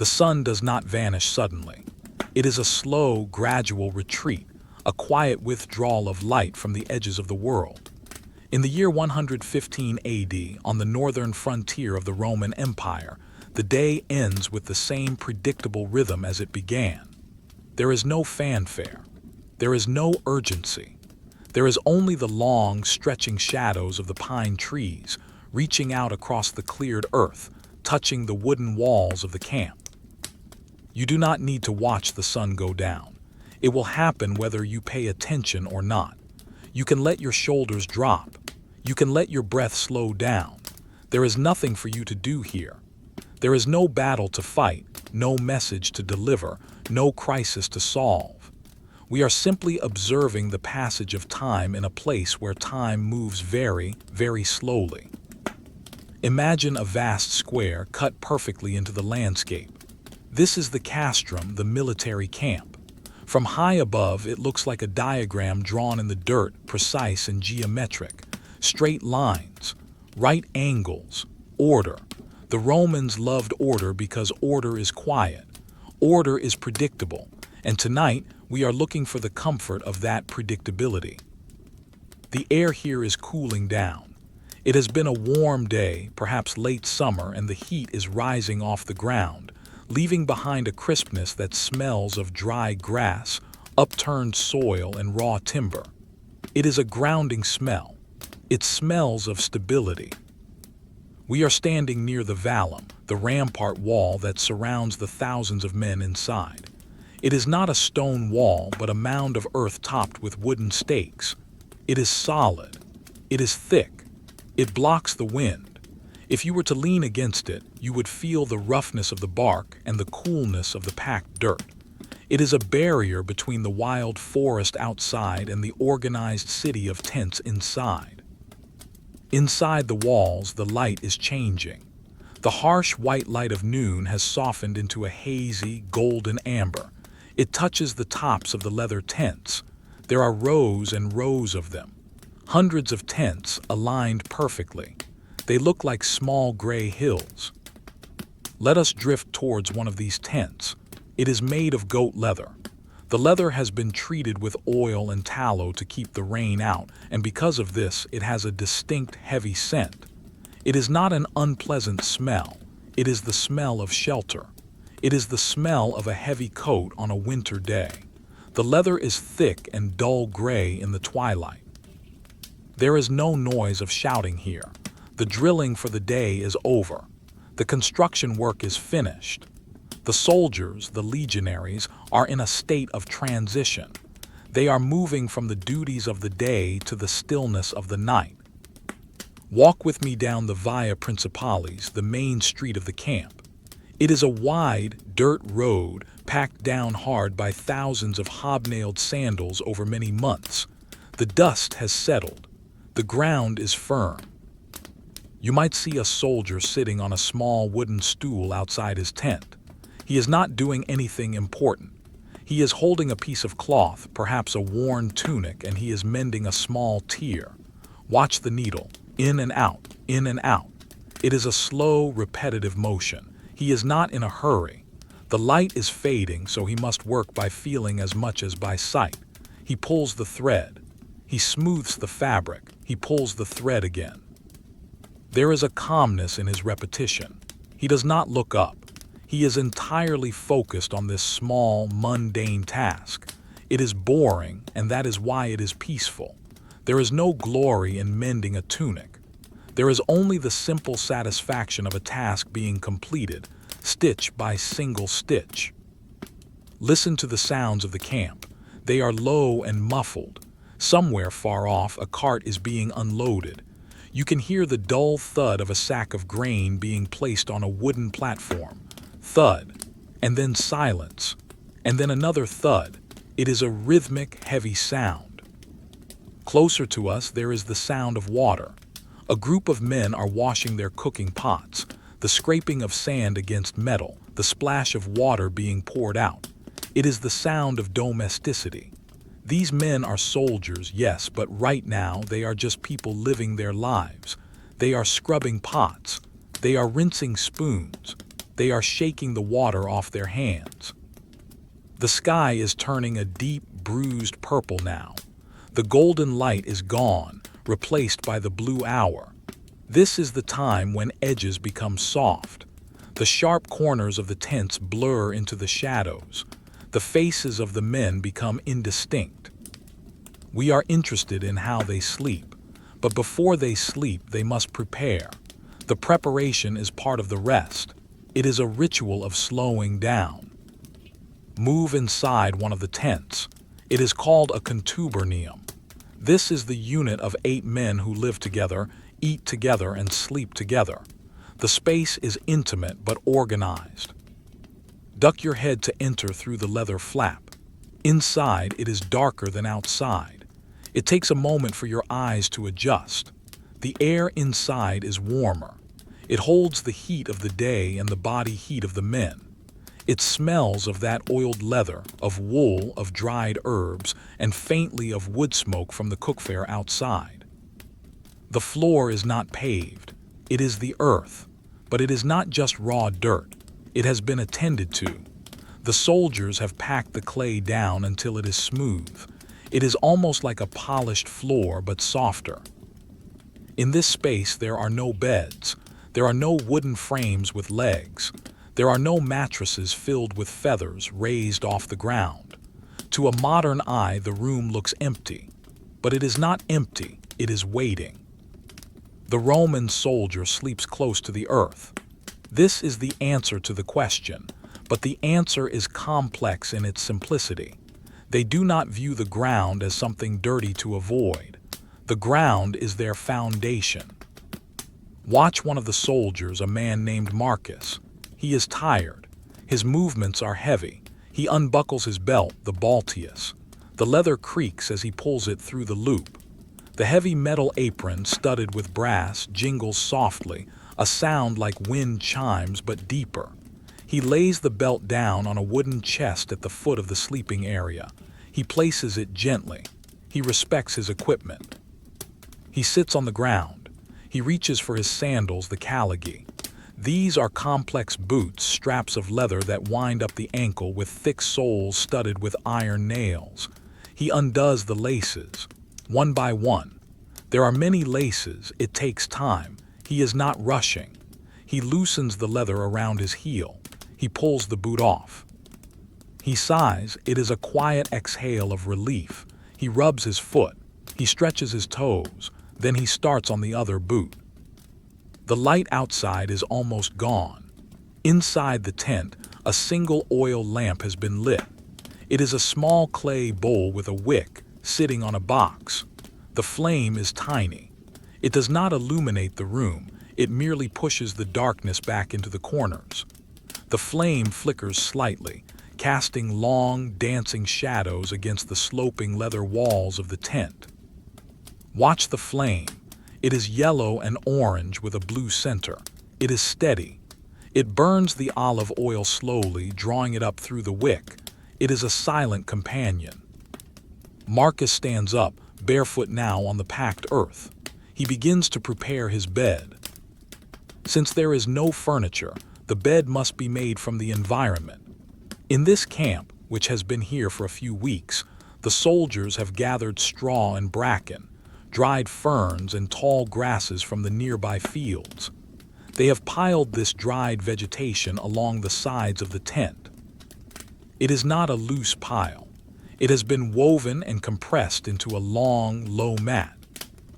The sun does not vanish suddenly. It is a slow, gradual retreat, a quiet withdrawal of light from the edges of the world. In the year 115 AD, on the northern frontier of the Roman Empire, the day ends with the same predictable rhythm as it began. There is no fanfare. There is no urgency. There is only the long, stretching shadows of the pine trees, reaching out across the cleared earth, touching the wooden walls of the camp. You do not need to watch the sun go down. It will happen whether you pay attention or not. You can let your shoulders drop. You can let your breath slow down. There is nothing for you to do here. There is no battle to fight, no message to deliver, no crisis to solve. We are simply observing the passage of time in a place where time moves very, very slowly. Imagine a vast square cut perfectly into the landscape. This is the castrum, the military camp. From high above, it looks like a diagram drawn in the dirt, precise and geometric. Straight lines, right angles, order. The Romans loved order because order is quiet. Order is predictable, and tonight we are looking for the comfort of that predictability. The air here is cooling down. It has been a warm day, perhaps late summer, and the heat is rising off the ground, leaving behind a crispness that smells of dry grass, upturned soil, and raw timber. It is a grounding smell. It smells of stability. We are standing near the vallum, the rampart wall that surrounds the thousands of men inside. It is not a stone wall, but a mound of earth topped with wooden stakes. It is solid. It is thick. It blocks the wind. If you were to lean against it, you would feel the roughness of the bark and the coolness of the packed dirt. It is a barrier between the wild forest outside and the organized city of tents inside. Inside the walls, the light is changing. The harsh white light of noon has softened into a hazy, golden amber. It touches the tops of the leather tents. There are rows and rows of them. Hundreds of tents aligned perfectly. They look like small gray hills. Let us drift towards one of these tents. It is made of goat leather. The leather has been treated with oil and tallow to keep the rain out, and because of this, it has a distinct heavy scent. It is not an unpleasant smell. It is the smell of shelter. It is the smell of a heavy coat on a winter day. The leather is thick and dull gray in the twilight. There is no noise of shouting here. The drilling for the day is over. The construction work is finished. The soldiers, the legionaries, are in a state of transition. They are moving from the duties of the day to the stillness of the night. Walk with me down the Via Principalis, the main street of the camp. It is a wide, dirt road packed down hard by thousands of hobnailed sandals over many months. The dust has settled. The ground is firm. You might see a soldier sitting on a small wooden stool outside his tent. He is not doing anything important. He is holding a piece of cloth, perhaps a worn tunic, and he is mending a small tear. Watch the needle, in and out, in and out. It is a slow, repetitive motion. He is not in a hurry. The light is fading, so he must work by feeling as much as by sight. He pulls the thread. He smooths the fabric. He pulls the thread again. There is a calmness in his repetition. He does not look up. He is entirely focused on this small, mundane task. It is boring, and that is why it is peaceful. There is no glory in mending a tunic. There is only the simple satisfaction of a task being completed, stitch by single stitch. Listen to the sounds of the camp. They are low and muffled. Somewhere far off, a cart is being unloaded. You can hear the dull thud of a sack of grain being placed on a wooden platform. Thud, and then silence, and then another thud. It is a rhythmic, heavy sound. Closer to us, there is the sound of water. A group of men are washing their cooking pots, the scraping of sand against metal, the splash of water being poured out. It is the sound of domesticity. These men are soldiers, yes, but right now they are just people living their lives. They are scrubbing pots. They are rinsing spoons. They are shaking the water off their hands. The sky is turning a deep, bruised purple now. The golden light is gone, replaced by the blue hour. This is the time when edges become soft. The sharp corners of the tents blur into the shadows. The faces of the men become indistinct. We are interested in how they sleep, but before they sleep, they must prepare. The preparation is part of the rest. It is a ritual of slowing down. Move inside one of the tents. It is called a contubernium. This is the unit of 8 men who live together, eat together, and sleep together. The space is intimate but organized. Duck your head to enter through the leather flap. Inside, it is darker than outside. It takes a moment for your eyes to adjust. The air inside is warmer. It holds the heat of the day and the body heat of the men. It smells of that oiled leather, of wool, of dried herbs, and faintly of wood smoke from the cookfare outside. The floor is not paved. It is the earth. But it is not just raw dirt. It has been attended to. The soldiers have packed the clay down until it is smooth. It is almost like a polished floor, but softer. In this space, there are no beds. There are no wooden frames with legs. There are no mattresses filled with feathers raised off the ground. To a modern eye, the room looks empty. But it is not empty, it is waiting. The Roman soldier sleeps close to the earth. This is the answer to the question, but the answer is complex in its simplicity. They do not view the ground as something dirty to avoid. The ground is their foundation. Watch one of the soldiers, a man named Marcus. He is tired. His movements are heavy. He unbuckles his belt, the Baltius. The leather creaks as he pulls it through the loop. The heavy metal apron, studded with brass, jingles softly, a sound like wind chimes but deeper. He lays the belt down on a wooden chest at the foot of the sleeping area. He places it gently. He respects his equipment. He sits on the ground. He reaches for his sandals, the caligae. These are complex boots, straps of leather that wind up the ankle with thick soles studded with iron nails. He undoes the laces, one by one. There are many laces. It takes time. He is not rushing. He loosens the leather around his heel. He pulls the boot off. He sighs. It is a quiet exhale of relief. He rubs his foot. He stretches his toes. Then he starts on the other boot. The light outside is almost gone. Inside the tent, a single oil lamp has been lit. It is a small clay bowl with a wick sitting on a box. The flame is tiny. It does not illuminate the room. It merely pushes the darkness back into the corners. The flame flickers slightly, casting long, dancing shadows against the sloping leather walls of the tent. Watch the flame. It is yellow and orange with a blue center. It is steady. It burns the olive oil slowly, drawing it up through the wick. It is a silent companion. Marcus stands up, barefoot now on the packed earth. He begins to prepare his bed. Since there is no furniture, the bed must be made from the environment. In this camp, which has been here for a few weeks, the soldiers have gathered straw and bracken, dried ferns and tall grasses from the nearby fields. They have piled this dried vegetation along the sides of the tent. It is not a loose pile. It has been woven and compressed into a long, low mat.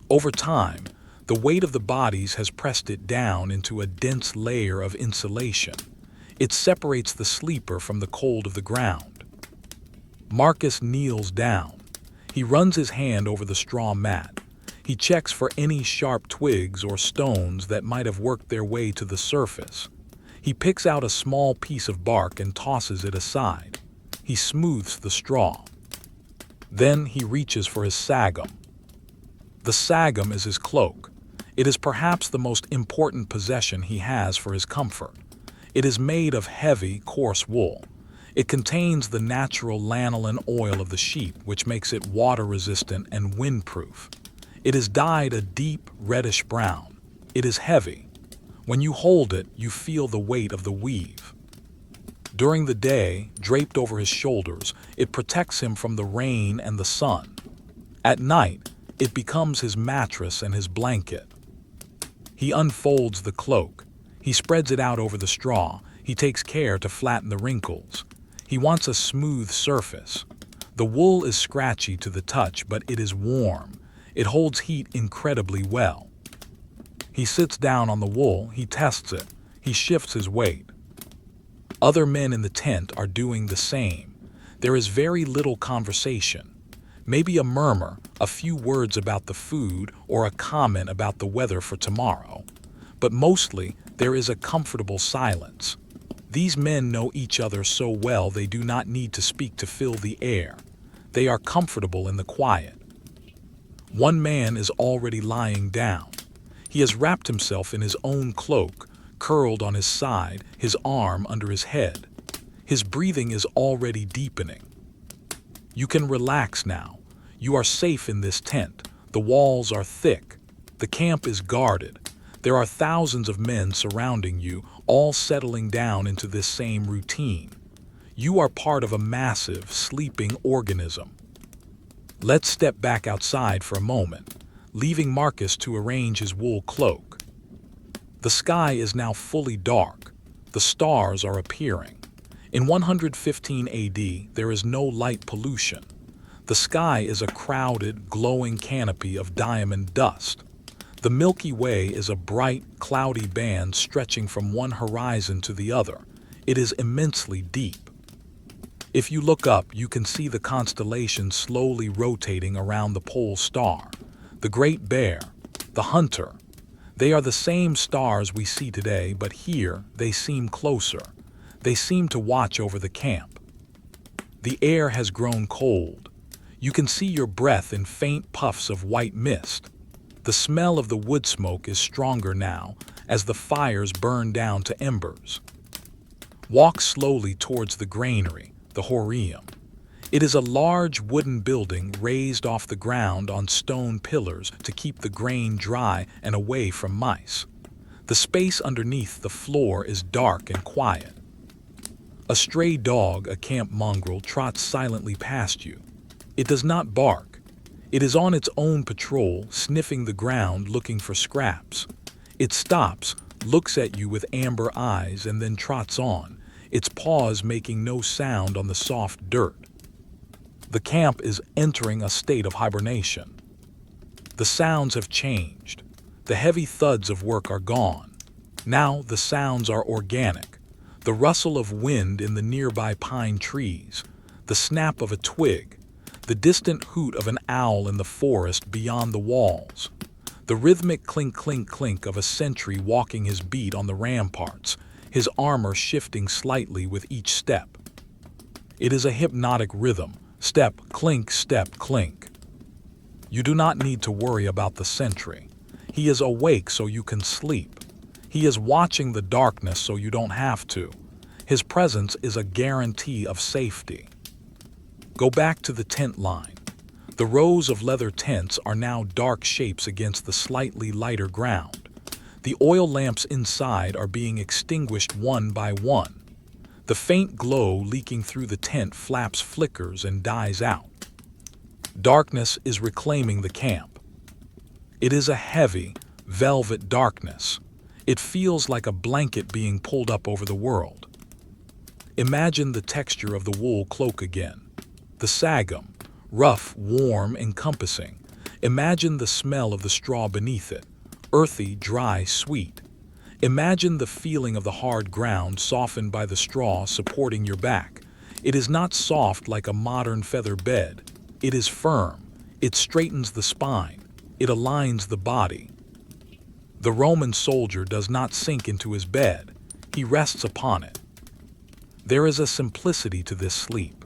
Over time, the weight of the bodies has pressed it down into a dense layer of insulation. It separates the sleeper from the cold of the ground. Marcus kneels down. He runs his hand over the straw mat. He checks for any sharp twigs or stones that might have worked their way to the surface. He picks out a small piece of bark and tosses it aside. He smooths the straw. Then he reaches for his sagum. The sagum is his cloak. It is perhaps the most important possession he has for his comfort. It is made of heavy, coarse wool. It contains the natural lanolin oil of the sheep, which makes it water-resistant and windproof. It is dyed a deep reddish brown. It is heavy. When you hold it, you feel the weight of the weave. During the day, draped over his shoulders, it protects him from the rain and the sun. At night, it becomes his mattress and his blanket. He unfolds the cloak. He spreads it out over the straw. He takes care to flatten the wrinkles. He wants a smooth surface. The wool is scratchy to the touch, but it is warm. It holds heat incredibly well. He sits down on the wool. He tests it. He shifts his weight. Other men in the tent are doing the same. There is very little conversation. Maybe a murmur, a few words about the food, or a comment about the weather for tomorrow. But mostly, there is a comfortable silence. These men know each other so well they do not need to speak to fill the air. They are comfortable in the quiet. One man is already lying down. He has wrapped himself in his own cloak, curled on his side, his arm under his head. His breathing is already deepening. You can relax now. You are safe in this tent. The walls are thick. The camp is guarded. There are thousands of men surrounding you, all settling down into this same routine. You are part of a massive, sleeping organism. Let's step back outside for a moment, leaving Marcus to arrange his wool cloak. The sky is now fully dark. The stars are appearing. In 115 AD, there is no light pollution. The sky is a crowded, glowing canopy of diamond dust. The Milky Way is a bright, cloudy band stretching from one horizon to the other. It is immensely deep. If you look up, you can see the constellation slowly rotating around the pole star, the Great Bear, the Hunter. They are the same stars we see today, but here they seem closer. They seem to watch over the camp. The air has grown cold. You can see your breath in faint puffs of white mist. The smell of the wood smoke is stronger now as the fires burn down to embers. Walk slowly towards the granary, the Horium. It is a large wooden building raised off the ground on stone pillars to keep the grain dry and away from mice. The space underneath the floor is dark and quiet. A stray dog, a camp mongrel, trots silently past you. It does not bark. It is on its own patrol, sniffing the ground, looking for scraps. It stops, looks at you with amber eyes, and then trots on, its paws making no sound on the soft dirt. The camp is entering a state of hibernation. The sounds have changed. The heavy thuds of work are gone. Now the sounds are organic. The rustle of wind in the nearby pine trees, the snap of a twig, the distant hoot of an owl in the forest beyond the walls, the rhythmic clink-clink-clink of a sentry walking his beat on the ramparts, his armor shifting slightly with each step. It is a hypnotic rhythm, step, clink, step, clink. You do not need to worry about the sentry. He is awake so you can sleep. He is watching the darkness so you don't have to. His presence is a guarantee of safety. Go back to the tent line. The rows of leather tents are now dark shapes against the slightly lighter ground. The oil lamps inside are being extinguished one by one. The faint glow leaking through the tent flaps flickers and dies out. Darkness is reclaiming the camp. It is a heavy, velvet darkness. It feels like a blanket being pulled up over the world. Imagine the texture of the wool cloak again. The sagum, rough, warm, encompassing. Imagine the smell of the straw beneath it, earthy, dry, sweet. Imagine the feeling of the hard ground softened by the straw supporting your back. It is not soft like a modern feather bed. It is firm. It straightens the spine. It aligns the body. The Roman soldier does not sink into his bed. He rests upon it. There is a simplicity to this sleep.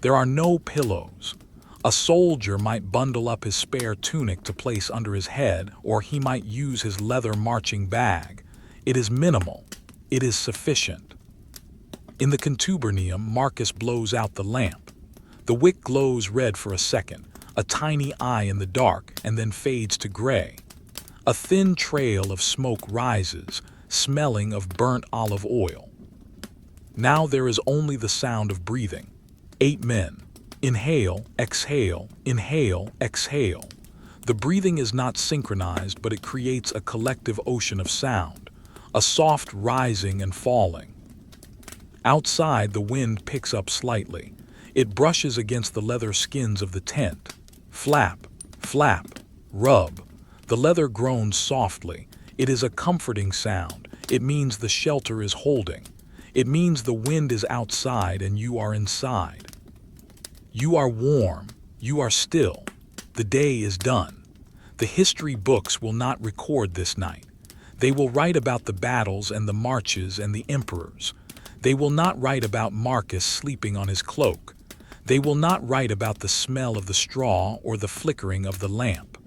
There are no pillows. A soldier might bundle up his spare tunic to place under his head, or he might use his leather marching bag. It is minimal. It is sufficient. In the contubernium, Marcus blows out the lamp. The wick glows red for a second, a tiny eye in the dark, and then fades to gray. A thin trail of smoke rises, smelling of burnt olive oil. Now there is only the sound of breathing. 8 men. Inhale, exhale, inhale, exhale. The breathing is not synchronized, but it creates a collective ocean of sound, a soft rising and falling. Outside, the wind picks up slightly. It brushes against the leather skins of the tent. Flap, flap, rub. The leather groans softly. It is a comforting sound. It means the shelter is holding. It means the wind is outside and you are inside. You are warm. You are still. The day is done. The history books will not record this night. They will write about the battles and the marches and the emperors. They will not write about Marcus sleeping on his cloak. They will not write about the smell of the straw or the flickering of the lamp.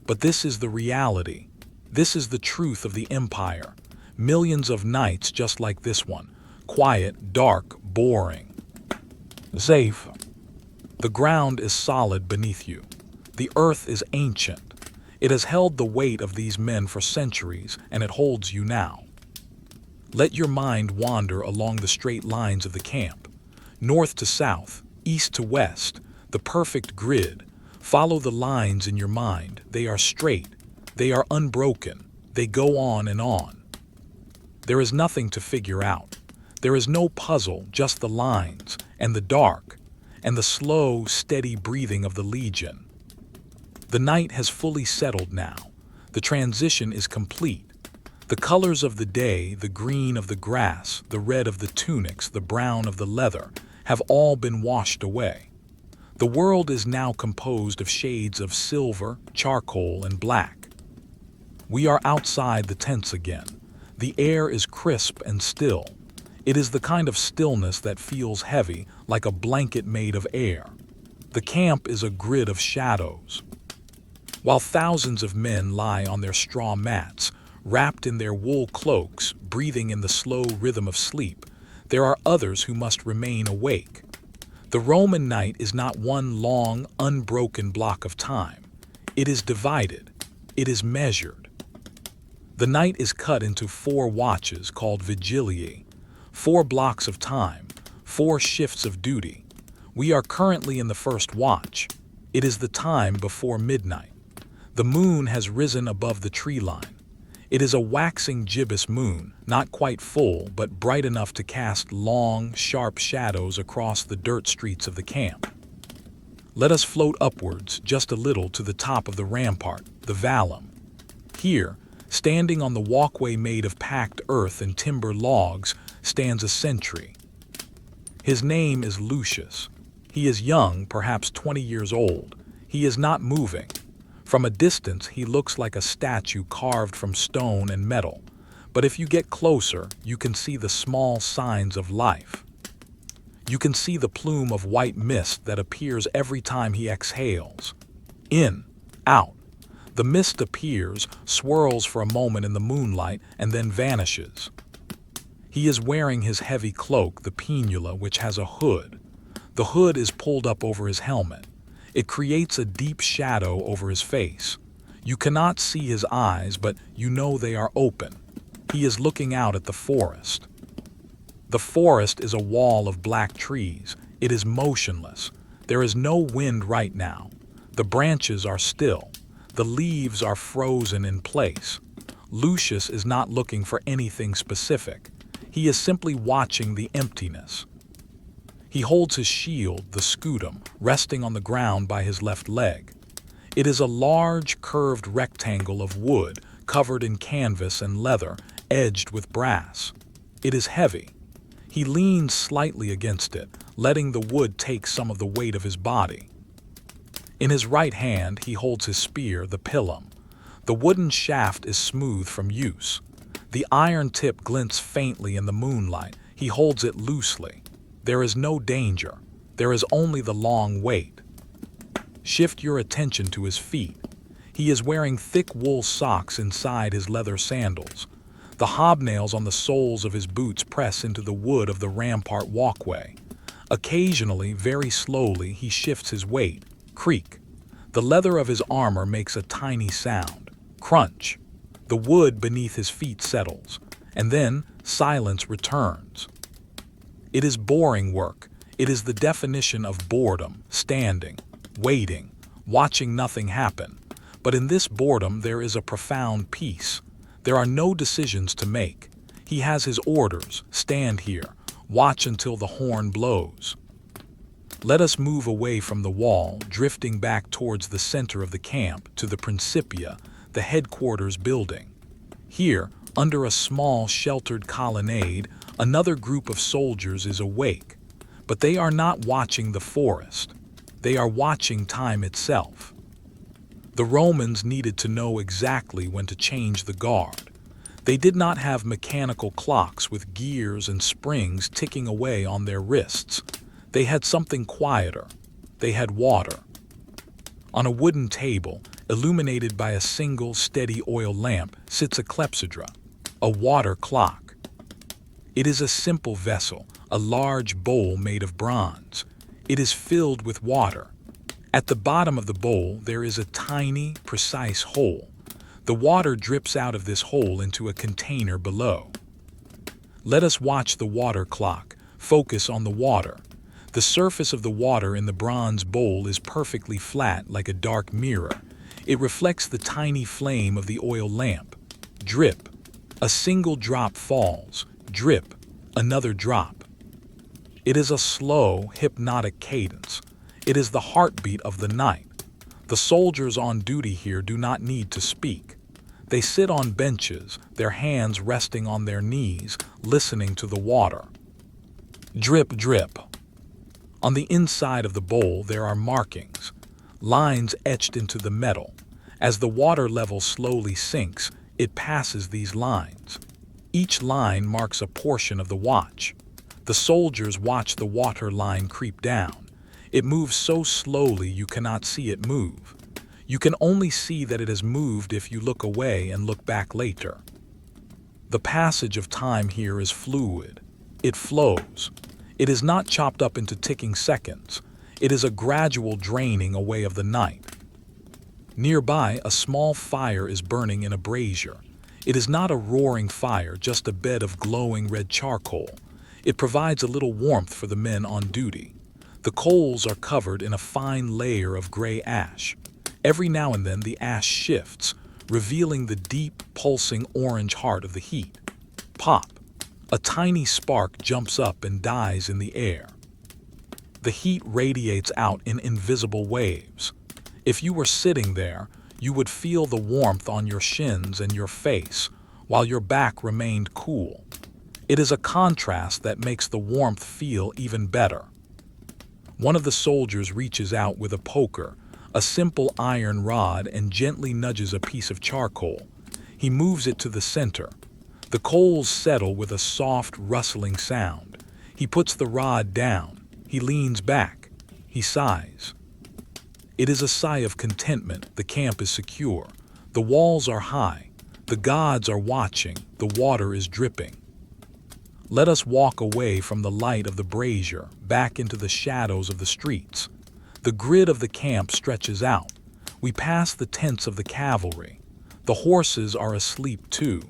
But this is the reality. This is the truth of the empire. Millions of nights just like this one. Quiet, dark, boring. Safe. The ground is solid beneath you. The earth is ancient. It has held the weight of these men for centuries, and it holds you now. Let your mind wander along the straight lines of the camp. North to south, east to west, the perfect grid. Follow the lines in your mind. They are straight. They are unbroken. They go on and on. There is nothing to figure out. There is no puzzle, just the lines, and the dark, and the slow, steady breathing of the legion. The night has fully settled now. The transition is complete. The colors of the day, the green of the grass, the red of the tunics, the brown of the leather, have all been washed away. The world is now composed of shades of silver, charcoal, and black. We are outside the tents again. The air is crisp and still. It is the kind of stillness that feels heavy, like a blanket made of air. The camp is a grid of shadows. While thousands of men lie on their straw mats, wrapped in their wool cloaks, breathing in the slow rhythm of sleep, there are others who must remain awake. The Roman night is not one long, unbroken block of time. It is divided. It is measured. The night is cut into 4 watches called vigiliae, 4 blocks of time, 4 shifts of duty. We are currently in the first watch. It is the time before midnight. The moon has risen above the tree line. It is a waxing gibbous moon, not quite full, but bright enough to cast long, sharp shadows across the dirt streets of the camp. Let us float upwards just a little to the top of the rampart, the vallum. Here, standing on the walkway made of packed earth and timber logs, stands a sentry. His name is Lucius. He is young, perhaps 20 years old. He is not moving. From a distance, he looks like a statue carved from stone and metal. But if you get closer, you can see the small signs of life. You can see the plume of white mist that appears every time he exhales. In, out. The mist appears, swirls for a moment in the moonlight, and then vanishes. He is wearing his heavy cloak, the pinula, which has a hood. The hood is pulled up over his helmet. It creates a deep shadow over his face. You cannot see his eyes, but you know they are open. He is looking out at the forest. The forest is a wall of black trees. It is motionless. There is no wind right now. The branches are still. The leaves are frozen in place. Lucius is not looking for anything specific. He is simply watching the emptiness. He holds his shield, the scutum, resting on the ground by his left leg. It is a large, curved rectangle of wood, covered in canvas and leather, edged with brass. It is heavy. He leans slightly against it, letting the wood take some of the weight of his body. In his right hand, he holds his spear, the pilum. The wooden shaft is smooth from use. The iron tip glints faintly in the moonlight. He holds it loosely. There is no danger. There is only the long wait. Shift your attention to his feet. He is wearing thick wool socks inside his leather sandals. The hobnails on the soles of his boots press into the wood of the rampart walkway. Occasionally, very slowly, he shifts his weight. Creak. The leather of his armor makes a tiny sound. Crunch. The wood beneath his feet settles, and then silence returns. It is boring work. It is the definition of boredom, standing, waiting, watching nothing happen. But in this boredom there is a profound peace. There are no decisions to make. He has his orders: stand here, watch until the horn blows. Let us move away from the wall, drifting back towards the center of the camp, to the Principia, the headquarters building. Here, under a small sheltered colonnade, another group of soldiers is awake. But they are not watching the forest. They are watching time itself. The Romans needed to know exactly when to change the guard. They did not have mechanical clocks with gears and springs ticking away on their wrists. They had something quieter. They had water. On a wooden table, illuminated by a single steady oil lamp, sits a clepsydra, a water clock. It is a simple vessel, a large bowl made of bronze. It is filled with water. At the bottom of the bowl there is a tiny, precise hole. The water drips out of this hole into a container below. Let us watch the water clock. Focus on the water. The surface of the water in the bronze bowl is perfectly flat, like a dark mirror. It reflects the tiny flame of the oil lamp. Drip. A single drop falls. Drip. Another drop. It is a slow, hypnotic cadence. It is the heartbeat of the night. The soldiers on duty here do not need to speak. They sit on benches, their hands resting on their knees, listening to the water. Drip, drip. On the inside of the bowl there are markings, lines etched into the metal. As the water level slowly sinks, it passes these lines. Each line marks a portion of the watch. The soldiers watch the water line creep down. It moves so slowly you cannot see it move. You can only see that it has moved if you look away and look back later. The passage of time here is fluid. It flows. It is not chopped up into ticking seconds. It is a gradual draining away of the night. Nearby, a small fire is burning in a brazier. It is not a roaring fire, just a bed of glowing red charcoal. It provides a little warmth for the men on duty. The coals are covered in a fine layer of gray ash. Every now and then the ash shifts, revealing the deep, pulsing orange heart of the heat. Pop! A tiny spark jumps up and dies in the air. The heat radiates out in invisible waves. If you were sitting there, you would feel the warmth on your shins and your face, while your back remained cool. It is a contrast that makes the warmth feel even better. One of the soldiers reaches out with a poker, a simple iron rod, and gently nudges a piece of charcoal. He moves it to the center. The coals settle with a soft, rustling sound. He puts the rod down. He leans back. He sighs. It is a sigh of contentment. The camp is secure. The walls are high. The gods are watching. The water is dripping. Let us walk away from the light of the brazier, back into the shadows of the streets. The grid of the camp stretches out. We pass the tents of the cavalry. The horses are asleep too.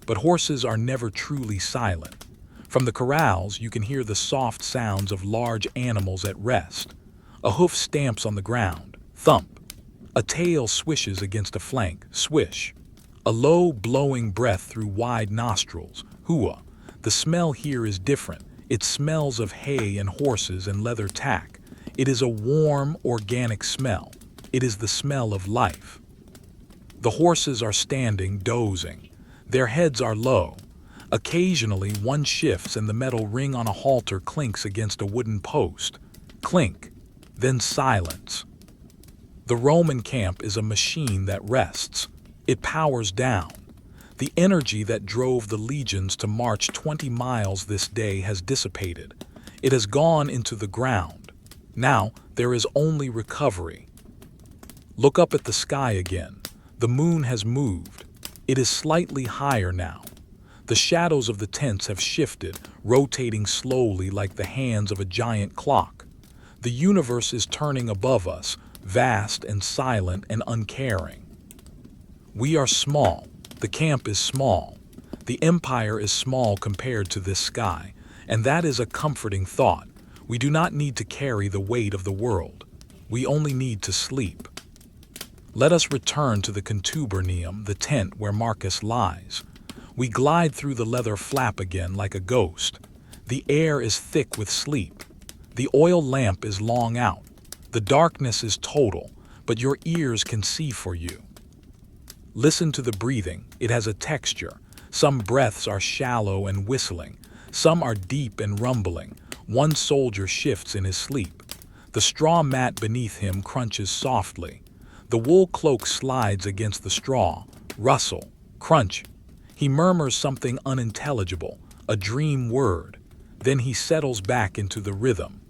But horses are never truly silent. From the corrals you can hear the soft sounds of large animals at rest. A hoof stamps on the ground. Thump. A tail swishes against a flank. Swish. A low, blowing breath through wide nostrils. Hooah. The smell here is different. It smells of hay and horses and leather tack. It is a warm, organic smell. It is the smell of life. The horses are standing, dozing. Their heads are low. Occasionally one shifts and the metal ring on a halter clinks against a wooden post. Clink. Then silence. The Roman camp is a machine that rests. It powers down. The energy that drove the legions to march 20 miles this day has dissipated. It has gone into the ground. Now there is only recovery. Look up at the sky again. The moon has moved. It is slightly higher now. The shadows of the tents have shifted, rotating slowly like the hands of a giant clock. The universe is turning above us, vast and silent and uncaring. We are small. The camp is small. The empire is small compared to this sky, and that is a comforting thought. We do not need to carry the weight of the world. We only need to sleep. Let us return to the contubernium, the tent where Marcus lies. We glide through the leather flap again like a ghost. The air is thick with sleep. The oil lamp is long out. The darkness is total, but your ears can see for you. Listen to the breathing. It has a texture. Some breaths are shallow and whistling. Some are deep and rumbling. One soldier shifts in his sleep. The straw mat beneath him crunches softly. The wool cloak slides against the straw. Rustle, crunch. He murmurs something unintelligible, a dream word. Then he settles back into the rhythm.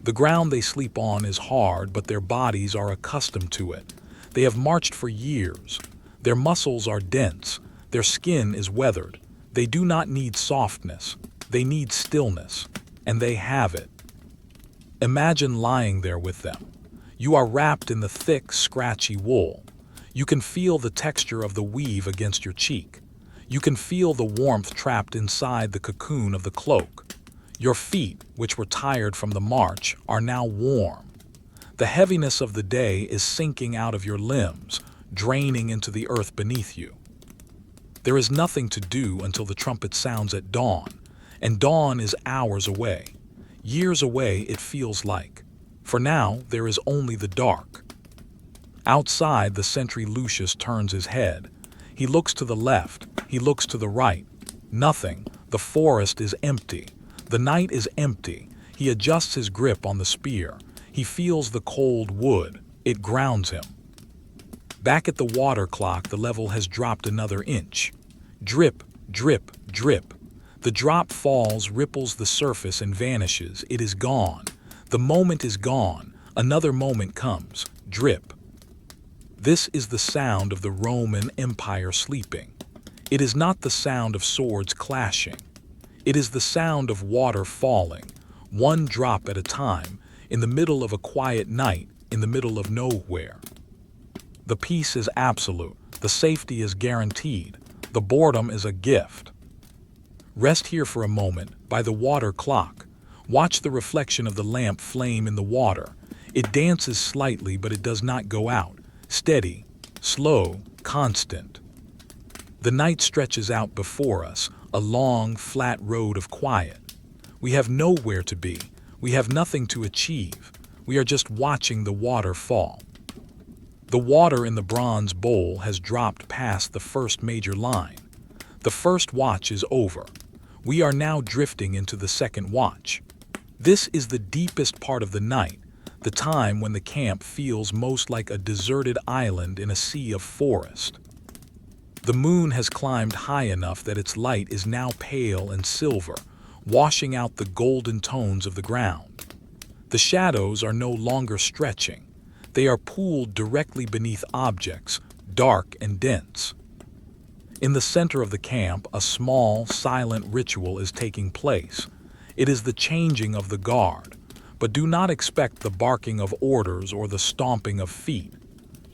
The ground they sleep on is hard, but their bodies are accustomed to it. They have marched for years. Their muscles are dense. Their skin is weathered. They do not need softness. They need stillness. And they have it. Imagine lying there with them. You are wrapped in the thick, scratchy wool. You can feel the texture of the weave against your cheek. You can feel the warmth trapped inside the cocoon of the cloak. Your feet, which were tired from the march, are now warm. The heaviness of the day is sinking out of your limbs, draining into the earth beneath you. There is nothing to do until the trumpet sounds at dawn, and dawn is hours away. Years away, it feels like. For now, there is only the dark. Outside, the sentry Lucius turns his head. He looks to the left. He looks to the right. Nothing. The forest is empty. The night is empty. He adjusts his grip on the spear. He feels the cold wood. It grounds him. Back at the water clock, the level has dropped another inch. Drip, drip, drip. The drop falls, ripples the surface, and vanishes. It is gone. The moment is gone. Another moment comes. Drip. This is the sound of the Roman Empire sleeping. It is not the sound of swords clashing. It is the sound of water falling, one drop at a time, in the middle of a quiet night, in the middle of nowhere. The peace is absolute. The safety is guaranteed. The boredom is a gift. Rest here for a moment, by the water clock. Watch the reflection of the lamp flame in the water. It dances slightly, but it does not go out. Steady, slow, constant. The night stretches out before us, a long, flat road of quiet. We have nowhere to be. We have nothing to achieve. We are just watching the water fall. The water in the bronze bowl has dropped past the first major line. The first watch is over. We are now drifting into the second watch. This is the deepest part of the night, the time when the camp feels most like a deserted island in a sea of forest. The moon has climbed high enough that its light is now pale and silver, washing out the golden tones of the ground. The shadows are no longer stretching. They are pooled directly beneath objects, dark and dense. In the center of the camp, a small, silent ritual is taking place. It is the changing of the guard, but do not expect the barking of orders or the stomping of feet.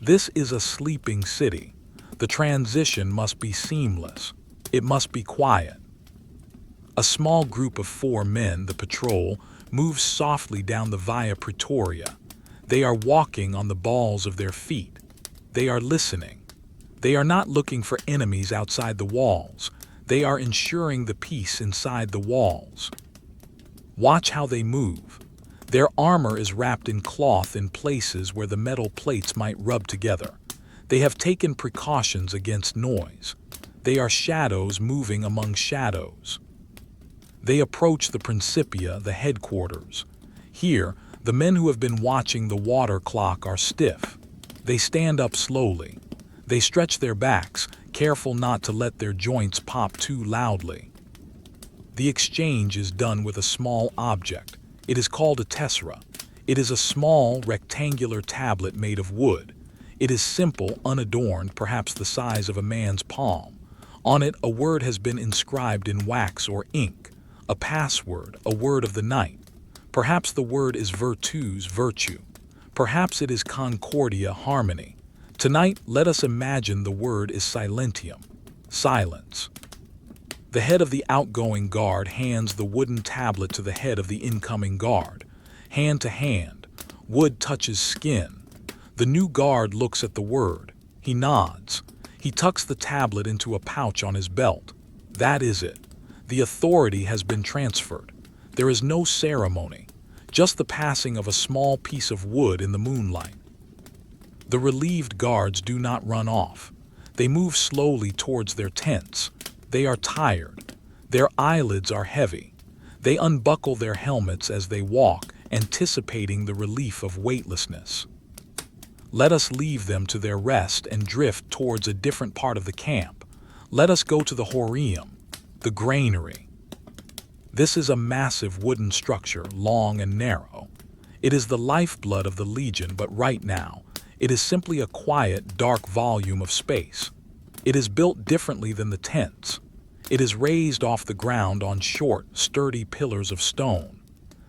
This is a sleeping city. The transition must be seamless. It must be quiet. A small group of 4 men, the patrol, moves softly down the Via Praetoria. They are walking on the balls of their feet. They are listening. They are not looking for enemies outside the walls. They are ensuring the peace inside the walls. Watch how they move. Their armor is wrapped in cloth in places where the metal plates might rub together. They have taken precautions against noise. They are shadows moving among shadows. They approach the Principia, the headquarters. Here, the men who have been watching the water clock are stiff. They stand up slowly. They stretch their backs, careful not to let their joints pop too loudly. The exchange is done with a small object. It is called a tessera. It is a small, rectangular tablet made of wood. It is simple, unadorned, perhaps the size of a man's palm. On it, a word has been inscribed in wax or ink. A password, a word of the night. Perhaps the word is virtus, virtue. Perhaps it is concordia, harmony. Tonight, let us imagine the word is silentium, silence. The head of the outgoing guard hands the wooden tablet to the head of the incoming guard. Hand to hand, wood touches skin. The new guard looks at the word. He nods. He tucks the tablet into a pouch on his belt. That is it. The authority has been transferred. There is no ceremony, just the passing of a small piece of wood in the moonlight. The relieved guards do not run off. They move slowly towards their tents. They are tired. Their eyelids are heavy. They unbuckle their helmets as they walk, anticipating the relief of weightlessness. Let us leave them to their rest and drift towards a different part of the camp. Let us go to the horium, the granary. This is a massive wooden structure, long and narrow. It is the lifeblood of the Legion, but right now, it is simply a quiet, dark volume of space. It is built differently than the tents. It is raised off the ground on short, sturdy pillars of stone.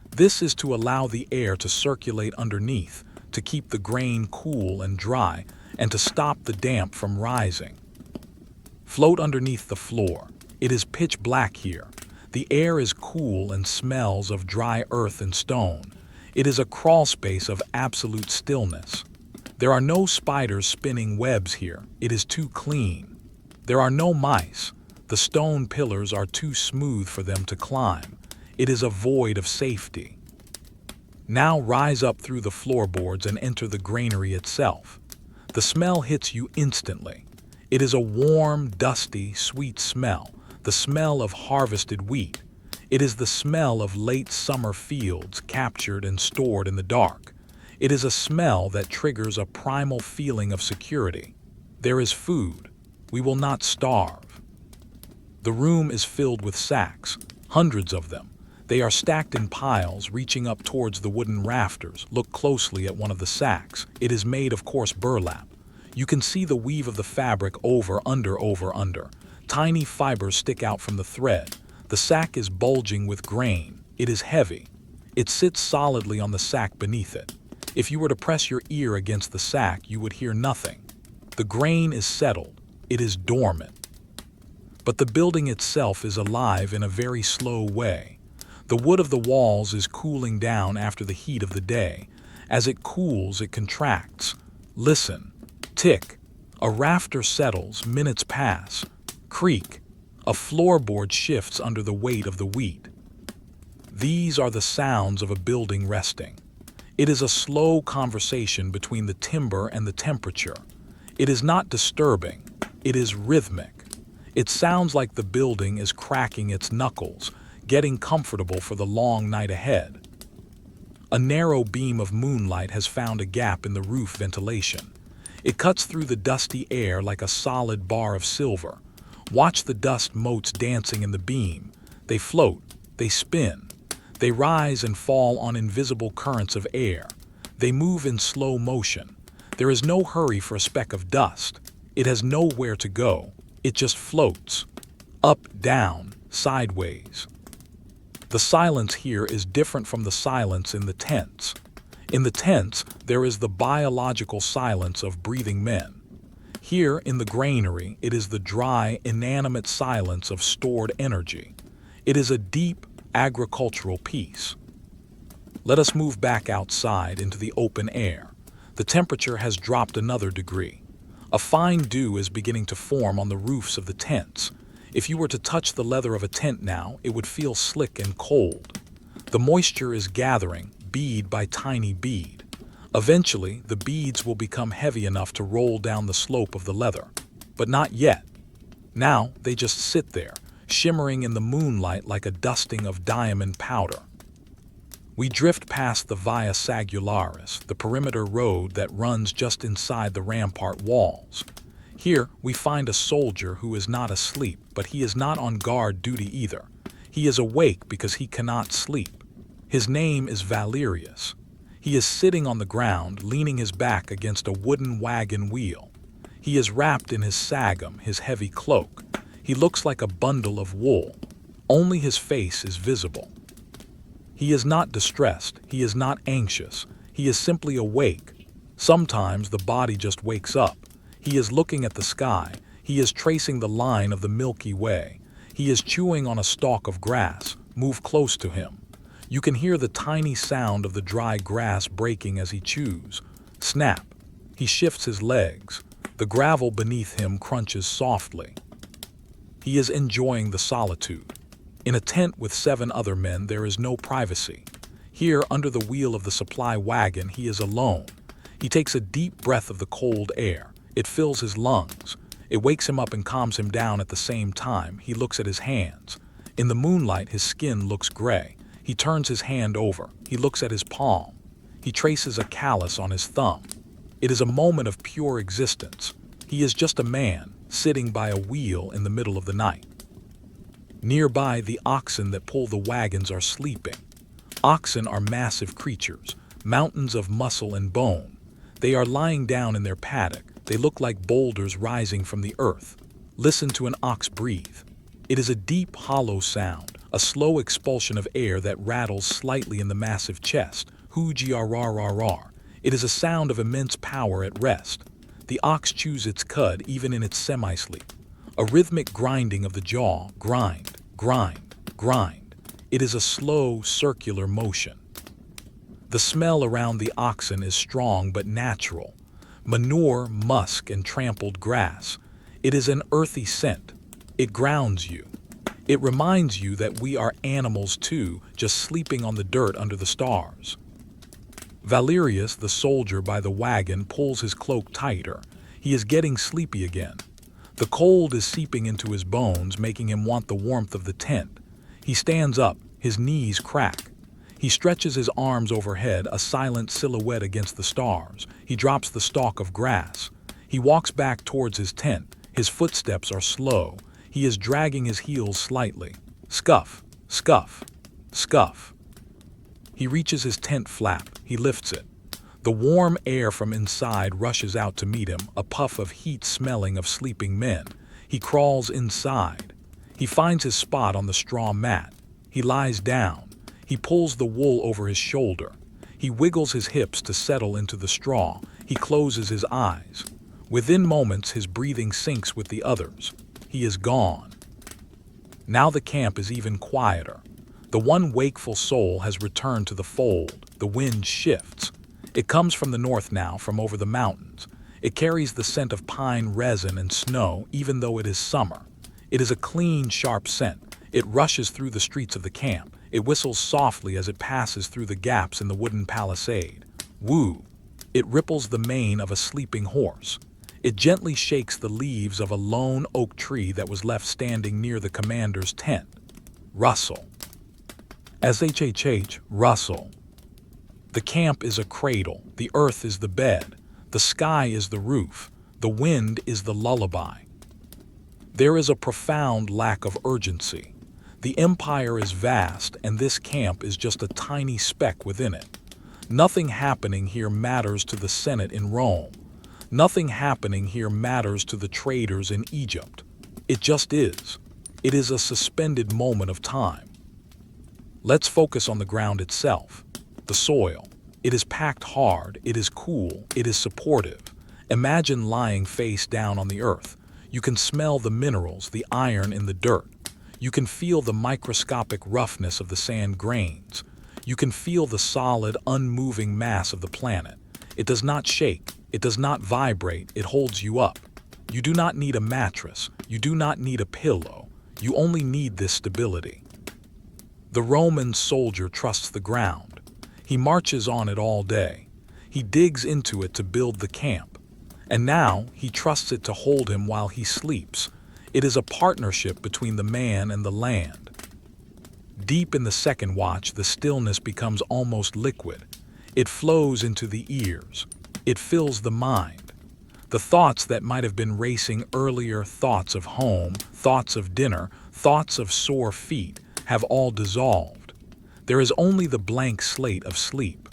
This is to allow the air to circulate underneath, to keep the grain cool and dry, and to stop the damp from rising. Float underneath the floor. It is pitch black here. The air is cool and smells of dry earth and stone. It is a crawl space of absolute stillness. There are no spiders spinning webs here. It is too clean. There are no mice. The stone pillars are too smooth for them to climb. It is a void of safety. Now rise up through the floorboards and enter the granary itself. The smell hits you instantly. It is a warm, dusty, sweet smell, the smell of harvested wheat. It is the smell of late summer fields captured and stored in the dark. It is a smell that triggers a primal feeling of security. There is food. We will not starve. The room is filled with sacks, hundreds of them. They are stacked in piles, reaching up towards the wooden rafters. Look closely at one of the sacks. It is made of coarse burlap. You can see the weave of the fabric over. Tiny fibers stick out from the thread. The sack is bulging with grain. It is heavy. It sits solidly on the sack beneath it. If you were to press your ear against the sack, you would hear nothing. The grain is settled. It is dormant. But the building itself is alive in a very slow way. The wood of the walls is cooling down after the heat of the day. As it cools, it contracts. Listen. Tick. A rafter settles. Minutes pass. Creak. A floorboard shifts under the weight of the wheat. These are the sounds of a building resting. It is a slow conversation between the timber and the temperature. It is not disturbing. It is rhythmic. It sounds like the building is cracking its knuckles, getting comfortable for the long night ahead. A narrow beam of moonlight has found a gap in the roof ventilation. It cuts through the dusty air like a solid bar of silver. Watch the dust motes dancing in the beam. They float. They spin. They rise and fall on invisible currents of air. They move in slow motion. There is no hurry for a speck of dust. It has nowhere to go. It just floats. Up, down, sideways. The silence here is different from the silence in the tents. In the tents, there is the biological silence of breathing men. Here, in the granary, it is the dry, inanimate silence of stored energy. It is a deep, agricultural peace. Let us move back outside into the open air. The temperature has dropped another degree. A fine dew is beginning to form on the roofs of the tents. If you were to touch the leather of a tent now, it would feel slick and cold. The moisture is gathering, bead by tiny bead. Eventually, the beads will become heavy enough to roll down the slope of the leather. But not yet. Now, they just sit there, shimmering in the moonlight like a dusting of diamond powder. We drift past the Via Sagularis, the perimeter road that runs just inside the rampart walls. Here, we find a soldier who is not asleep, but he is not on guard duty either. He is awake because he cannot sleep. His name is Valerius. He is sitting on the ground, leaning his back against a wooden wagon wheel. He is wrapped in his sagum, his heavy cloak. He looks like a bundle of wool. Only his face is visible. He is not distressed. He is not anxious. He is simply awake. Sometimes the body just wakes up. He is looking at the sky. He is tracing the line of the Milky Way. He is chewing on a stalk of grass. Move close to him. You can hear the tiny sound of the dry grass breaking as he chews. Snap. He shifts his legs. The gravel beneath him crunches softly. He is enjoying the solitude. In a tent with 7 other men, there is no privacy. Here, under the wheel of the supply wagon, he is alone. He takes a deep breath of the cold air. It fills his lungs. It wakes him up and calms him down at the same time. He looks at his hands. In the moonlight, his skin looks gray. He turns his hand over. He looks at his palm. He traces a callus on his thumb. It is a moment of pure existence. He is just a man, sitting by a wheel in the middle of the night. Nearby, the oxen that pull the wagons are sleeping. Oxen are massive creatures, mountains of muscle and bone. They are lying down in their paddock. They look like boulders rising from the earth. Listen to an ox breathe. It is a deep, hollow sound, a slow expulsion of air that rattles slightly in the massive chest. Hoo-gr-r-r-r. It is a sound of immense power at rest. The ox chews its cud even in its semi-sleep. A rhythmic grinding of the jaw, grind, grind, grind. It is a slow, circular motion. The smell around the oxen is strong but natural. Manure, musk, and trampled grass. It is an earthy scent. It grounds you. It reminds you that we are animals too, just sleeping on the dirt under the stars. Valerius, the soldier by the wagon, pulls his cloak tighter. He is getting sleepy again. The cold is seeping into his bones, making him want the warmth of the tent. He stands up, his knees crack. He stretches his arms overhead, a silent silhouette against the stars. He drops the stalk of grass. He walks back towards his tent. His footsteps are slow. He is dragging his heels slightly. Scuff, scuff, scuff. He reaches his tent flap. He lifts it. The warm air from inside rushes out to meet him, a puff of heat smelling of sleeping men. He crawls inside. He finds his spot on the straw mat. He lies down. He pulls the wool over his shoulder. He wiggles his hips to settle into the straw. He closes his eyes. Within moments, his breathing syncs with the others. He is gone. Now the camp is even quieter. The one wakeful soul has returned to the fold. The wind shifts. It comes from the north now, from over the mountains. It carries the scent of pine resin and snow, even though it is summer. It is a clean, sharp scent. It rushes through the streets of the camp. It whistles softly as it passes through the gaps in the wooden palisade. Woo! It ripples the mane of a sleeping horse. It gently shakes the leaves of a lone oak tree that was left standing near the commander's tent. Rustle. S-H-H-H, rustle. The camp is a cradle. The earth is the bed. The sky is the roof. The wind is the lullaby. There is a profound lack of urgency. The empire is vast, and this camp is just a tiny speck within it. Nothing happening here matters to the Senate in Rome. Nothing happening here matters to the traders in Egypt. It just is. It is a suspended moment of time. Let's focus on the ground itself, the soil. It is packed hard, it is cool, it is supportive. Imagine lying face down on the earth. You can smell the minerals, the iron in the dirt. You can feel the microscopic roughness of the sand grains. You can feel the solid, unmoving mass of the planet. It does not shake. It does not vibrate. It holds you up. You do not need a mattress. You do not need a pillow. You only need this stability. The Roman soldier trusts the ground. He marches on it all day. He digs into it to build the camp. And now he trusts it to hold him while he sleeps. It is a partnership between the man and the land. Deep in the second watch, the stillness becomes almost liquid. It flows into the ears. It fills the mind. The thoughts that might have been racing earlier, thoughts of home, thoughts of dinner, thoughts of sore feet, have all dissolved. There is only the blank slate of sleep.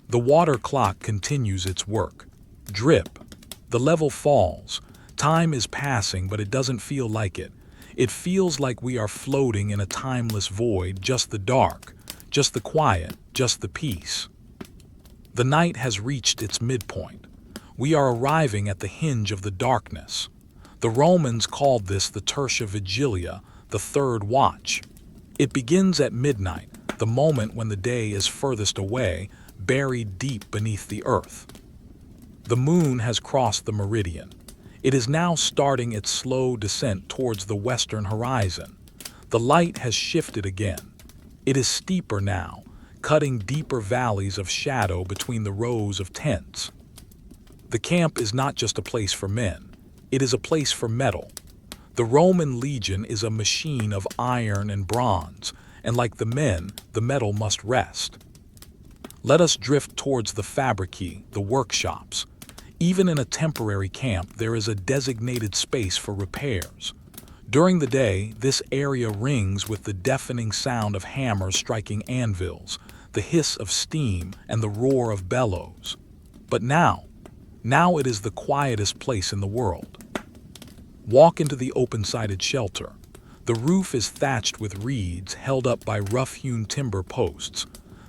The water clock continues its work. Drip. The level falls. Time is passing, but it doesn't feel like it. It feels like we are floating in a timeless void, just the dark, just the quiet, just the peace. The night has reached its midpoint. We are arriving at the hinge of the darkness. The Romans called this the tertia vigilia, the third watch. It begins at midnight, the moment when the day is furthest away, buried deep beneath the earth. The moon has crossed the meridian. It is now starting its slow descent towards the western horizon. The light has shifted again. It is steeper now, cutting deeper valleys of shadow between the rows of tents. The camp is not just a place for men. It is a place for metal. The Roman legion is a machine of iron and bronze, and like the men, the metal must rest. Let us drift towards the fabrici, the workshops. Even in a temporary camp, there is a designated space for repairs. During the day, this area rings with the deafening sound of hammers striking anvils, the hiss of steam, and the roar of bellows. But now it is the quietest place in the world. Walk into the open-sided shelter. The roof is thatched with reeds held up by rough-hewn timber posts.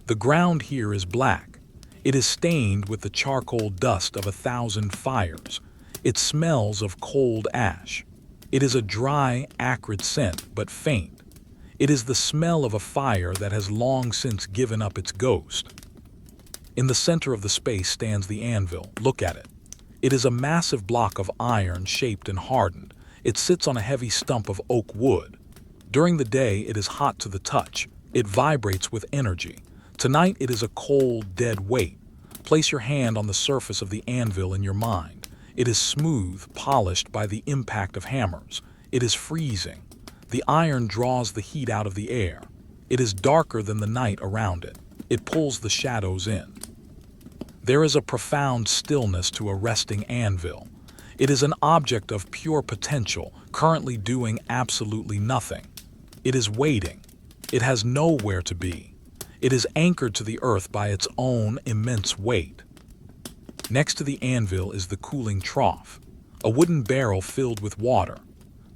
The ground here is black. It is stained with the charcoal dust of 1,000 fires. It smells of cold ash. It is a dry, acrid scent, but faint. It is the smell of a fire that has long since given up its ghost. In the center of the space stands the anvil. Look at it. It is a massive block of iron shaped and hardened. It sits on a heavy stump of oak wood. During the day, it is hot to the touch. It vibrates with energy. Tonight, it is a cold, dead weight. Place your hand on the surface of the anvil in your mind. It is smooth, polished by the impact of hammers. It is freezing. The iron draws the heat out of the air. It is darker than the night around it. It pulls the shadows in. There is a profound stillness to a resting anvil. It is an object of pure potential, currently doing absolutely nothing. It is waiting. It has nowhere to be. It is anchored to the earth by its own immense weight. Next to the anvil is the cooling trough, a wooden barrel filled with water.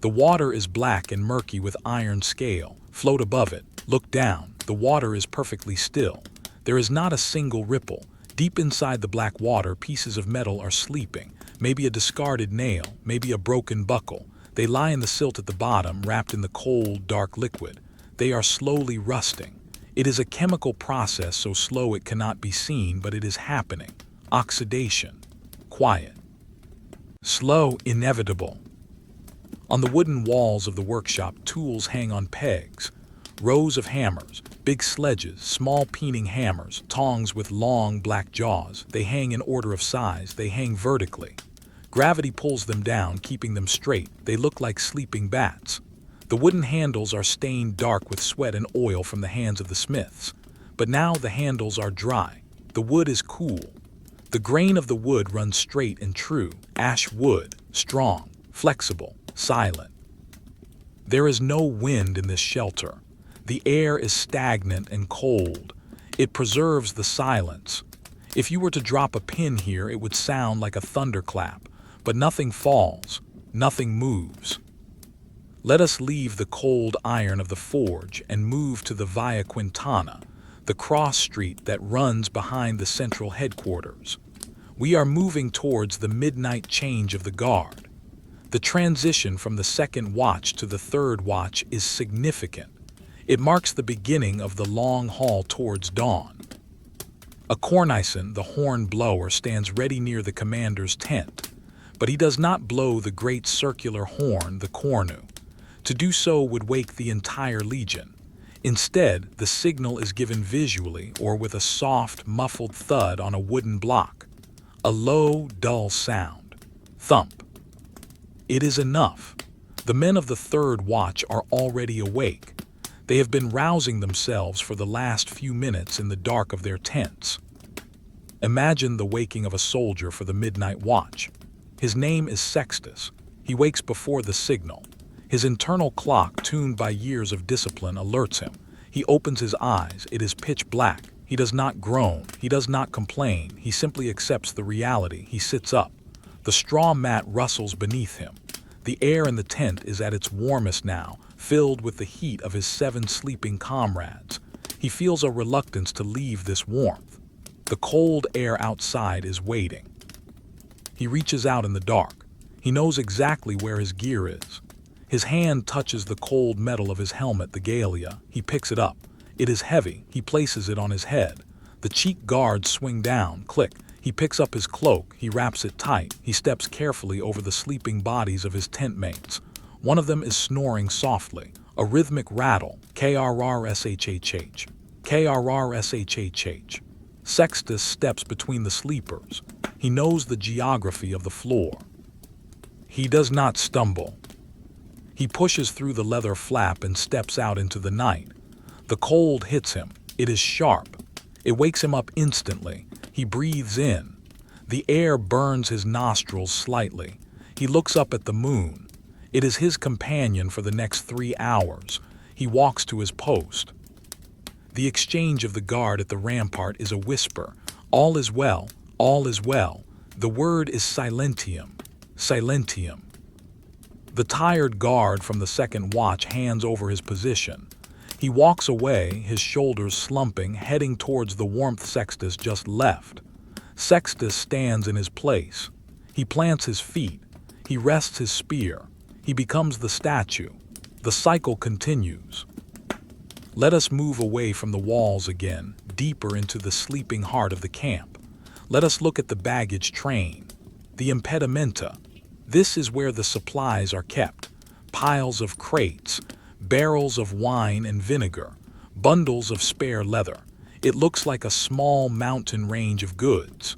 The water is black and murky with iron scale. Float above it. Look down. The water is perfectly still. There is not a single ripple. Deep inside the black water, pieces of metal are sleeping. Maybe a discarded nail, maybe a broken buckle. They lie in the silt at the bottom, wrapped in the cold, dark liquid. They are slowly rusting. It is a chemical process so slow it cannot be seen, but it is happening. Oxidation. Quiet. Slow, inevitable. On the wooden walls of the workshop, tools hang on pegs. Rows of hammers, big sledges, small peening hammers, tongs with long black jaws. They hang in order of size. They hang vertically. Gravity pulls them down, keeping them straight. They look like sleeping bats. The wooden handles are stained dark with sweat and oil from the hands of the smiths. But now the handles are dry. The wood is cool. The grain of the wood runs straight and true. Ash wood, strong, flexible, silent. There is no wind in this shelter. The air is stagnant and cold. It preserves the silence. If you were to drop a pin here, it would sound like a thunderclap, but nothing falls, nothing moves. Let us leave the cold iron of the forge and move to the Via Quintana, the cross street that runs behind the central headquarters. We are moving towards the midnight change of the guard. The transition from the second watch to the third watch is significant. It marks the beginning of the long haul towards dawn. A cornison, the horn blower, stands ready near the commander's tent, but he does not blow the great circular horn, the cornu. To do so would wake the entire legion. Instead, the signal is given visually or with a soft, muffled thud on a wooden block. A low, dull sound. Thump. It is enough. The men of the third watch are already awake. They have been rousing themselves for the last few minutes in the dark of their tents. Imagine the waking of a soldier for the midnight watch. His name is Sextus. He wakes before the signal. His internal clock, tuned by years of discipline, alerts him. He opens his eyes. It is pitch black. He does not groan. He does not complain. He simply accepts the reality. He sits up. The straw mat rustles beneath him. The air in the tent is at its warmest now, filled with the heat of his 7 sleeping comrades. He feels a reluctance to leave this warmth. The cold air outside is waiting. He reaches out in the dark. He knows exactly where his gear is. His hand touches the cold metal of his helmet, the Galia. He picks it up. It is heavy. He places it on his head. The cheek guards swing down. Click. He picks up his cloak. He wraps it tight. He steps carefully over the sleeping bodies of his tent mates. One of them is snoring softly. A rhythmic rattle. Krrshhh. Krrshhh. Sextus steps between the sleepers. He knows the geography of the floor. He does not stumble. He pushes through the leather flap and steps out into the night. The cold hits him. It is sharp. It wakes him up instantly. He breathes in. The air burns his nostrils slightly. He looks up at the moon. It is his companion for the next 3 hours. He walks to his post. The exchange of the guard at the rampart is a whisper. All is well, all is well. The word is silentium, silentium. The tired guard from the second watch hands over his position. He walks away, his shoulders slumping, heading towards the warmth Sextus just left. Sextus stands in his place. He plants his feet. He rests his spear. He becomes the statue. The cycle continues. Let us move away from the walls again, deeper into the sleeping heart of the camp. Let us look at the baggage train, the impedimenta. This is where the supplies are kept. Piles of crates, barrels of wine and vinegar, bundles of spare leather. It looks like a small mountain range of goods.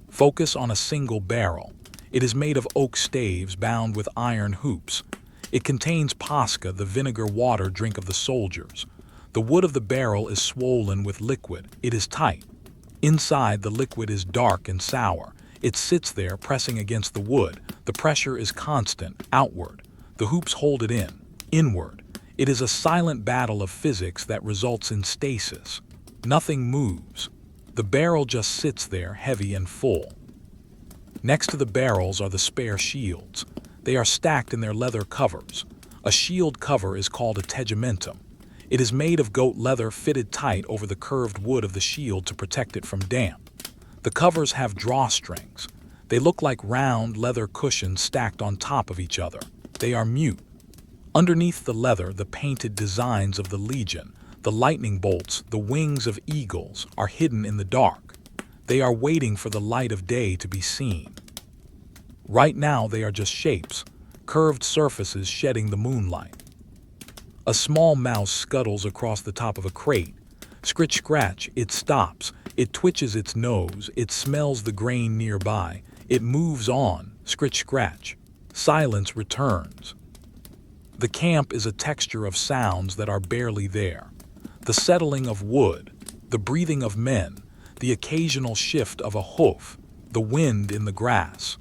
Focus on a single barrel. It is made of oak staves bound with iron hoops. It contains pasca, the vinegar water drink of the soldiers. The wood of the barrel is swollen with liquid. It is tight. Inside, the liquid is dark and sour. It sits there pressing against the wood. The pressure is constant, outward. The hoops hold it in, inward. It is a silent battle of physics that results in stasis. Nothing moves. The barrel just sits there, heavy and full. Next to the barrels are the spare shields. They are stacked in their leather covers. A shield cover is called a tegumentum. It is made of goat leather fitted tight over the curved wood of the shield to protect it from damp. The covers have drawstrings. They look like round leather cushions stacked on top of each other. They are mute. Underneath the leather, the painted designs of the legion, the lightning bolts, the wings of eagles, are hidden in the dark. They are waiting for the light of day to be seen. Right now they are just shapes, curved surfaces shedding the moonlight. A small mouse scuttles across the top of a crate. Scritch-scratch, it stops. It twitches its nose. It smells the grain nearby. It moves on. Scritch-scratch. Silence returns. The camp is a texture of sounds that are barely there. The settling of wood, the breathing of men, the occasional shift of a hoof, the wind in the grass.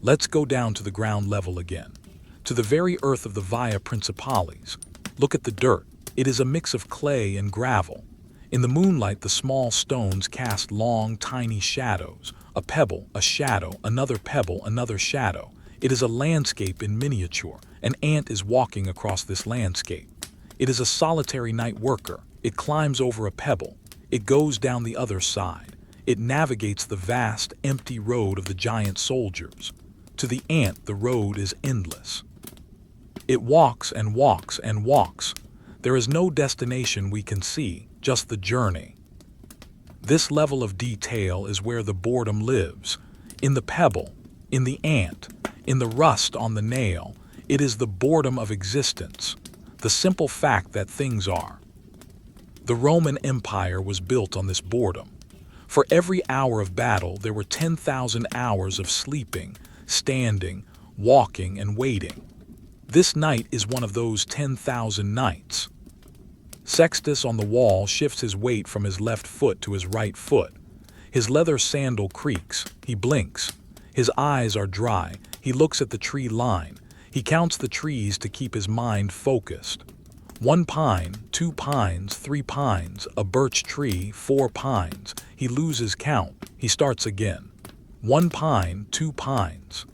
Let's go down to the ground level again, to the very earth of the Via Principalis. Look at the dirt. It is a mix of clay and gravel. In the moonlight, the small stones cast long, tiny shadows. A pebble, a shadow, another pebble, another shadow. It is a landscape in miniature. An ant is walking across this landscape. It is a solitary night worker. It climbs over a pebble. It goes down the other side. It navigates the vast, empty road of the giant soldiers. To the ant, the road is endless. It walks and walks and walks. There is no destination we can see, just the journey. This level of detail is where the boredom lives. In the pebble, in the ant, in the rust on the nail. It is the boredom of existence, the simple fact that things are. The Roman Empire was built on this boredom. For every hour of battle, there were 10,000 hours of sleeping, standing, walking, and waiting. This night is one of those 10,000 nights. Sextus on the wall shifts his weight from his left foot to his right foot. His leather sandal creaks. He blinks. His eyes are dry. He looks at the tree line. He counts the trees to keep his mind focused. 1 pine, 2 pines, 3 pines, a birch tree, 4 pines. He loses count. He starts again. 1 pine, 2 pines.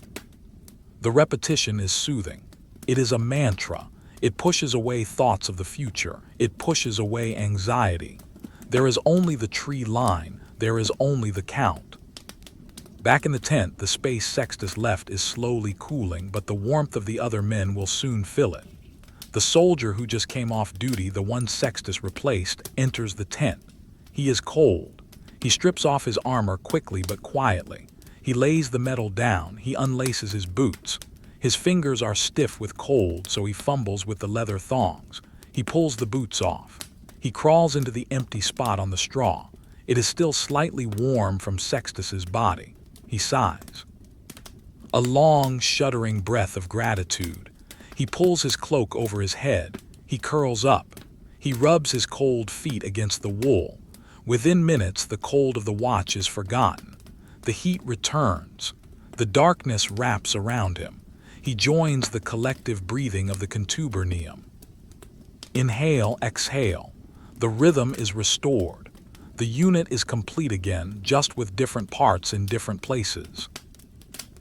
The repetition is soothing. It is a mantra. It pushes away thoughts of the future. It pushes away anxiety. There is only the tree line, there is only the count. Back in the tent, the space Sextus left is slowly cooling, but the warmth of the other men will soon fill it. The soldier who just came off duty, the one Sextus replaced, enters the tent. He is cold. He strips off his armor quickly but quietly. He lays the metal down, he unlaces his boots. His fingers are stiff with cold, so he fumbles with the leather thongs. He pulls the boots off. He crawls into the empty spot on the straw. It is still slightly warm from Sextus's body. He sighs. A long, shuddering breath of gratitude. He pulls his cloak over his head. He curls up. He rubs his cold feet against the wool. Within minutes, the cold of the watch is forgotten. The heat returns. The darkness wraps around him. He joins the collective breathing of the contubernium. Inhale, exhale. The rhythm is restored. The unit is complete again, just with different parts in different places.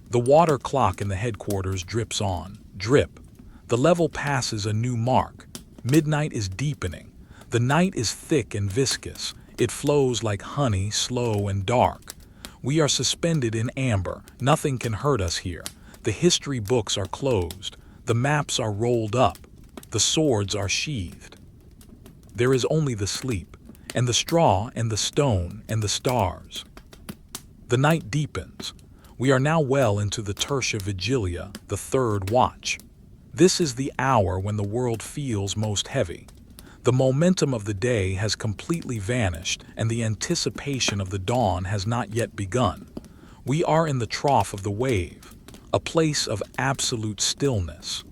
The water clock in the headquarters drips on. Drip. The level passes a new mark. Midnight is deepening. The night is thick and viscous. It flows like honey, slow and dark. We are suspended in amber. Nothing can hurt us here. The history books are closed. The maps are rolled up. The swords are sheathed. There is only the sleep, and the straw, and the stone, and the stars. The night deepens. We are now well into the tertia vigilia, the third watch. This is the hour when the world feels most heavy. The momentum of the day has completely vanished, and the anticipation of the dawn has not yet begun. We are in the trough of the wave, a place of absolute stillness.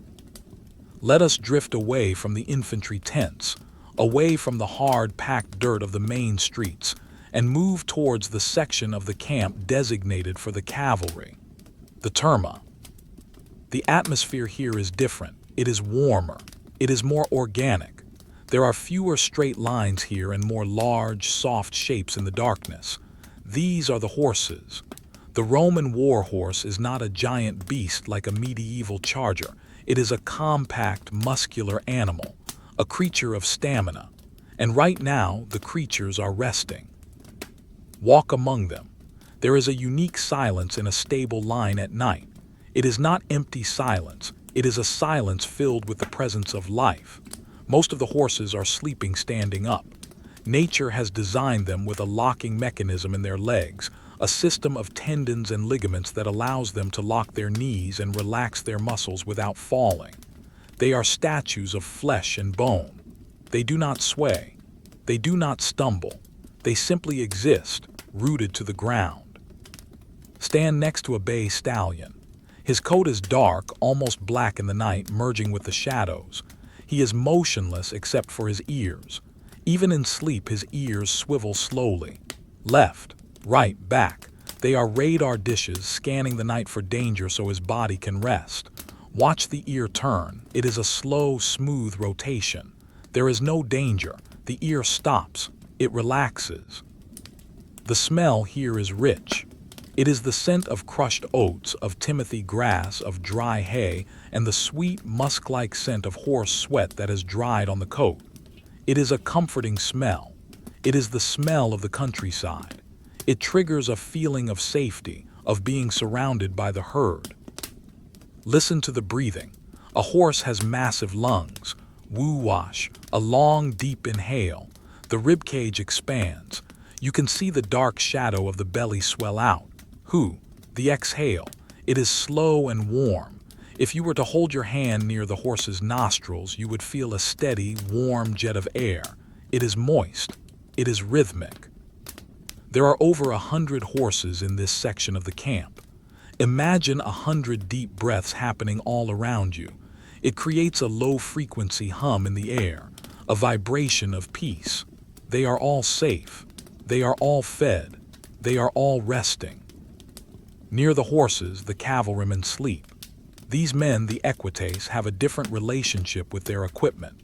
Let us drift away from the infantry tents, away from the hard, packed dirt of the main streets, and move towards the section of the camp designated for the cavalry, the terma. The atmosphere here is different. It is warmer. It is more organic. There are fewer straight lines here and more large, soft shapes in the darkness. These are the horses. The Roman war horse is not a giant beast like a medieval charger. It is a compact, muscular animal, a creature of stamina. And right now, the creatures are resting. Walk among them. There is a unique silence in a stable line at night. It is not empty silence. It is a silence filled with the presence of life. Most of the horses are sleeping standing up. Nature has designed them with a locking mechanism in their legs, a system of tendons and ligaments that allows them to lock their knees and relax their muscles without falling. They are statues of flesh and bone. They do not sway. They do not stumble. They simply exist, rooted to the ground. Stand next to a bay stallion. His coat is dark, almost black in the night, merging with the shadows. He is motionless except for his ears. Even in sleep, his ears swivel slowly. Left, right, back. They are radar dishes scanning the night for danger so his body can rest. Watch the ear turn. It is a slow, smooth rotation. There is no danger. The ear stops. It relaxes. The smell here is rich. It is the scent of crushed oats, of timothy grass, of dry hay, and the sweet, musk-like scent of horse sweat that has dried on the coat. It is a comforting smell. It is the smell of the countryside. It triggers a feeling of safety, of being surrounded by the herd. Listen to the breathing. A horse has massive lungs. Woo-wash, a long, deep inhale. The ribcage expands. You can see the dark shadow of the belly swell out. Hoo, the exhale. It is slow and warm. If you were to hold your hand near the horse's nostrils, you would feel a steady, warm jet of air. It is moist. It is rhythmic. There are over 100 horses in this section of the camp. Imagine 100 deep breaths happening all around you. It creates a low-frequency hum in the air, a vibration of peace. They are all safe. They are all fed. They are all resting. Near the horses, the cavalrymen sleep. These men, the equites, have a different relationship with their equipment.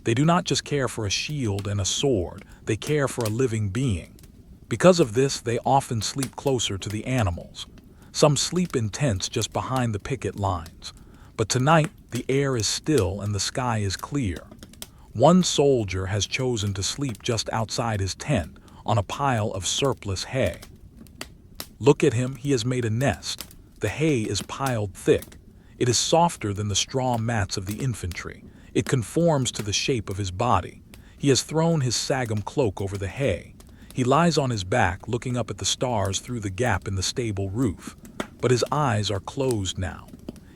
They do not just care for a shield and a sword, they care for a living being. Because of this, they often sleep closer to the animals. Some sleep in tents just behind the picket lines. But tonight, the air is still and the sky is clear. One soldier has chosen to sleep just outside his tent on a pile of surplus hay. Look at him, he has made a nest. The hay is piled thick. It is softer than the straw mats of the infantry. It conforms to the shape of his body. He has thrown his sagum cloak over the hay. He lies on his back looking up at the stars through the gap in the stable roof. But his eyes are closed now.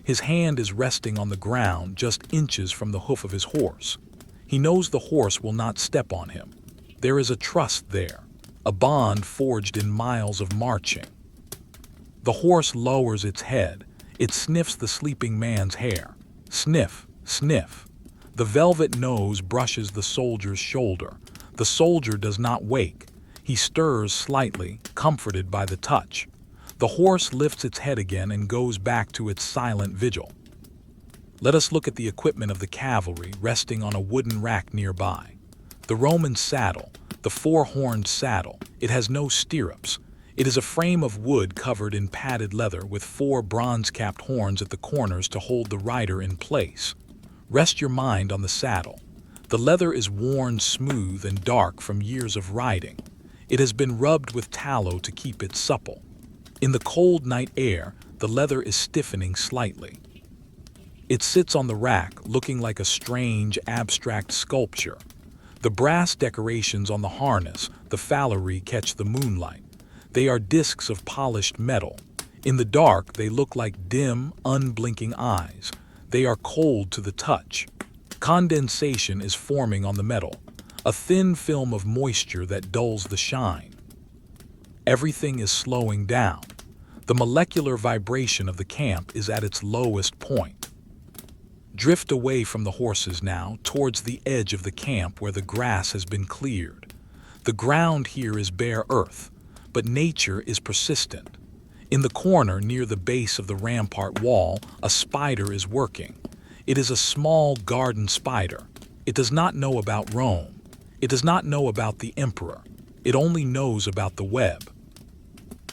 His hand is resting on the ground just inches from the hoof of his horse. He knows the horse will not step on him. There is a trust there, a bond forged in miles of marching. The horse lowers its head. It sniffs the sleeping man's hair. Sniff, sniff. The velvet nose brushes the soldier's shoulder. The soldier does not wake. He stirs slightly, comforted by the touch. The horse lifts its head again and goes back to its silent vigil. Let us look at the equipment of the cavalry resting on a wooden rack nearby. The Roman saddle, the four-horned saddle, it has no stirrups. It is a frame of wood covered in padded leather with four bronze-capped horns at the corners to hold the rider in place. Rest your mind on the saddle. The leather is worn smooth and dark from years of riding. It has been rubbed with tallow to keep it supple. In the cold night air, the leather is stiffening slightly. It sits on the rack, looking like a strange, abstract sculpture. The brass decorations on the harness, the fallery, catch the moonlight. They are discs of polished metal. In the dark, they look like dim, unblinking eyes. They are cold to the touch. Condensation is forming on the metal, a thin film of moisture that dulls the shine. Everything is slowing down. The molecular vibration of the camp is at its lowest point. Drift away from the horses now, towards the edge of the camp where the grass has been cleared. The ground here is bare earth, but nature is persistent. In the corner near the base of the rampart wall, a spider is working. It is a small garden spider. It does not know about Rome. It does not know about the emperor. It only knows about the web.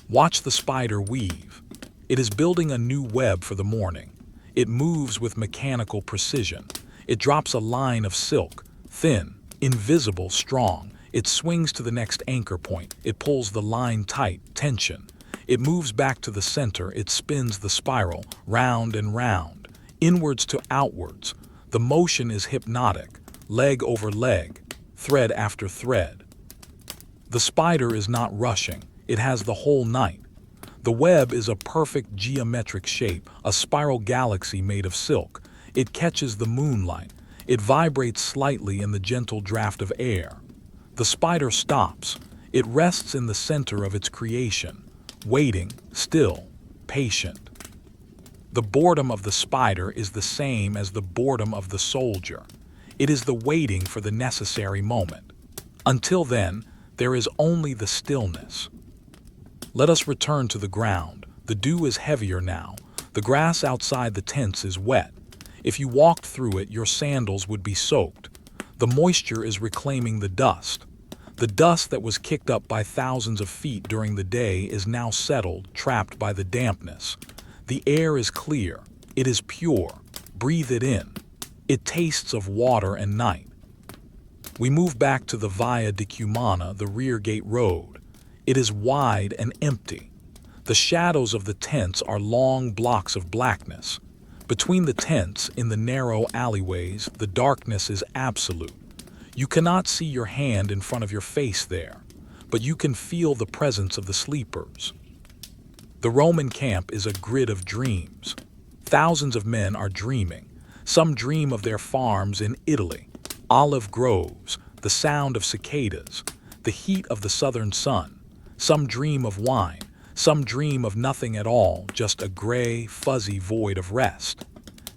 Watch the spider weave. It is building a new web for the morning. It moves with mechanical precision. It drops a line of silk, thin, invisible, strong. It swings to the next anchor point. It pulls the line tight, tension. It moves back to the center. It spins the spiral, round and round, inwards to outwards. The motion is hypnotic, leg over leg, thread after thread. The spider is not rushing. It has the whole night. The web is a perfect geometric shape, a spiral galaxy made of silk. It catches the moonlight. It vibrates slightly in the gentle draft of air. The spider stops. It rests in the center of its creation, waiting, still, patient. The boredom of the spider is the same as the boredom of the soldier. It is the waiting for the necessary moment. Until then, there is only the stillness. Let us return to the ground. The dew is heavier now. The grass outside the tents is wet. If you walked through it, your sandals would be soaked. The moisture is reclaiming the dust. The dust that was kicked up by thousands of feet during the day is now settled, trapped by the dampness. The air is clear. It is pure. Breathe it in. It tastes of water and night. We move back to the Via di Cumana, the rear gate road. It is wide and empty. The shadows of the tents are long blocks of blackness. Between the tents, in the narrow alleyways, the darkness is absolute. You cannot see your hand in front of your face there, but you can feel the presence of the sleepers. The Roman camp is a grid of dreams. Thousands of men are dreaming. Some dream of their farms in Italy, olive groves, the sound of cicadas, the heat of the southern sun. Some dream of wine. Some dream of nothing at all, just a gray, fuzzy void of rest.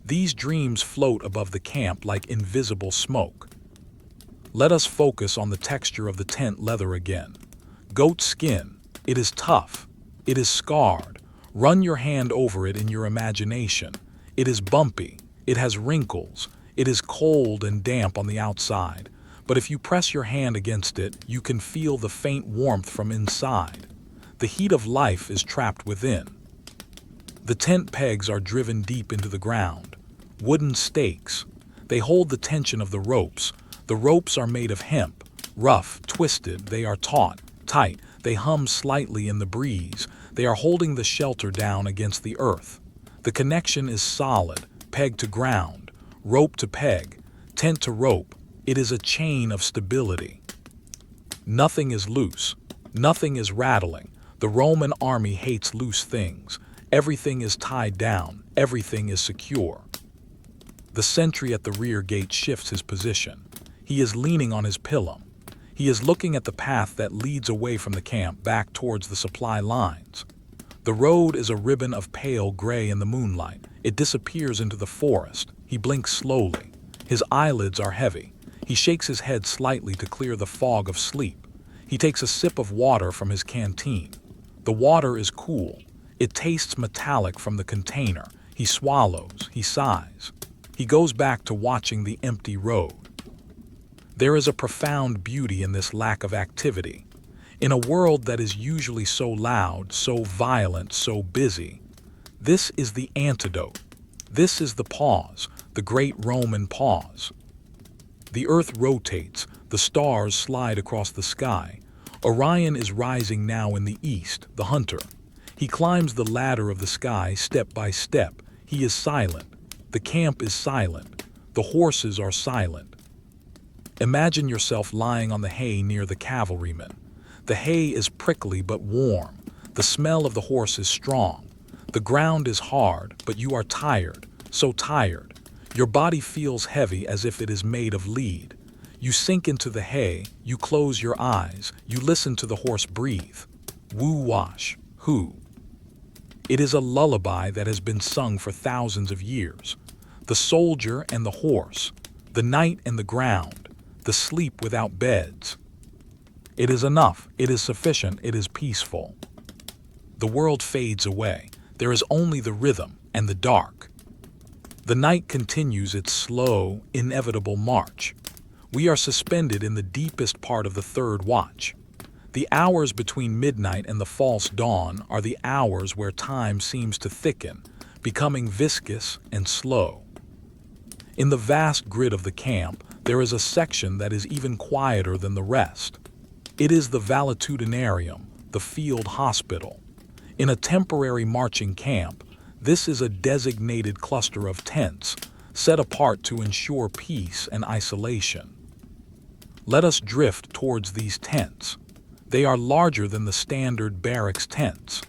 These dreams float above the camp like invisible smoke. Let us focus on the texture of the tent leather again. Goat skin. It is tough. It is scarred. Run your hand over it in your imagination. It is bumpy. It has wrinkles. It is cold and damp on the outside. But if you press your hand against it, you can feel the faint warmth from inside. The heat of life is trapped within. The tent pegs are driven deep into the ground. Wooden stakes. They hold the tension of the ropes. The ropes are made of hemp, rough, twisted, they are taut, tight, they hum slightly in the breeze, they are holding the shelter down against the earth. The connection is solid, peg to ground, rope to peg, tent to rope. It is a chain of stability. Nothing is loose, nothing is rattling. The Roman army hates loose things. Everything is tied down, everything is secure. The sentry at the rear gate shifts his position. He is leaning on his pillow. He is looking at the path that leads away from the camp back towards the supply lines. The road is a ribbon of pale gray in the moonlight. It disappears into the forest. He blinks slowly. His eyelids are heavy. He shakes his head slightly to clear the fog of sleep. He takes a sip of water from his canteen. The water is cool. It tastes metallic from the container. He swallows. He sighs. He goes back to watching the empty road. There is a profound beauty in this lack of activity. In a world that is usually so loud, so violent, so busy, this is the antidote. This is the pause, the great Roman pause. The earth rotates, the stars slide across the sky. Orion is rising now in the east, the hunter. He climbs the ladder of the sky step by step. He is silent. The camp is silent. The horses are silent. Imagine yourself lying on the hay near the cavalryman. The hay is prickly but warm. The smell of the horse is strong. The ground is hard, but you are tired, so tired. Your body feels heavy as if it is made of lead. You sink into the hay, you close your eyes, you listen to the horse breathe. Woo-wash, who. It is a lullaby that has been sung for thousands of years. The soldier and the horse, the night and the ground, the sleep without beds. It is enough, it is sufficient, it is peaceful. The world fades away. There is only the rhythm and the dark. The night continues its slow, inevitable march. We are suspended in the deepest part of the third watch. The hours between midnight and the false dawn are the hours where time seems to thicken, becoming viscous and slow. In the vast grid of the camp, there is a section that is even quieter than the rest. It is the valetudinarium, the field hospital. In a temporary marching camp, this is a designated cluster of tents, set apart to ensure peace and isolation. Let us drift towards these tents. They are larger than the standard barracks tents.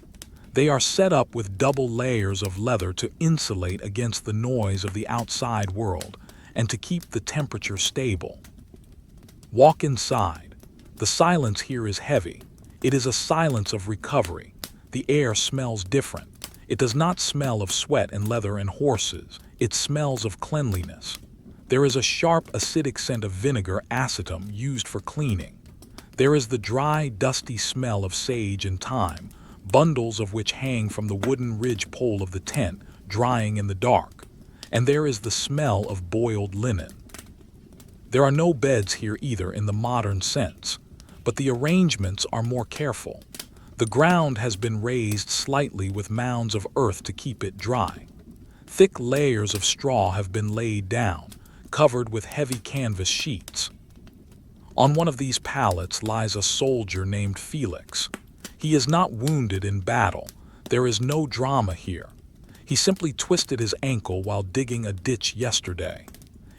They are set up with double layers of leather to insulate against the noise of the outside world and to keep the temperature stable. Walk inside. The silence here is heavy. It is a silence of recovery. The air smells different. It does not smell of sweat and leather and horses. It smells of cleanliness. There is a sharp acidic scent of vinegar acetum used for cleaning. There is the dry, dusty smell of sage and thyme, bundles of which hang from the wooden ridge pole of the tent, drying in the dark. And there is the smell of boiled linen. There are no beds here either in the modern sense, but the arrangements are more careful. The ground has been raised slightly with mounds of earth to keep it dry. Thick layers of straw have been laid down, covered with heavy canvas sheets. On one of these pallets lies a soldier named Felix. He is not wounded in battle. There is no drama here. He simply twisted his ankle while digging a ditch yesterday.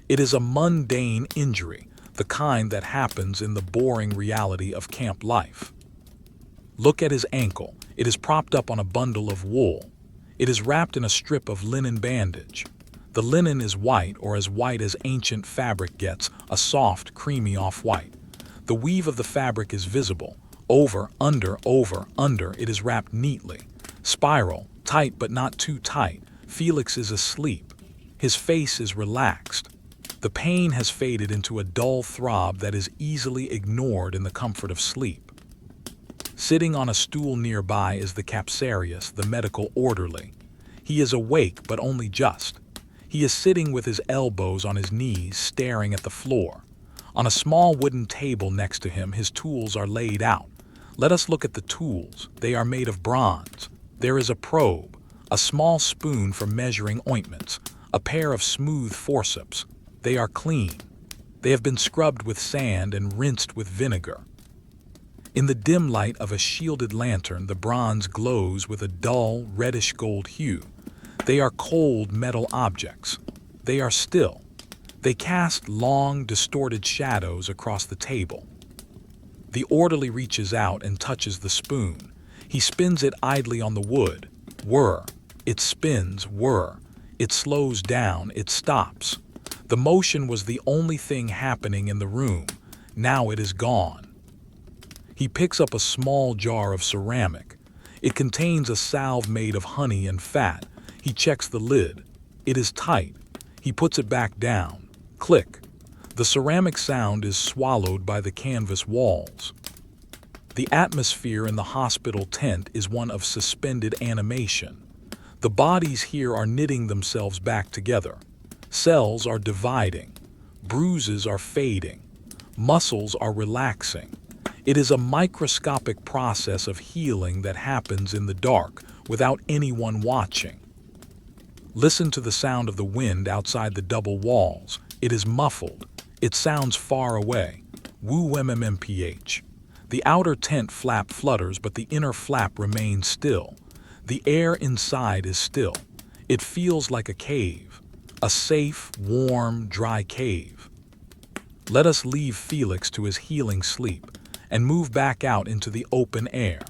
It is a mundane injury, the kind that happens in the boring reality of camp life. Look at his ankle. It is propped up on a bundle of wool. It is wrapped in a strip of linen bandage. The linen is white, or as white as ancient fabric gets, a soft, creamy off-white. The weave of the fabric is visible. Over, under, it is wrapped neatly. Spiral, tight but not too tight. Felix is asleep. His face is relaxed. The pain has faded into a dull throb that is easily ignored in the comfort of sleep. Sitting on a stool nearby is the capsarius, the medical orderly. He is awake, but only just. He is sitting with his elbows on his knees, staring at the floor. On a small wooden table next to him, his tools are laid out. Let us look at the tools. They are made of bronze. There is a probe, a small spoon for measuring ointments, a pair of smooth forceps. They are clean. They have been scrubbed with sand and rinsed with vinegar. In the dim light of a shielded lantern, the bronze glows with a dull, reddish-gold hue. They are cold metal objects. They are still. They cast long, distorted shadows across the table. The orderly reaches out and touches the spoon. He spins it idly on the wood. Whir. It spins. Whir. It slows down. It stops. The motion was the only thing happening in the room. Now it is gone. He picks up a small jar of ceramic. It contains a salve made of honey and fat. He checks the lid. It is tight. He puts it back down. Click. The ceramic sound is swallowed by the canvas walls. The atmosphere in the hospital tent is one of suspended animation. The bodies here are knitting themselves back together. Cells are dividing. Bruises are fading. Muscles are relaxing. It is a microscopic process of healing that happens in the dark without anyone watching. Listen to the sound of the wind outside the double walls. It is muffled. It sounds far away. Woo mmmph. The outer tent flap flutters, but the inner flap remains still. The air inside is still. It feels like a cave. A safe, warm, dry cave. Let us leave Felix to his healing sleep and move back out into the open air.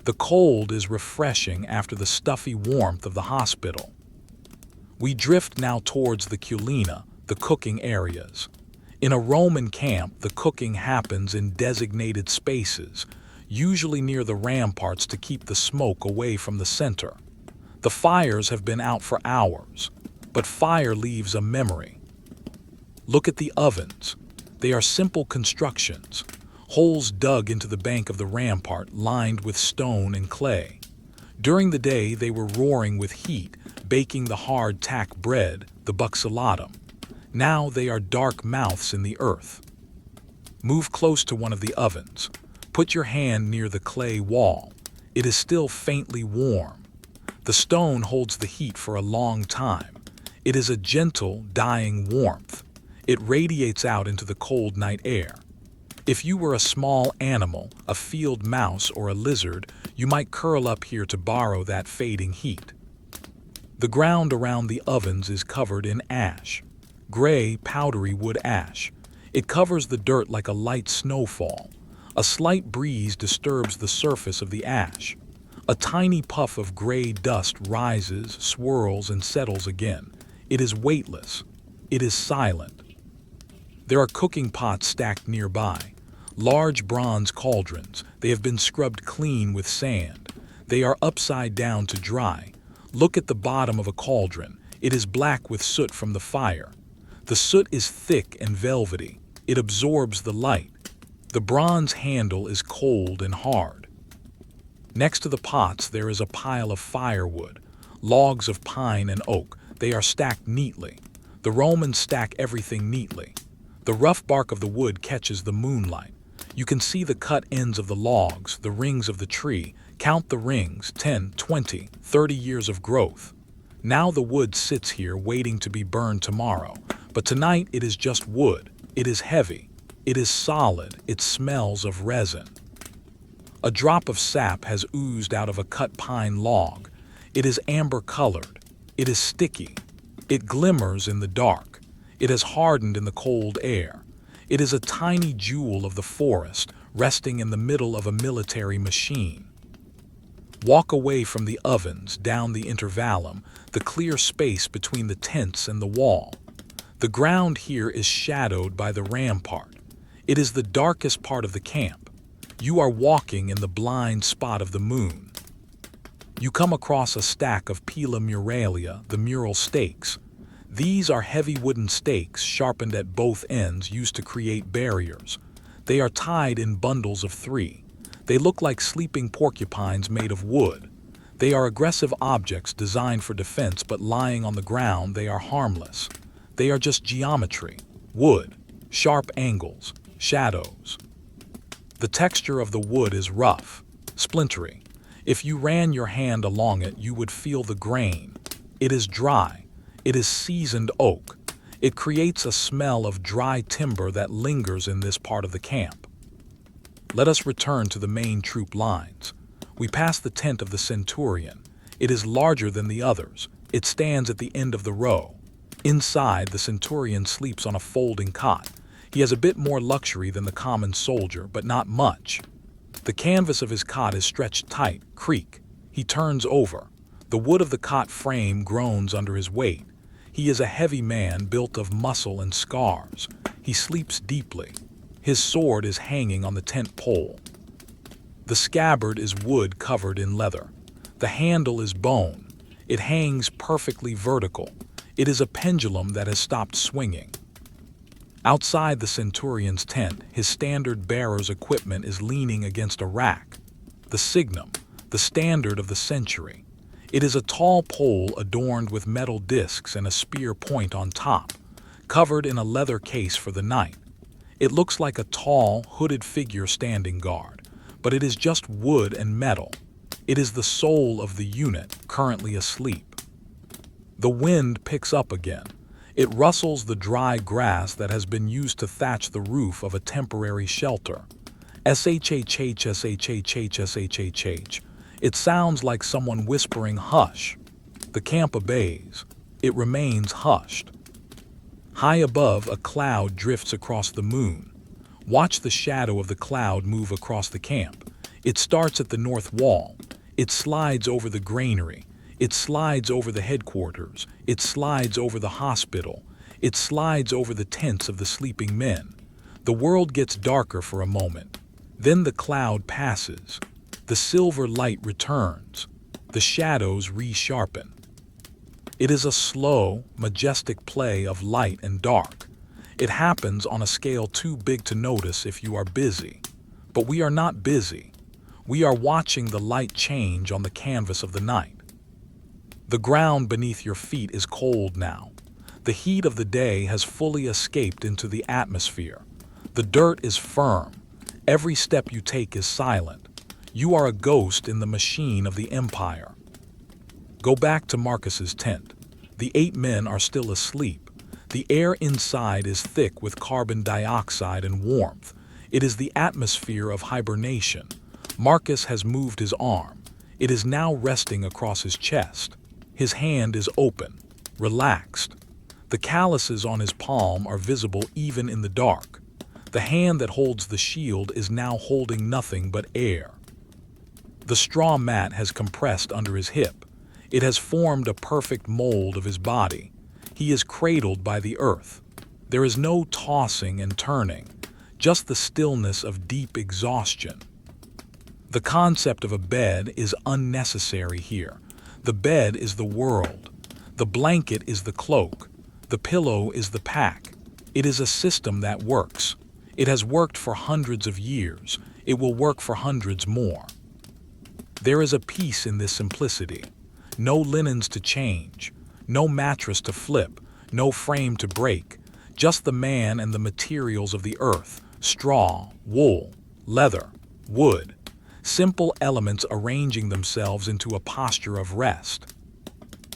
The cold is refreshing after the stuffy warmth of the hospital. We drift now towards the culina, the cooking areas. In a Roman camp, the cooking happens in designated spaces, usually near the ramparts to keep the smoke away from the center. The fires have been out for hours, but fire leaves a memory. Look at the ovens. They are simple constructions, holes dug into the bank of the rampart lined with stone and clay. During the day, they were roaring with heat, baking the hard tack bread, the buxalatum. Now they are dark mouths in the earth. Move close to one of the ovens. Put your hand near the clay wall. It is still faintly warm. The stone holds the heat for a long time. It is a gentle, dying warmth. It radiates out into the cold night air. If you were a small animal, a field mouse or a lizard, you might curl up here to borrow that fading heat. The ground around the ovens is covered in ash. Gray, powdery wood ash. It covers the dirt like a light snowfall. A slight breeze disturbs the surface of the ash. A tiny puff of gray dust rises, swirls, and settles again. It is weightless. It is silent. There are cooking pots stacked nearby. Large bronze cauldrons. They have been scrubbed clean with sand. They are upside down to dry. Look at the bottom of a cauldron. It is black with soot from the fire. The soot is thick and velvety. It absorbs the light. The bronze handle is cold and hard. Next to the pots there is a pile of firewood, logs of pine and oak. They are stacked neatly. The Romans stack everything neatly. The rough bark of the wood catches the moonlight. You can see the cut ends of the logs, the rings of the tree. Count the rings, 10, 20, 30 years of growth. Now the wood sits here waiting to be burned tomorrow. But tonight it is just wood. It is heavy. It is solid. It smells of resin. A drop of sap has oozed out of a cut pine log. It is amber-colored. It is sticky. It glimmers in the dark. It has hardened in the cold air. It is a tiny jewel of the forest resting in the middle of a military machine. Walk away from the ovens, down the intervallum, the clear space between the tents and the wall. The ground here is shadowed by the rampart. It is the darkest part of the camp. You are walking in the blind spot of the moon. You come across a stack of pila muralia, the mural stakes. These are heavy wooden stakes sharpened at both ends used to create barriers. They are tied in bundles of 3. They look like sleeping porcupines made of wood. They are aggressive objects designed for defense, but lying on the ground they are harmless. They are just geometry, wood, sharp angles, shadows. The texture of the wood is rough, splintery. If you ran your hand along it, you would feel the grain. It is dry. It is seasoned oak. It creates a smell of dry timber that lingers in this part of the camp. Let us return to the main troop lines. We pass the tent of the centurion. It is larger than the others. It stands at the end of the row. Inside, the centurion sleeps on a folding cot. He has a bit more luxury than the common soldier, but not much. The canvas of his cot is stretched tight, creak. He turns over. The wood of the cot frame groans under his weight. He is a heavy man built of muscle and scars. He sleeps deeply. His sword is hanging on the tent pole. The scabbard is wood covered in leather. The handle is bone. It hangs perfectly vertical. It is a pendulum that has stopped swinging. Outside the centurion's tent, his standard bearer's equipment is leaning against a rack. The signum, the standard of the century. It is a tall pole adorned with metal discs and a spear point on top, covered in a leather case for the night. It looks like a tall, hooded figure standing guard, but it is just wood and metal. It is the soul of the unit, currently asleep. The wind picks up again. It rustles the dry grass that has been used to thatch the roof of a temporary shelter. Shhhshhshhshhh. It sounds like someone whispering hush. The camp obeys. It remains hushed. High above, a cloud drifts across the moon. Watch the shadow of the cloud move across the camp. It starts at the north wall. It slides over the granary. It slides over the headquarters. It slides over the hospital. It slides over the tents of the sleeping men. The world gets darker for a moment. Then the cloud passes. The silver light returns. The shadows resharpen. It is a slow, majestic play of light and dark. It happens on a scale too big to notice if you are busy. But we are not busy. We are watching the light change on the canvas of the night. The ground beneath your feet is cold now. The heat of the day has fully escaped into the atmosphere. The dirt is firm. Every step you take is silent. You are a ghost in the machine of the empire. Go back to Marcus's tent. The 8 men are still asleep. The air inside is thick with carbon dioxide and warmth. It is the atmosphere of hibernation. Marcus has moved his arm. It is now resting across his chest. His hand is open, relaxed. The calluses on his palm are visible even in the dark. The hand that holds the shield is now holding nothing but air. The straw mat has compressed under his hip. It has formed a perfect mold of his body. He is cradled by the earth. There is no tossing and turning, just the stillness of deep exhaustion. The concept of a bed is unnecessary here. The bed is the world. The blanket is the cloak. The pillow is the pack. It is a system that works. It has worked for hundreds of years. It will work for hundreds more. There is a peace in this simplicity. No linens to change, no mattress to flip, no frame to break, just the man and the materials of the earth, straw, wool, leather, wood, simple elements arranging themselves into a posture of rest.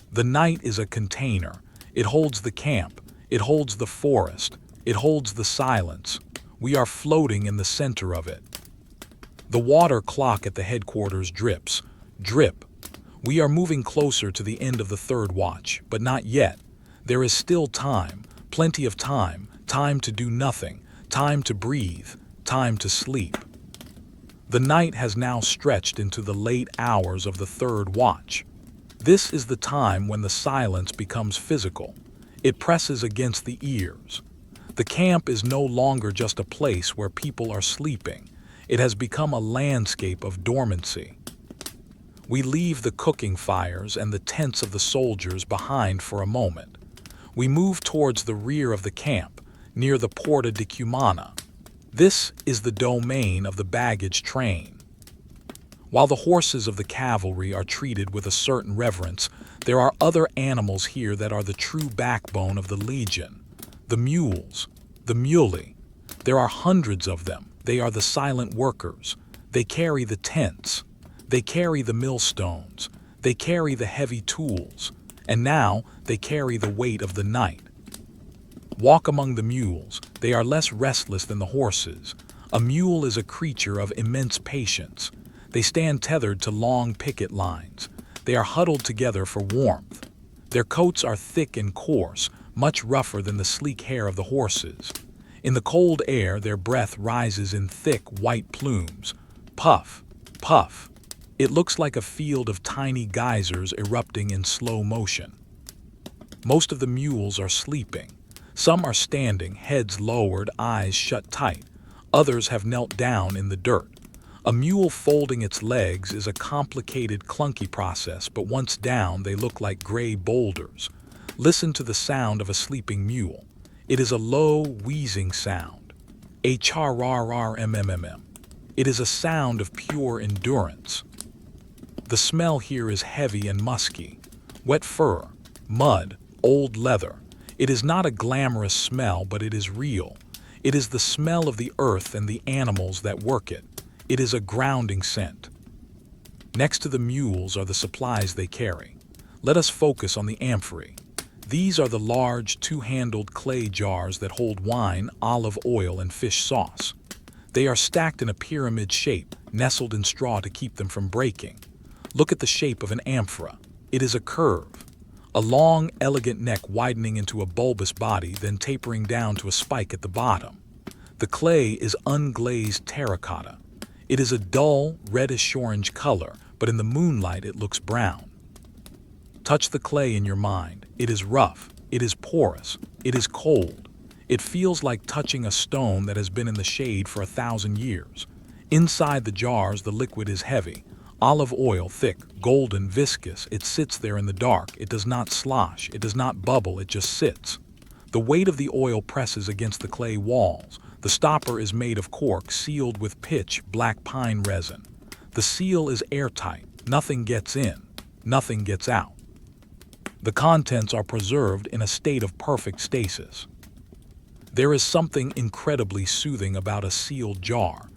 The night is a container. It holds the camp, it holds the forest, it holds the silence. We are floating in the center of it. The water clock at the headquarters drips. Drip. We are moving closer to the end of the third watch, but not yet. There is still time, plenty of time, time to do nothing, time to breathe, time to sleep. The night has now stretched into the late hours of the third watch. This is the time when the silence becomes physical. It presses against the ears. The camp is no longer just a place where people are sleeping. It has become a landscape of dormancy. We leave the cooking fires and the tents of the soldiers behind for a moment. We move towards the rear of the camp, near the Porta di Cumana. This is the domain of the baggage train. While the horses of the cavalry are treated with a certain reverence, there are other animals here that are the true backbone of the legion. The mules, the muley. There are hundreds of them. They are the silent workers. They carry the tents. They carry the millstones. They carry the heavy tools. And now they carry the weight of the night. Walk among the mules. They are less restless than the horses. A mule is a creature of immense patience. They stand tethered to long picket lines. They are huddled together for warmth. Their coats are thick and coarse, much rougher than the sleek hair of the horses. In the cold air, their breath rises in thick, white plumes. Puff, puff. It looks like a field of tiny geysers erupting in slow motion. Most of the mules are sleeping. Some are standing, heads lowered, eyes shut tight. Others have knelt down in the dirt. A mule folding its legs is a complicated, clunky process, but once down, they look like gray boulders. Listen to the sound of a sleeping mule. It is a low, wheezing sound. A char-rar-rar-mm-mm-mm. It is a sound of pure endurance. The smell here is heavy and musky. Wet fur, mud, old leather. It is not a glamorous smell, but it is real. It is the smell of the earth and the animals that work it. It is a grounding scent. Next to the mules are the supplies they carry. Let us focus on the amphorae. These are the large, two-handled clay jars that hold wine, olive oil, and fish sauce. They are stacked in a pyramid shape, nestled in straw to keep them from breaking. Look at the shape of an amphora. It is a curve. A long, elegant neck widening into a bulbous body, then tapering down to a spike at the bottom. The clay is unglazed terracotta. It is a dull, reddish-orange color, but in the moonlight it looks brown. Touch the clay in your mind. It is rough. It is porous. It is cold. It feels like touching a stone that has been in the shade for 1,000 years. Inside the jars, the liquid is heavy. Olive oil, thick, golden, viscous. It sits there in the dark. It does not slosh. It does not bubble. It just sits. The weight of the oil presses against the clay walls. The stopper is made of cork sealed with pitch, black pine resin. The seal is airtight. Nothing gets in. Nothing gets out. The contents are preserved in a state of perfect stasis. There is something incredibly soothing about a sealed jar.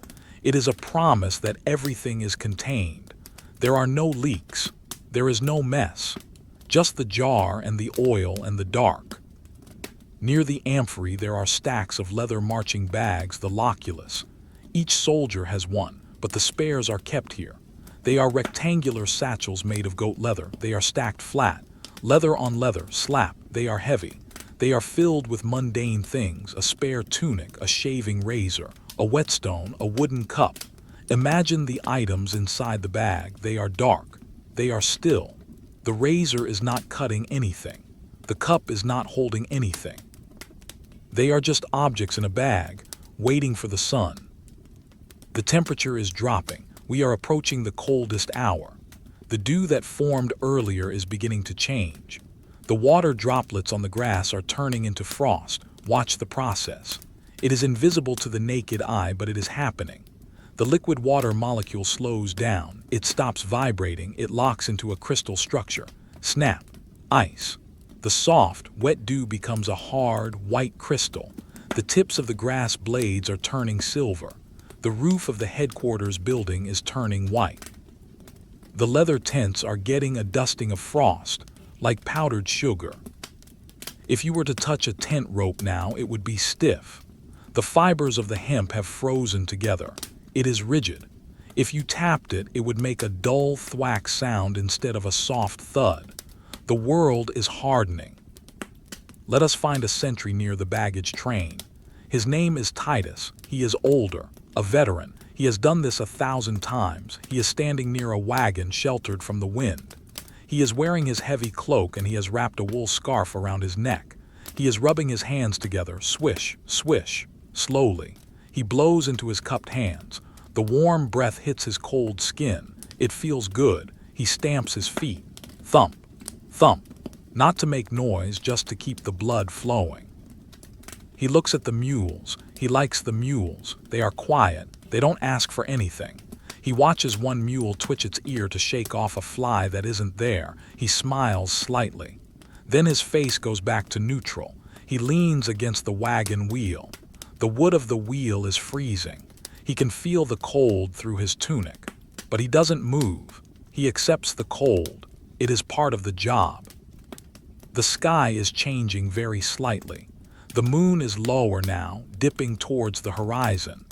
It is a promise that everything is contained. There are no leaks. There is no mess. Just the jar and the oil and the dark. Near the amphorae there are stacks of leather marching bags, the loculus. Each soldier has one, but the spares are kept here. They are rectangular satchels made of goat leather. They are stacked flat. Leather on leather, slap. They are heavy. They are filled with mundane things, a spare tunic, a shaving razor, a whetstone, a wooden cup. Imagine the items inside the bag. They are dark. They are still. The razor is not cutting anything. The cup is not holding anything. They are just objects in a bag, waiting for the sun. The temperature is dropping. We are approaching the coldest hour. The dew that formed earlier is beginning to change. The water droplets on the grass are turning into frost. Watch the process. It is invisible to the naked eye, but it is happening. The liquid water molecule slows down. It stops vibrating. It locks into a crystal structure. Snap. Ice. The soft, wet dew becomes a hard, white crystal. The tips of the grass blades are turning silver. The roof of the headquarters building is turning white. The leather tents are getting a dusting of frost, like powdered sugar. If you were to touch a tent rope now, it would be stiff. The fibers of the hemp have frozen together. It is rigid. If you tapped it, it would make a dull thwack sound instead of a soft thud. The world is hardening. Let us find a sentry near the baggage train. His name is Titus. He is older, a veteran. He has done this 1,000 times. He is standing near a wagon sheltered from the wind. He is wearing his heavy cloak and he has wrapped a wool scarf around his neck. He is rubbing his hands together, swish, swish, slowly. He blows into his cupped hands. The warm breath hits his cold skin. It feels good. He stamps his feet. Thump, thump. Not to make noise, just to keep the blood flowing. He looks at the mules. He likes the mules. They are quiet. They don't ask for anything. He watches one mule twitch its ear to shake off a fly that isn't there. He smiles slightly. Then his face goes back to neutral. He leans against the wagon wheel. The wood of the wheel is freezing. He can feel the cold through his tunic. But he doesn't move. He accepts the cold. It is part of the job. The sky is changing very slightly. The moon is lower now, dipping towards the horizon.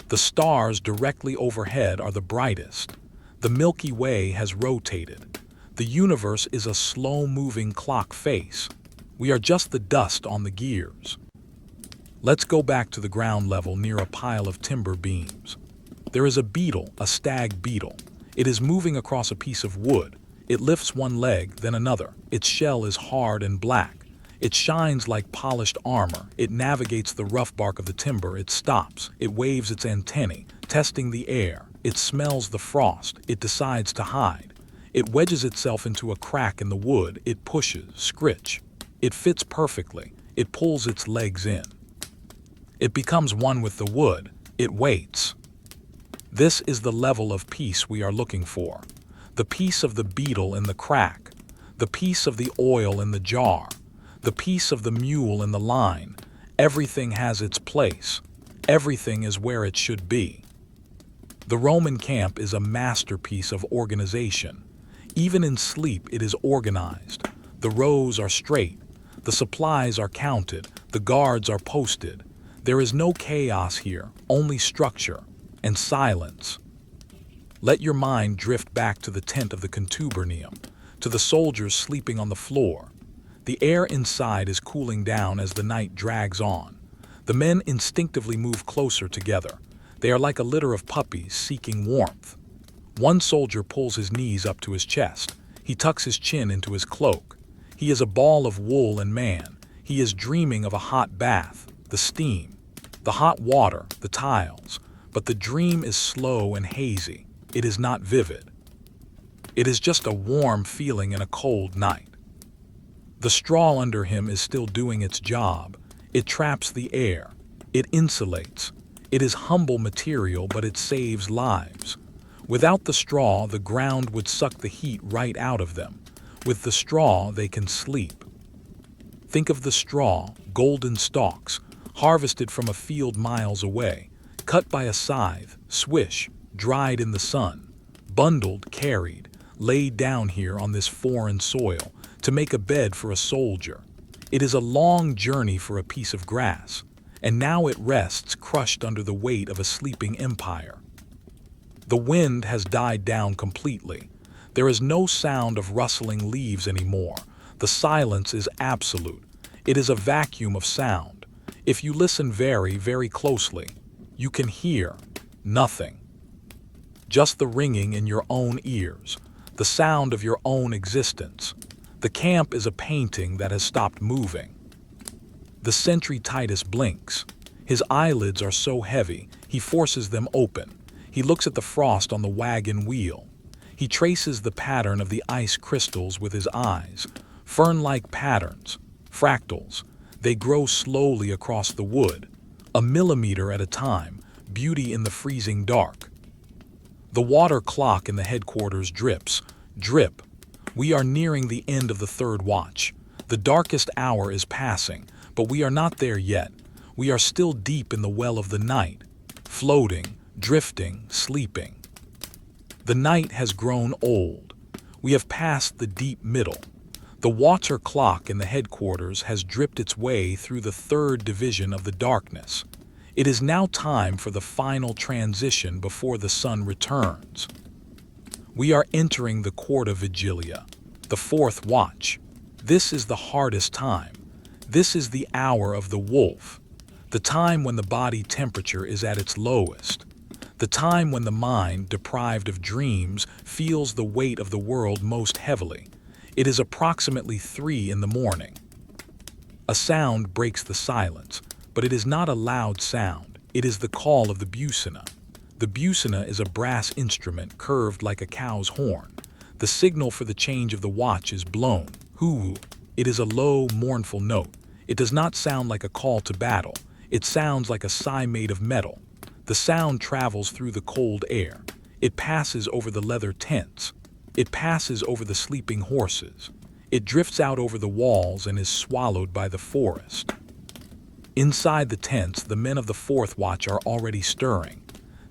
The stars directly overhead are the brightest. The Milky Way has rotated. The universe is a slow-moving clock face. We are just the dust on the gears. Let's go back to the ground level near a pile of timber beams. There is a beetle, a stag beetle. It is moving across a piece of wood. It lifts one leg, then another. Its shell is hard and black. It shines like polished armor. It navigates the rough bark of the timber. It stops. It waves its antennae, testing the air. It smells the frost. It decides to hide. It wedges itself into a crack in the wood. It pushes, scritch. It fits perfectly. It pulls its legs in. It becomes one with the wood. It waits. This is the level of peace we are looking for. The peace of the beetle in the crack. The peace of the oil in the jar. The peace of the mule in the line. Everything has its place. Everything is where it should be. The Roman camp is a masterpiece of organization. Even in sleep it is organized. The rows are straight. The supplies are counted. The guards are posted. There is no chaos here, only structure and silence. Let your mind drift back to the tent of the contubernium, to the soldiers sleeping on the floor. The air inside is cooling down as the night drags on. The men instinctively move closer together. They are like a litter of puppies seeking warmth. One soldier pulls his knees up to his chest. He tucks his chin into his cloak. He is a ball of wool and man. He is dreaming of a hot bath, the steam, the hot water, the tiles. But the dream is slow and hazy. It is not vivid. It is just a warm feeling in a cold night. The straw under him is still doing its job. It traps the air. It insulates. It is humble material, but it saves lives. Without the straw, the ground would suck the heat right out of them. With the straw, they can sleep. Think of the straw, golden stalks, harvested from a field miles away, cut by a scythe, swish, dried in the sun, bundled, carried, laid down here on this foreign soil, to make a bed for a soldier. It is a long journey for a piece of grass, and now it rests crushed under the weight of a sleeping empire. The wind has died down completely. There is no sound of rustling leaves anymore. The silence is absolute. It is a vacuum of sound. If you listen very, very closely, you can hear nothing. Just the ringing in your own ears, the sound of your own existence. The camp is a painting that has stopped moving. The sentry Titus blinks. His eyelids are so heavy, he forces them open. He looks at the frost on the wagon wheel. He traces the pattern of the ice crystals with his eyes. Fern-like patterns, fractals. They grow slowly across the wood, a millimeter at a time, beauty in the freezing dark. The water clock in the headquarters drips. Drip. We are nearing the end of the third watch. The darkest hour is passing, but we are not there yet. We are still deep in the well of the night, floating, drifting, sleeping. The night has grown old. We have passed the deep middle. The water clock in the headquarters has dripped its way through the third division of the darkness. It is now time for the final transition before the sun returns. We are entering the quarta vigilia, the fourth watch. This is the hardest time. This is the hour of the wolf, the time when the body temperature is at its lowest, the time when the mind, deprived of dreams, feels the weight of the world most heavily. It is approximately 3 in the morning. A sound breaks the silence, but it is not a loud sound. It is the call of the busina. The busina is a brass instrument curved like a cow's horn. The signal for the change of the watch is blown. Hoo-hoo. It is a low, mournful note. It does not sound like a call to battle. It sounds like a sigh made of metal. The sound travels through the cold air. It passes over the leather tents. It passes over the sleeping horses. It drifts out over the walls and is swallowed by the forest. Inside the tents, the men of the fourth watch are already stirring.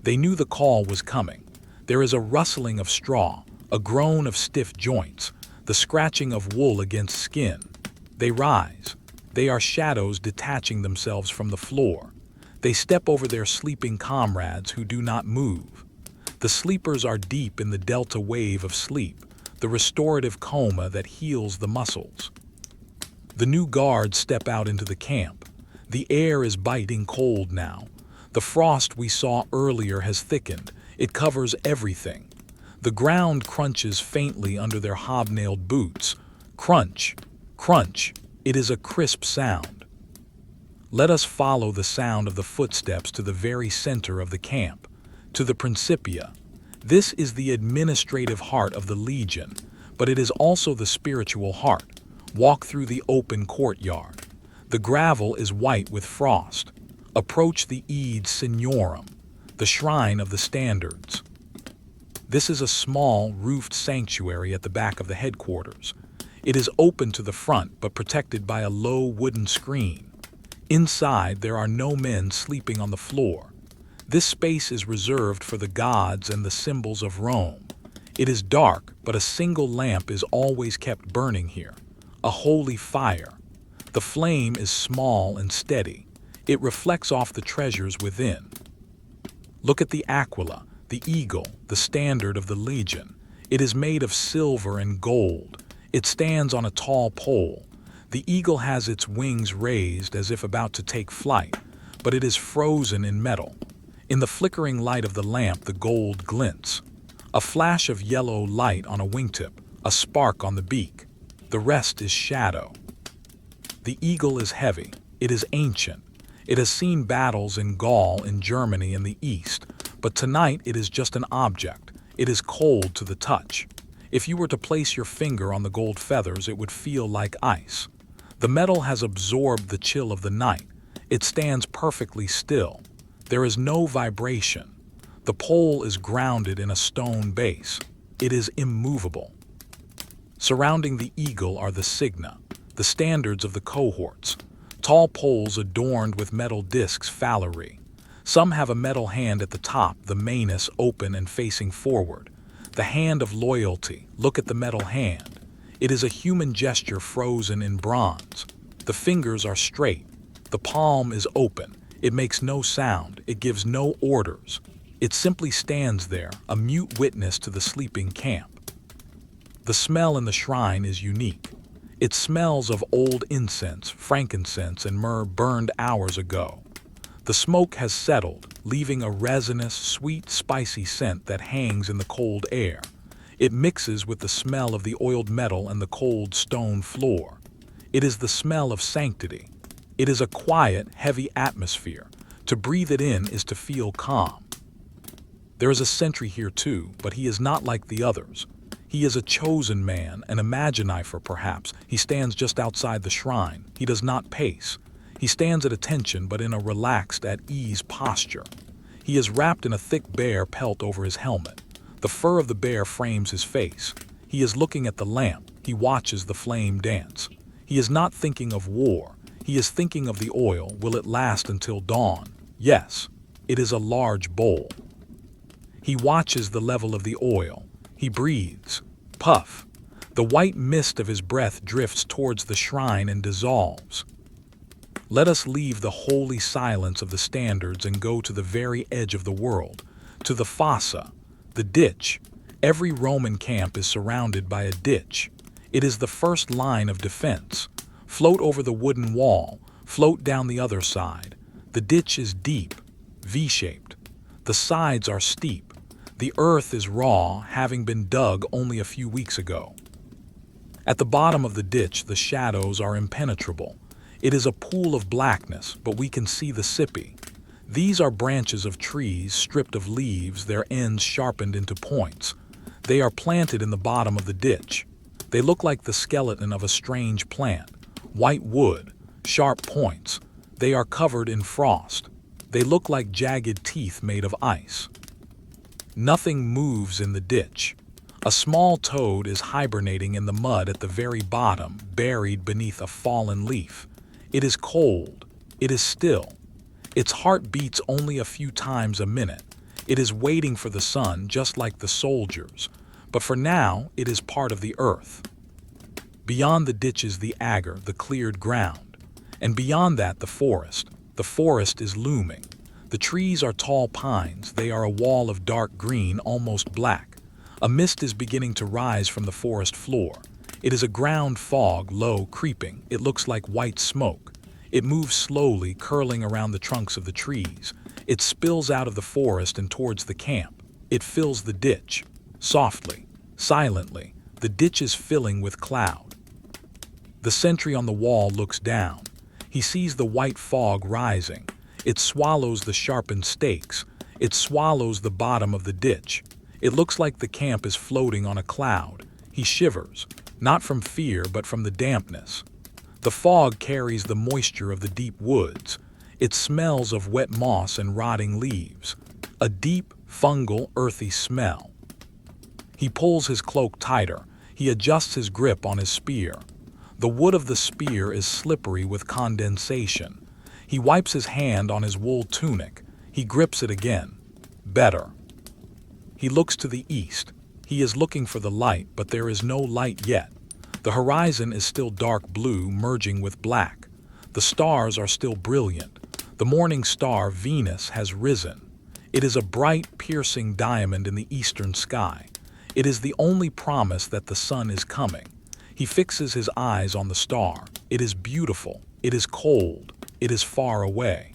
They knew the call was coming. There is a rustling of straw, a groan of stiff joints, the scratching of wool against skin. They rise. They are shadows detaching themselves from the floor. They step over their sleeping comrades who do not move. The sleepers are deep in the delta wave of sleep, the restorative coma that heals the muscles. The new guards step out into the camp. The air is biting cold now. The frost we saw earlier has thickened. It covers everything. The ground crunches faintly under their hobnailed boots. Crunch, crunch. It is a crisp sound. Let us follow the sound of the footsteps to the very center of the camp, to the Principia. This is the administrative heart of the Legion, but it is also the spiritual heart. Walk through the open courtyard. The gravel is white with frost. Approach the Eid Signorum, the shrine of the standards. This is a small, roofed sanctuary at the back of the headquarters. It is open to the front but protected by a low wooden screen. Inside, there are no men sleeping on the floor. This space is reserved for the gods and the symbols of Rome. It is dark, but a single lamp is always kept burning here. A holy fire. The flame is small and steady. It reflects off the treasures within. Look at the aquila, the eagle, the standard of the Legion. It is made of silver and gold. It stands on a tall pole. The eagle has its wings raised as if about to take flight, but it is frozen in metal. In the flickering light of the lamp, the gold glints. A flash of yellow light on a wingtip, a spark on the beak. The rest is shadow. The eagle is heavy. It is ancient. It has seen battles in Gaul, in Germany, and the East, but tonight it is just an object. It is cold to the touch. If you were to place your finger on the gold feathers, it would feel like ice. The metal has absorbed the chill of the night. It stands perfectly still. There is no vibration. The pole is grounded in a stone base. It is immovable. Surrounding the eagle are the signa, the standards of the cohorts. Tall poles adorned with metal discs fallery. Some have a metal hand at the top, the manus open and facing forward. The hand of loyalty. Look at the metal hand. It is a human gesture frozen in bronze. The fingers are straight. The palm is open. It makes no sound. It gives no orders. It simply stands there, a mute witness to the sleeping camp. The smell in the shrine is unique. It smells of old incense, frankincense, and myrrh burned hours ago. The smoke has settled, leaving a resinous, sweet, spicy scent that hangs in the cold air. It mixes with the smell of the oiled metal and the cold stone floor. It is the smell of sanctity. It is a quiet, heavy atmosphere. To breathe it in is to feel calm. There is a sentry here too, but he is not like the others. He is a chosen man, an imaginifer perhaps. He stands just outside the shrine. He does not pace. He stands at attention but in a relaxed, at ease posture. He is wrapped in a thick bear pelt over his helmet. The fur of the bear frames his face. He is looking at the lamp. He watches the flame dance. He is not thinking of war. He is thinking of the oil. Will it last until dawn? Yes. It is a large bowl. He watches the level of the oil. He breathes. Puff. The white mist of his breath drifts towards the shrine and dissolves. Let us leave the holy silence of the standards and go to the very edge of the world, to the fossa, the ditch. Every Roman camp is surrounded by a ditch. It is the first line of defense. Float over the wooden wall, float down the other side. The ditch is deep, V-shaped. The sides are steep. The earth is raw, having been dug only a few weeks ago. At the bottom of the ditch, the shadows are impenetrable. It is a pool of blackness, but we can see the sipi. These are branches of trees stripped of leaves, their ends sharpened into points. They are planted in the bottom of the ditch. They look like the skeleton of a strange plant. White wood, sharp points. They are covered in frost. They look like jagged teeth made of ice. Nothing moves in the ditch. A small toad is hibernating in the mud at the very bottom, buried beneath a fallen leaf. It is cold. It is still. Its heart beats only a few times a minute. It is waiting for the sun, just like the soldiers. But for now, it is part of the earth. Beyond the ditch is the agar, the cleared ground. And beyond that, the forest. The forest is looming. The trees are tall pines. They are a wall of dark green, almost black. A mist is beginning to rise from the forest floor. It is a ground fog, low, creeping. It looks like white smoke. It moves slowly, curling around the trunks of the trees. It spills out of the forest and towards the camp. It fills the ditch. Softly, silently, the ditch is filling with cloud. The sentry on the wall looks down. He sees the white fog rising. It swallows the sharpened stakes. It swallows the bottom of the ditch. It looks like the camp is floating on a cloud. He shivers, not from fear but from the dampness. The fog carries the moisture of the deep woods. It smells of wet moss and rotting leaves. A deep, fungal, earthy smell. He pulls his cloak tighter. He adjusts his grip on his spear. The wood of the spear is slippery with condensation. He wipes his hand on his wool tunic. He grips it again. Better. He looks to the east. He is looking for the light, but there is no light yet. The horizon is still dark blue, merging with black. The stars are still brilliant. The morning star, Venus, has risen. It is a bright, piercing diamond in the eastern sky. It is the only promise that the sun is coming. He fixes his eyes on the star. It is beautiful. It is cold. It is far away.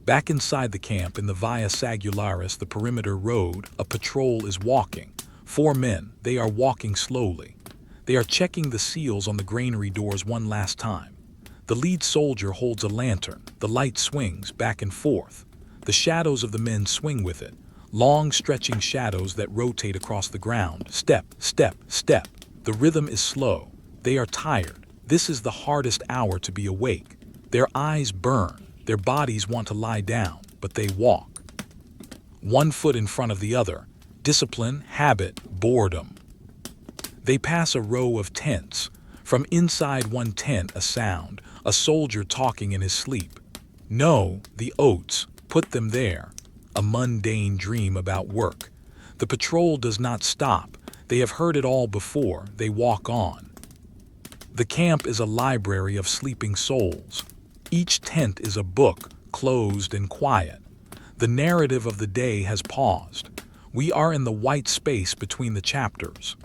Back inside the camp in the Via Sagularis, the perimeter road, a patrol is walking. 4 men. They are walking slowly. They are checking the seals on the granary doors one last time. The lead soldier holds a lantern. The light swings back and forth. The shadows of the men swing with it. Long, stretching shadows that rotate across the ground. Step, step, step. The rhythm is slow. They are tired. This is the hardest hour to be awake. Their eyes burn. Their bodies want to lie down, but they walk. 1 foot in front of the other. Discipline, habit, boredom. They pass a row of tents. From inside one tent, a sound, a soldier talking in his sleep. No, the oats, put them there. A mundane dream about work. The patrol does not stop. They have heard it all before. They walk on. The camp is a library of sleeping souls. Each tent is a book, closed and quiet. The narrative of the day has paused. We are in the white space between the chapters.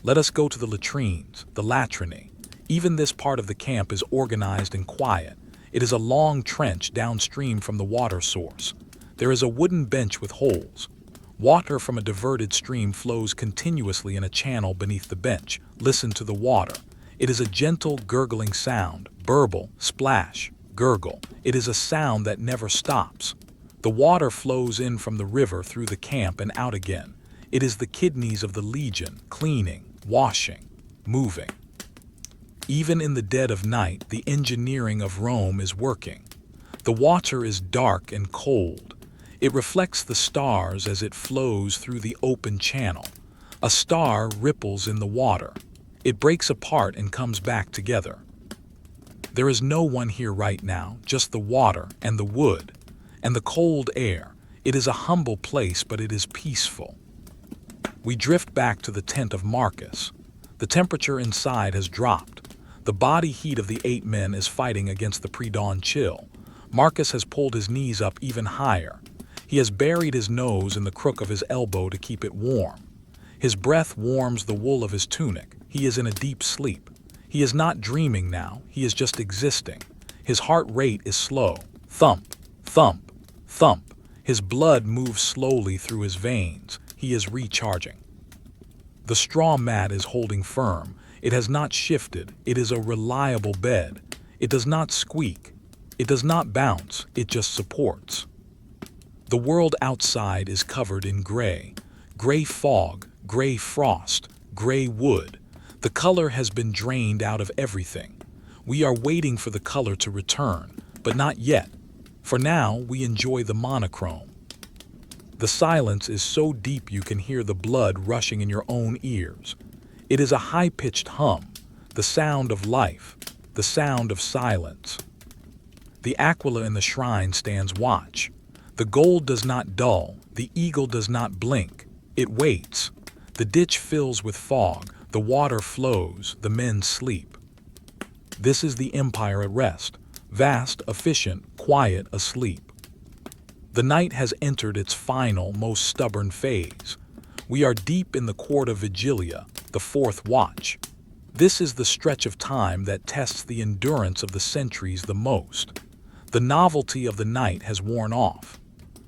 Let us go to the latrines, the latrinae. Even this part of the camp is organized and quiet. It is a long trench downstream from the water source. There is a wooden bench with holes. Water from a diverted stream flows continuously in a channel beneath the bench. Listen to the water. It is a gentle, gurgling sound. Burble, splash, gurgle. It is a sound that never stops. The water flows in from the river through the camp and out again. It is the kidneys of the legion, cleaning, washing, moving. Even in the dead of night, the engineering of Rome is working. The water is dark and cold. It reflects the stars as it flows through the open channel. A star ripples in the water. It breaks apart and comes back together. There is no one here right now, just the water and the wood and the cold air. It is a humble place, but it is peaceful. We drift back to the tent of Marcus. The temperature inside has dropped. The body heat of the 8 men is fighting against the pre-dawn chill. Marcus has pulled his knees up even higher. He has buried his nose in the crook of his elbow to keep it warm. His breath warms the wool of his tunic. He is in a deep sleep. He is not dreaming now. He is just existing. His heart rate is slow. Thump, thump, thump. His blood moves slowly through his veins. He is recharging. The straw mat is holding firm. It has not shifted. It is a reliable bed. It does not squeak. It does not bounce. It just supports. The world outside is covered in gray. Gray fog, gray frost, gray wood. The color has been drained out of everything. We are waiting for the color to return, but not yet. For now, we enjoy the monochrome. The silence is so deep you can hear the blood rushing in your own ears. It is a high-pitched hum, the sound of life, the sound of silence. The aquila in the shrine stands watch. The gold does not dull, the eagle does not blink. It waits. The ditch fills with fog, the water flows, the men sleep. This is the empire at rest, vast, efficient, quiet, asleep. The night has entered its final, most stubborn phase. We are deep in the court of Vigilia, the fourth watch. This is the stretch of time that tests the endurance of the centuries the most. The novelty of the night has worn off.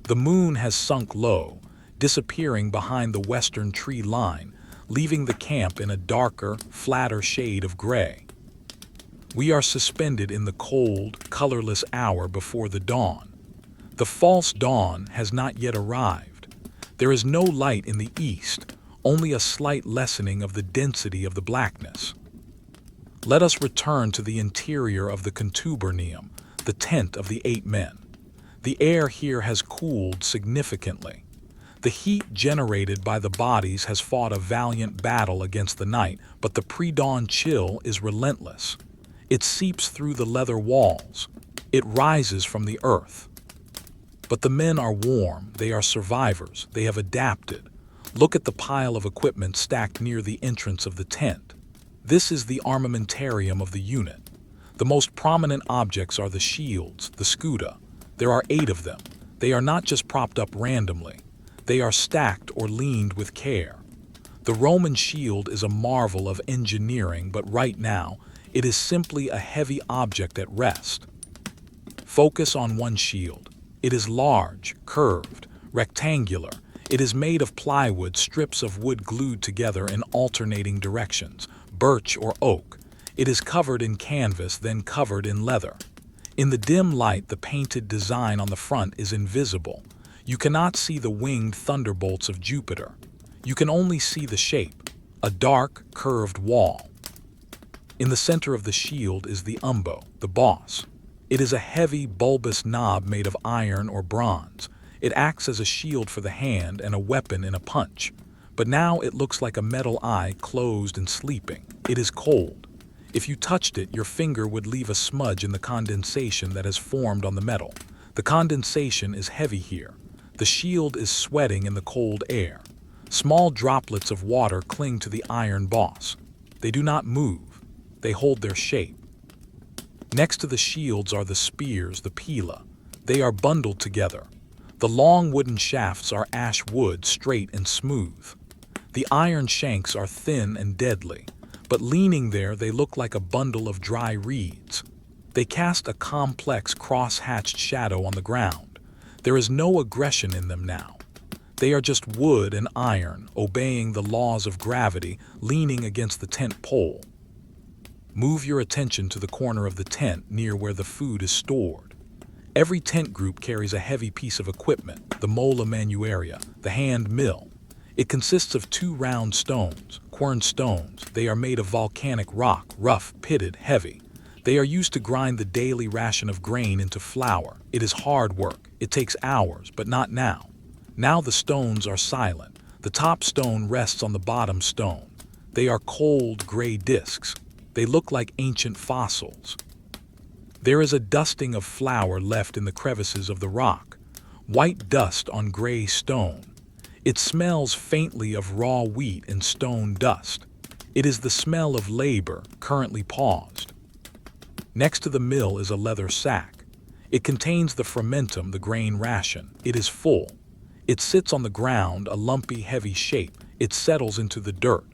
The moon has sunk low, disappearing behind the western tree line, leaving the camp in a darker, flatter shade of gray. We are suspended in the cold, colorless hour before the dawn. The false dawn has not yet arrived. There is no light in the east, only a slight lessening of the density of the blackness. Let us return to the interior of the contubernium, the tent of the 8 men. The air here has cooled significantly. The heat generated by the bodies has fought a valiant battle against the night, but the pre-dawn chill is relentless. It seeps through the leather walls. It rises from the earth. But the men are warm, they are survivors, they have adapted. Look at the pile of equipment stacked near the entrance of the tent. This is the armamentarium of the unit. The most prominent objects are the shields, the scuda. There are 8 of them. They are not just propped up randomly. They are stacked or leaned with care. The Roman shield is a marvel of engineering, but right now, it is simply a heavy object at rest. Focus on one shield. It is large, curved, rectangular. It is made of plywood, strips of wood glued together in alternating directions, birch or oak. It is covered in canvas, then covered in leather. In the dim light, the painted design on the front is invisible. You cannot see the winged thunderbolts of Jupiter. You can only see the shape, a dark, curved wall. In the center of the shield is the umbo, the boss. It is a heavy, bulbous knob made of iron or bronze. It acts as a shield for the hand and a weapon in a punch. But now it looks like a metal eye closed and sleeping. It is cold. If you touched it, your finger would leave a smudge in the condensation that has formed on the metal. The condensation is heavy here. The shield is sweating in the cold air. Small droplets of water cling to the iron boss. They do not move. They hold their shape. Next to the shields are the spears, the pila. They are bundled together. The long wooden shafts are ash wood, straight and smooth. The iron shanks are thin and deadly, but leaning there they look like a bundle of dry reeds. They cast a complex cross-hatched shadow on the ground. There is no aggression in them now. They are just wood and iron, obeying the laws of gravity, leaning against the tent pole. Move your attention to the corner of the tent near where the food is stored. Every tent group carries a heavy piece of equipment, the mola manuaria, the hand mill. It consists of 2 round stones, quern stones. They are made of volcanic rock, rough, pitted, heavy. They are used to grind the daily ration of grain into flour. It is hard work. It takes hours, but not now. Now the stones are silent. The top stone rests on the bottom stone. They are cold, gray discs. They look like ancient fossils. There is a dusting of flour left in the crevices of the rock, white dust on gray stone. It smells faintly of raw wheat and stone dust. It is the smell of labor, currently paused. Next to the mill is a leather sack. It contains the fermentum, the grain ration. It is full. It sits on the ground, a lumpy, heavy shape. It settles into the dirt.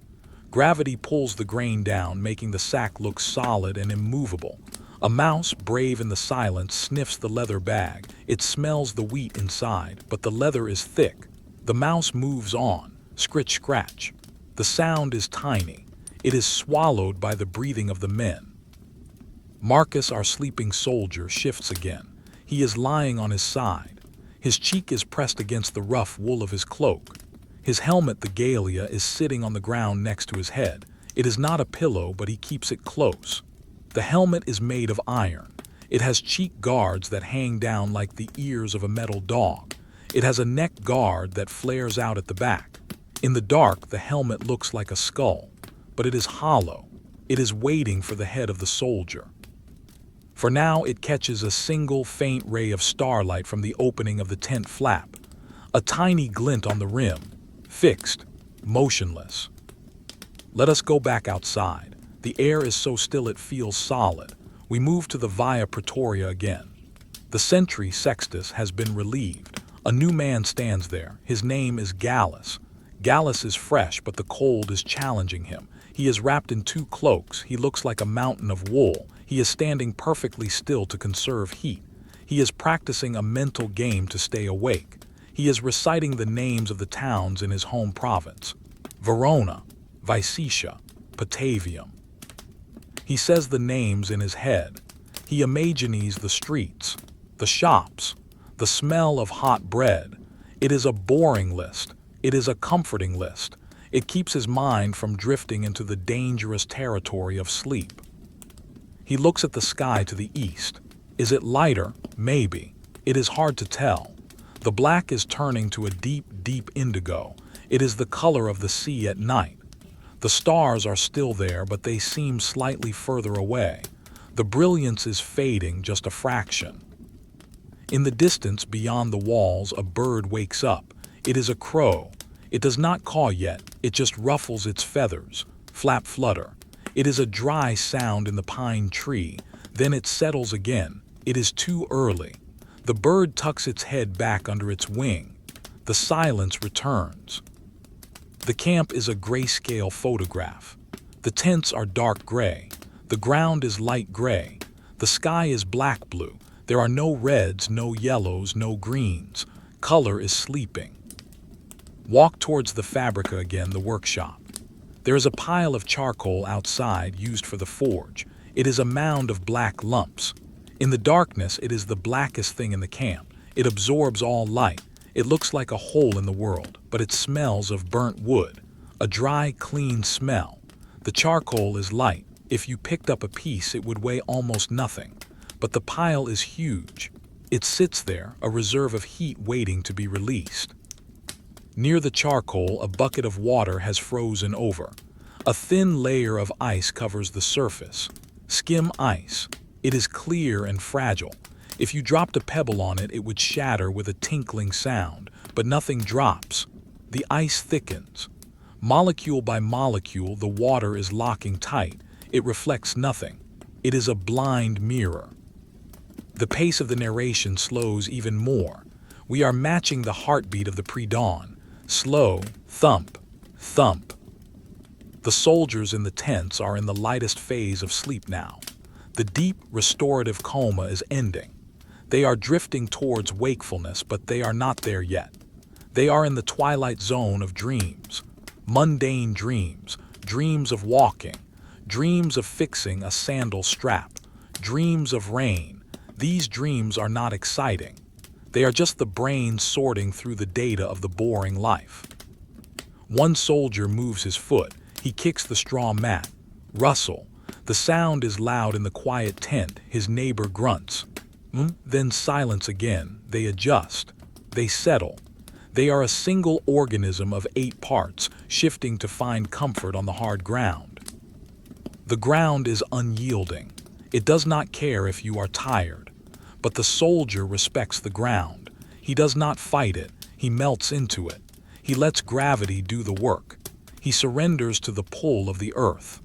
Gravity pulls the grain down, making the sack look solid and immovable. A mouse, brave in the silence, sniffs the leather bag. It smells the wheat inside, but the leather is thick. The mouse moves on, scritch, scratch. The sound is tiny. It is swallowed by the breathing of the men. Marcus, our sleeping soldier, shifts again. He is lying on his side. His cheek is pressed against the rough wool of his cloak. His helmet, the Gallia, is sitting on the ground next to his head. It is not a pillow, but he keeps it close. The helmet is made of iron. It has cheek guards that hang down like the ears of a metal dog. It has a neck guard that flares out at the back. In the dark, the helmet looks like a skull, but it is hollow. It is waiting for the head of the soldier. For now, it catches a single faint ray of starlight from the opening of the tent flap. A tiny glint on the rim, fixed, motionless. Let us go back outside. The air is so still it feels solid. We move to the Via Praetoria again. The sentry Sextus has been relieved. A new man stands there. His name is Gallus. Gallus is fresh, but the cold is challenging him. He is wrapped in 2 cloaks. He looks like a mountain of wool. He is standing perfectly still to conserve heat. He is practicing a mental game to stay awake. He is reciting the names of the towns in his home province: Verona, Vicetia, Patavium. He says the names in his head. He imagines the streets, the shops, the smell of hot bread. It is a boring list. It is a comforting list. It keeps his mind from drifting into the dangerous territory of sleep. He looks at the sky to the east. Is it lighter? Maybe. It is hard to tell. The black is turning to a deep, deep indigo. It is the color of the sea at night. The stars are still there, but they seem slightly further away. The brilliance is fading just a fraction. In the distance beyond the walls, a bird wakes up. It is a crow. It does not caw yet. It just ruffles its feathers. Flap, flutter. It is a dry sound in the pine tree. Then it settles again. It is too early. The bird tucks its head back under its wing. The silence returns. The camp is a grayscale photograph. The tents are dark gray. The ground is light gray. The sky is black blue. There are no reds, no yellows, no greens. Color is sleeping. Walk towards the fabrica again, the workshop. There is a pile of charcoal outside used for the forge. It is a mound of black lumps. In the darkness, it is the blackest thing in the camp. It absorbs all light. It looks like a hole in the world, but it smells of burnt wood. A dry, clean smell. The charcoal is light. If you picked up a piece, it would weigh almost nothing. But the pile is huge. It sits there, a reserve of heat waiting to be released. Near the charcoal, a bucket of water has frozen over. A thin layer of ice covers the surface. Skim ice. It is clear and fragile. If you dropped a pebble on it, it would shatter with a tinkling sound, but nothing drops. The ice thickens. Molecule by molecule, the water is locking tight. It reflects nothing. It is a blind mirror. The pace of the narration slows even more. We are matching the heartbeat of the pre-dawn. Slow, thump, thump. The soldiers in the tents are in the lightest phase of sleep now. The deep, restorative coma is ending. They are drifting towards wakefulness, but they are not there yet. They are in the twilight zone of dreams. Mundane dreams, dreams of walking, dreams of fixing a sandal strap, dreams of rain. These dreams are not exciting. They are just the brain sorting through the data of the boring life. One soldier moves his foot. He kicks the straw mat. Rustle. The sound is loud in the quiet tent. His neighbor grunts. Then silence again. They adjust. They settle. They are a single organism of 8 parts, shifting to find comfort on the hard ground. The ground is unyielding. It does not care if you are tired. But the soldier respects the ground. He does not fight it. He melts into it. He lets gravity do the work. He surrenders to the pull of the earth.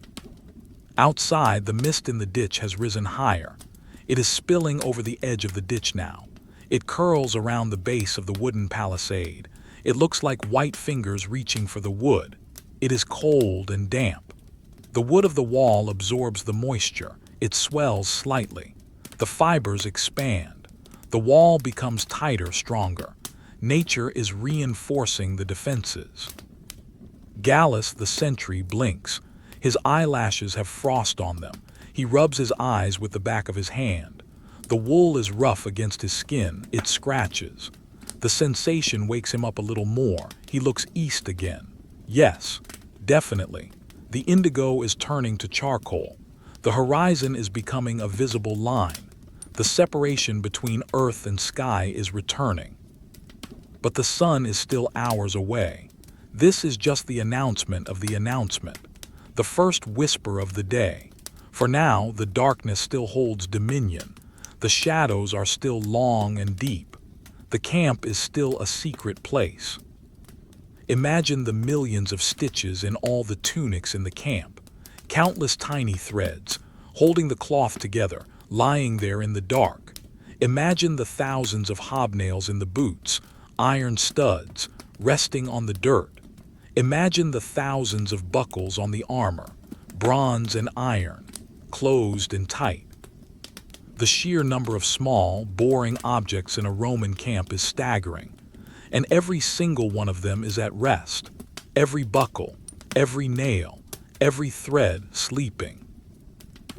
Outside, the mist in the ditch has risen higher. It is spilling over the edge of the ditch now. It curls around the base of the wooden palisade. It looks like white fingers reaching for the wood. It is cold and damp. The wood of the wall absorbs the moisture. It swells slightly. The fibers expand. The wall becomes tighter, stronger. Nature is reinforcing the defenses. Gallus, the sentry, blinks. His eyelashes have frost on them. He rubs his eyes with the back of his hand. The wool is rough against his skin. It scratches. The sensation wakes him up a little more. He looks east again. Yes, definitely. The indigo is turning to charcoal. The horizon is becoming a visible line. The separation between earth and sky is returning. But the sun is still hours away. This is just the announcement of the announcement, the first whisper of the day. For now, the darkness still holds dominion. The shadows are still long and deep. The camp is still a secret place. Imagine the millions of stitches in all the tunics in the camp. Countless tiny threads, holding the cloth together, lying there in the dark. Imagine the thousands of hobnails in the boots, iron studs, resting on the dirt. Imagine the thousands of buckles on the armor, bronze and iron, closed and tight. The sheer number of small, boring objects in a Roman camp is staggering, and every single one of them is at rest. Every buckle, every nail, every thread sleeping.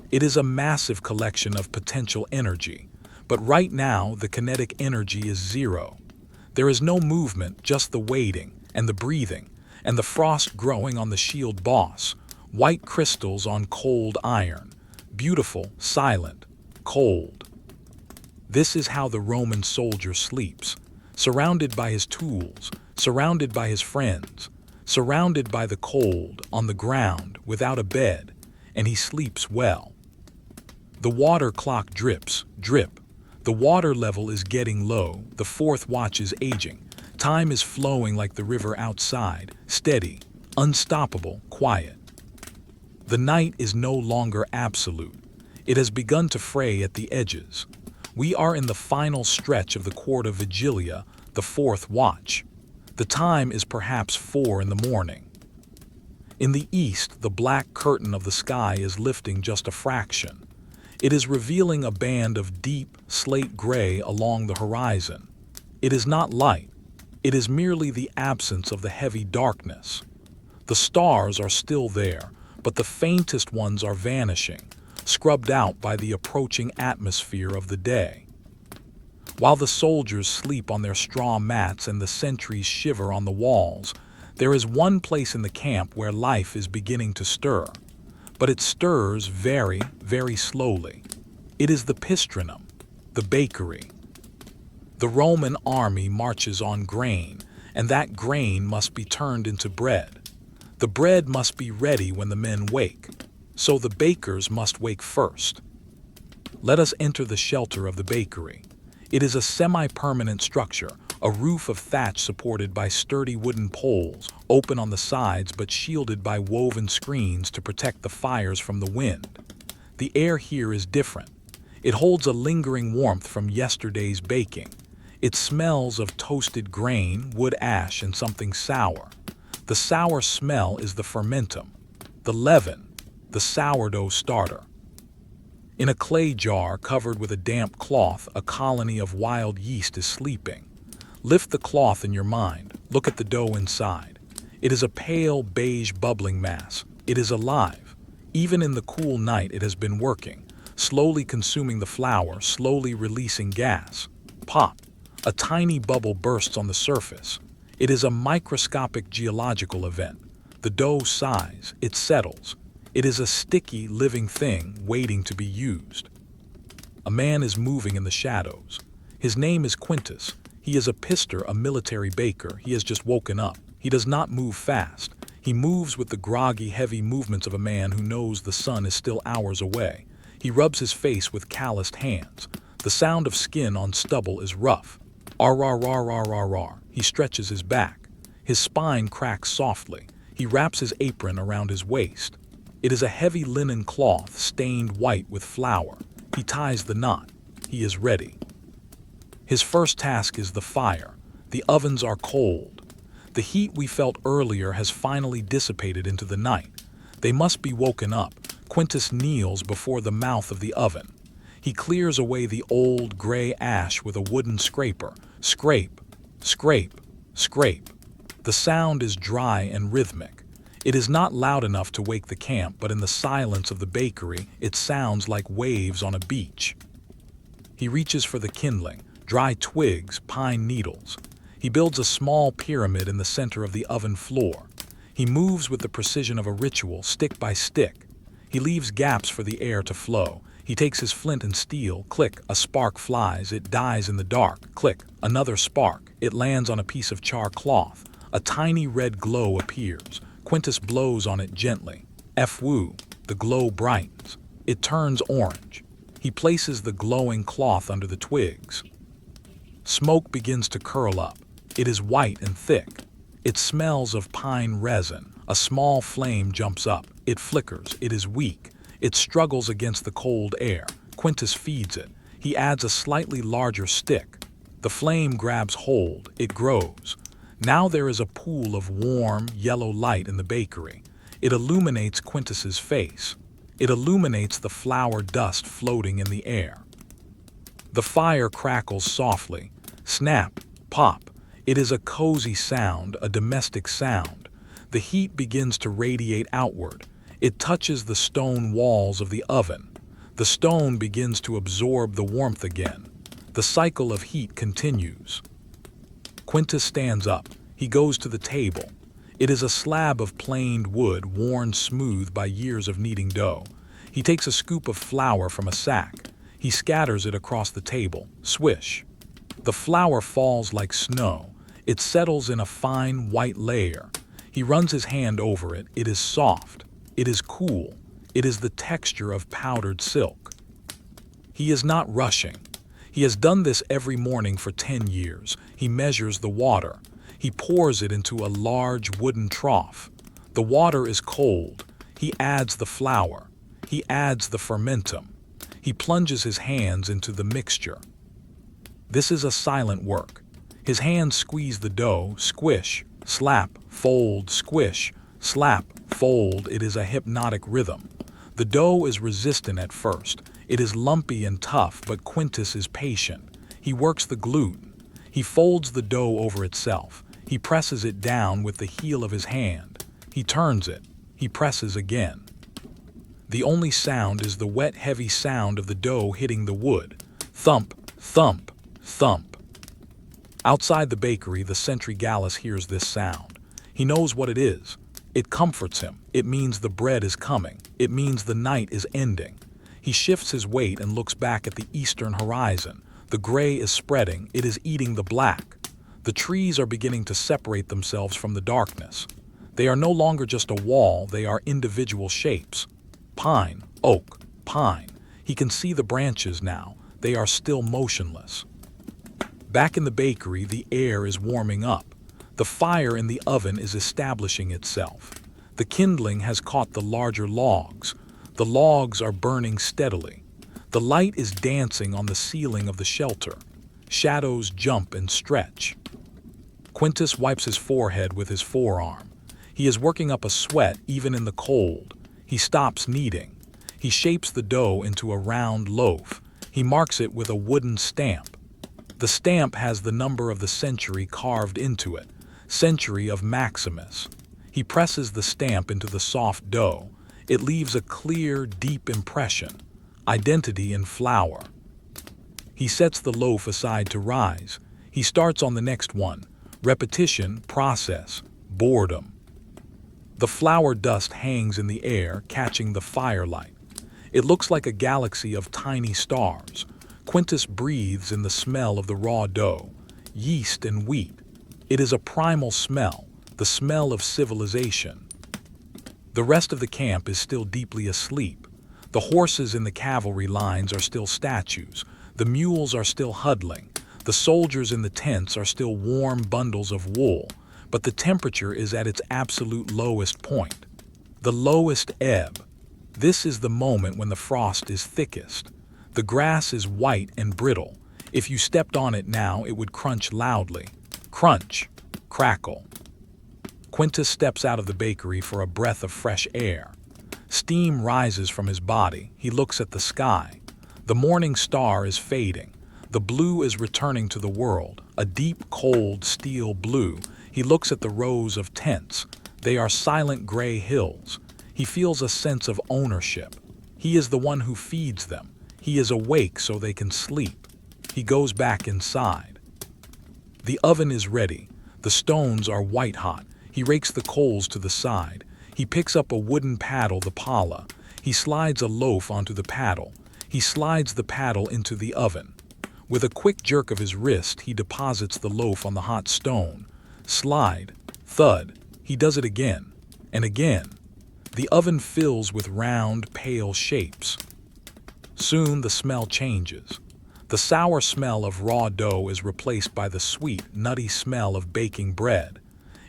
It is a massive collection of potential energy, but right now the kinetic energy is zero. There is no movement, just the waiting and the breathing, and the frost growing on the shield boss, white crystals on cold iron, beautiful, silent, cold. This is how the Roman soldier sleeps, surrounded by his tools, surrounded by his friends, surrounded by the cold, on the ground, without a bed, and he sleeps well. The water clock drips, drip. The water level is getting low, the fourth watch is aging. Time is flowing like the river outside, steady, unstoppable, quiet. The night is no longer absolute. It has begun to fray at the edges. We are in the final stretch of the quarter vigilia, the fourth watch. The time is perhaps 4 in the morning. In the east, the black curtain of the sky is lifting just a fraction. It is revealing a band of deep, slate gray along the horizon. It is not light. It is merely the absence of the heavy darkness. The stars are still there, but the faintest ones are vanishing, scrubbed out by the approaching atmosphere of the day. While the soldiers sleep on their straw mats and the sentries shiver on the walls, there is one place in the camp where life is beginning to stir. But it stirs very, very slowly. It is the pistrinum, the bakery. The Roman army marches on grain, and that grain must be turned into bread. The bread must be ready when the men wake, so the bakers must wake first. Let us enter the shelter of the bakery. It is a semi-permanent structure, a roof of thatch supported by sturdy wooden poles, open on the sides but shielded by woven screens to protect the fires from the wind. The air here is different. It holds a lingering warmth from yesterday's baking. It smells of toasted grain, wood ash, and something sour. The sour smell is the fermentum, the leaven, the sourdough starter. In a clay jar covered with a damp cloth, a colony of wild yeast is sleeping. Lift the cloth in your mind. Look at the dough inside. It is a pale beige bubbling mass. It is alive. Even in the cool night it has been working, slowly consuming the flour, slowly releasing gas. Pop! A tiny bubble bursts on the surface. It is a microscopic geological event. The dough sighs, it settles. It is a sticky, living thing waiting to be used. A man is moving in the shadows. His name is Quintus. He is a pister, a military baker. He has just woken up. He does not move fast. He moves with the groggy, heavy movements of a man who knows the sun is still hours away. He rubs his face with calloused hands. The sound of skin on stubble is rough. Ar-ar-ar-ar-ar-ar. He stretches his back. His spine cracks softly. He wraps his apron around his waist. It is a heavy linen cloth stained white with flour. He ties the knot. He is ready. His first task is the fire. The ovens are cold. The heat we felt earlier has finally dissipated into the night. They must be woken up. Quintus kneels before the mouth of the oven. He clears away the old gray ash with a wooden scraper. Scrape, scrape, scrape. The sound is dry and rhythmic. It is not loud enough to wake the camp, but in the silence of the bakery, it sounds like waves on a beach. He reaches for the kindling, dry twigs, pine needles. He builds a small pyramid in the center of the oven floor. He moves with the precision of a ritual, stick by stick. He leaves gaps for the air to flow. He takes his flint and steel. Click, a spark flies. It dies in the dark. Click, another spark. It lands on a piece of char cloth. A tiny red glow appears. Quintus blows on it gently. F-woo, the glow brightens. It turns orange. He places the glowing cloth under the twigs. Smoke begins to curl up. It is white and thick. It smells of pine resin. A small flame jumps up. It flickers. It is weak. It struggles against the cold air. Quintus feeds it. He adds a slightly larger stick. The flame grabs hold. It grows. Now there is a pool of warm, yellow light in the bakery. It illuminates Quintus's face. It illuminates the flour dust floating in the air. The fire crackles softly. Snap, pop. It is a cozy sound, a domestic sound. The heat begins to radiate outward. It touches the stone walls of the oven. The stone begins to absorb the warmth again. The cycle of heat continues. Quintus stands up. He goes to the table. It is a slab of planed wood worn smooth by years of kneading dough. He takes a scoop of flour from a sack. He scatters it across the table. Swish. The flour falls like snow. It settles in a fine white layer. He runs his hand over it. It is soft. It is cool. It is the texture of powdered silk. He is not rushing. He has done this every morning for 10 years. He measures the water. He pours it into a large wooden trough. The water is cold. He adds the flour. He adds the fermentum. He plunges his hands into the mixture. This is a silent work. His hands squeeze the dough, squish, slap, fold, squish, slap, fold. It is a hypnotic rhythm. The dough is resistant at first. It is lumpy and tough, but Quintus is patient. He works the gluten. He folds the dough over itself. He presses it down with the heel of his hand. He turns it. He presses again. The only sound is the wet, heavy sound of the dough hitting the wood. Thump, thump, thump. Outside the bakery, the sentry Gallus hears this sound. He knows what it is. It comforts him. It means the bread is coming. It means the night is ending. He shifts his weight and looks back at the eastern horizon. The gray is spreading. It is eating the black. The trees are beginning to separate themselves from the darkness. They are no longer just a wall. They are individual shapes. Pine, oak, pine. He can see the branches now. They are still motionless. Back in the bakery, the air is warming up. The fire in the oven is establishing itself. The kindling has caught the larger logs. The logs are burning steadily. The light is dancing on the ceiling of the shelter. Shadows jump and stretch. Quintus wipes his forehead with his forearm. He is working up a sweat even in the cold. He stops kneading. He shapes the dough into a round loaf. He marks it with a wooden stamp. The stamp has the number of the century carved into it. Century of Maximus. He presses the stamp into the soft dough. It leaves a clear, deep impression. Identity in flour. He sets the loaf aside to rise. He starts on the next one. Repetition, process, boredom. The flour dust hangs in the air, catching the firelight. It looks like a galaxy of tiny stars. Quintus breathes in the smell of the raw dough, yeast and wheat. It is a primal smell, the smell of civilization. The rest of the camp is still deeply asleep. The horses in the cavalry lines are still statues. The mules are still huddling. The soldiers in the tents are still warm bundles of wool. But the temperature is at its absolute lowest point. The lowest ebb. This is the moment when the frost is thickest. The grass is white and brittle. If you stepped on it now, it would crunch loudly. Crunch, crackle. Quintus steps out of the bakery for a breath of fresh air. Steam rises from his body. He looks at the sky. The morning star is fading. The blue is returning to the world, a deep, cold, steel blue. He looks at the rows of tents. They are silent gray hills. He feels a sense of ownership. He is the one who feeds them. He is awake so they can sleep. He goes back inside. The oven is ready. The stones are white hot. He rakes the coals to the side. He picks up a wooden paddle, the pala. He slides a loaf onto the paddle. He slides the paddle into the oven. With a quick jerk of his wrist, he deposits the loaf on the hot stone. Slide, thud. He does it again, and again. The oven fills with round, pale shapes. Soon the smell changes. The sour smell of raw dough is replaced by the sweet, nutty smell of baking bread.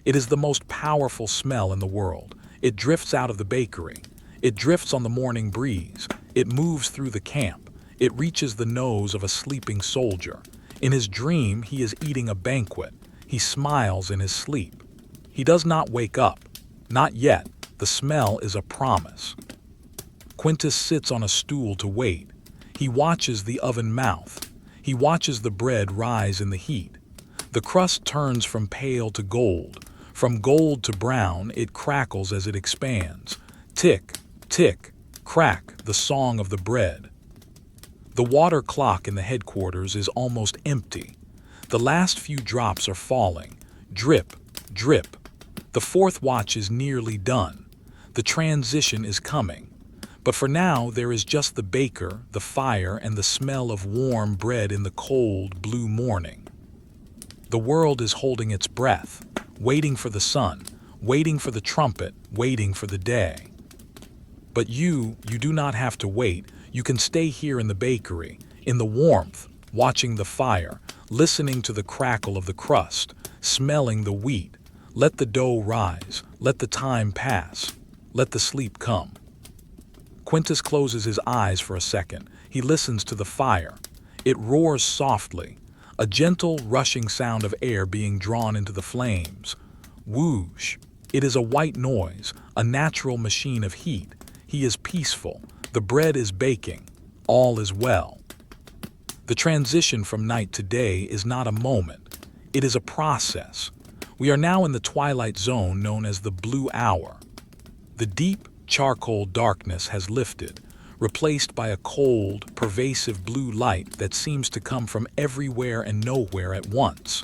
It is the most powerful smell in the world. It drifts out of the bakery. It drifts on the morning breeze. It moves through the camp. It reaches the nose of a sleeping soldier. In his dream, he is eating a banquet. He smiles in his sleep. He does not wake up. Not yet. The smell is a promise. Quintus sits on a stool to wait. He watches the oven mouth. He watches the bread rise in the heat. The crust turns from pale to gold. From gold to brown, it crackles as it expands. Tick, tick, crack, the song of the bread. The water clock in the headquarters is almost empty. The last few drops are falling. Drip, drip. The fourth watch is nearly done. The transition is coming. But for now, there is just the baker, the fire, and the smell of warm bread in the cold, blue morning. The world is holding its breath, waiting for the sun, waiting for the trumpet, waiting for the day. But you do not have to wait. You can stay here in the bakery, in the warmth, watching the fire, listening to the crackle of the crust, smelling the wheat. Let the dough rise, let the time pass, let the sleep come. Quintus closes his eyes for a second. He listens to the fire. It roars softly, a gentle, rushing sound of air being drawn into the flames. Whoosh! It is a white noise, a natural machine of heat. He is peaceful. The bread is baking. All is well. The transition from night to day is not a moment. It is a process. We are now in the twilight zone known as the blue hour. The deep, charcoal darkness has lifted, replaced by a cold, pervasive blue light that seems to come from everywhere and nowhere at once.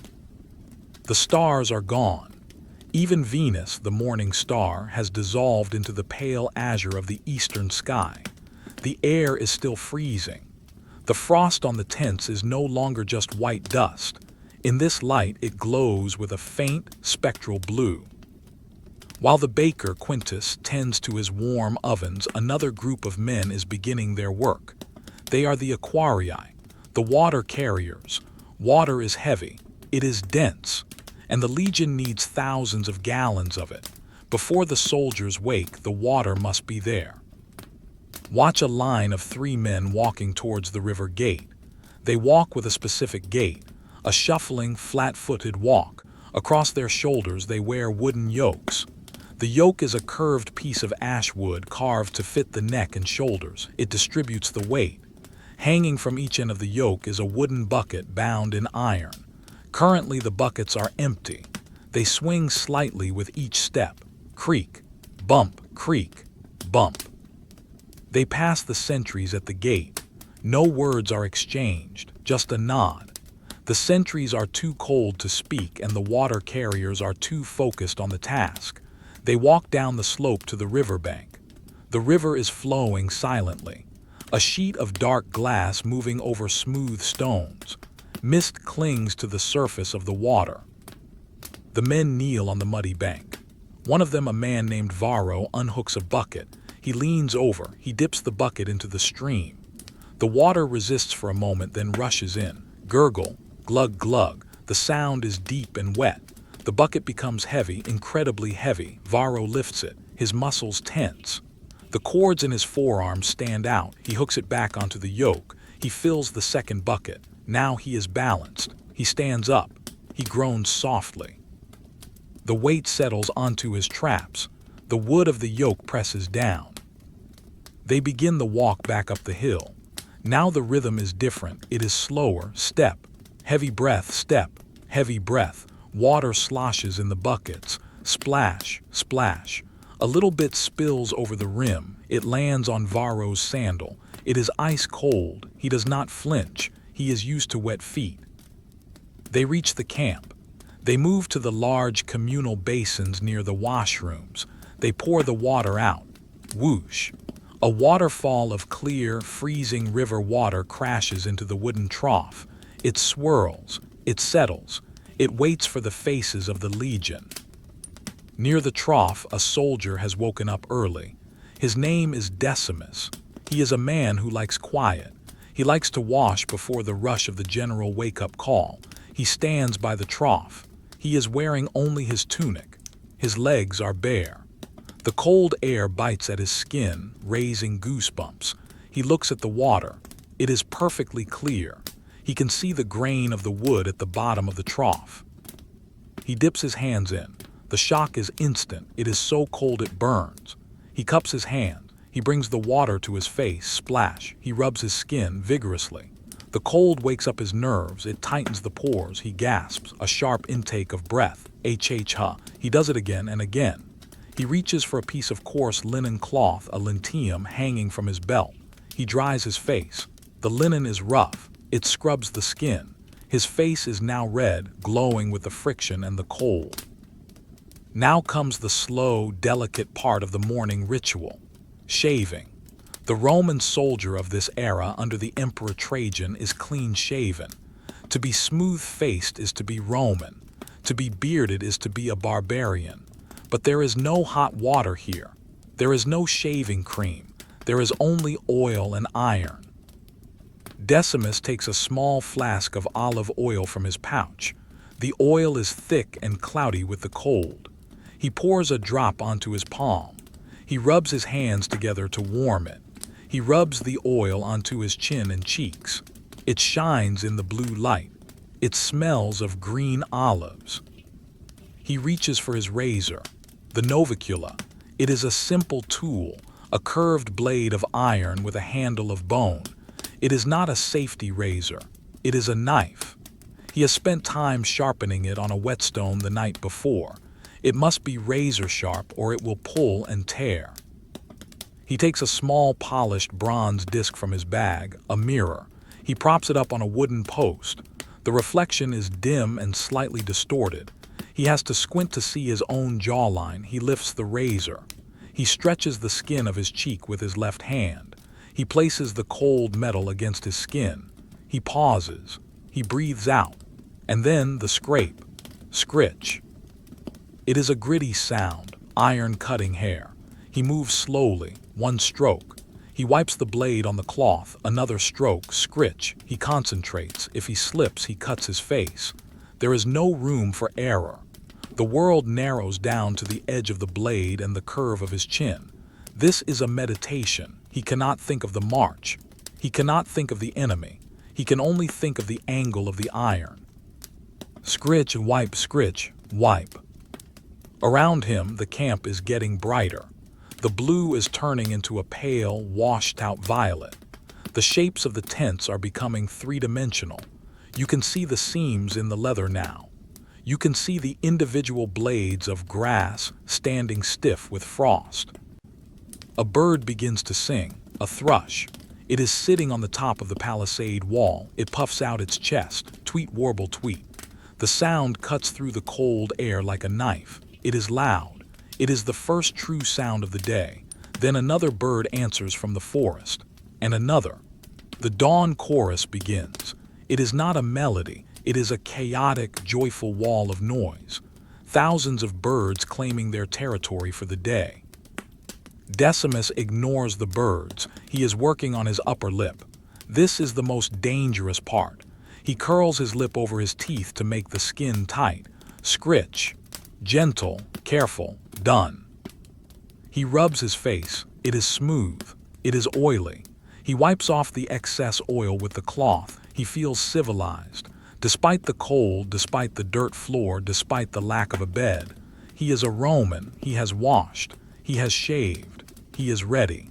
The stars are gone. Even Venus, the morning star, has dissolved into the pale azure of the eastern sky. The air is still freezing. The frost on the tents is no longer just white dust. In this light, it glows with a faint, spectral blue. While the baker, Quintus, tends to his warm ovens, another group of men is beginning their work. They are the aquarii, the water carriers. Water is heavy. It is dense. And the legion needs thousands of gallons of it. Before the soldiers wake, the water must be there. Watch a line of 3 men walking towards the river gate. They walk with a specific gait, a shuffling, flat-footed walk. Across their shoulders they wear wooden yokes. The yoke is a curved piece of ash wood carved to fit the neck and shoulders. It distributes the weight. Hanging from each end of the yoke is a wooden bucket bound in iron. Currently the buckets are empty. They swing slightly with each step. Creak, bump, creak, bump. They pass the sentries at the gate. No words are exchanged, just a nod. The sentries are too cold to speak and the water carriers are too focused on the task. They walk down the slope to the riverbank. The river is flowing silently, a sheet of dark glass moving over smooth stones. Mist clings to the surface of the water. The men kneel on the muddy bank. One of them, a man named Varro, unhooks a bucket. He leans over. He dips the bucket into the stream. The water resists for a moment, then rushes in. Gurgle, glug glug. The sound is deep and wet. The bucket becomes heavy, incredibly heavy. Varro lifts it. His muscles tense. The cords in his forearms stand out. He hooks it back onto the yoke. He fills the second bucket. Now he is balanced. He stands up. He groans softly. The weight settles onto his traps. The wood of the yoke presses down. They begin the walk back up the hill. Now the rhythm is different. It is slower. Step. Heavy breath. Step. Heavy breath. Water sloshes in the buckets. Splash. Splash. A little bit spills over the rim. It lands on Varro's sandal. It is ice cold. He does not flinch. He is used to wet feet. They reach the camp. They move to the large communal basins near the washrooms. They pour the water out. Whoosh! A waterfall of clear, freezing river water crashes into the wooden trough. It swirls. It settles. It waits for the faces of the legion. Near the trough, a soldier has woken up early. His name is Decimus. He is a man who likes quiet. He likes to wash before the rush of the general wake-up call. He stands by the trough. He is wearing only his tunic. His legs are bare. The cold air bites at his skin, raising goosebumps. He looks at the water. It is perfectly clear. He can see the grain of the wood at the bottom of the trough. He dips his hands in. The shock is instant. It is so cold it burns. He cups his hand. He brings the water to his face. Splash. He rubs his skin vigorously. The cold wakes up his nerves. It tightens the pores. He gasps, a sharp intake of breath. H-ha. He does it again and again. He reaches for a piece of coarse linen cloth, a lentium, hanging from his belt. He dries his face. The linen is rough. It scrubs the skin. His face is now red, glowing with the friction and the cold. Now comes the slow, delicate part of the morning ritual: shaving. The Roman soldier of this era under the Emperor Trajan is clean-shaven. To be smooth-faced is to be Roman. To be bearded is to be a barbarian. But there is no hot water here. There is no shaving cream. There is only oil and iron. Decimus takes a small flask of olive oil from his pouch. The oil is thick and cloudy with the cold. He pours a drop onto his palm. He rubs his hands together to warm it. He rubs the oil onto his chin and cheeks. It shines in the blue light. It smells of green olives. He reaches for his razor, the novicula. It is a simple tool, a curved blade of iron with a handle of bone. It is not a safety razor. It is a knife. He has spent time sharpening it on a whetstone the night before. It must be razor sharp or it will pull and tear. He takes a small polished bronze disc from his bag, a mirror. He props it up on a wooden post. The reflection is dim and slightly distorted. He has to squint to see his own jawline. He lifts the razor. He stretches the skin of his cheek with his left hand. He places the cold metal against his skin. He pauses. He breathes out. And then the scrape. Scritch. It is a gritty sound, iron cutting hair. He moves slowly, one stroke. He wipes the blade on the cloth, another stroke, scritch. He concentrates. If he slips, he cuts his face. There is no room for error. The world narrows down to the edge of the blade and the curve of his chin. This is a meditation. He cannot think of the march. He cannot think of the enemy. He can only think of the angle of the iron. Scritch, wipe, scritch, wipe. Around him, the camp is getting brighter. The blue is turning into a pale, washed-out violet. The shapes of the tents are becoming three-dimensional. You can see the seams in the leather now. You can see the individual blades of grass standing stiff with frost. A bird begins to sing, a thrush. It is sitting on the top of the palisade wall. It puffs out its chest, tweet warble tweet. The sound cuts through the cold air like a knife. It is loud. It is the first true sound of the day. Then another bird answers from the forest, and another. The dawn chorus begins. It is not a melody. It is a chaotic, joyful wall of noise. Thousands of birds claiming their territory for the day. Decimus ignores the birds. He is working on his upper lip. This is the most dangerous part. He curls his lip over his teeth to make the skin tight. Scritch. Gentle, careful, done. He rubs his face. It is smooth. It is oily. He wipes off the excess oil with the cloth. He feels civilized. Despite the cold, despite the dirt floor, despite the lack of a bed, he is a Roman. He has washed. He has shaved. He is ready.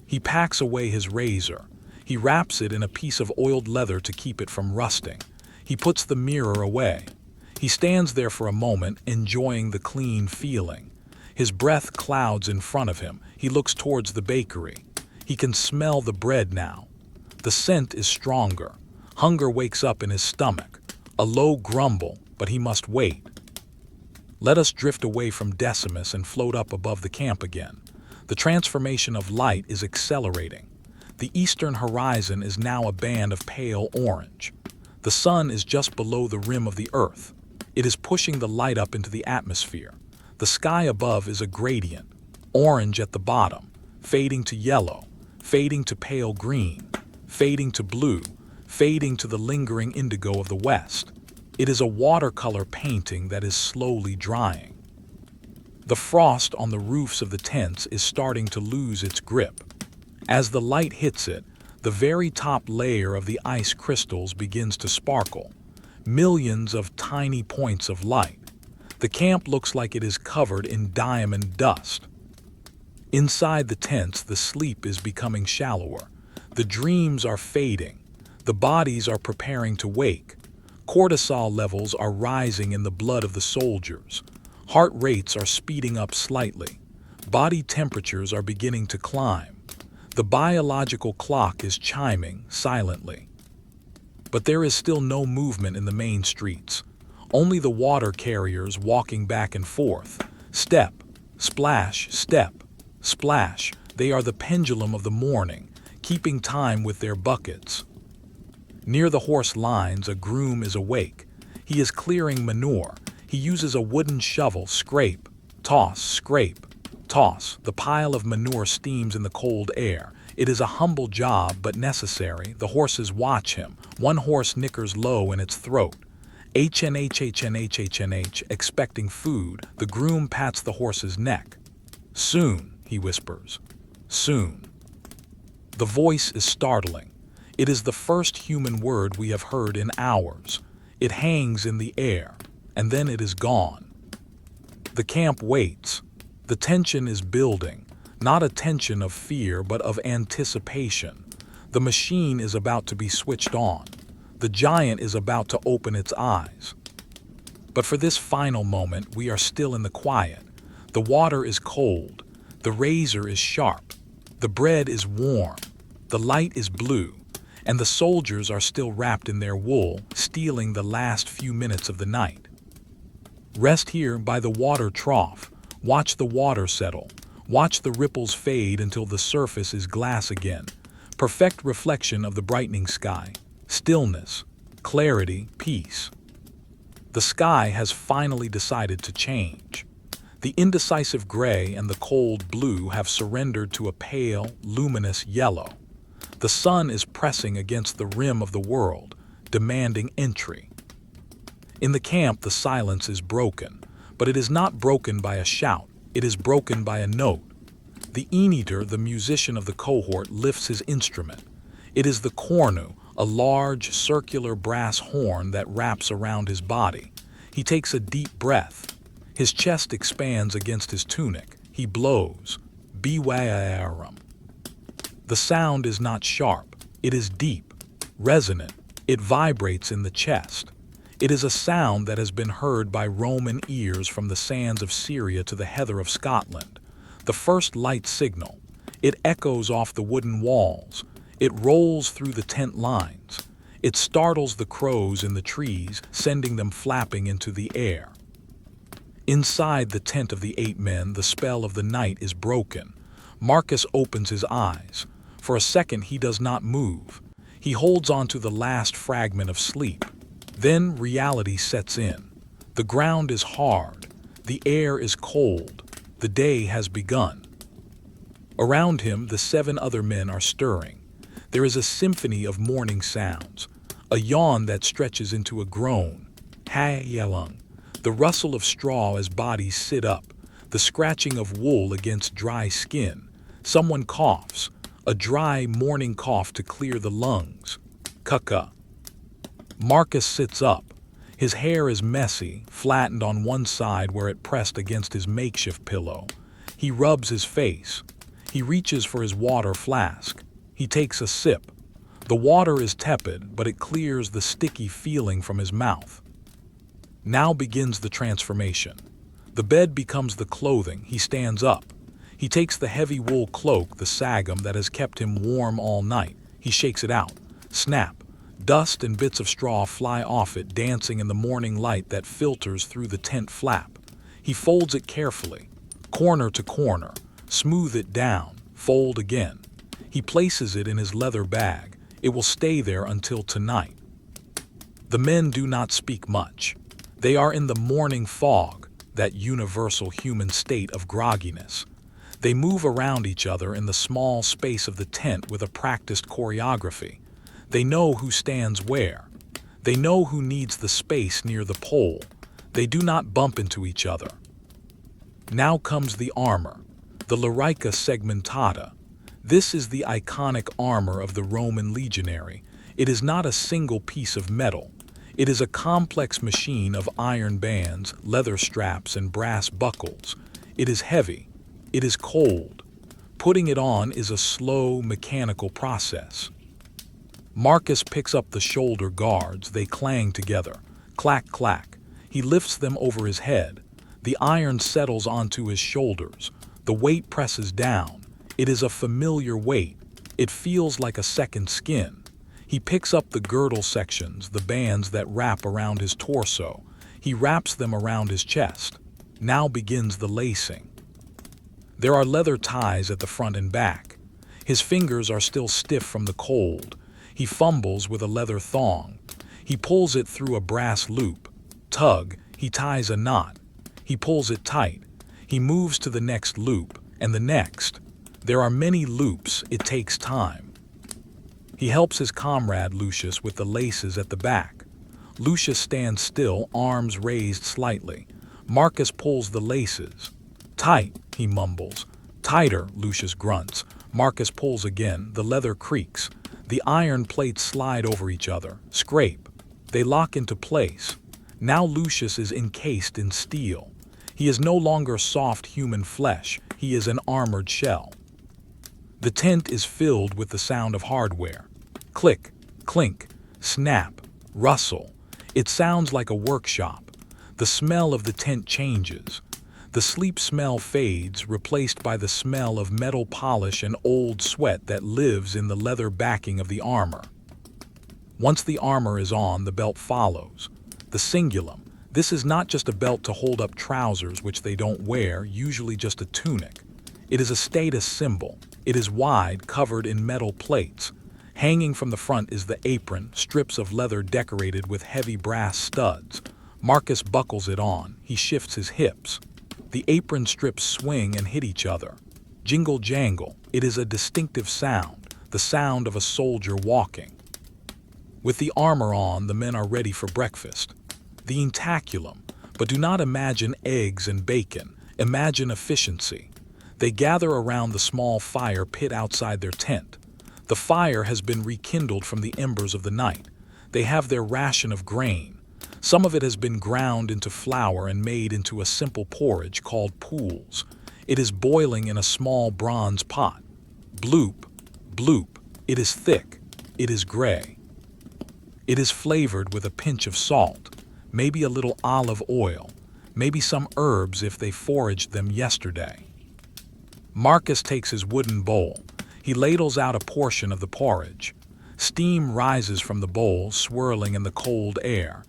He packs away his razor. He wraps it in a piece of oiled leather to keep it from rusting. He puts the mirror away. He stands there for a moment, enjoying the clean feeling. His breath clouds in front of him. He looks towards the bakery. He can smell the bread now. The scent is stronger. Hunger wakes up in his stomach. A low grumble, but he must wait. Let us drift away from Decimus and float up above the camp again. The transformation of light is accelerating. The eastern horizon is now a band of pale orange. The sun is just below the rim of the earth. It is pushing the light up into the atmosphere. The sky above is a gradient, orange at the bottom, fading to yellow, fading to pale green, fading to blue, fading to the lingering indigo of the west. It is a watercolor painting that is slowly drying. The frost on the roofs of the tents is starting to lose its grip. As the light hits it, the very top layer of the ice crystals begins to sparkle. Millions of tiny points of light. The camp looks like it is covered in diamond dust. Inside the tents, the sleep is becoming shallower. The dreams are fading. The bodies are preparing to wake. Cortisol levels are rising in the blood of the soldiers. Heart rates are speeding up slightly. Body temperatures are beginning to climb. The biological clock is chiming silently. But there is still no movement in the main streets. Only the water carriers walking back and forth. Step, splash, step, splash. They are the pendulum of the morning, keeping time with their buckets. Near the horse lines, a groom is awake. He is clearing manure. He uses a wooden shovel, scrape, toss, scrape, toss. The pile of manure steams in the cold air. It is a humble job, but necessary. The horses watch him. One horse nickers low in its throat. HNH, expecting food. The groom pats the horse's neck. Soon, he whispers. Soon. The voice is startling. It is the first human word we have heard in hours. It hangs in the air, and then it is gone. The camp waits. The tension is building, not a tension of fear, but of anticipation. The machine is about to be switched on. The giant is about to open its eyes. But for this final moment, we are still in the quiet. The water is cold. The razor is sharp. The bread is warm. The light is blue. And the soldiers are still wrapped in their wool, stealing the last few minutes of the night. Rest here by the water trough. Watch the water settle. Watch the ripples fade until the surface is glass again. Perfect reflection of the brightening sky. Stillness, clarity, peace. The sky has finally decided to change. The indecisive gray and the cold blue have surrendered to a pale, luminous yellow. The sun is pressing against the rim of the world, demanding entry. In the camp, the silence is broken, but it is not broken by a shout. It is broken by a note. The eater, the musician of the cohort, lifts his instrument. It is the cornu, a large, circular brass horn that wraps around his body. He takes a deep breath. His chest expands against his tunic. He blows. Biwarum. The sound is not sharp. It is deep, resonant. It vibrates in the chest. It is a sound that has been heard by Roman ears from the sands of Syria to the heather of Scotland. The first light signal. It echoes off the wooden walls. It rolls through the tent lines. It startles the crows in the trees, sending them flapping into the air. Inside the tent of the 8 men, the spell of the night is broken. Marcus opens his eyes. For a second, he does not move. He holds on to the last fragment of sleep. Then reality sets in. The ground is hard. The air is cold. The day has begun. Around him, the 7 other men are stirring. There is a symphony of morning sounds, a yawn that stretches into a groan, ha-yelung, the rustle of straw as bodies sit up, the scratching of wool against dry skin. Someone coughs, a dry morning cough to clear the lungs. Cucka. Marcus sits up. His hair is messy, flattened on one side where it pressed against his makeshift pillow. He rubs his face. He reaches for his water flask. He takes a sip. The water is tepid, but it clears the sticky feeling from his mouth. Now begins the transformation. The bed becomes the clothing. He stands up. He takes the heavy wool cloak, the sagum that has kept him warm all night. He shakes it out. Snap. Dust and bits of straw fly off it, dancing in the morning light that filters through the tent flap. He folds it carefully, corner to corner, smooth it down, fold again. He places it in his leather bag. It will stay there until tonight. The men do not speak much. They are in the morning fog, that universal human state of grogginess. They move around each other in the small space of the tent with a practiced choreography. They know who stands where. They know who needs the space near the pole. They do not bump into each other. Now comes the armor, the larica segmentata. This is the iconic armor of the Roman legionary. It is not a single piece of metal. It is a complex machine of iron bands, leather straps, and brass buckles. It is heavy. It is cold. Putting it on is a slow, mechanical process. Marcus picks up the shoulder guards. They clang together. Clack, clack. He lifts them over his head. The iron settles onto his shoulders. The weight presses down. It is a familiar weight. It feels like a second skin. He picks up the girdle sections, the bands that wrap around his torso. He wraps them around his chest. Now begins the lacing. There are leather ties at the front and back. His fingers are still stiff from the cold. He fumbles with a leather thong. He pulls it through a brass loop. Tug, he ties a knot. He pulls it tight. He moves to the next loop, and the next. There are many loops. It takes time. He helps his comrade Lucius with the laces at the back. Lucius stands still, arms raised slightly. Marcus pulls the laces. Tight, he mumbles. Tighter, Lucius grunts. Marcus pulls again. The leather creaks. The iron plates slide over each other. Scrape. They lock into place. Now Lucius is encased in steel. He is no longer soft human flesh. He is an armored shell. The tent is filled with the sound of hardware. Click, clink, snap, rustle. It sounds like a workshop. The smell of the tent changes. The sleep smell fades, replaced by the smell of metal polish and old sweat that lives in the leather backing of the armor. Once the armor is on, the belt follows. The cingulum. This is not just a belt to hold up trousers, which they don't wear, usually just a tunic. It is a status symbol. It is wide, covered in metal plates. Hanging from the front is the apron, strips of leather decorated with heavy brass studs. Marcus buckles it on. He shifts his hips. The apron strips swing and hit each other. Jingle jangle. It is a distinctive sound, the sound of a soldier walking. With the armor on, the men are ready for breakfast. The intaculum. But do not imagine eggs and bacon. Imagine efficiency. They gather around the small fire pit outside their tent. The fire has been rekindled from the embers of the night. They have their ration of grain. Some of it has been ground into flour and made into a simple porridge called pools. It is boiling in a small bronze pot. Bloop, bloop. It is thick. It is gray. It is flavored with a pinch of salt, maybe a little olive oil, maybe some herbs if they foraged them yesterday. Marcus takes his wooden bowl. He ladles out a portion of the porridge. Steam rises from the bowl, swirling in the cold air.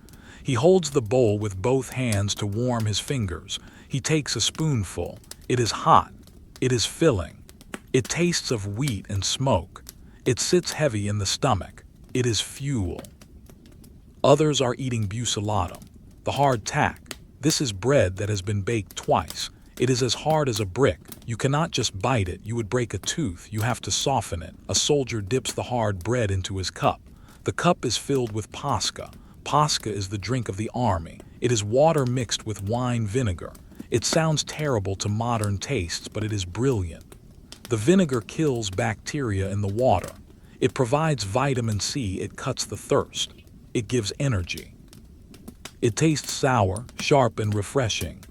He holds the bowl with both hands to warm his fingers. He takes a spoonful. It is hot. It is filling. It tastes of wheat and smoke. It sits heavy in the stomach. It is fuel. Others are eating bucellatum, the hard tack. This is bread that has been baked twice. It is as hard as a brick. You cannot just bite it. You would break a tooth. You have to soften it. A soldier dips the hard bread into his cup. The cup is filled with pasca. Pasca is the drink of the army. It is water mixed with wine vinegar. It sounds terrible to modern tastes, but it is brilliant. The vinegar kills bacteria in the water. It provides vitamin C. It cuts the thirst. It gives energy. It tastes sour, sharp, and refreshing.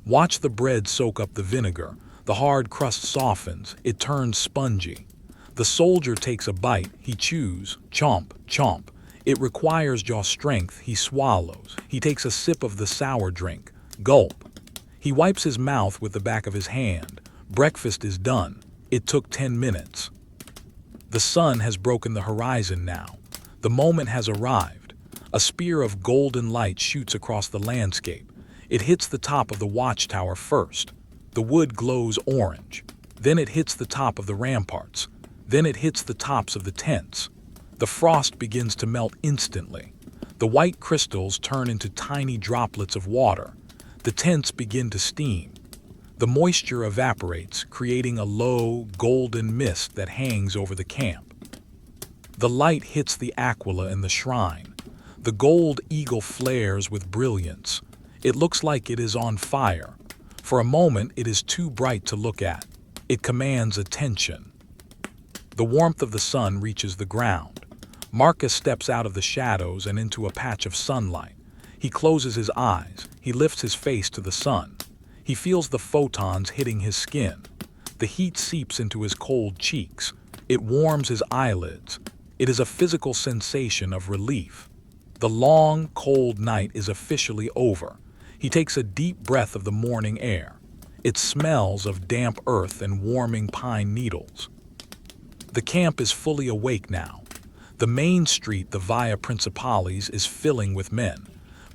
Watch the bread soak up the vinegar. The hard crust softens. It turns spongy. The soldier takes a bite. He chews. Chomp, chomp. It requires jaw strength. He swallows. He takes a sip of the sour drink. Gulp. He wipes his mouth with the back of his hand. Breakfast is done. It took 10 minutes. The sun has broken the horizon now. The moment has arrived. A spear of golden light shoots across the landscape. It hits the top of the watchtower first. The wood glows orange. Then it hits the top of the ramparts. Then it hits the tops of the tents. The frost begins to melt instantly. The white crystals turn into tiny droplets of water. The tents begin to steam. The moisture evaporates, creating a low, golden mist that hangs over the camp. The light hits the aquila in the shrine. The gold eagle flares with brilliance. It looks like it is on fire. For a moment, it is too bright to look at. It commands attention. The warmth of the sun reaches the ground. Marcus steps out of the shadows and into a patch of sunlight. He closes his eyes. He lifts his face to the sun. He feels the photons hitting his skin. The heat seeps into his cold cheeks. It warms his eyelids. It is a physical sensation of relief. The long, cold night is officially over. He takes a deep breath of the morning air. It smells of damp earth and warming pine needles. The camp is fully awake now. The main street, the Via Principalis, is filling with men.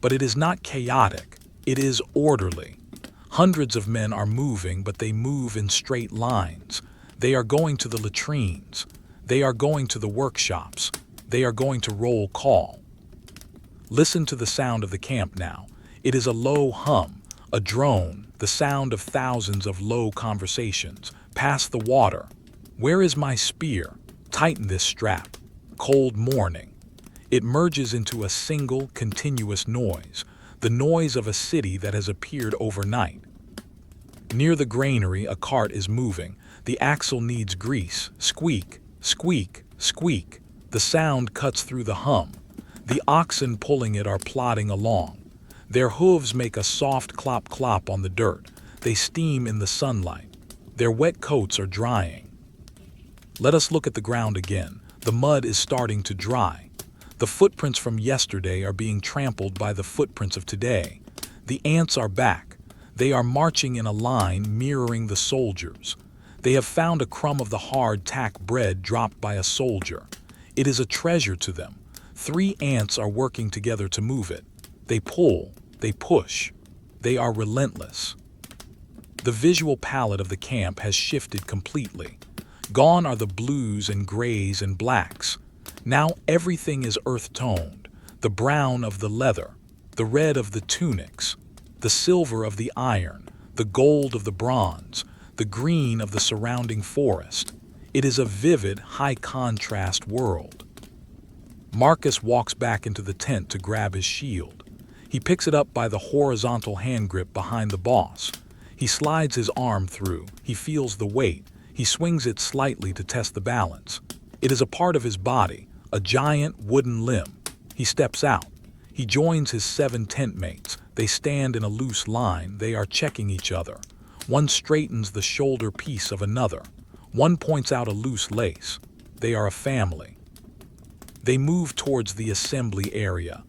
But it is not chaotic. It is orderly. Hundreds of men are moving, but they move in straight lines. They are going to the latrines. They are going to the workshops. They are going to roll call. Listen to the sound of the camp now. It is a low hum, a drone, the sound of thousands of low conversations. Pass the water. Where is my spear? Tighten this strap. Cold morning. It merges into a single, continuous noise, the noise of a city that has appeared overnight. Near the granary, a cart is moving. The axle needs grease. Squeak, squeak, squeak. The sound cuts through the hum. The oxen pulling it are plodding along. Their hooves make a soft clop-clop on the dirt. They steam in the sunlight. Their wet coats are drying. Let us look at the ground again. The mud is starting to dry. The footprints from yesterday are being trampled by the footprints of today. The ants are back. They are marching in a line mirroring the soldiers. They have found a crumb of the hard tack bread dropped by a soldier. It is a treasure to them. 3 ants are working together to move it. They pull, they push. They are relentless. The visual palette of the camp has shifted completely. Gone are the blues and grays and blacks. Now everything is earth-toned, the brown of the leather, the red of the tunics, the silver of the iron, the gold of the bronze, the green of the surrounding forest. It is a vivid, high-contrast world. Marcus walks back into the tent to grab his shield. He picks it up by the horizontal hand grip behind the boss. He slides his arm through. He feels the weight. He swings it slightly to test the balance. It is a part of his body, a giant wooden limb. He steps out. He joins his 7 tent mates. They stand in a loose line. They are checking each other. One straightens the shoulder piece of another. One points out a loose lace. They are a family. They move towards the assembly area.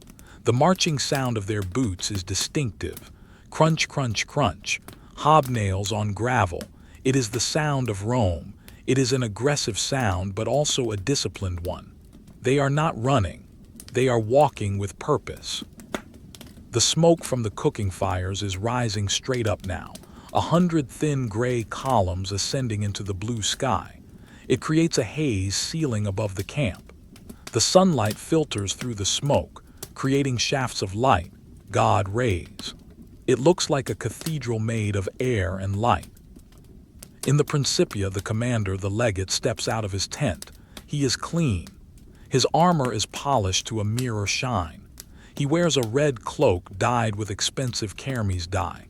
The marching sound of their boots is distinctive. Crunch, crunch, crunch. Hobnails on gravel. It is the sound of Rome. It is an aggressive sound, but also a disciplined one. They are not running. They are walking with purpose. The smoke from the cooking fires is rising straight up now. 100 thin gray columns ascending into the blue sky. It creates a haze sealing above the camp. The sunlight filters through the smoke, creating shafts of light, God rays. It looks like a cathedral made of air and light. In the Principia, the commander, the legate, steps out of his tent. He is clean. His armor is polished to a mirror shine. He wears a red cloak dyed with expensive kermes dye.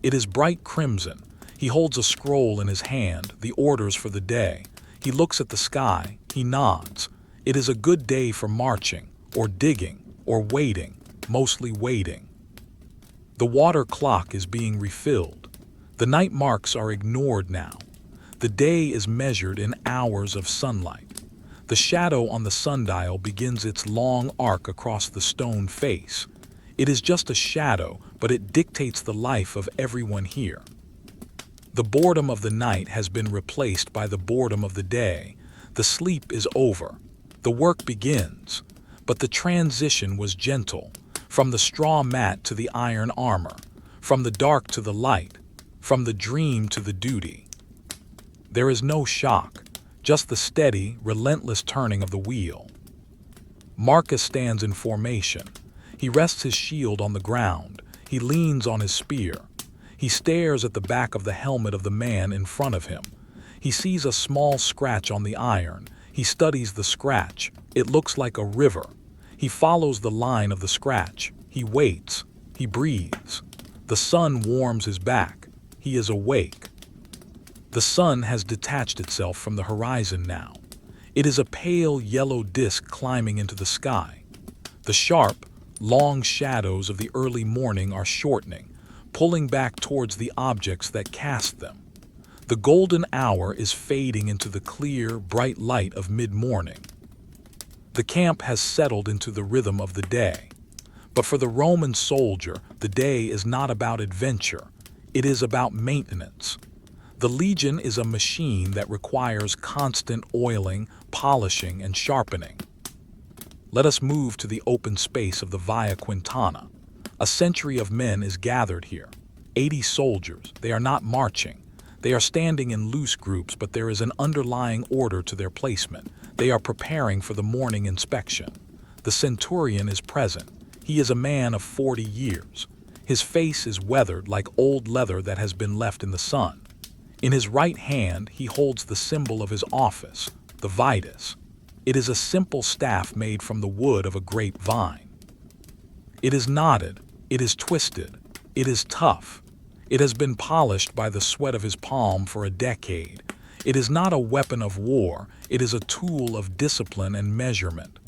It is bright crimson. He holds a scroll in his hand, the orders for the day. He looks at the sky. He nods. It is a good day for marching, or digging, or waiting, mostly waiting. The water clock is being refilled. The night marks are ignored now. The day is measured in hours of sunlight. The shadow on the sundial begins its long arc across the stone face. It is just a shadow, but it dictates the life of everyone here. The boredom of the night has been replaced by the boredom of the day. The sleep is over. The work begins. But the transition was gentle, from the straw mat to the iron armor, from the dark to the light, from the dream to the duty. There is no shock, just the steady, relentless turning of the wheel. Marcus stands in formation. He rests his shield on the ground. He leans on his spear. He stares at the back of the helmet of the man in front of him. He sees a small scratch on the iron. He studies the scratch. It looks like a river. He follows the line of the scratch. He waits. He breathes. The sun warms his back. He is awake. The sun has detached itself from the horizon now. It is a pale yellow disk climbing into the sky. The sharp, long shadows of the early morning are shortening, pulling back towards the objects that cast them. The golden hour is fading into the clear, bright light of mid-morning. The camp has settled into the rhythm of the day. But for the Roman soldier, the day is not about adventure. It is about maintenance. The legion is a machine that requires constant oiling, polishing, and sharpening. Let us move to the open space of the Via Quintana. A century of men is gathered here. 80 soldiers. They are not marching. They are standing in loose groups, but there is an underlying order to their placement. They are preparing for the morning inspection. The centurion is present. He is a man of 40 years. His face is weathered like old leather that has been left in the sun. In his right hand, he holds the symbol of his office, the vitus. It is a simple staff made from the wood of a grapevine. It is knotted, it is twisted, it is tough. It has been polished by the sweat of his palm for a decade. It is not a weapon of war, it is a tool of discipline and measurement.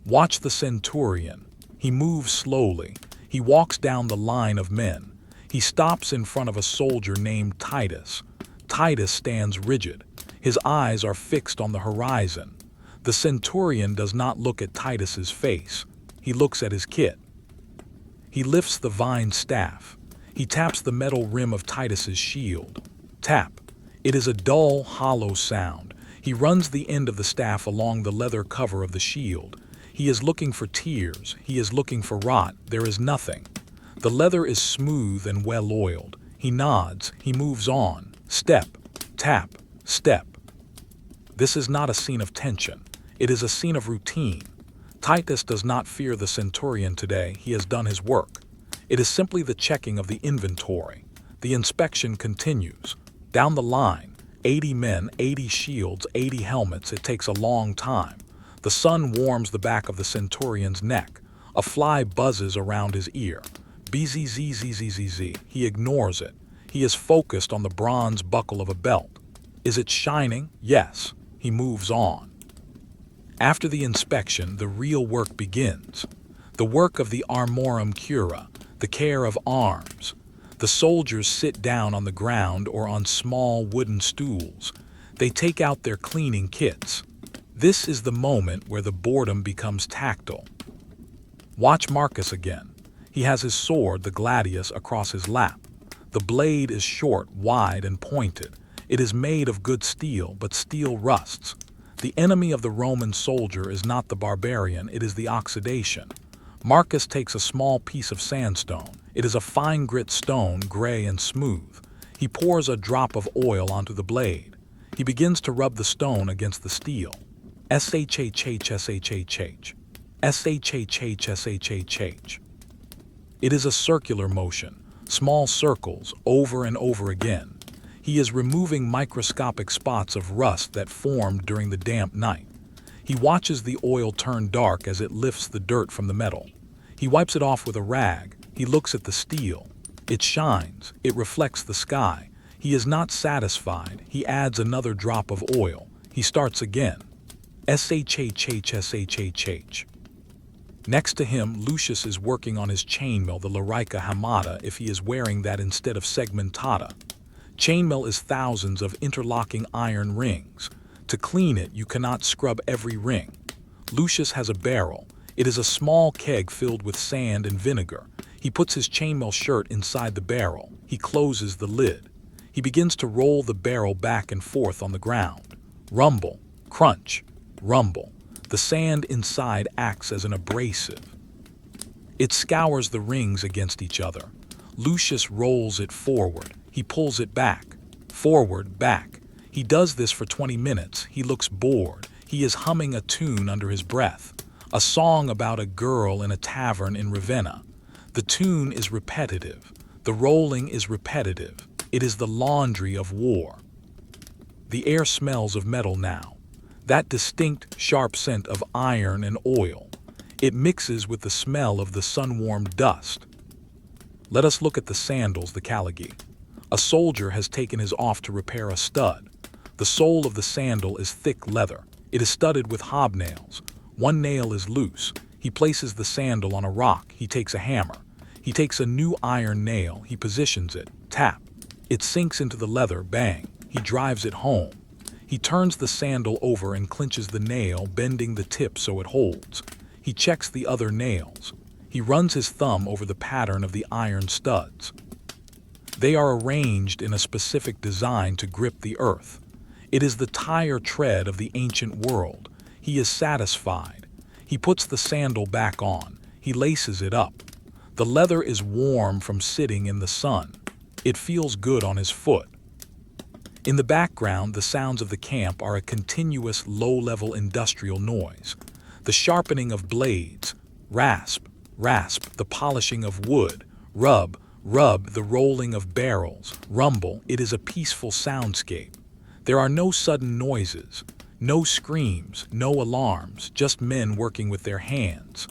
Watch the centurion. He moves slowly. He walks down the line of men. He stops in front of a soldier named Titus. Titus stands rigid. His eyes are fixed on the horizon. The centurion does not look at Titus's face. He looks at his kit. He lifts the vine staff. He taps the metal rim of Titus's shield. Tap. It is a dull, hollow sound. He runs the end of the staff along the leather cover of the shield. He is looking for tears. He is looking for rot. There is nothing. The leather is smooth and well-oiled. He nods. He moves on. Step, tap, step. This is not a scene of tension. It is a scene of routine. Titus does not fear the centurion today. He has done his work. It is simply the checking of the inventory. The inspection continues. Down the line, 80 men, 80 shields, 80 helmets. It takes a long time. The sun warms the back of the centurion's neck. A fly buzzes around his ear. Bzzzzzzz. He ignores it. He is focused on the bronze buckle of a belt. Is it shining? Yes. He moves on. After the inspection, the real work begins. The work of the armorum cura, the care of arms. The soldiers sit down on the ground or on small wooden stools. They take out their cleaning kits. This is the moment where the boredom becomes tactile. Watch Marcus again. He has his sword, the gladius, across his lap. The blade is short, wide, and pointed. It is made of good steel, but steel rusts. The enemy of the Roman soldier is not the barbarian, it is the oxidation. Marcus takes a small piece of sandstone. It is a fine grit stone, gray and smooth. He pours a drop of oil onto the blade. He begins to rub the stone against the steel. Shhhhhhhh. Shhhhhhh. It is a circular motion, small circles, over and over again. He is removing microscopic spots of rust that formed during the damp night. He watches the oil turn dark as it lifts the dirt from the metal. He wipes it off with a rag. He looks at the steel. It shines. It reflects the sky. He is not satisfied. He adds another drop of oil. He starts again. Shhhhhh. Next to him, Lucius is working on his chainmail, the larica hamata, if he is wearing that instead of segmentata. Chainmail is thousands of interlocking iron rings. To clean it, you cannot scrub every ring. Lucius has a barrel. It is a small keg filled with sand and vinegar. He puts his chainmail shirt inside the barrel. He closes the lid. He begins to roll the barrel back and forth on the ground. Rumble, crunch, rumble. The sand inside acts as an abrasive. It scours the rings against each other. Lucius rolls it forward. He pulls it back. Forward, back. He does this for 20 minutes. He looks bored. He is humming a tune under his breath. A song about a girl in a tavern in Ravenna. The tune is repetitive. The rolling is repetitive. It is the laundry of war. The air smells of metal now. That distinct, sharp scent of iron and oil. It mixes with the smell of the sun-warmed dust. Let us look at the sandals, the caligae. A soldier has taken his off to repair a stud. The sole of the sandal is thick leather. It is studded with hobnails. One nail is loose. He places the sandal on a rock. He takes a hammer. He takes a new iron nail. He positions it. Tap. It sinks into the leather. Bang. He drives it home. He turns the sandal over and clinches the nail, bending the tip so it holds. He checks the other nails. He runs his thumb over the pattern of the iron studs. They are arranged in a specific design to grip the earth. It is the tire tread of the ancient world. He is satisfied. He puts the sandal back on. He laces it up. The leather is warm from sitting in the sun. It feels good on his foot. In the background, the sounds of the camp are a continuous low-level industrial noise. The sharpening of blades, rasp, rasp, the polishing of wood, rub, rub, the rolling of barrels, rumble. It is a peaceful soundscape. There are no sudden noises, no screams, no alarms, just men working with their hands.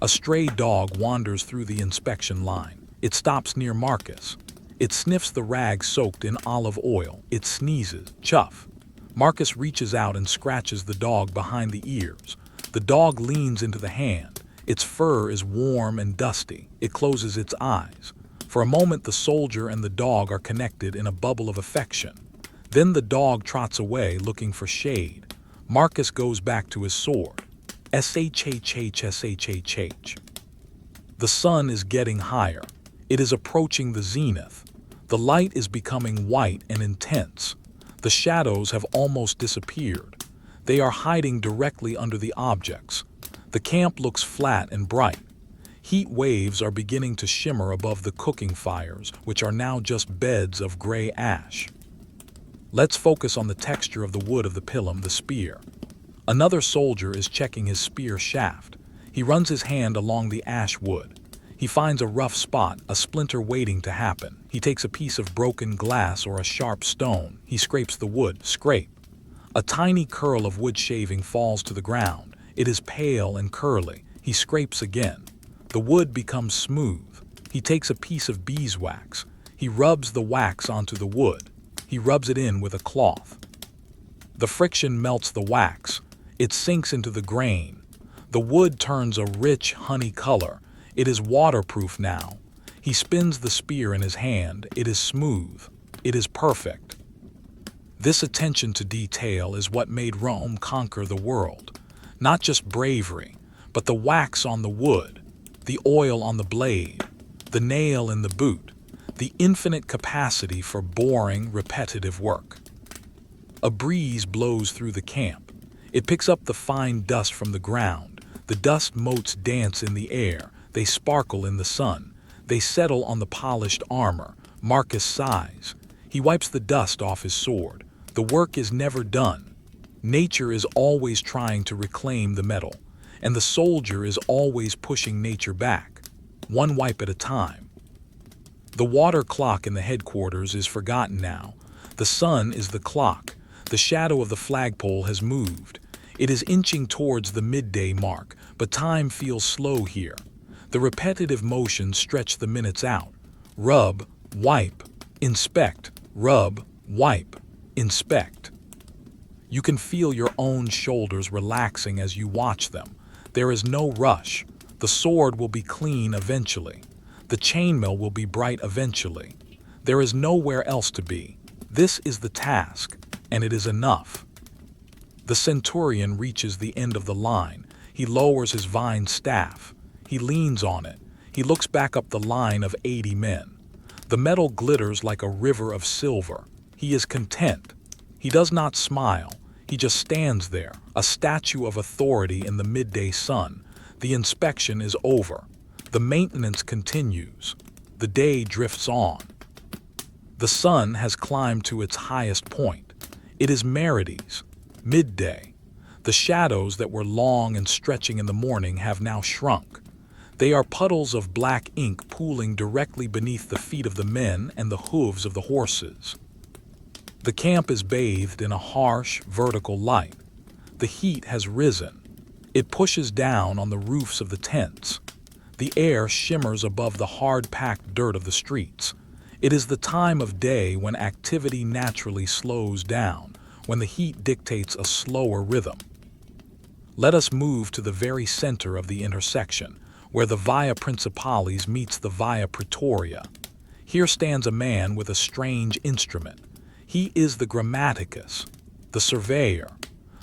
A stray dog wanders through the inspection line. It stops near Marcus. It sniffs the rag soaked in olive oil. It sneezes. Chuff. Marcus reaches out and scratches the dog behind the ears. The dog leans into the hand. Its fur is warm and dusty. It closes its eyes. For a moment, the soldier and the dog are connected in a bubble of affection. Then the dog trots away, looking for shade. Marcus goes back to his sword. SHHH. The sun is getting higher. It is approaching the zenith. The light is becoming white and intense. The shadows have almost disappeared. They are hiding directly under the objects. The camp looks flat and bright. Heat waves are beginning to shimmer above the cooking fires, which are now just beds of gray ash. Let's focus on the texture of the wood of the pilum, the spear. Another soldier is checking his spear shaft. He runs his hand along the ash wood. He finds a rough spot, a splinter waiting to happen. He takes a piece of broken glass or a sharp stone. He scrapes the wood. Scrape. A tiny curl of wood shaving falls to the ground. It is pale and curly. He scrapes again. The wood becomes smooth. He takes a piece of beeswax. He rubs the wax onto the wood. He rubs it in with a cloth. The friction melts the wax. It sinks into the grain. The wood turns a rich honey color. It is waterproof now. He spins the spear in his hand. It is smooth. It is perfect. This attention to detail is what made Rome conquer the world. Not just bravery, but the wax on the wood, the oil on the blade, the nail in the boot, the infinite capacity for boring, repetitive work. A breeze blows through the camp. It picks up the fine dust from the ground. The dust motes dance in the air. They sparkle in the sun. They settle on the polished armor. Marcus sighs. He wipes the dust off his sword. The work is never done. Nature is always trying to reclaim the metal, and the soldier is always pushing nature back, one wipe at a time. The water clock in the headquarters is forgotten now. The sun is the clock. The shadow of the flagpole has moved. It is inching towards the midday mark, but time feels slow here. The repetitive motions stretch the minutes out. Rub, wipe, inspect, rub, wipe, inspect. You can feel your own shoulders relaxing as you watch them. There is no rush. The sword will be clean eventually. The chainmail will be bright eventually. There is nowhere else to be. This is the task, and it is enough. The centurion reaches the end of the line. He lowers his vine staff. He leans on it. He looks back up the line of 80 men. The metal glitters like a river of silver. He is content. He does not smile. He just stands there, a statue of authority in the midday sun. The inspection is over. The maintenance continues. The day drifts on. The sun has climbed to its highest point. It is Merides, midday. The shadows that were long and stretching in the morning have now shrunk. They are puddles of black ink pooling directly beneath the feet of the men and the hooves of the horses. The camp is bathed in a harsh, vertical light. The heat has risen. It pushes down on the roofs of the tents. The air shimmers above the hard-packed dirt of the streets. It is the time of day when activity naturally slows down, when the heat dictates a slower rhythm. Let us move to the very center of the intersection, where the Via Principalis meets the Via Praetoria. Here stands a man with a strange instrument. He is the grammaticus, the surveyor.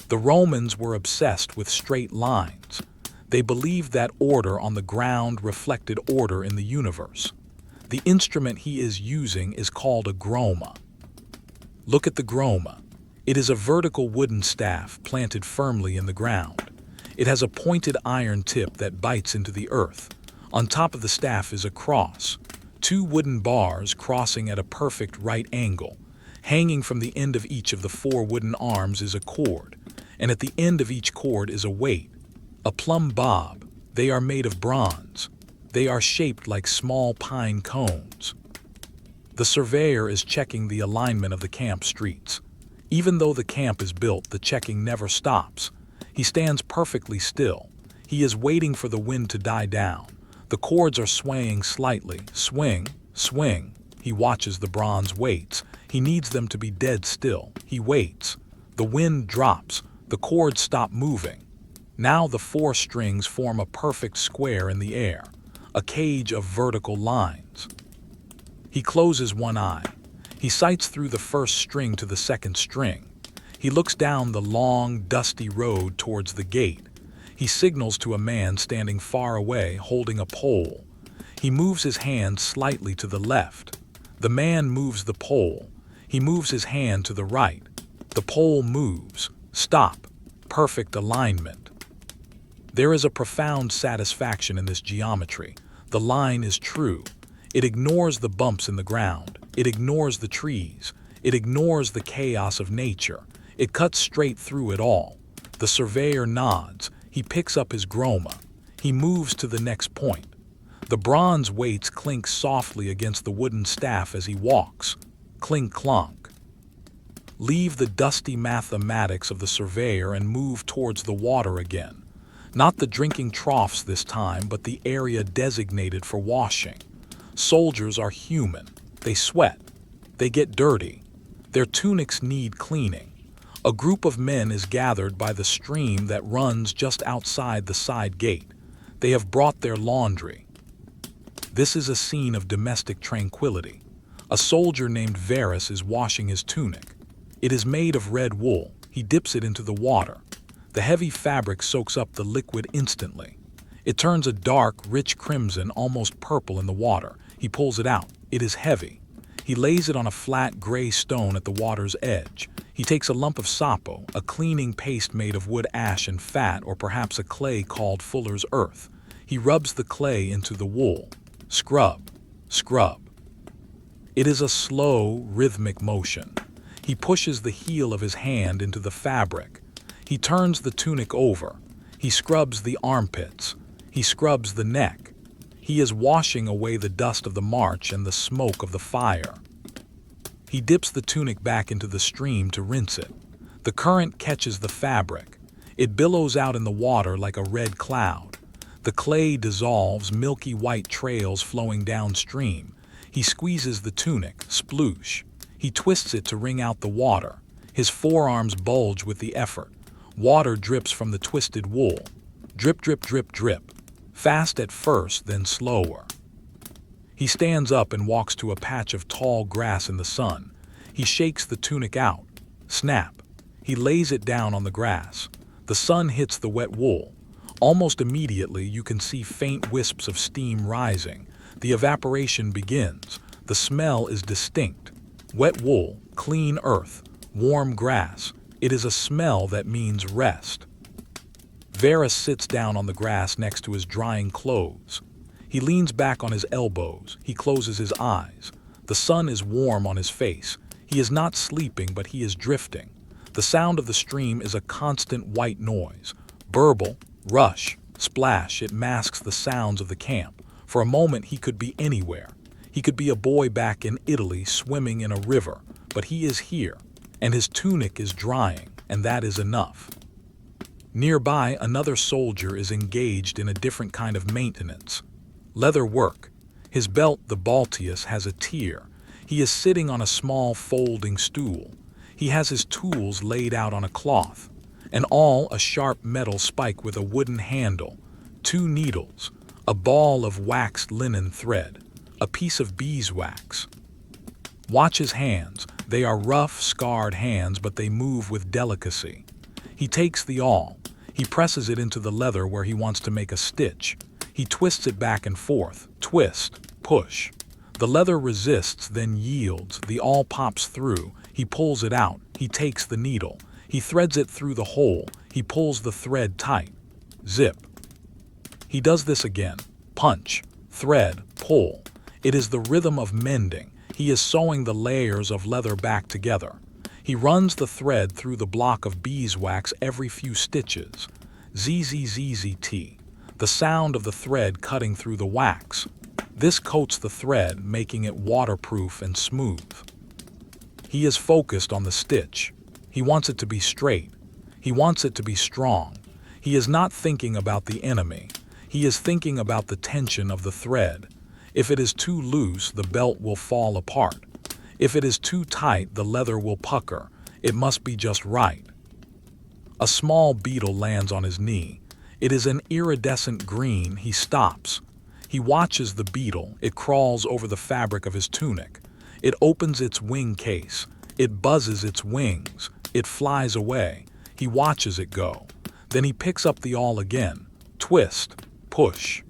The Romans were obsessed with straight lines. They believed that order on the ground reflected order in the universe. The instrument he is using is called a groma. Look at the groma. It is a vertical wooden staff planted firmly in the ground. It has a pointed iron tip that bites into the earth. On top of the staff is a cross, two wooden bars crossing at a perfect right angle. Hanging from the end of each of the four wooden arms is a cord, and at the end of each cord is a weight, a plumb bob. They are made of bronze. They are shaped like small pine cones. The surveyor is checking the alignment of the camp streets. Even though the camp is built, the checking never stops. He stands perfectly still. He is waiting for the wind to die down. The cords are swaying slightly. Swing, swing. He watches the bronze weights. He needs them to be dead still. He waits. The wind drops. The cords stop moving. Now the four strings form a perfect square in the air, a cage of vertical lines. He closes one eye. He sights through the first string to the second string. He looks down the long, dusty road towards the gate. He signals to a man standing far away, holding a pole. He moves his hand slightly to the left. The man moves the pole. He moves his hand to the right. The pole moves. Stop. Perfect alignment. There is a profound satisfaction in this geometry. The line is true. It ignores the bumps in the ground. It ignores the trees. It ignores the chaos of nature. It cuts straight through it all. The surveyor nods. He picks up his groma. He moves to the next point. The bronze weights clink softly against the wooden staff as he walks. Clink clonk. Leave the dusty mathematics of the surveyor and move towards the water again. Not the drinking troughs this time, but the area designated for washing. Soldiers are human. They sweat. They get dirty. Their tunics need cleaning. A group of men is gathered by the stream that runs just outside the side gate. They have brought their laundry. This is a scene of domestic tranquility. A soldier named Varus is washing his tunic. It is made of red wool. He dips it into the water. The heavy fabric soaks up the liquid instantly. It turns a dark, rich crimson, almost purple in the water. He pulls it out. It is heavy. He lays it on a flat gray stone at the water's edge. He takes a lump of sapo, a cleaning paste made of wood ash and fat, or perhaps a clay called fuller's earth. He rubs the clay into the wool. Scrub, scrub. It is a slow, rhythmic motion. He pushes the heel of his hand into the fabric. He turns the tunic over. He scrubs the armpits. He scrubs the neck. He is washing away the dust of the march and the smoke of the fire. He dips the tunic back into the stream to rinse it. The current catches the fabric. It billows out in the water like a red cloud. The clay dissolves, milky white trails flowing downstream. He squeezes the tunic, sploosh. He twists it to wring out the water. His forearms bulge with the effort. Water drips from the twisted wool. Drip, drip, drip, drip. Fast at first, then slower. He stands up and walks to a patch of tall grass in the sun. He shakes the tunic out. Snap. He lays it down on the grass. The sun hits the wet wool. Almost immediately, you can see faint wisps of steam rising. The evaporation begins. The smell is distinct. Wet wool, clean earth, warm grass. It is a smell that means rest. Varus sits down on the grass next to his drying clothes. He leans back on his elbows. He closes his eyes. The sun is warm on his face. He is not sleeping, but he is drifting. The sound of the stream is a constant white noise. Burble, rush, splash. It masks the sounds of the camp. For a moment, he could be anywhere. He could be a boy back in Italy swimming in a river, but he is here, and his tunic is drying, and that is enough. Nearby, another soldier is engaged in a different kind of maintenance. Leather work. His belt, the Baltius, has a tear, He is sitting on a small folding stool. He has his tools laid out on a cloth, and all a sharp metal spike with a wooden handle, 2 needles, a ball of waxed linen thread, a piece of beeswax. Watch his hands. They are rough, scarred hands, but they move with delicacy. He takes the awl. He presses it into the leather where he wants to make a stitch. He twists it back and forth. Twist, push. The leather resists, then yields. The awl pops through. He pulls it out. He takes the needle. He threads it through the hole. He pulls the thread tight. Zip. He does this again. Punch, thread, pull. It is the rhythm of mending. He is sewing the layers of leather back together. He runs the thread through the block of beeswax every few stitches. ZZZZT, the sound of the thread cutting through the wax. This coats the thread, making it waterproof and smooth. He is focused on the stitch. He wants it to be straight. He wants it to be strong. He is not thinking about the enemy. He is thinking about the tension of the thread. If it is too loose, the belt will fall apart. If it is too tight, the leather will pucker. It must be just right. A small beetle lands on his knee. It is an iridescent green. He stops. He watches the beetle. It crawls over the fabric of his tunic. It opens its wing case. It buzzes its wings. It flies away. He watches it go. Then he picks up the awl again. Twist, push.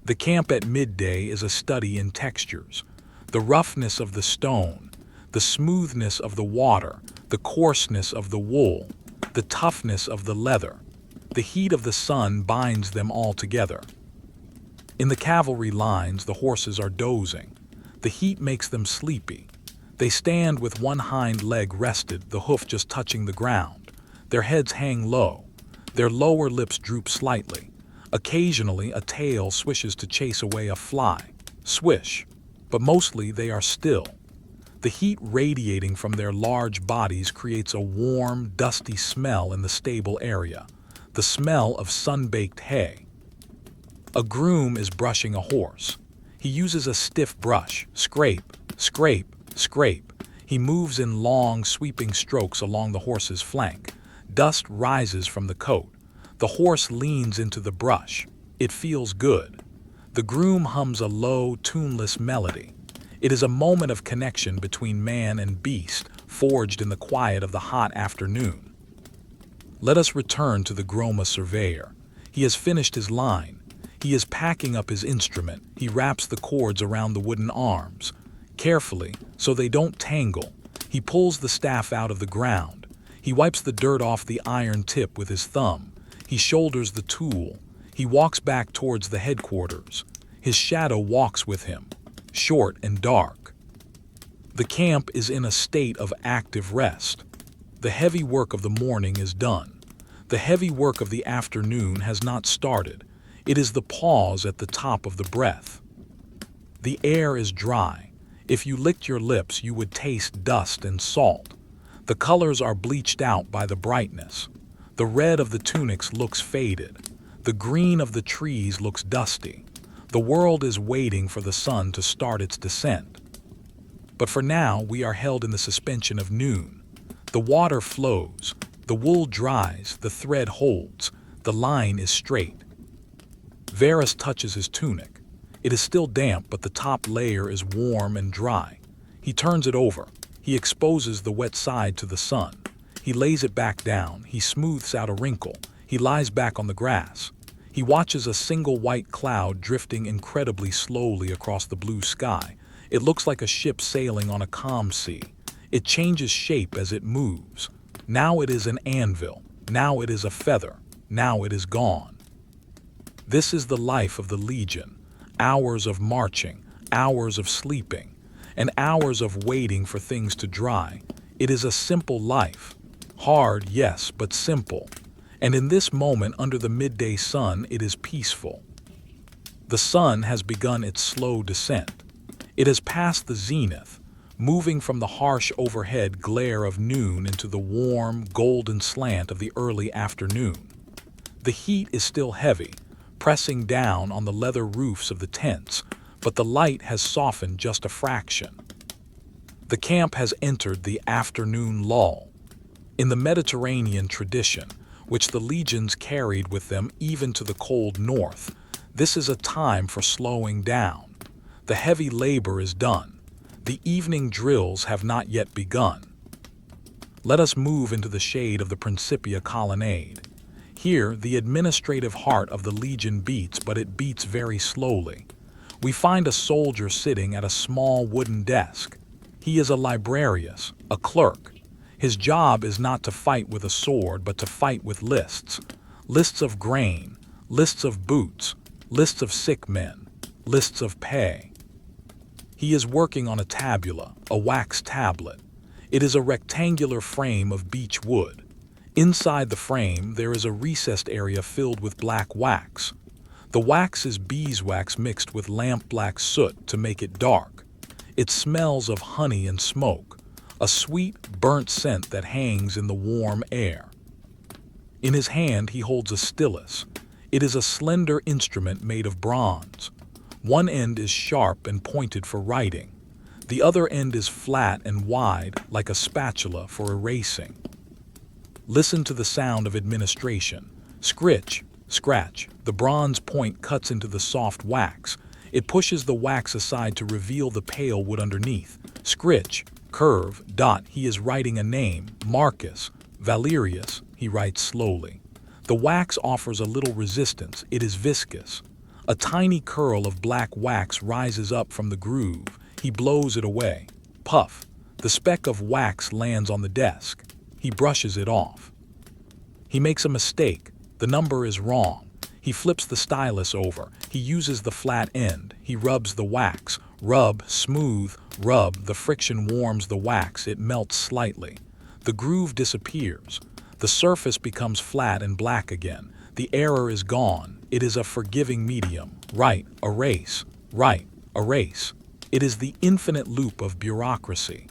The camp at midday is a study in textures. The roughness of the stone, the smoothness of the water, the coarseness of the wool, the toughness of the leather. The heat of the sun binds them all together. In the cavalry lines, the horses are dozing. The heat makes them sleepy. They stand with one hind leg rested, the hoof just touching the ground. Their heads hang low. Their lower lips droop slightly. Occasionally, a tail swishes to chase away a fly. Swish. But mostly they are still. The heat radiating from their large bodies creates a warm, dusty smell in the stable area. The smell of sun-baked hay. A groom is brushing a horse. He uses a stiff brush. Scrape, scrape, scrape. He moves in long, sweeping strokes along the horse's flank. Dust rises from the coat. The horse leans into the brush. It feels good. The groom hums a low, tuneless melody. It is a moment of connection between man and beast, forged in the quiet of the hot afternoon. Let us return to the Groma surveyor. He has finished his line. He is packing up his instrument. He wraps the cords around the wooden arms. Carefully, so they don't tangle, he pulls the staff out of the ground. He wipes the dirt off the iron tip with his thumb. He shoulders the tool. He walks back towards the headquarters. His shadow walks with him, short and dark. The camp is in a state of active rest. The heavy work of the morning is done. The heavy work of the afternoon has not started. It is the pause at the top of the breath. The air is dry. If you licked your lips, you would taste dust and salt. The colors are bleached out by the brightness. The red of the tunics looks faded. The green of the trees looks dusty. The world is waiting for the sun to start its descent. But for now, we are held in the suspension of noon. The water flows. The wool dries. The thread holds. The line is straight. Varus touches his tunic. It is still damp, but the top layer is warm and dry. He turns it over. He exposes the wet side to the sun. He lays it back down. He smooths out a wrinkle. He lies back on the grass. He watches a single white cloud drifting incredibly slowly across the blue sky. It looks like a ship sailing on a calm sea. It changes shape as it moves. Now it is an anvil. Now it is a feather. Now it is gone. This is the life of the Legion. Hours of marching, hours of sleeping, and hours of waiting for things to dry. It is a simple life. Hard, yes, but simple. And in this moment, under the midday sun, it is peaceful. The sun has begun its slow descent. It has passed the zenith, moving from the harsh overhead glare of noon into the warm, golden slant of the early afternoon. The heat is still heavy, pressing down on the leather roofs of the tents, but the light has softened just a fraction. The camp has entered the afternoon lull. In the Mediterranean tradition, which the legions carried with them even to the cold north, this is a time for slowing down. The heavy labor is done. The evening drills have not yet begun. Let us move into the shade of the Principia colonnade. Here, the administrative heart of the legion beats, but it beats very slowly. We find a soldier sitting at a small wooden desk. He is a librarius, a clerk. His job is not to fight with a sword, but to fight with lists. Lists of grain, lists of boots, lists of sick men, lists of pay. He is working on a tabula, a wax tablet. It is a rectangular frame of beech wood. Inside the frame, there is a recessed area filled with black wax. The wax is beeswax mixed with lamp-black soot to make it dark. It smells of honey and smoke, a sweet, burnt scent that hangs in the warm air. In his hand, he holds a stylus. It is a slender instrument made of bronze. One end is sharp and pointed for writing. The other end is flat and wide, like a spatula for erasing. Listen to the sound of administration. Scritch, scratch. The bronze point cuts into the soft wax. It pushes the wax aside to reveal the pale wood underneath. Scritch, curve, dot. He is writing a name, Marcus, Valerius, he writes slowly. The wax offers a little resistance. It is viscous. A tiny curl of black wax rises up from the groove. He blows it away. Puff. The speck of wax lands on the desk. He brushes it off. He makes a mistake. The number is wrong. He flips the stylus over. He uses the flat end. He rubs the wax. Rub, smooth, rub. The friction warms the wax. It melts slightly. The groove disappears. The surface becomes flat and black again. The error is gone. It is a forgiving medium. Write, erase, write, erase. It is the infinite loop of bureaucracy.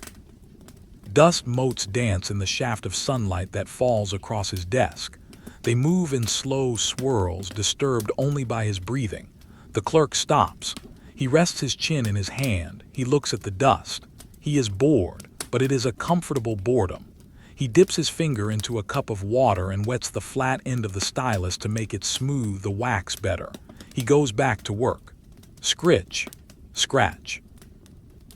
Dust motes dance in the shaft of sunlight that falls across his desk. They move in slow swirls, disturbed only by his breathing. The clerk stops. He rests his chin in his hand. He looks at the dust. He is bored, but it is a comfortable boredom. He dips his finger into a cup of water and wets the flat end of the stylus to make it smooth the wax better. He goes back to work. Scritch, scratch.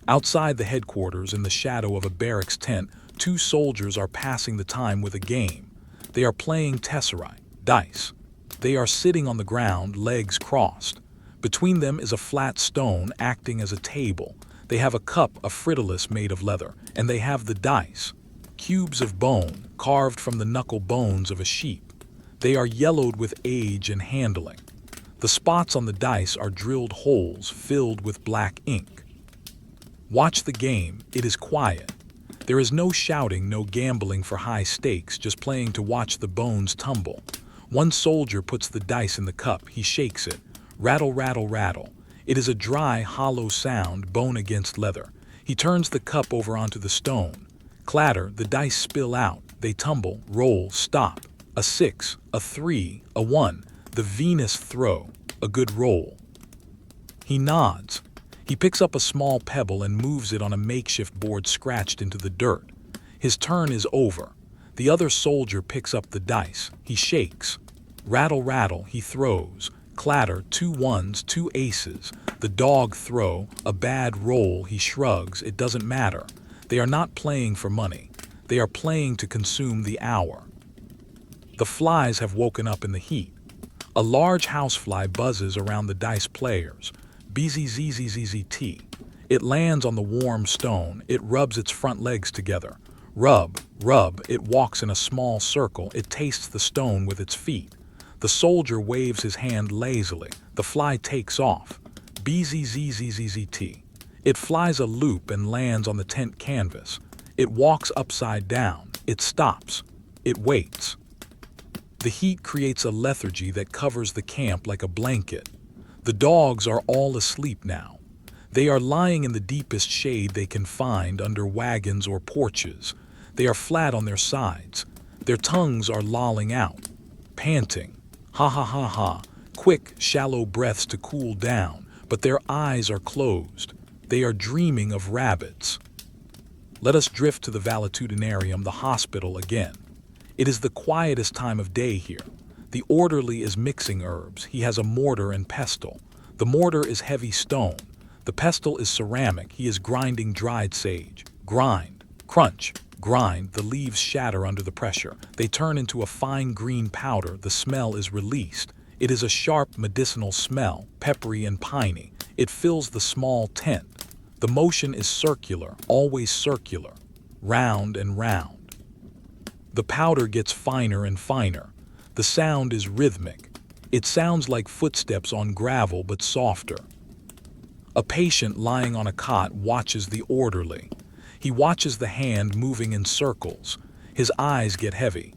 Outside the headquarters, in the shadow of a barracks tent, two soldiers are passing the time with a game. They are playing tesserae, dice. They are sitting on the ground, legs crossed. Between them is a flat stone acting as a table. They have a cup, a frittolus made of leather, and they have the dice. Cubes of bone, carved from the knuckle bones of a sheep. They are yellowed with age and handling. The spots on the dice are drilled holes filled with black ink. Watch the game. It is quiet. There is no shouting, no gambling for high stakes, just playing to watch the bones tumble. One soldier puts the dice in the cup. He shakes it. Rattle, rattle, rattle. It is a dry, hollow sound, bone against leather. He turns the cup over onto the stone. Clatter, the dice spill out. They tumble, roll, stop. A 6, a 3, a 1. The Venus throw. A good roll. He nods. He picks up a small pebble and moves it on a makeshift board scratched into the dirt. His turn is over. The other soldier picks up the dice. He shakes. Rattle, rattle, he throws. Clatter, 2 1s, 2 aces. The dog throw, a bad roll, he shrugs. It doesn't matter. They are not playing for money. They are playing to consume the hour. The flies have woken up in the heat. A large housefly buzzes around the dice players. BZZZZZT. It lands on the warm stone. It rubs its front legs together. Rub, rub. It walks in a small circle. It tastes the stone with its feet. The soldier waves his hand lazily. The fly takes off. BZZZZZT. It flies a loop and lands on the tent canvas. It walks upside down. It stops. It waits. The heat creates a lethargy that covers the camp like a blanket. The dogs are all asleep now. They are lying in the deepest shade they can find under wagons or porches. They are flat on their sides. Their tongues are lolling out, panting. Ha ha ha ha. Quick, shallow breaths to cool down, but their eyes are closed. They are dreaming of rabbits. Let us drift to the valetudinarium, the hospital, again. It is the quietest time of day here. The orderly is mixing herbs. He has a mortar and pestle. The mortar is heavy stone. The pestle is ceramic. He is grinding dried sage. Grind, crunch, grind. The leaves shatter under the pressure. They turn into a fine green powder. The smell is released. It is a sharp medicinal smell, peppery and piney. It fills the small tent. The motion is circular, always circular, round and round. The powder gets finer and finer. The sound is rhythmic. It sounds like footsteps on gravel, but softer. A patient lying on a cot watches the orderly. He watches the hand moving in circles. His eyes get heavy.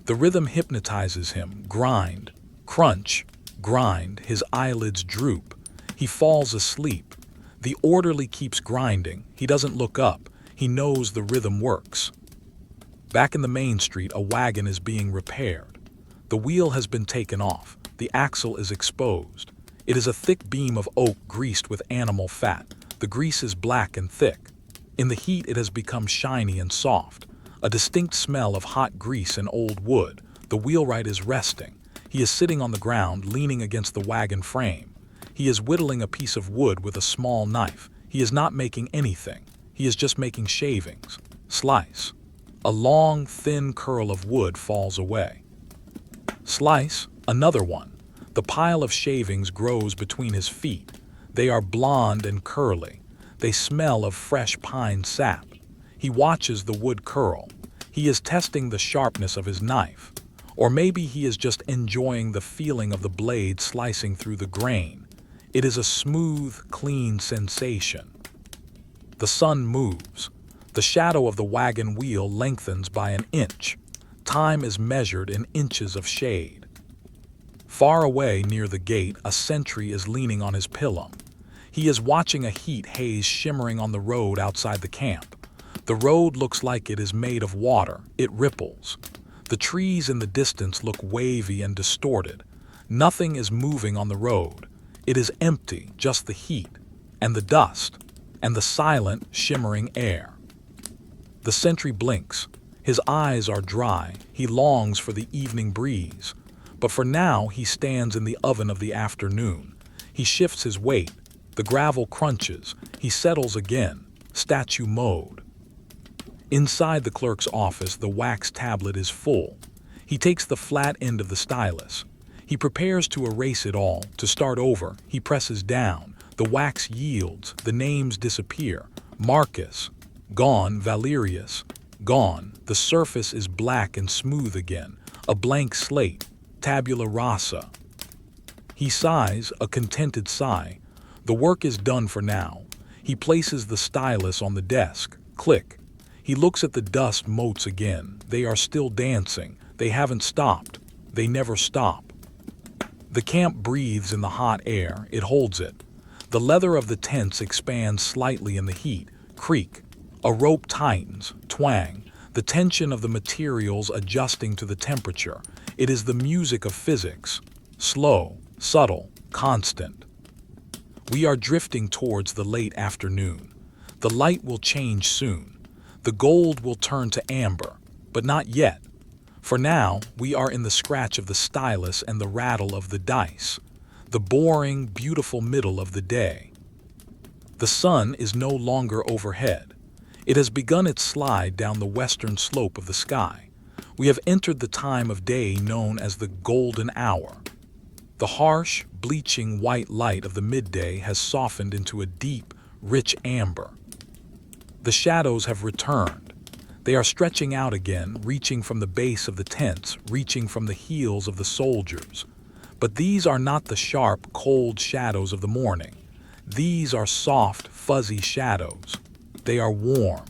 The rhythm hypnotizes him. Grind, crunch, grind. His eyelids droop. He falls asleep. The orderly keeps grinding. He doesn't look up. He knows the rhythm works. Back in the main street, a wagon is being repaired. The wheel has been taken off. The axle is exposed. It is a thick beam of oak greased with animal fat. The grease is black and thick. In the heat, it has become shiny and soft. A distinct smell of hot grease and old wood. The wheelwright is resting. He is sitting on the ground, leaning against the wagon frame. He is whittling a piece of wood with a small knife. He is not making anything. He is just making shavings. Slice. A long, thin curl of wood falls away. Slice. Another one. The pile of shavings grows between his feet. They are blonde and curly. They smell of fresh pine sap. He watches the wood curl. He is testing the sharpness of his knife. Or maybe he is just enjoying the feeling of the blade slicing through the grain. It is a smooth, clean sensation. The sun moves. The shadow of the wagon wheel lengthens by an inch. Time is measured in inches of shade. Far away near the gate, a sentry is leaning on his pillow. He is watching a heat haze shimmering on the road outside the camp. The road looks like it is made of water. It ripples. The trees in the distance look wavy and distorted. Nothing is moving on the road. It is empty, just the heat, and the dust, and the silent, shimmering air. The sentry blinks. His eyes are dry. He longs for the evening breeze. But for now, he stands in the oven of the afternoon. He shifts his weight. The gravel crunches. He settles again, statue mode. Inside the clerk's office, the wax tablet is full. He takes the flat end of the stylus. He prepares to erase it all, to start over. He presses down. The wax yields. The names disappear. Marcus, gone. Valerius, gone. The surface is black and smooth again. A blank slate. Tabula rasa. He sighs, a contented sigh. The work is done for now. He places the stylus on the desk. Click. He looks at the dust motes again. They are still dancing. They haven't stopped. They never stop. The camp breathes in the hot air. It holds it. The leather of the tents expands slightly in the heat. Creak. A rope tightens. Twang. The tension of the materials adjusting to the temperature. It is the music of physics. Slow, subtle, constant. We are drifting towards the late afternoon. The light will change soon. The gold will turn to amber, but not yet. For now, we are in the scratch of the stylus and the rattle of the dice, the boring, beautiful middle of the day. The sun is no longer overhead. It has begun its slide down the western slope of the sky. We have entered the time of day known as the golden hour. The harsh, bleaching white light of the midday has softened into a deep, rich amber. The shadows have returned. They are stretching out again, reaching from the base of the tents, reaching from the heels of the soldiers. But these are not the sharp, cold shadows of the morning. These are soft, fuzzy shadows. They are warm.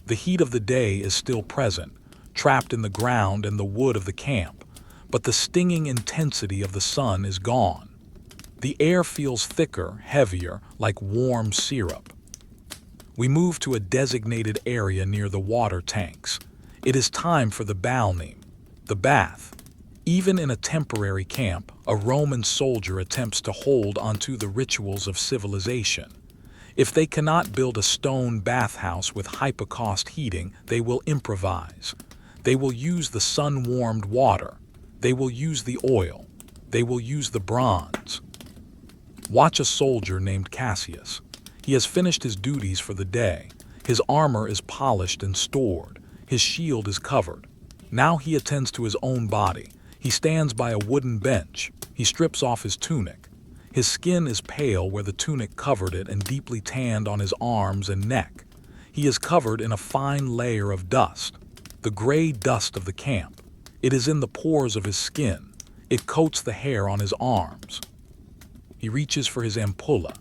The heat of the day is still present, trapped in the ground and the wood of the camp, but the stinging intensity of the sun is gone. The air feels thicker, heavier, like warm syrup. We move to a designated area near the water tanks. It is time for the balneum, the bath. Even in a temporary camp, a Roman soldier attempts to hold onto the rituals of civilization. If they cannot build a stone bathhouse with hypercost heating, they will improvise. They will use the sun-warmed water. They will use the oil. They will use the bronze. Watch a soldier named Cassius. He has finished his duties for the day. His armor is polished and stored. His shield is covered. Now he attends to his own body. He stands by a wooden bench. He strips off his tunic. His skin is pale where the tunic covered it and deeply tanned on his arms and neck. He is covered in a fine layer of dust, the gray dust of the camp. It is in the pores of his skin. It coats the hair on his arms. He reaches for his ampulla.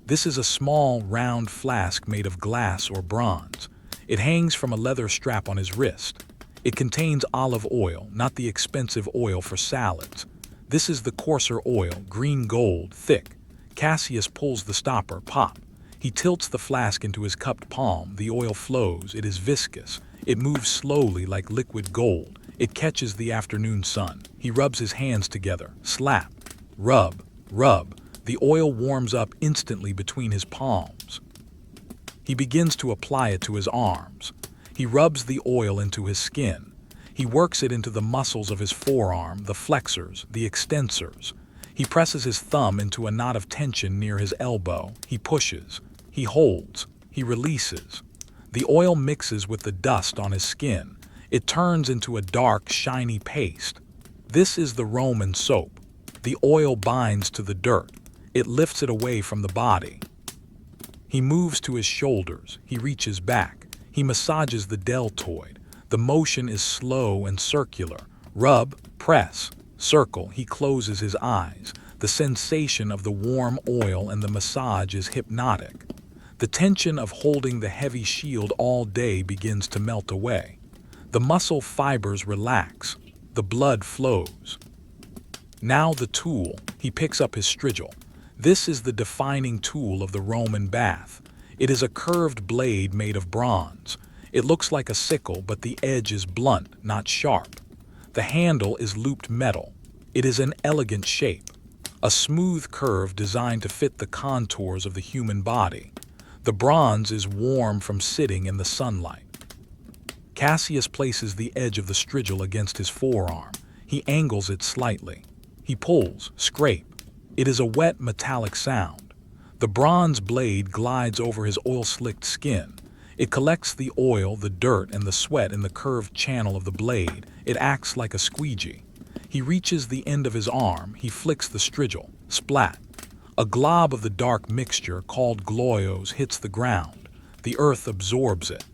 This is a small, round flask made of glass or bronze. It hangs from a leather strap on his wrist. It contains olive oil, not the expensive oil for salads. This is the coarser oil, green gold, thick. Cassius pulls the stopper, pop. He tilts the flask into his cupped palm. The oil flows. It is viscous. It moves slowly like liquid gold. It catches the afternoon sun. He rubs his hands together. Slap. Rub. Rub. The oil warms up instantly between his palms. He begins to apply it to his arms. He rubs the oil into his skin. He works it into the muscles of his forearm, the flexors, the extensors. He presses his thumb into a knot of tension near his elbow. He pushes. He holds. He releases. The oil mixes with the dust on his skin. It turns into a dark, shiny paste. This is the Roman soap. The oil binds to the dirt. It lifts it away from the body. He moves to his shoulders. He reaches back. He massages the deltoid. The motion is slow and circular. Rub, press, circle. He closes his eyes. The sensation of the warm oil and the massage is hypnotic. The tension of holding the heavy shield all day begins to melt away. The muscle fibers relax. The blood flows. Now the tool. He picks up his strigil. This is the defining tool of the Roman bath. It is a curved blade made of bronze. It looks like a sickle, but the edge is blunt, not sharp. The handle is looped metal. It is an elegant shape, a smooth curve designed to fit the contours of the human body. The bronze is warm from sitting in the sunlight. Cassius places the edge of the strigil against his forearm. He angles it slightly. He pulls, scrape. It is a wet, metallic sound. The bronze blade glides over his oil-slicked skin. It collects the oil, the dirt, and the sweat in the curved channel of the blade. It acts like a squeegee. He reaches the end of his arm. He flicks the strigil. Splat. A glob of the dark mixture, called gloios, hits the ground. The earth absorbs it.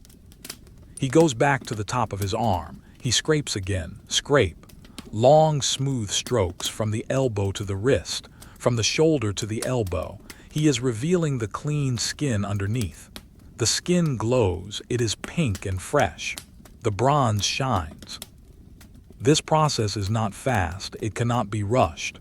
He goes back to the top of his arm. He scrapes again. Scrape. Long, smooth strokes from the elbow to the wrist, from the shoulder to the elbow. He is revealing the clean skin underneath. The skin glows. It is pink and fresh. The bronze shines. This process is not fast. It cannot be rushed.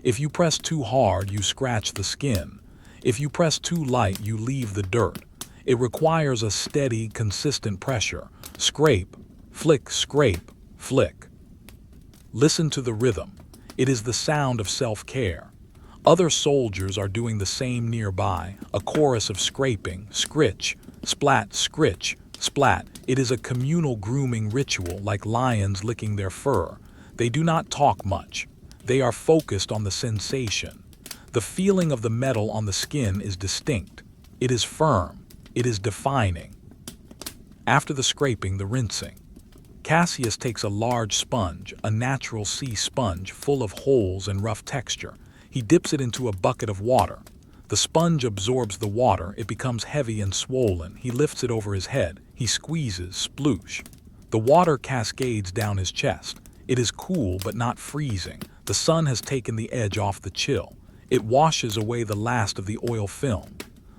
If you press too hard, you scratch the skin. If you press too light, you leave the dirt. It requires a steady, consistent pressure. Scrape, flick, scrape, flick. Listen to the rhythm. It is the sound of self-care. Other soldiers are doing the same nearby, a chorus of scraping, scritch, splat, scritch, splat. It is a communal grooming ritual, like lions licking their fur. They do not talk much. They are focused on the sensation. The feeling of the metal on the skin is distinct. It is firm. It is defining. After the scraping, the rinsing. Cassius takes a large sponge, a natural sea sponge full of holes and rough texture. He dips it into a bucket of water. The sponge absorbs the water. It becomes heavy and swollen. He lifts it over his head. He squeezes, sploosh. The water cascades down his chest. It is cool but not freezing. The sun has taken the edge off the chill. It washes away the last of the oil film.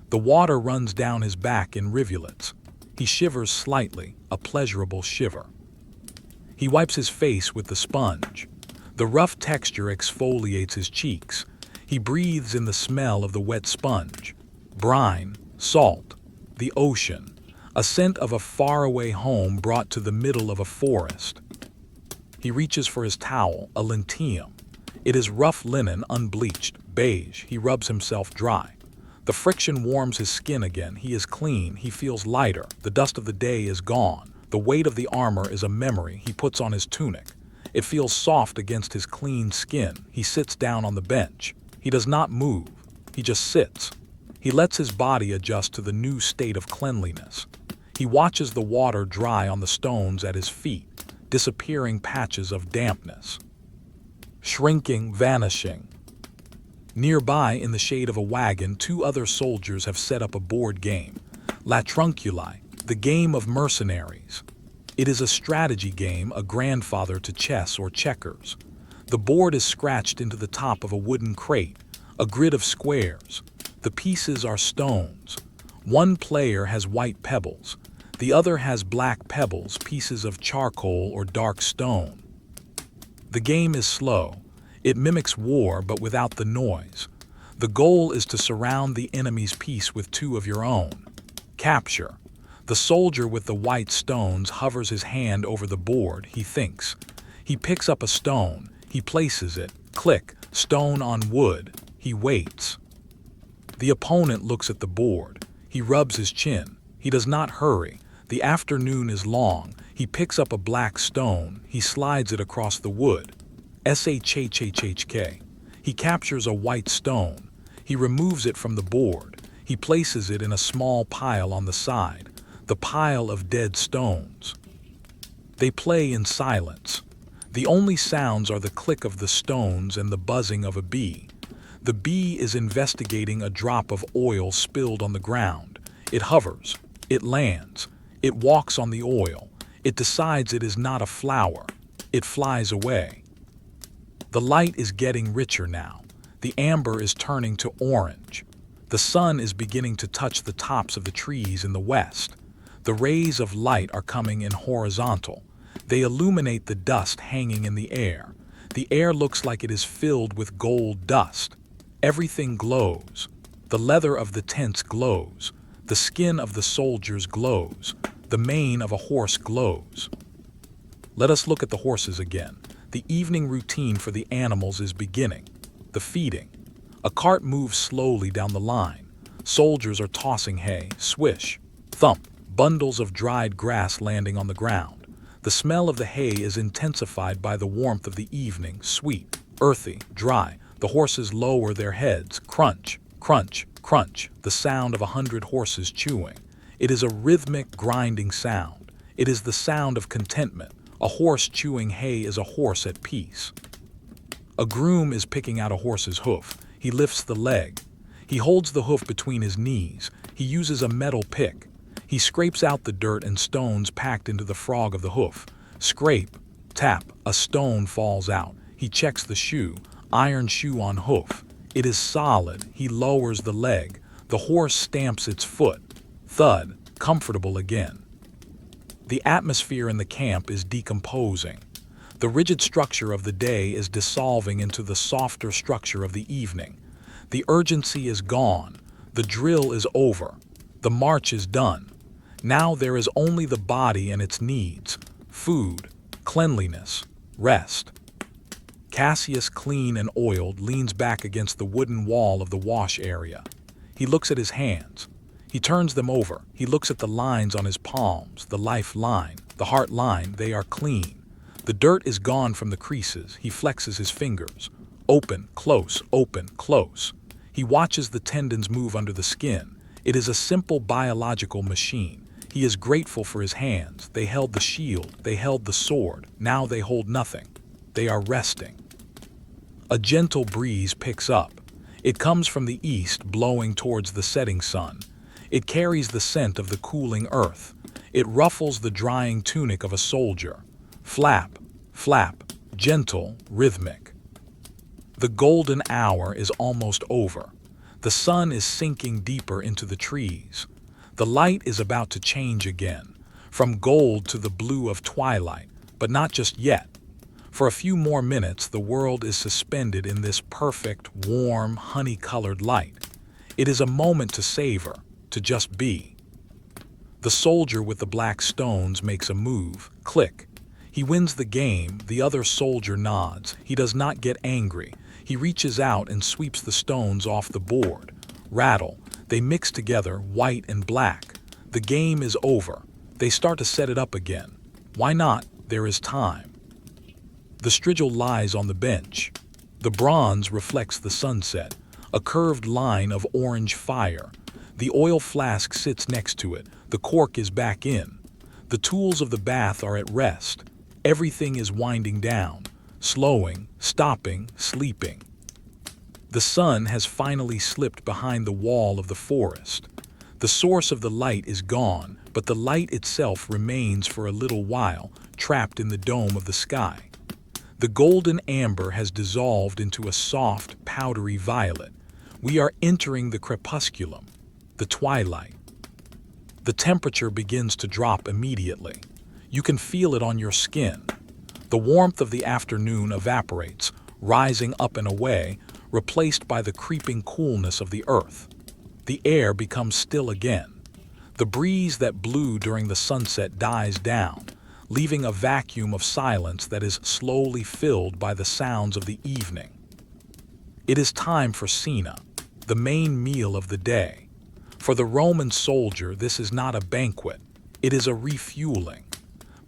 The water runs down his back in rivulets. He shivers slightly, a pleasurable shiver. He wipes his face with the sponge. The rough texture exfoliates his cheeks. He breathes in the smell of the wet sponge. Brine, salt, the ocean, a scent of a faraway home brought to the middle of a forest. He reaches for his towel, a lentium. It is rough linen, unbleached, beige. He rubs himself dry. The friction warms his skin again. He is clean. He feels lighter. The dust of the day is gone. The weight of the armor is a memory he puts on his tunic. It feels soft against his clean skin. He sits down on the bench. He does not move. He just sits. He lets his body adjust to the new state of cleanliness. He watches the water dry on the stones at his feet, disappearing patches of dampness. Shrinking, vanishing. Nearby, in the shade of a wagon, two other soldiers have set up a board game. La Tranquility, the game of mercenaries. It is a strategy game, a grandfather to chess or checkers. The board is scratched into the top of a wooden crate, a grid of squares. The pieces are stones. One player has white pebbles. The other has black pebbles, pieces of charcoal or dark stone. The game is slow. It mimics war, but without the noise. The goal is to surround the enemy's piece with two of your own. Capture. The soldier with the white stones hovers his hand over the board. He thinks. He picks up a stone. He places it. Click. Stone on wood. He waits. The opponent looks at the board. He rubs his chin. He does not hurry. The afternoon is long. He picks up a black stone. He slides it across the wood. Shhhhk. He captures a white stone. He removes it from the board. He places it in a small pile on the side, the pile of dead stones. They play in silence. The only sounds are the click of the stones and the buzzing of a bee. The bee is investigating a drop of oil spilled on the ground. It hovers. It lands. It walks on the oil. It decides it is not a flower. It flies away. The light is getting richer now. The amber is turning to orange. The sun is beginning to touch the tops of the trees in the west. The rays of light are coming in horizontal. They illuminate the dust hanging in the air. The air looks like it is filled with gold dust. Everything glows. The leather of the tents glows. The skin of the soldiers glows. The mane of a horse glows. Let us look at the horses again. The evening routine for the animals is beginning. The feeding. A cart moves slowly down the line. Soldiers are tossing hay. Swish. Thump. Bundles of dried grass landing on the ground. The smell of the hay is intensified by the warmth of the evening. Sweet. Earthy. Dry. The horses lower their heads. Crunch. Crunch. Crunch. The sound of 100 horses chewing. It is a rhythmic, grinding sound. It is the sound of contentment. A horse chewing hay is a horse at peace. A groom is picking out a horse's hoof. He lifts the leg. He holds the hoof between his knees. He uses a metal pick. He scrapes out the dirt and stones packed into the frog of the hoof. Scrape. Tap. A stone falls out. He checks the shoe. Iron shoe on hoof. It is solid. He lowers the leg. The horse stamps its foot. Thud. Comfortable again. The atmosphere in the camp is decomposing. The rigid structure of the day is dissolving into the softer structure of the evening. The urgency is gone. The drill is over. The march is done. Now there is only the body and its needs: food, cleanliness, rest. Cassius, clean and oiled, leans back against the wooden wall of the wash area. He looks at his hands. He turns them over. He looks at the lines on his palms, the life line, the heart line. They are clean. The dirt is gone from the creases. He flexes his fingers. Open, close, open, close. He watches the tendons move under the skin. It is a simple biological machine. He is grateful for his hands. They held the shield. They held the sword. Now they hold nothing. They are resting. A gentle breeze picks up. It comes from the east, blowing towards the setting sun. It carries the scent of the cooling earth. It ruffles the drying tunic of a soldier. Flap, flap, gentle, rhythmic. The golden hour is almost over. The sun is sinking deeper into the trees. The light is about to change again, from gold to the blue of twilight, but not just yet. For a few more minutes, the world is suspended in this perfect, warm, honey-colored light. It is a moment to savor, to just be. The soldier with the black stones makes a move. Click. He wins the game. The other soldier nods. He does not get angry. He reaches out and sweeps the stones off the board. Rattle. They mix together, white and black. The game is over. They start to set it up again. Why not? There is time. The strigil lies on the bench. The bronze reflects the sunset, a curved line of orange fire. The oil flask sits next to it. The cork is back in. The tools of the bath are at rest. Everything is winding down, slowing, stopping, sleeping. The sun has finally slipped behind the wall of the forest. The source of the light is gone, but the light itself remains for a little while, trapped in the dome of the sky. The golden amber has dissolved into a soft, powdery violet. We are entering the crepusculum, the twilight. The temperature begins to drop immediately. You can feel it on your skin. The warmth of the afternoon evaporates, rising up and away, replaced by the creeping coolness of the earth. The air becomes still again. The breeze that blew during the sunset dies down, leaving a vacuum of silence that is slowly filled by the sounds of the evening. It is time for cena, the main meal of the day. For the Roman soldier, this is not a banquet, it is a refueling.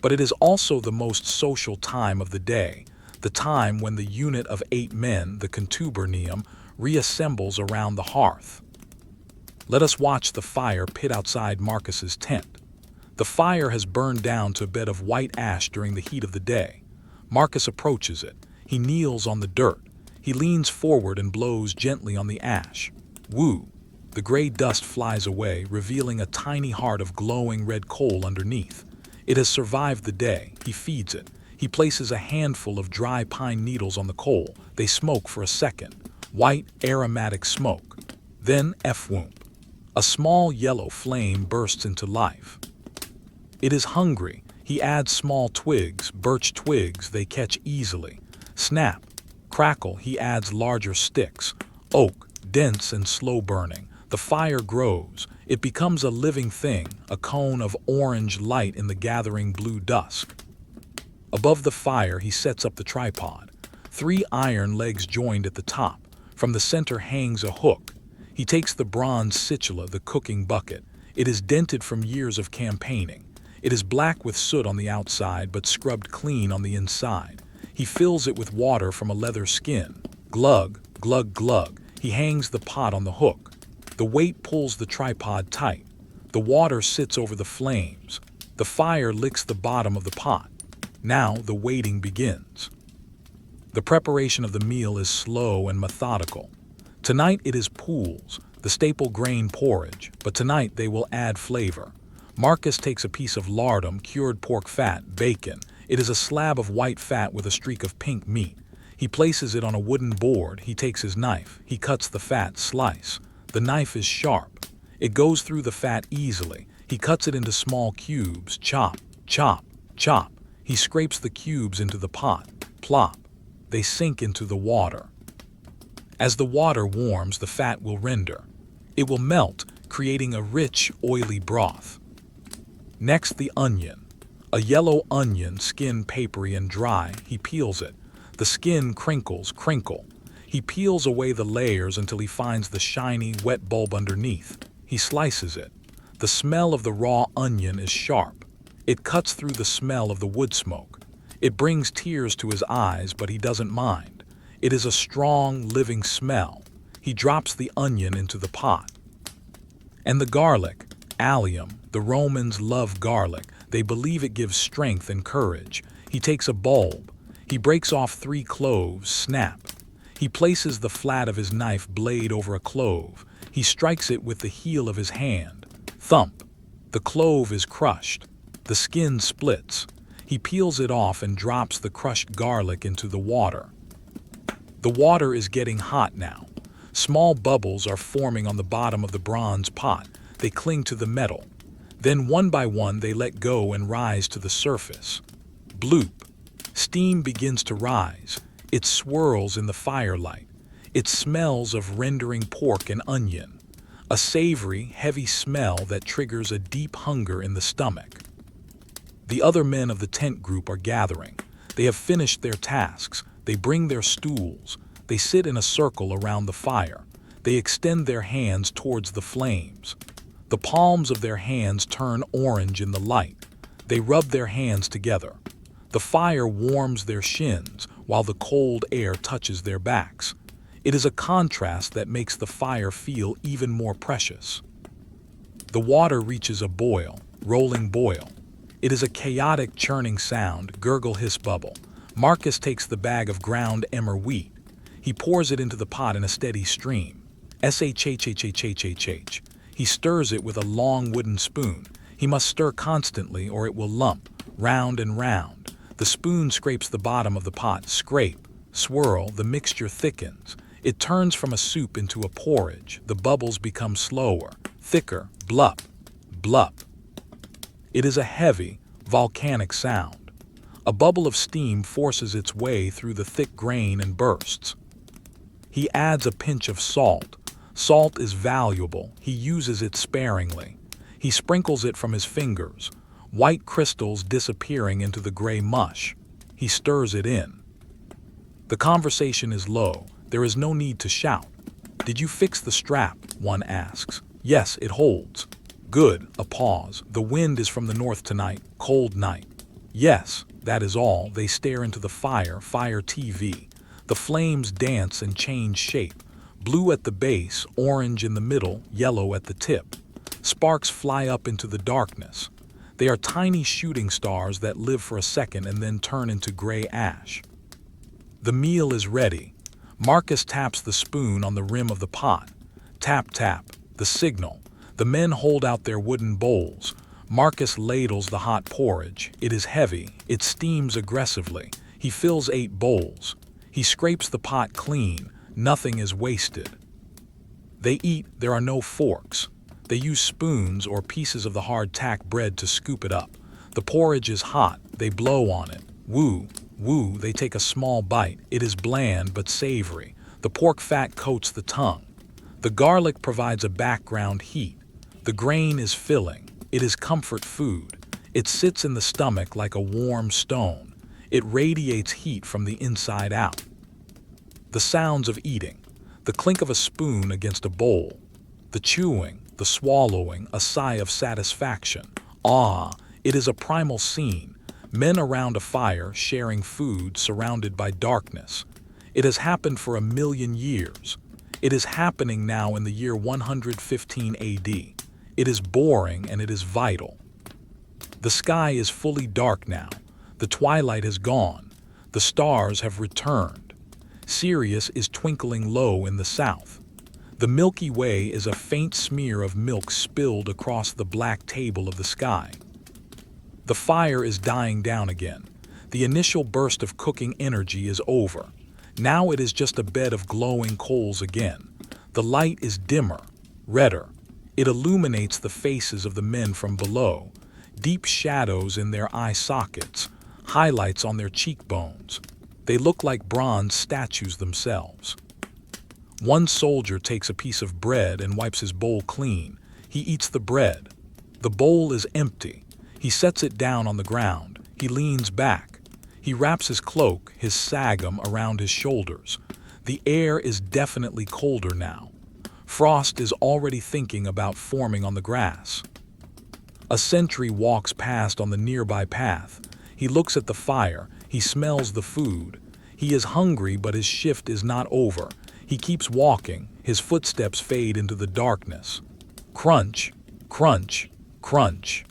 But it is also the most social time of the day, the time when the unit of 8 men, the contubernium, reassembles around the hearth. Let us watch the fire pit outside Marcus's tent. The fire has burned down to a bed of white ash during the heat of the day. Marcus approaches it. He kneels on the dirt. He leans forward and blows gently on the ash. Woo! The gray dust flies away, revealing a tiny heart of glowing red coal underneath. It has survived the day. He feeds it. He places a handful of dry pine needles on the coal. They smoke for a second. White, aromatic smoke. Then F-whoomp. A small yellow flame bursts into life. It is hungry. He adds small twigs, birch twigs they catch easily. Snap. Crackle, he adds larger sticks. Oak, dense and slow burning. The fire grows. It becomes a living thing, a cone of orange light in the gathering blue dusk. Above the fire, he sets up the tripod. 3 iron legs joined at the top. From the center hangs a hook. He takes the bronze spatula, the cooking bucket. It is dented from years of campaigning. It is black with soot on the outside, but scrubbed clean on the inside. He fills it with water from a leather skin. Glug, glug, glug. He hangs the pot on the hook. The weight pulls the tripod tight. The water sits over the flames. The fire licks the bottom of the pot. Now the waiting begins. The preparation of the meal is slow and methodical. Tonight it is pools, the staple grain porridge, but tonight they will add flavor. Marcus takes a piece of lardum, cured pork fat, bacon. It is a slab of white fat with a streak of pink meat. He places it on a wooden board. He takes his knife. He cuts the fat slice. The knife is sharp. It goes through the fat easily. He cuts it into small cubes. Chop, chop, chop. He scrapes the cubes into the pot. Plop. They sink into the water. As the water warms, the fat will render. It will melt, creating a rich, oily broth. Next, the onion. A yellow onion, skin papery and dry. He peels it. The skin crinkles, crinkle. He peels away the layers until he finds the shiny, wet bulb underneath. He slices it. The smell of the raw onion is sharp. It cuts through the smell of the wood smoke. It brings tears to his eyes, but he doesn't mind. It is a strong, living smell. He drops the onion into the pot. And the garlic, allium. The Romans love garlic. They believe it gives strength and courage. He takes a bulb. He breaks off 3 cloves, snap. He places the flat of his knife blade over a clove. He strikes it with the heel of his hand. Thump. The clove is crushed. The skin splits. He peels it off and drops the crushed garlic into the water. The water is getting hot now. Small bubbles are forming on the bottom of the bronze pot. They cling to the metal. Then one by one they let go and rise to the surface. Bloop. Steam begins to rise. It swirls in the firelight. It smells of rendering pork and onion. A savory, heavy smell that triggers a deep hunger in the stomach. The other men of the tent group are gathering. They have finished their tasks. They bring their stools. They sit in a circle around the fire. They extend their hands towards the flames. The palms of their hands turn orange in the light. They rub their hands together. The fire warms their shins while the cold air touches their backs. It is a contrast that makes the fire feel even more precious. The water reaches a boil, rolling boil. It is a chaotic churning sound, gurgle, hiss, bubble. Marcus takes the bag of ground emmer wheat. He pours it into the pot in a steady stream. Shhhhhhh. He stirs it with a long wooden spoon. He must stir constantly or it will lump, round and round. The spoon scrapes the bottom of the pot. Scrape, swirl, the mixture thickens. It turns from a soup into a porridge. The bubbles become slower, thicker, blup, blup. It is a heavy, volcanic sound. A bubble of steam forces its way through the thick grain and bursts. He adds a pinch of salt. Salt is valuable. He uses it sparingly. He sprinkles it from his fingers, white crystals disappearing into the gray mush. He stirs it in. The conversation is low. There is no need to shout. "Did you fix the strap?" one asks. "Yes, it holds." "Good." A pause. "The wind is from the north tonight. Cold night." "Yes, that is all." They stare into the fire TV. The flames dance and change shape. Blue at the base, orange in the middle, yellow at the tip. Sparks fly up into the darkness. They are tiny shooting stars that live for a second and then turn into gray ash. The meal is ready. Marcus taps the spoon on the rim of the pot. Tap, tap, the signal. The men hold out their wooden bowls. Marcus ladles the hot porridge. It is heavy. It steams aggressively. He fills 8 bowls. He scrapes the pot clean. Nothing is wasted. They eat. There are no forks. They use spoons or pieces of the hard tack bread to scoop it up. The porridge is hot. They blow on it. Woo, woo. They take a small bite. It is bland but savory. The pork fat coats the tongue. The garlic provides a background heat. The grain is filling. It is comfort food. It sits in the stomach like a warm stone. It radiates heat from the inside out. The sounds of eating. The clink of a spoon against a bowl. The chewing, the swallowing, a sigh of satisfaction. Ah, it is a primal scene. Men around a fire sharing food surrounded by darkness. It has happened for 1,000,000 years. It is happening now in the year 115 AD. It is boring and it is vital. The sky is fully dark now. The twilight has gone. The stars have returned. Sirius is twinkling low in the south. The Milky Way is a faint smear of milk spilled across the black table of the sky. The fire is dying down again. The initial burst of cooking energy is over. Now it is just a bed of glowing coals again. The light is dimmer, redder. It illuminates the faces of the men from below, deep shadows in their eye sockets, highlights on their cheekbones. They look like bronze statues themselves. One soldier takes a piece of bread and wipes his bowl clean. He eats the bread. The bowl is empty. He sets it down on the ground. He leans back. He wraps his cloak, his sagum, around his shoulders. The air is definitely colder now. Frost is already thinking about forming on the grass. A sentry walks past on the nearby path. He looks at the fire. He smells the food. He is hungry, but his shift is not over. He keeps walking. His footsteps fade into the darkness. Crunch, crunch, crunch.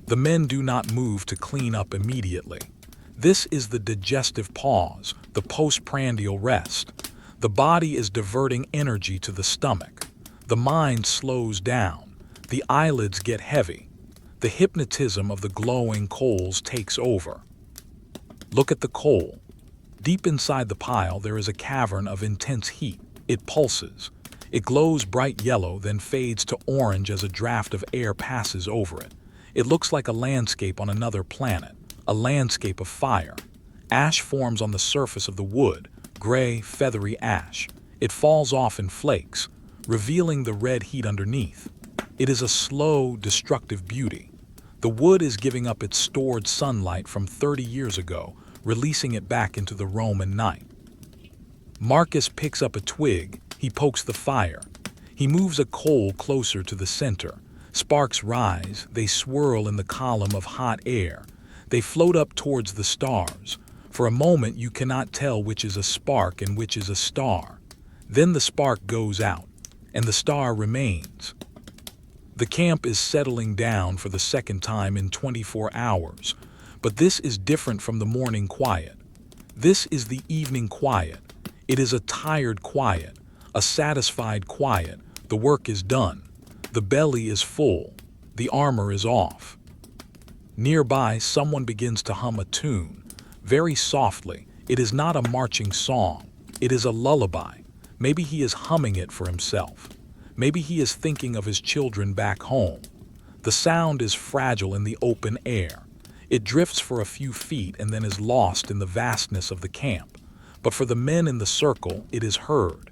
The men do not move to clean up immediately. This is the digestive pause, the postprandial rest. The body is diverting energy to the stomach. The mind slows down. The eyelids get heavy. The hypnotism of the glowing coals takes over. Look at the coal. Deep inside the pile there is a cavern of intense heat. It pulses. It glows bright yellow, then fades to orange as a draft of air passes over it. It looks like a landscape on another planet, a landscape of fire. Ash forms on the surface of the wood, gray, feathery ash. It falls off in flakes, revealing the red heat underneath. It is a slow, destructive beauty. The wood is giving up its stored sunlight from 30 years ago, releasing it back into the Roman night. Marcus picks up a twig. He pokes the fire. He moves a coal closer to the center. Sparks rise, they swirl in the column of hot air. They float up towards the stars. For a moment you cannot tell which is a spark and which is a star. Then the spark goes out, and the star remains. The camp is settling down for the second time in 24 hours, but this is different from the morning quiet. This is the evening quiet. It is a tired quiet, a satisfied quiet. The work is done. The belly is full. The armor is off. Nearby, someone begins to hum a tune, very softly. It is not a marching song. It is a lullaby. Maybe he is humming it for himself. Maybe he is thinking of his children back home. The sound is fragile in the open air. It drifts for a few feet and then is lost in the vastness of the camp. But for the men in the circle, it is heard.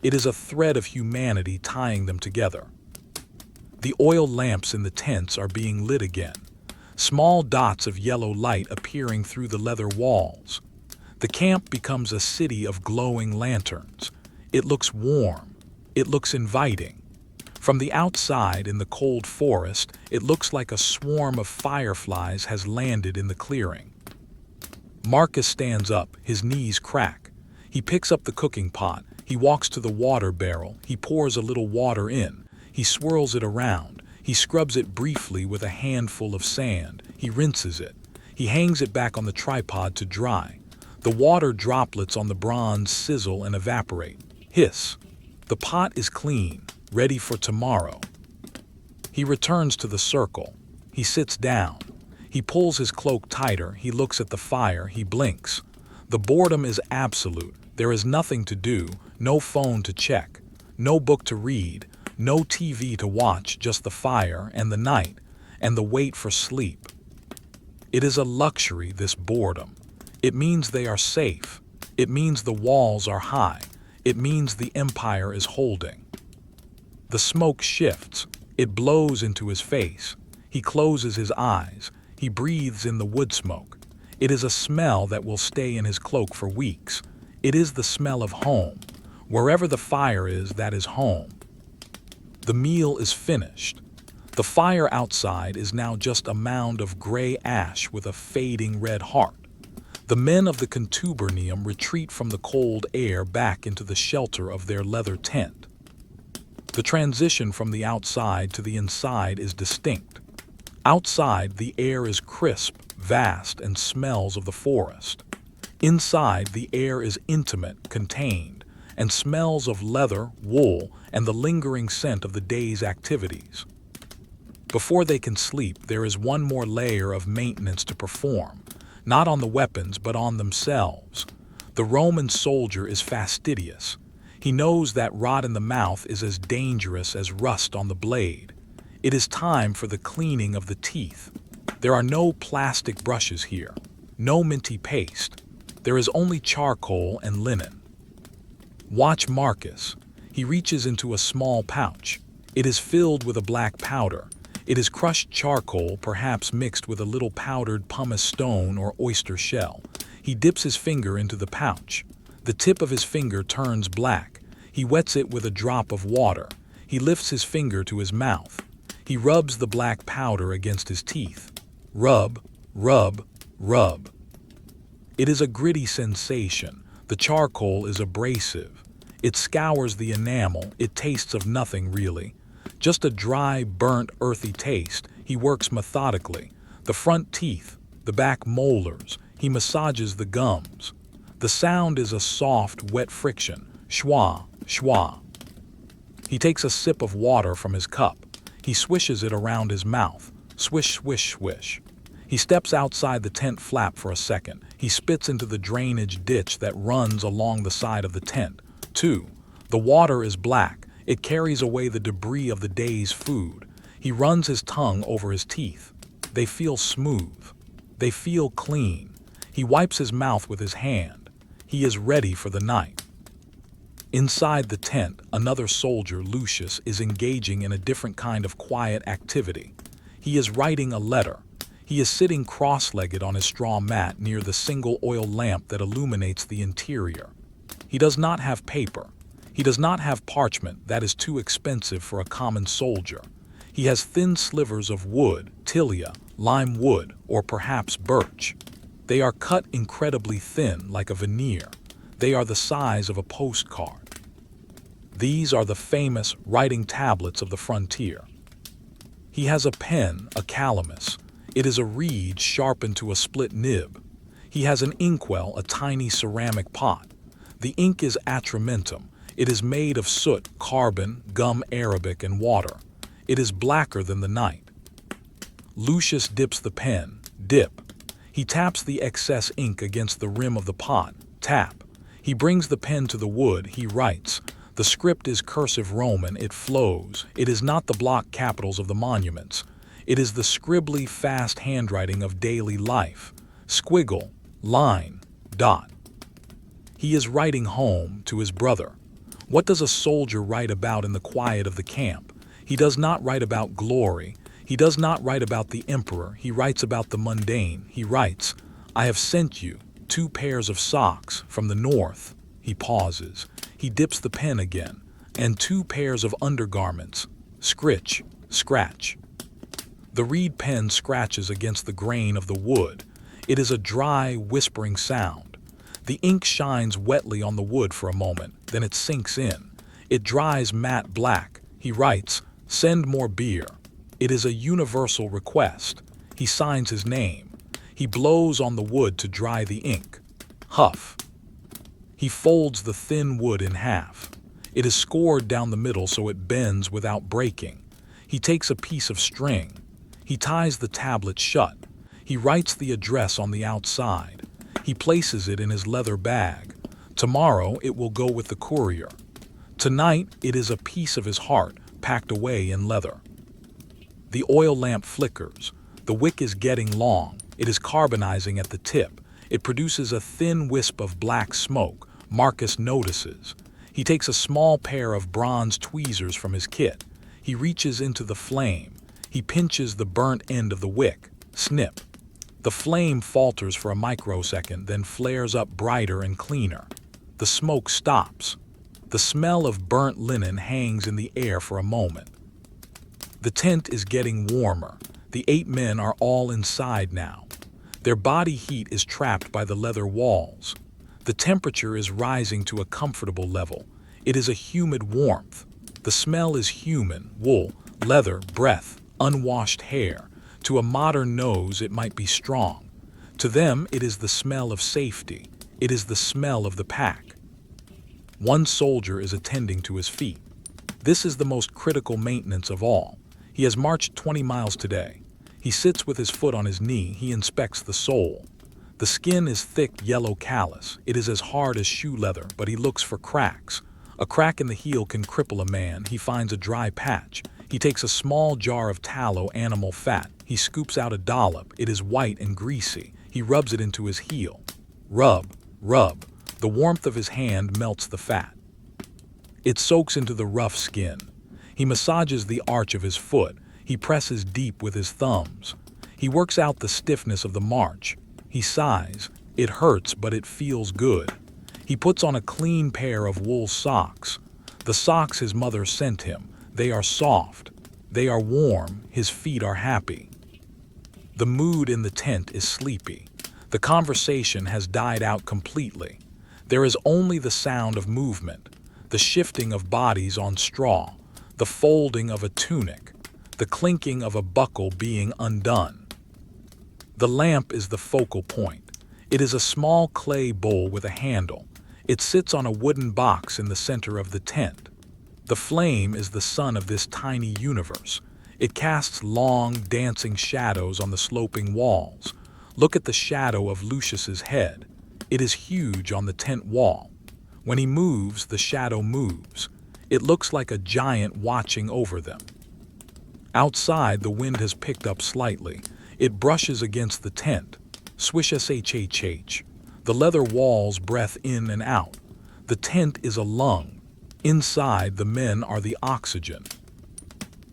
It is a thread of humanity tying them together. The oil lamps in the tents are being lit again. Small dots of yellow light appearing through the leather walls. The camp becomes a city of glowing lanterns. It looks warm. It looks inviting. From the outside in the cold forest, it looks like a swarm of fireflies has landed in the clearing. Marcus stands up, his knees crack. He picks up the cooking pot. He walks to the water barrel. He pours a little water in. He swirls it around. He scrubs it briefly with a handful of sand. He rinses it. He hangs it back on the tripod to dry. The water droplets on the bronze sizzle and evaporate. Hiss. The pot is clean, ready for tomorrow. He returns to the circle. He sits down. He pulls his cloak tighter. He looks at the fire. He blinks. The boredom is absolute. There is nothing to do, no phone to check, no book to read, no TV to watch, just the fire and the night and the wait for sleep. It is a luxury, this boredom. It means they are safe. It means the walls are high. It means the empire is holding. The smoke shifts. It blows into his face. He closes his eyes. He breathes in the wood smoke. It is a smell that will stay in his cloak for weeks. It is the smell of home. Wherever the fire is, that is home. The meal is finished. The fire outside is now just a mound of gray ash with a fading red heart. The men of the contubernium retreat from the cold air back into the shelter of their leather tent. The transition from the outside to the inside is distinct. Outside, the air is crisp, vast, and smells of the forest. Inside, the air is intimate, contained, and smells of leather, wool, and the lingering scent of the day's activities. Before they can sleep, there is one more layer of maintenance to perform, not on the weapons, but on themselves. The Roman soldier is fastidious. He knows that rot in the mouth is as dangerous as rust on the blade. It is time for the cleaning of the teeth. There are no plastic brushes here, no minty paste. There is only charcoal and linen. Watch Marcus. He reaches into a small pouch. It is filled with a black powder. It is crushed charcoal, perhaps mixed with a little powdered pumice stone or oyster shell. He dips his finger into the pouch. The tip of his finger turns black. He wets it with a drop of water. He lifts his finger to his mouth. He rubs the black powder against his teeth. Rub, rub, rub. It is a gritty sensation. The charcoal is abrasive. It scours the enamel. It tastes of nothing really. Just a dry, burnt, earthy taste. He works methodically. The front teeth, the back molars. He massages the gums. The sound is a soft, wet friction. Schwa, schwa. He takes a sip of water from his cup. He swishes it around his mouth. Swish, swish, swish. He steps outside the tent flap for a second. He spits into the drainage ditch that runs along the side of the tent. 2. The water is black. It carries away the debris of the day's food. He runs his tongue over his teeth. They feel smooth. They feel clean. He wipes his mouth with his hand. He is ready for the night. Inside the tent, another soldier, Lucius, is engaging in a different kind of quiet activity. He is writing a letter. He is sitting cross-legged on his straw mat near the single oil lamp that illuminates the interior. He does not have paper. He does not have parchment, that is too expensive for a common soldier. He has thin slivers of wood, tilia, lime wood, or perhaps birch. They are cut incredibly thin, like a veneer. They are the size of a postcard. These are the famous writing tablets of the frontier. He has a pen, a calamus. It is a reed sharpened to a split nib. He has an inkwell, a tiny ceramic pot. The ink is atramentum. It is made of soot, carbon, gum arabic, and water. It is blacker than the night. Lucius dips the pen. Dip. He taps the excess ink against the rim of the pot. Tap. He brings the pen to the wood. He writes. The script is cursive Roman. It flows. It is not the block capitals of the monuments. It is the scribbly, fast handwriting of daily life. Squiggle, line, dot. He is writing home to his brother. What does a soldier write about in the quiet of the camp? He does not write about glory. He does not write about the emperor. He writes about the mundane. He writes, I have sent you 2 pairs of socks from the north. He pauses. He dips the pen again. And 2 pairs of undergarments. Scritch, scratch. The reed pen scratches against the grain of the wood. It is a dry, whispering sound. The ink shines wetly on the wood for a moment, then it sinks in. It dries matte black. He writes, send more beer. It is a universal request. He signs his name. He blows on the wood to dry the ink. Huff. He folds the thin wood in half. It is scored down the middle so it bends without breaking. He takes a piece of string. He ties the tablet shut. He writes the address on the outside. He places it in his leather bag. Tomorrow it will go with the courier. Tonight it is a piece of his heart packed away in leather. The oil lamp flickers. The wick is getting long. It is carbonizing at the tip. It produces a thin wisp of black smoke. Marcus notices. He takes a small pair of bronze tweezers from his kit. He reaches into the flame. He pinches the burnt end of the wick. Snip. The flame falters for a microsecond, then flares up brighter and cleaner. The smoke stops. The smell of burnt linen hangs in the air for a moment. The tent is getting warmer. The 8 men are all inside now. Their body heat is trapped by the leather walls. The temperature is rising to a comfortable level. It is a humid warmth. The smell is human, wool, leather, breath, unwashed hair. To a modern nose, it might be strong. To them, it is the smell of safety. It is the smell of the pack. One soldier is attending to his feet. This is the most critical maintenance of all. He has marched 20 miles today. He sits with his foot on his knee. He inspects the sole. The skin is thick yellow callus. It is as hard as shoe leather, but he looks for cracks. A crack in the heel can cripple a man. He finds a dry patch. He takes a small jar of tallow animal fat. He scoops out a dollop. It is white and greasy. He rubs it into his heel. Rub, rub. The warmth of his hand melts the fat. It soaks into the rough skin. He massages the arch of his foot. He presses deep with his thumbs. He works out the stiffness of the march. He sighs. It hurts, but it feels good. He puts on a clean pair of wool socks. The socks his mother sent him. They are soft. They are warm. His feet are happy. The mood in the tent is sleepy. The conversation has died out completely. There is only the sound of movement, the shifting of bodies on straw, the folding of a tunic, the clinking of a buckle being undone. The lamp is the focal point. It is a small clay bowl with a handle. It sits on a wooden box in the center of the tent. The flame is the sun of this tiny universe. It casts long, dancing shadows on the sloping walls. Look at the shadow of Lucius's head. It is huge on the tent wall. When he moves, the shadow moves. It looks like a giant watching over them. Outside, the wind has picked up slightly. It brushes against the tent. Swish shhh. The leather walls breath in and out. The tent is a lung. Inside, the men are the oxygen.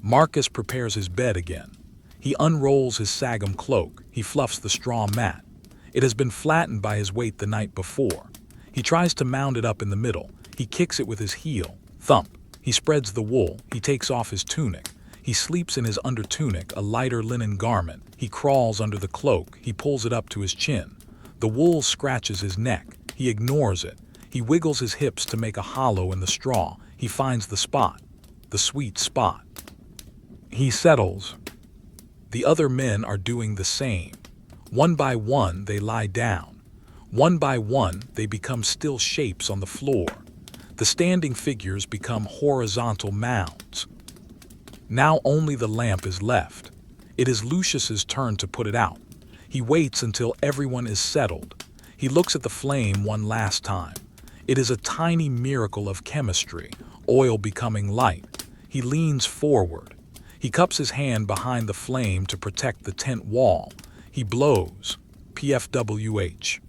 Marcus prepares his bed again. He unrolls his sagum cloak. He fluffs the straw mat. It has been flattened by his weight the night before. He tries to mound it up in the middle. He kicks it with his heel. Thump. He spreads the wool. He takes off his tunic. He sleeps in his undertunic, a lighter linen garment. He crawls under the cloak. He pulls it up to his chin. The wool scratches his neck. He ignores it. He wiggles his hips to make a hollow in the straw. He finds the spot, the sweet spot. He settles. The other men are doing the same. One by one, they lie down. One by one, they become still shapes on the floor. The standing figures become horizontal mounds. Now only the lamp is left. It is Lucius's turn to put it out. He waits until everyone is settled. He looks at the flame one last time. It is a tiny miracle of chemistry, oil becoming light. He leans forward. He cups his hand behind the flame to protect the tent wall. He blows. PFWH.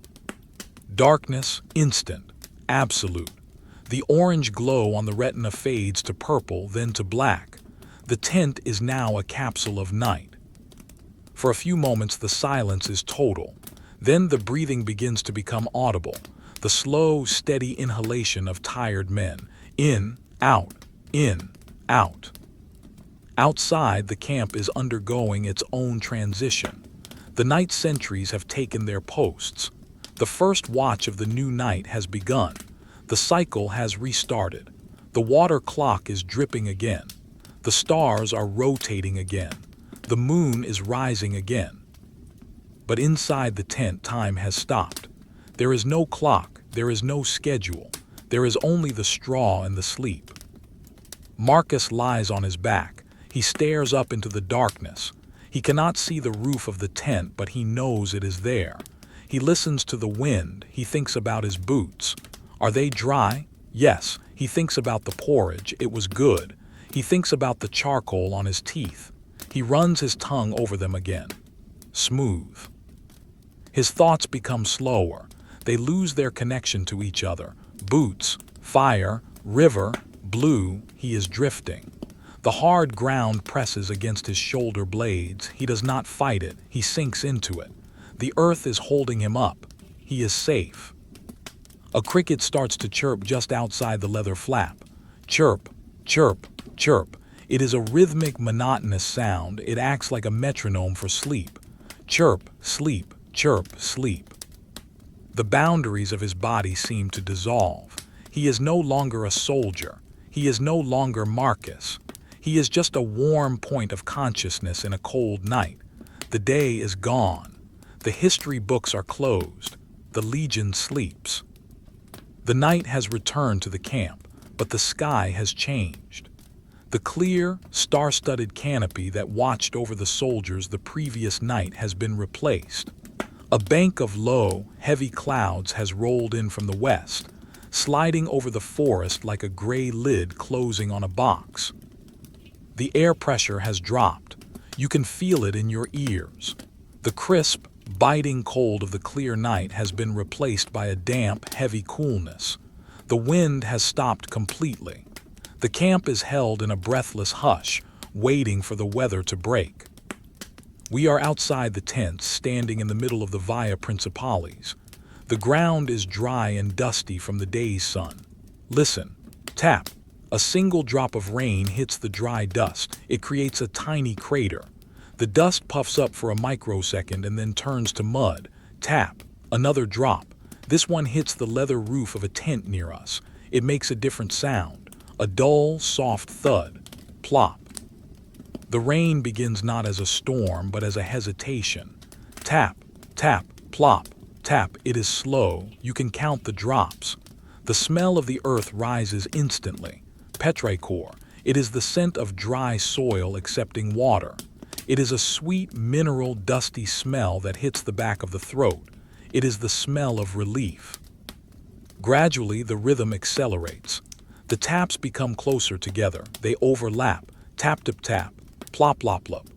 Darkness, instant, absolute. The orange glow on the retina fades to purple, then to black. The tent is now a capsule of night. For a few moments the silence is total. Then the breathing begins to become audible. The slow, steady inhalation of tired men. In, out, in, out. Outside, the camp is undergoing its own transition. The night sentries have taken their posts. The first watch of the new night has begun. The cycle has restarted. The water clock is dripping again. The stars are rotating again. The moon is rising again. But inside the tent, time has stopped. There is no clock, there is no schedule. There is only the straw and the sleep. Marcus lies on his back. He stares up into the darkness. He cannot see the roof of the tent, but he knows it is there. He listens to the wind. He thinks about his boots. Are they dry? Yes. He thinks about the porridge. It was good. He thinks about the charcoal on his teeth. He runs his tongue over them again. Smooth. His thoughts become slower. They lose their connection to each other. Boots, fire, river, blue. He is drifting. The hard ground presses against his shoulder blades. He does not fight it. He sinks into it. The earth is holding him up. He is safe. A cricket starts to chirp just outside the leather flap. Chirp, chirp, chirp. It is a rhythmic, monotonous sound. It acts like a metronome for sleep. Chirp, sleep, chirp, sleep. The boundaries of his body seem to dissolve. He is no longer a soldier. He is no longer Marcus. He is just a warm point of consciousness in a cold night. The day is gone. The history books are closed. The legion sleeps. The night has returned to the camp, but the sky has changed. The clear, star-studded canopy that watched over the soldiers the previous night has been replaced. A bank of low, heavy clouds has rolled in from the west, sliding over the forest like a gray lid closing on a box. The air pressure has dropped. You can feel it in your ears. The crisp, biting cold of the clear night has been replaced by a damp, heavy coolness. The wind has stopped completely. The camp is held in a breathless hush, waiting for the weather to break. We are outside the tents, standing in the middle of the Via Principalis. The ground is dry and dusty from the day's sun. Listen. Tap. A single drop of rain hits the dry dust. It creates a tiny crater. The dust puffs up for a microsecond and then turns to mud. Tap. Another drop. This one hits the leather roof of a tent near us. It makes a different sound. A dull, soft thud. Plop. The rain begins not as a storm, but as a hesitation. Tap, tap, plop, tap. It is slow. You can count the drops. The smell of the earth rises instantly. Petrichor. It is the scent of dry soil accepting water. It is a sweet, mineral, dusty smell that hits the back of the throat. It is the smell of relief. Gradually, the rhythm accelerates. The taps become closer together. They overlap. Tap, tap, tap. Plop, plop, plop.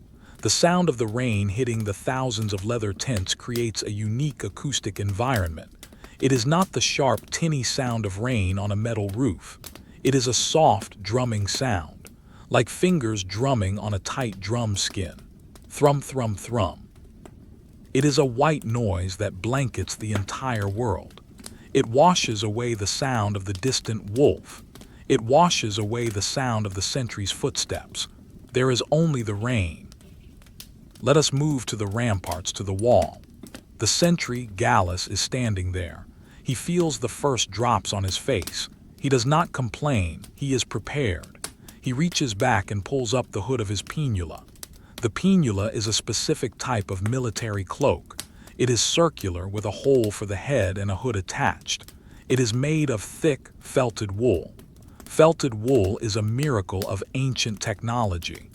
The sound of the rain hitting the thousands of leather tents creates a unique acoustic environment. It is not the sharp, tinny sound of rain on a metal roof. It is a soft, drumming sound, like fingers drumming on a tight drum skin. Thrum, thrum, thrum. It is a white noise that blankets the entire world. It washes away the sound of the distant wolf. It washes away the sound of the sentry's footsteps. There is only the rain. Let us move to the ramparts, to the wall. The sentry, Gallus, is standing there. He feels the first drops on his face. He does not complain. He is prepared. He reaches back and pulls up the hood of his pinula. The pinula is a specific type of military cloak. It is circular with a hole for the head and a hood attached. It is made of thick, felted wool. Felted wool is a miracle of ancient technology.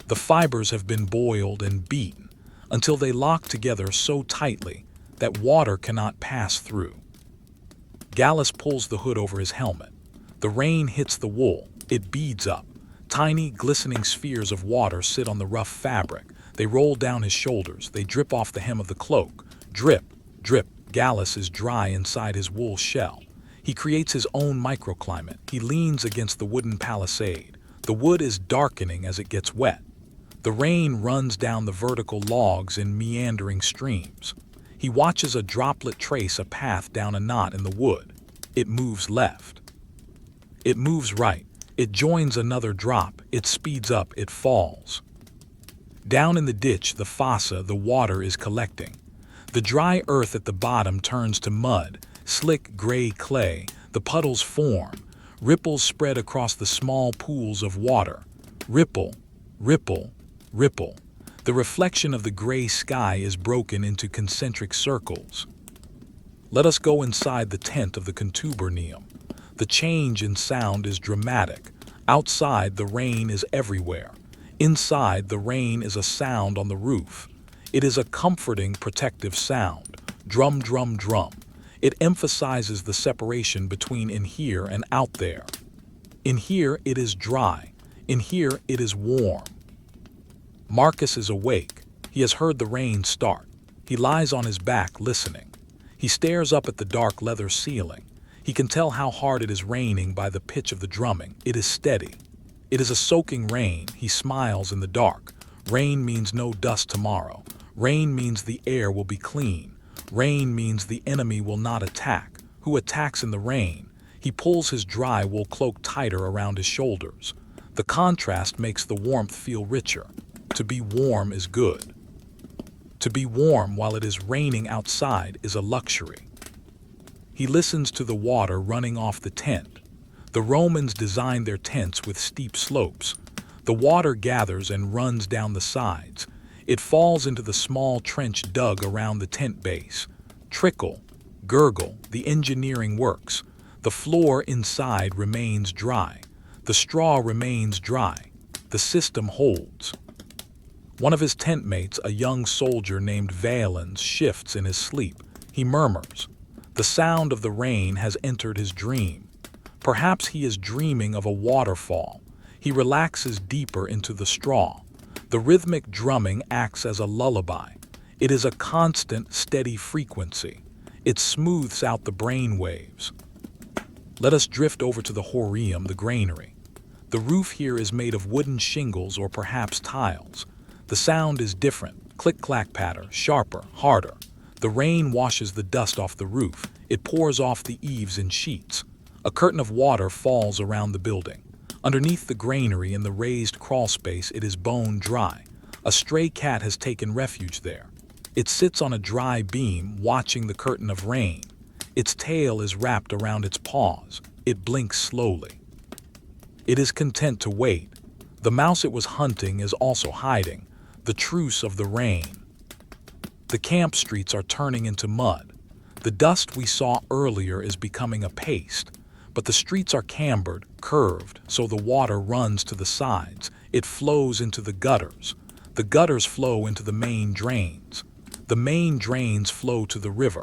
The fibers have been boiled and beaten until they lock together so tightly that water cannot pass through. Gallus pulls the hood over his helmet. The rain hits the wool. It beads up. Tiny, glistening spheres of water sit on the rough fabric. They roll down his shoulders. They drip off the hem of the cloak. Drip, drip. Gallus is dry inside his wool shell. He creates his own microclimate. He leans against the wooden palisade. The wood is darkening as it gets wet. The rain runs down the vertical logs in meandering streams. He watches a droplet trace a path down a knot in the wood. It moves left. It moves right. It joins another drop. It speeds up. It falls. Down in the ditch, the fossa, the water is collecting. The dry earth at the bottom turns to mud, slick gray clay. The puddles form. Ripples spread across the small pools of water. Ripple, ripple, ripple. The reflection of the gray sky is broken into concentric circles. Let us go inside the tent of the contubernium. The change in sound is dramatic. Outside, the rain is everywhere. Inside, the rain is a sound on the roof. It is a comforting, protective sound. Drum, drum, drum. It emphasizes the separation between in here and out there. In here, it is dry. In here, it is warm. Marcus is awake. He has heard the rain start. He lies on his back, listening. He stares up at the dark leather ceiling. He can tell how hard it is raining by the pitch of the drumming. It is steady. It is a soaking rain. He smiles in the dark. Rain means no dust tomorrow. Rain means the air will be clean. Rain means the enemy will not attack. Who attacks in the rain? He pulls his dry wool cloak tighter around his shoulders. The contrast makes the warmth feel richer. To be warm is good. To be warm while it is raining outside is a luxury. He listens to the water running off the tent. The Romans designed their tents with steep slopes. The water gathers and runs down the sides. It falls into the small trench dug around the tent base. Trickle, gurgle, the engineering works. The floor inside remains dry. The straw remains dry. The system holds. One of his tent mates, a young soldier named Valens, shifts in his sleep. He murmurs. The sound of the rain has entered his dream. Perhaps he is dreaming of a waterfall. He relaxes deeper into the straw. The rhythmic drumming acts as a lullaby. It is a constant, steady frequency. It smooths out the brain waves. Let us drift over to the horium, the granary. The roof here is made of wooden shingles or perhaps tiles. The sound is different, click-clack patter, sharper, harder. The rain washes the dust off the roof. It pours off the eaves in sheets. A curtain of water falls around the building. Underneath the granary in the raised crawl space, it is bone dry. A stray cat has taken refuge there. It sits on a dry beam, watching the curtain of rain. Its tail is wrapped around its paws. It blinks slowly. It is content to wait. The mouse it was hunting is also hiding. The truce of the rain. The camp streets are turning into mud. The dust we saw earlier is becoming a paste, but the streets are cambered, curved, so the water runs to the sides. It flows into the gutters. The gutters flow into the main drains. The main drains flow to the river.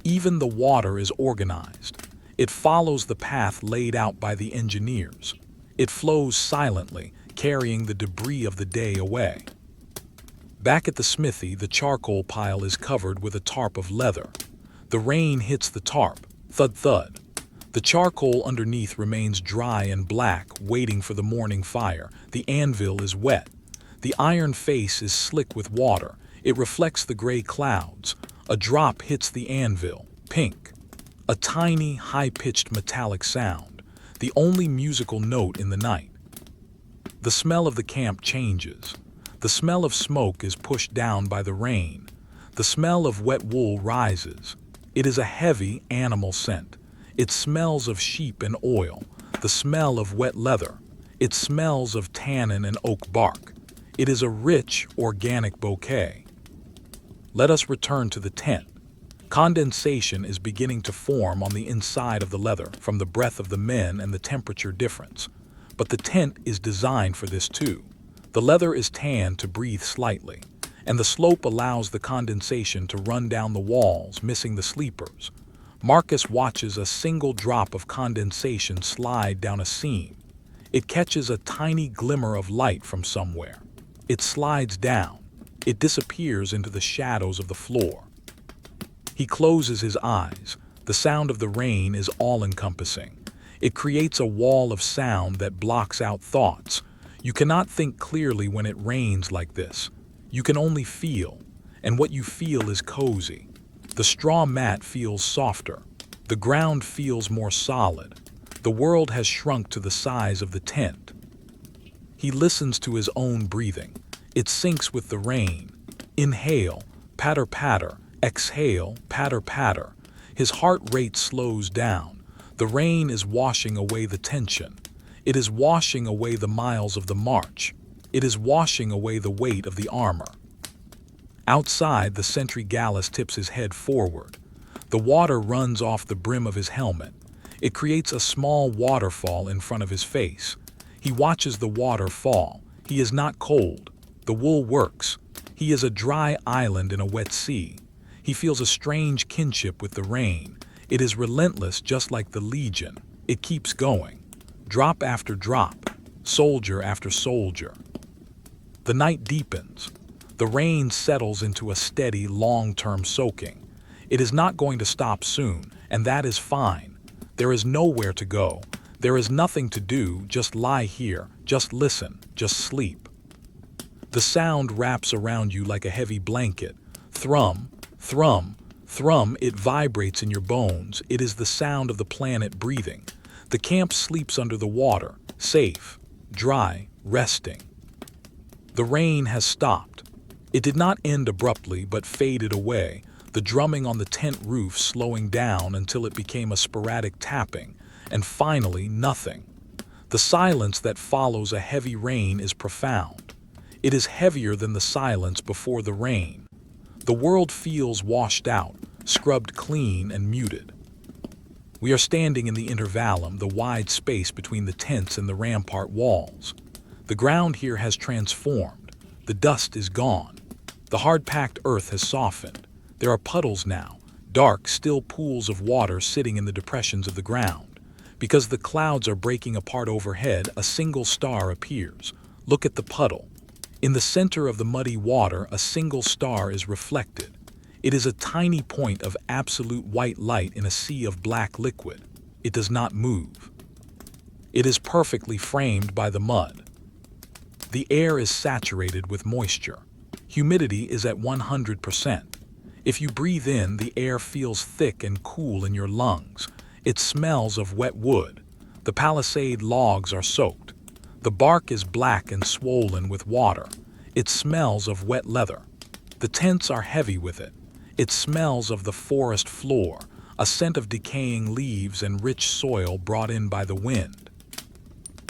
Even the water is organized. It follows the path laid out by the engineers. It flows silently, carrying the debris of the day away. Back at the smithy, the charcoal pile is covered with a tarp of leather. The rain hits the tarp. Thud, thud. The charcoal underneath remains dry and black, waiting for the morning fire. The anvil is wet. The iron face is slick with water. It reflects the gray clouds. A drop hits the anvil. Pink. a tiny, high-pitched metallic sound, the only musical note in the night. The smell of the camp changes. The smell of smoke is pushed down by the rain. The smell of wet wool rises. It is a heavy animal scent. It smells of sheep and oil, the smell of wet leather. It smells of tannin and oak bark. It is a rich, organic bouquet. Let us return to the tent. Condensation is beginning to form on the inside of the leather from the breath of the men and the temperature difference. But the tent is designed for this too. The leather is tanned to breathe slightly, and the slope allows the condensation to run down the walls, missing the sleepers. Marcus watches a single drop of condensation slide down a seam. It catches a tiny glimmer of light from somewhere. It slides down. It disappears into the shadows of the floor. He closes his eyes. The sound of the rain is all-encompassing. It creates a wall of sound that blocks out thoughts. You cannot think clearly when it rains like this. You can only feel, and what you feel is cozy. The straw mat feels softer. The ground feels more solid. The world has shrunk to the size of the tent. He listens to his own breathing. It syncs with the rain. Inhale, patter patter. Exhale, patter patter. His heart rate slows down. The rain is washing away the tension. It is washing away the miles of the march. It is washing away the weight of the armor. Outside, the sentry Gallus tips his head forward. The water runs off the brim of his helmet. It creates a small waterfall in front of his face. He watches the water fall. He is not cold. The wool works. He is a dry island in a wet sea. He feels a strange kinship with the rain. It is relentless, just like the Legion. It keeps going. Drop after drop, soldier after soldier. The night deepens. The rain settles into a steady, long-term soaking. It is not going to stop soon, and that is fine. There is nowhere to go. There is nothing to do. Just lie here. Just listen. Just sleep. The sound wraps around you like a heavy blanket. Thrum, thrum, thrum. It vibrates in your bones. It is the sound of the planet breathing. The camp sleeps under the water, safe, dry, resting. The rain has stopped. It did not end abruptly, but faded away, the drumming on the tent roof slowing down until it became a sporadic tapping, and finally nothing. The silence that follows a heavy rain is profound. It is heavier than the silence before the rain. The world feels washed out, scrubbed clean and muted. We are standing in the intervallum, the wide space between the tents and the rampart walls. The ground here has transformed. The dust is gone. The hard-packed earth has softened. There are puddles now, dark, still pools of water sitting in the depressions of the ground. Because the clouds are breaking apart overhead, a single star appears. Look at the puddle. In the center of the muddy water, a single star is reflected. It is a tiny point of absolute white light in a sea of black liquid. It does not move. It is perfectly framed by the mud. The air is saturated with moisture. Humidity is at 100%. If you breathe in, the air feels thick and cool in your lungs. It smells of wet wood. The palisade logs are soaked. The bark is black and swollen with water. It smells of wet leather. The tents are heavy with it. It smells of the forest floor, a scent of decaying leaves and rich soil brought in by the wind.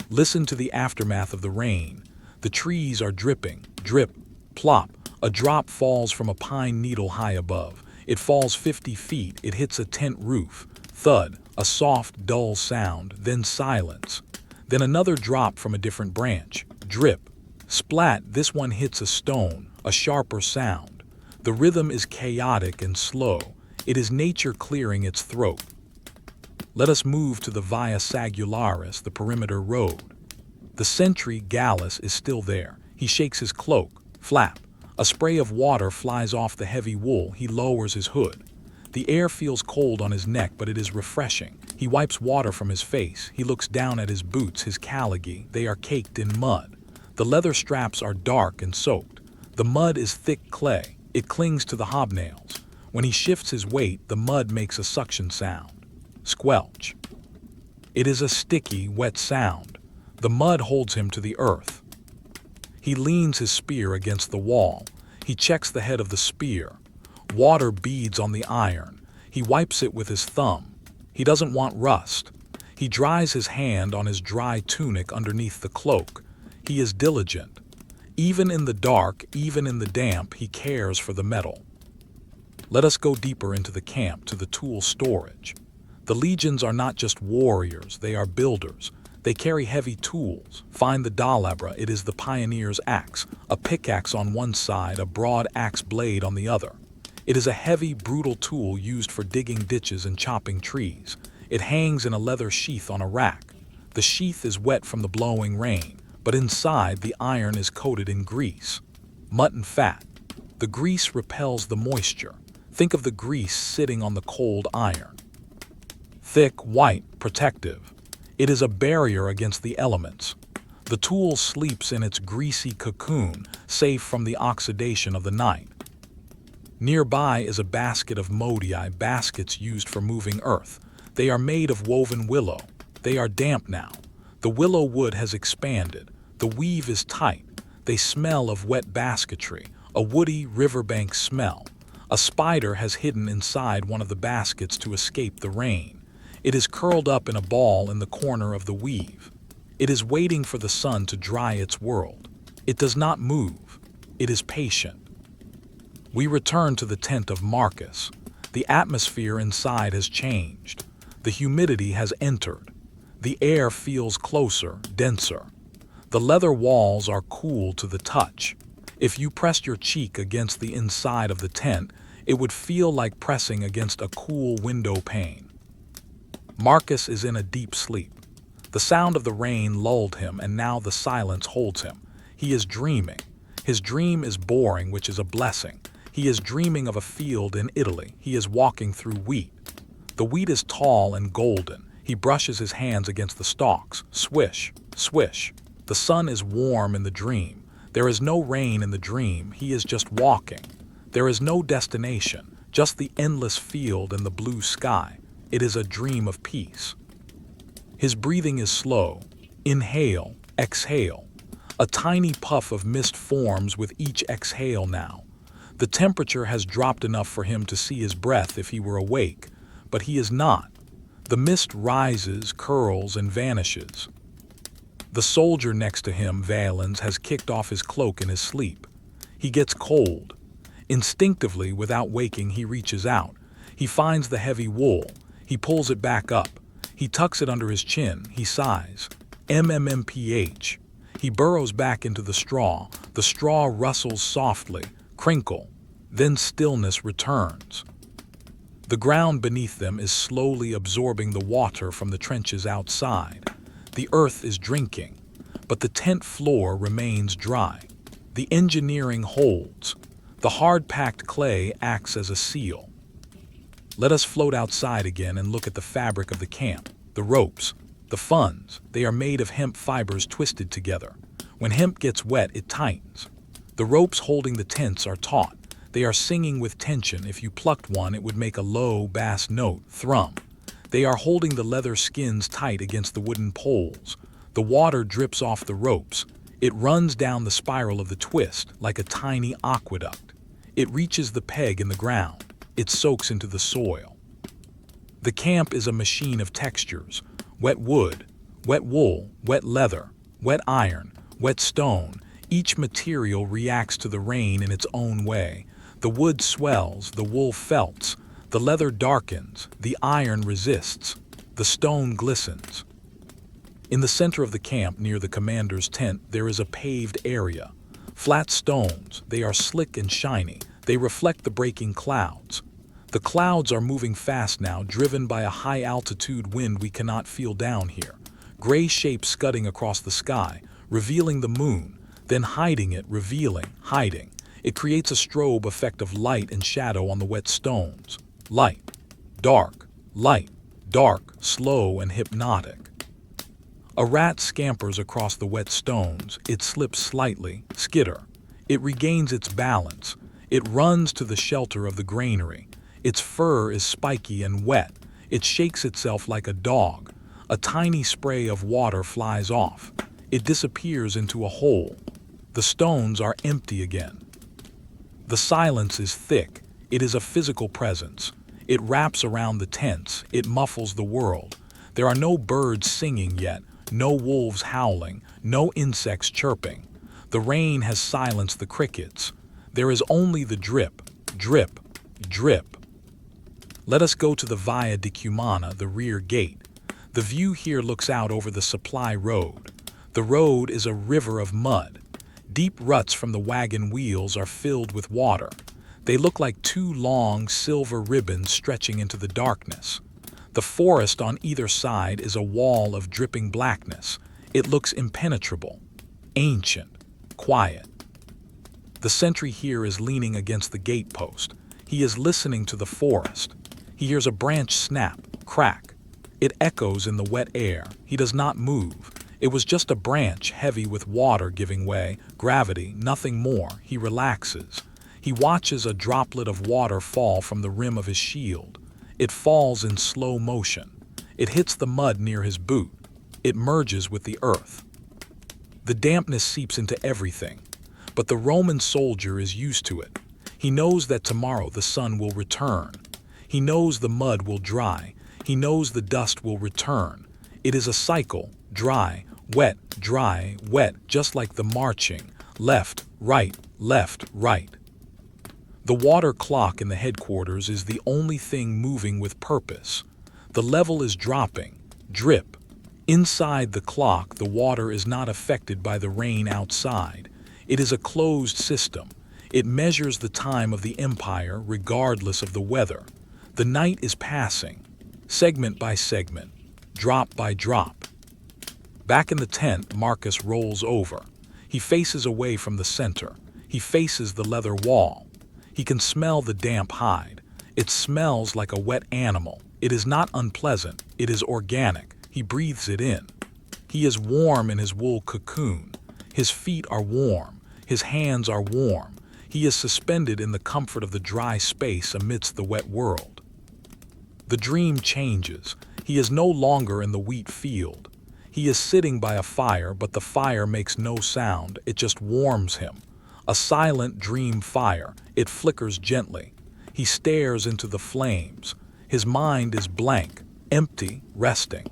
Listen to the aftermath of the rain. The trees are dripping. Drip, plop. A drop falls from a pine needle high above. It falls 50 feet. It hits a tent roof. Thud, a soft, dull sound, then silence. Then another drop from a different branch. Drip, splat. This one hits a stone, a sharper sound. The rhythm is chaotic and slow. It is nature clearing its throat. Let us move to the Via Sagularis, the perimeter road. The sentry Gallus is still there. He shakes his cloak. Flap. A spray of water flies off the heavy wool. He lowers his hood. The air feels cold on his neck, but it is refreshing. He wipes water from his face. He looks down at his boots, his caligae. They are caked in mud. The leather straps are dark and soaked. The mud is thick clay. It clings to the hobnails. When he shifts his weight, the mud makes a suction sound. squelch. It is a sticky, wet sound. The mud holds him to the earth. He leans his spear against the wall. He checks the head of the spear. Water beads on the iron. He wipes it with his thumb. He doesn't want rust. He dries his hand on his dry tunic underneath the cloak. He is diligent. Even in the dark, even in the damp, he cares for the metal. Let us go deeper into the camp, to the tool storage. The legions are not just warriors, they are builders. They carry heavy tools. Find the dalabra, it is the pioneer's axe, a pickaxe on one side, a broad axe blade on the other. It is a heavy, brutal tool used for digging ditches and chopping trees. It hangs in a leather sheath on a rack. The sheath is wet from the blowing rain, but inside the iron is coated in grease. Mutton fat. The grease repels the moisture. Think of the grease sitting on the cold iron. Thick, white, protective. It is a barrier against the elements. The tool sleeps in its greasy cocoon, safe from the oxidation of the night. Nearby is a basket of modii, baskets used for moving earth. They are made of woven willow. They are damp now. The willow wood has expanded. The weave is tight. They smell of wet basketry, a woody riverbank smell. A spider has hidden inside one of the baskets to escape the rain. It is curled up in a ball in the corner of the weave. It is waiting for the sun to dry its world. It does not move. It is patient. We return to the tent of Marcus. The atmosphere inside has changed. The humidity has entered. The air feels closer, denser. The leather walls are cool to the touch. If you pressed your cheek against the inside of the tent, it would feel like pressing against a cool window pane. Marcus is in a deep sleep. The sound of the rain lulled him, and now the silence holds him. He is dreaming. His dream is boring, which is a blessing. He is dreaming of a field in Italy. He is walking through wheat. The wheat is tall and golden. He brushes his hands against the stalks. Swish, swish. The sun is warm in the dream. There is no rain in the dream. He is just walking. There is no destination, just the endless field and the blue sky. It is a dream of peace. His breathing is slow. Inhale, exhale. A tiny puff of mist forms with each exhale now. The temperature has dropped enough for him to see his breath if he were awake, but he is not. The mist rises, curls, and vanishes. The soldier next to him, Valens, has kicked off his cloak in his sleep. He gets cold. Instinctively, without waking, he reaches out. He finds the heavy wool. He pulls it back up. He tucks it under his chin. He sighs. MMMPH. He burrows back into the straw. The straw rustles softly, crinkle. Then stillness returns. The ground beneath them is slowly absorbing the water from the trenches outside. The earth is drinking, but the tent floor remains dry. The engineering holds. The hard-packed clay acts as a seal. Let us float outside again and look at the fabric of the camp. The ropes, the funds, they are made of hemp fibers twisted together. When hemp gets wet, it tightens. The ropes holding the tents are taut. They are singing with tension. If you plucked one, it would make a low bass note, thrum. They are holding the leather skins tight against the wooden poles. The water drips off the ropes. It runs down the spiral of the twist like a tiny aqueduct. It reaches the peg in the ground. It soaks into the soil. The camp is a machine of textures. Wet wood, wet wool, wet leather, wet iron, wet stone. Each material reacts to the rain in its own way. The wood swells, the wool felts, the leather darkens, the iron resists, the stone glistens. In the center of the camp, near the commander's tent, there is a paved area. Flat stones, they are slick and shiny. They reflect the breaking clouds. The clouds are moving fast now, driven by a high-altitude wind we cannot feel down here. Gray shapes scudding across the sky, revealing the moon, then hiding it, revealing, hiding. It creates a strobe effect of light and shadow on the wet stones. Light, dark, slow and hypnotic. A rat scampers across the wet stones. It slips slightly, skitter. It regains its balance. It runs to the shelter of the granary. Its fur is spiky and wet. It shakes itself like a dog. A tiny spray of water flies off. It disappears into a hole. The stones are empty again. The silence is thick. It is a physical presence. It wraps around the tents. It muffles the world. There are no birds singing yet, no wolves howling, no insects chirping. The rain has silenced the crickets. There is only the drip, drip, drip. Let us go to the Via di Cumana, the rear gate. The view here looks out over the supply road. The road is a river of mud. Deep ruts from the wagon wheels are filled with water. They look like two long silver ribbons stretching into the darkness. The forest on either side is a wall of dripping blackness. It looks impenetrable, ancient, quiet. The sentry here is leaning against the gatepost. He is listening to the forest. He hears a branch snap, crack. It echoes in the wet air. He does not move. It was just a branch heavy with water giving way, gravity, nothing more. He relaxes. He watches a droplet of water fall from the rim of his shield. It falls in slow motion. It hits the mud near his boot. It merges with the earth. The dampness seeps into everything. But the Roman soldier is used to it. He knows that tomorrow the sun will return. He knows the mud will dry. He knows the dust will return. It is a cycle, dry, wet, just like the marching, left, right, left, right. The water clock in the headquarters is the only thing moving with purpose. The level is dropping, drip. Inside the clock, the water is not affected by the rain outside. It is a closed system. It measures the time of the empire regardless of the weather. The night is passing, segment by segment, drop by drop. Back in the tent, Marcus rolls over. He faces away from the center. He faces the leather wall. He can smell the damp hide. It smells like a wet animal. It is not unpleasant. It is organic. He breathes it in. He is warm in his wool cocoon. His feet are warm. His hands are warm. He is suspended in the comfort of the dry space amidst the wet world. The dream changes. He is no longer in the wheat field. He is sitting by a fire, but the fire makes no sound. It just warms him. A silent dream fire. It flickers gently. He stares into the flames. His mind is blank, empty, resting.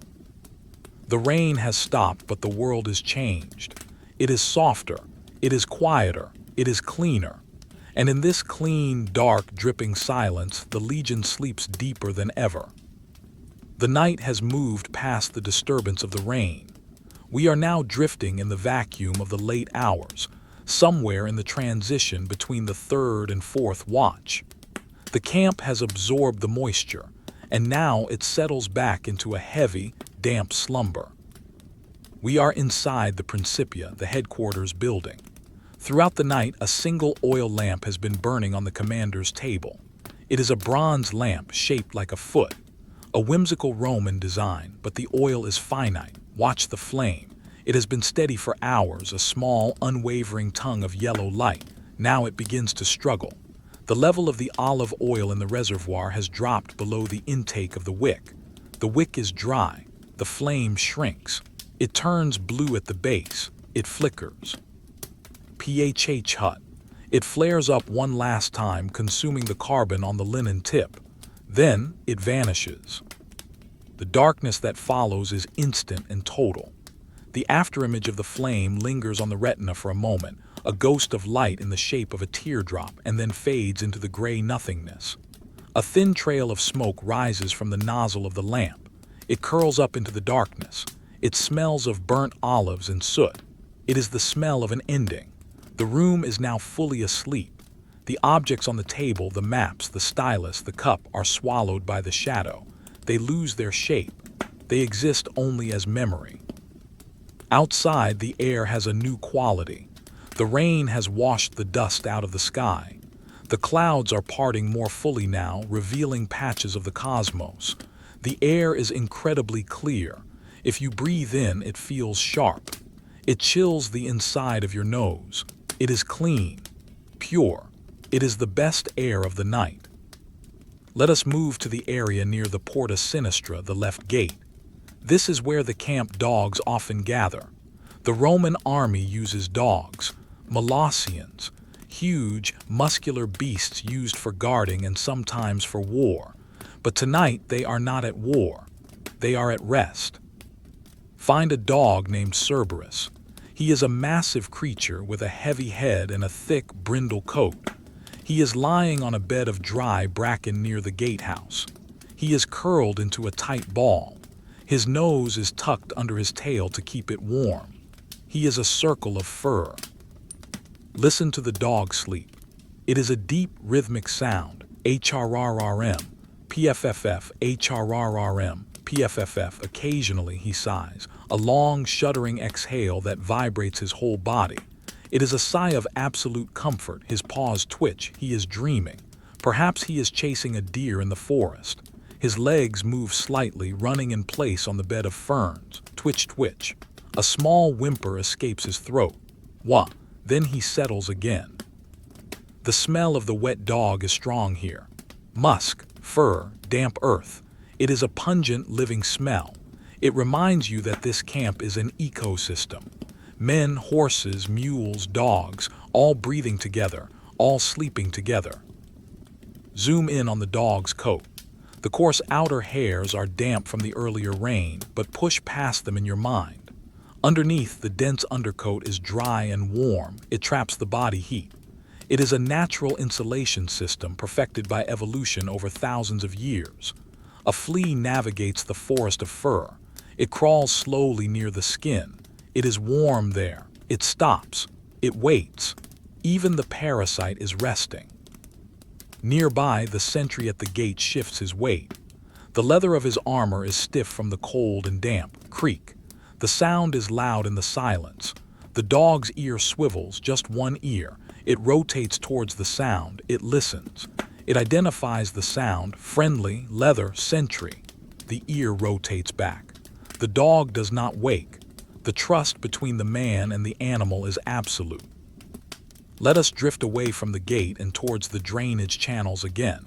The rain has stopped, but the world is changed. It is softer. It is quieter. It is cleaner. And in this clean, dark, dripping silence, the Legion sleeps deeper than ever. The night has moved past the disturbance of the rain. We are now drifting in the vacuum of the late hours, somewhere in the transition between the third and fourth watch. The camp has absorbed the moisture, and now it settles back into a heavy, damp slumber. We are inside the Principia, the headquarters building. Throughout the night, a single oil lamp has been burning on the commander's table. It is a bronze lamp shaped like a foot, a whimsical Roman design, but the oil is finite. Watch the flame. It has been steady for hours, a small, unwavering tongue of yellow light. Now it begins to struggle. The level of the olive oil in the reservoir has dropped below the intake of the wick. The wick is dry. The flame shrinks. It turns blue at the base. It flickers. PHH hut. It flares up one last time, consuming the carbon on the linen tip. Then it vanishes. The darkness that follows is instant and total. The afterimage of the flame lingers on the retina for a moment, a ghost of light in the shape of a teardrop, and then fades into the gray nothingness. A thin trail of smoke rises from the nozzle of the lamp. It curls up into the darkness. It smells of burnt olives and soot. It is the smell of an ending. The room is now fully asleep. The objects on the table, the maps, the stylus, the cup, are swallowed by the shadow. They lose their shape. They exist only as memory. Outside, the air has a new quality. The rain has washed the dust out of the sky. The clouds are parting more fully now, revealing patches of the cosmos. The air is incredibly clear. If you breathe in, it feels sharp. It chills the inside of your nose. It is clean, pure. It is the best air of the night. Let us move to the area near the Porta Sinistra, the left gate. This is where the camp dogs often gather. The Roman army uses dogs, Molossians, huge, muscular beasts used for guarding and sometimes for war. But tonight they are not at war. They are at rest. Find a dog named Cerberus. He is a massive creature with a heavy head and a thick, brindle coat. He is lying on a bed of dry bracken near the gatehouse. He is curled into a tight ball. His nose is tucked under his tail to keep it warm. He is a circle of fur. Listen to the dog sleep. It is a deep, rhythmic sound, HRRRM, PFFF, HRRRM, PFFF. Occasionally he sighs, a long, shuddering exhale that vibrates his whole body. It is a sigh of absolute comfort. His paws twitch. He is dreaming. Perhaps he is chasing a deer in the forest. His legs move slightly, running in place on the bed of ferns. Twitch, twitch. A small whimper escapes his throat. Wah! Then he settles again. The smell of the wet dog is strong here. Musk, fur, damp earth. It is a pungent, living smell. It reminds you that this camp is an ecosystem. Men, horses, mules, dogs, all breathing together, all sleeping together. Zoom in on the dog's coat. The coarse outer hairs are damp from the earlier rain, but push past them in your mind. Underneath, the dense undercoat is dry and warm. It traps the body heat. It is a natural insulation system perfected by evolution over thousands of years. A flea navigates the forest of fur. It crawls slowly near the skin. It is warm there. It stops. It waits. Even the parasite is resting. Nearby, the sentry at the gate shifts his weight. The leather of his armor is stiff from the cold and damp. Creak. The sound is loud in the silence. The dog's ear swivels, just one ear. It rotates towards the sound. It listens. It identifies the sound. Friendly, leather, sentry. The ear rotates back. The dog does not wake. The trust between the man and the animal is absolute. Let us drift away from the gate and towards the drainage channels again.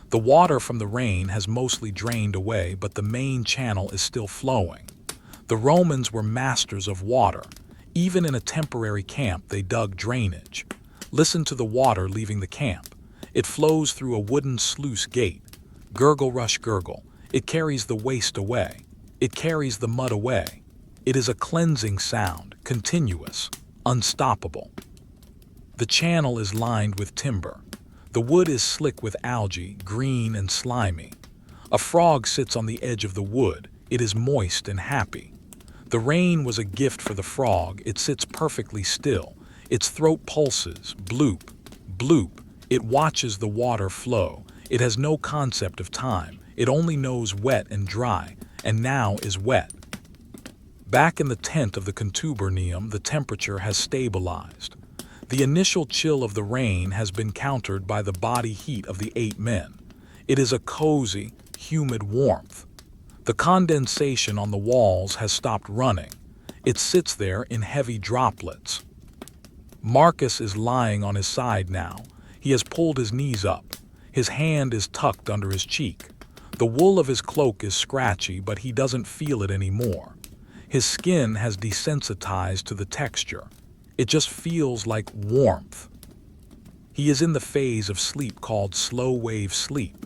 The water from the rain has mostly drained away, but the main channel is still flowing. The Romans were masters of water. Even in a temporary camp, they dug drainage. Listen to the water leaving the camp. It flows through a wooden sluice gate. Gurgle, rush, gurgle. It carries the waste away. It carries the mud away. It is a cleansing sound, continuous, unstoppable. The channel is lined with timber. The wood is slick with algae, green and slimy. A frog sits on the edge of the wood. It is moist and happy. The rain was a gift for the frog. It sits perfectly still. Its throat pulses, bloop, bloop. It watches the water flow. It has no concept of time. It only knows wet and dry, and now is wet. Back in the tent of the contubernium, the temperature has stabilized. The initial chill of the rain has been countered by the body heat of the 8 men. It is a cozy, humid warmth. The condensation on the walls has stopped running. It sits there in heavy droplets. Marcus is lying on his side now. He has pulled his knees up. His hand is tucked under his cheek. The wool of his cloak is scratchy, but he doesn't feel it anymore. His skin has desensitized to the texture. It just feels like warmth. He is in the phase of sleep called slow wave sleep.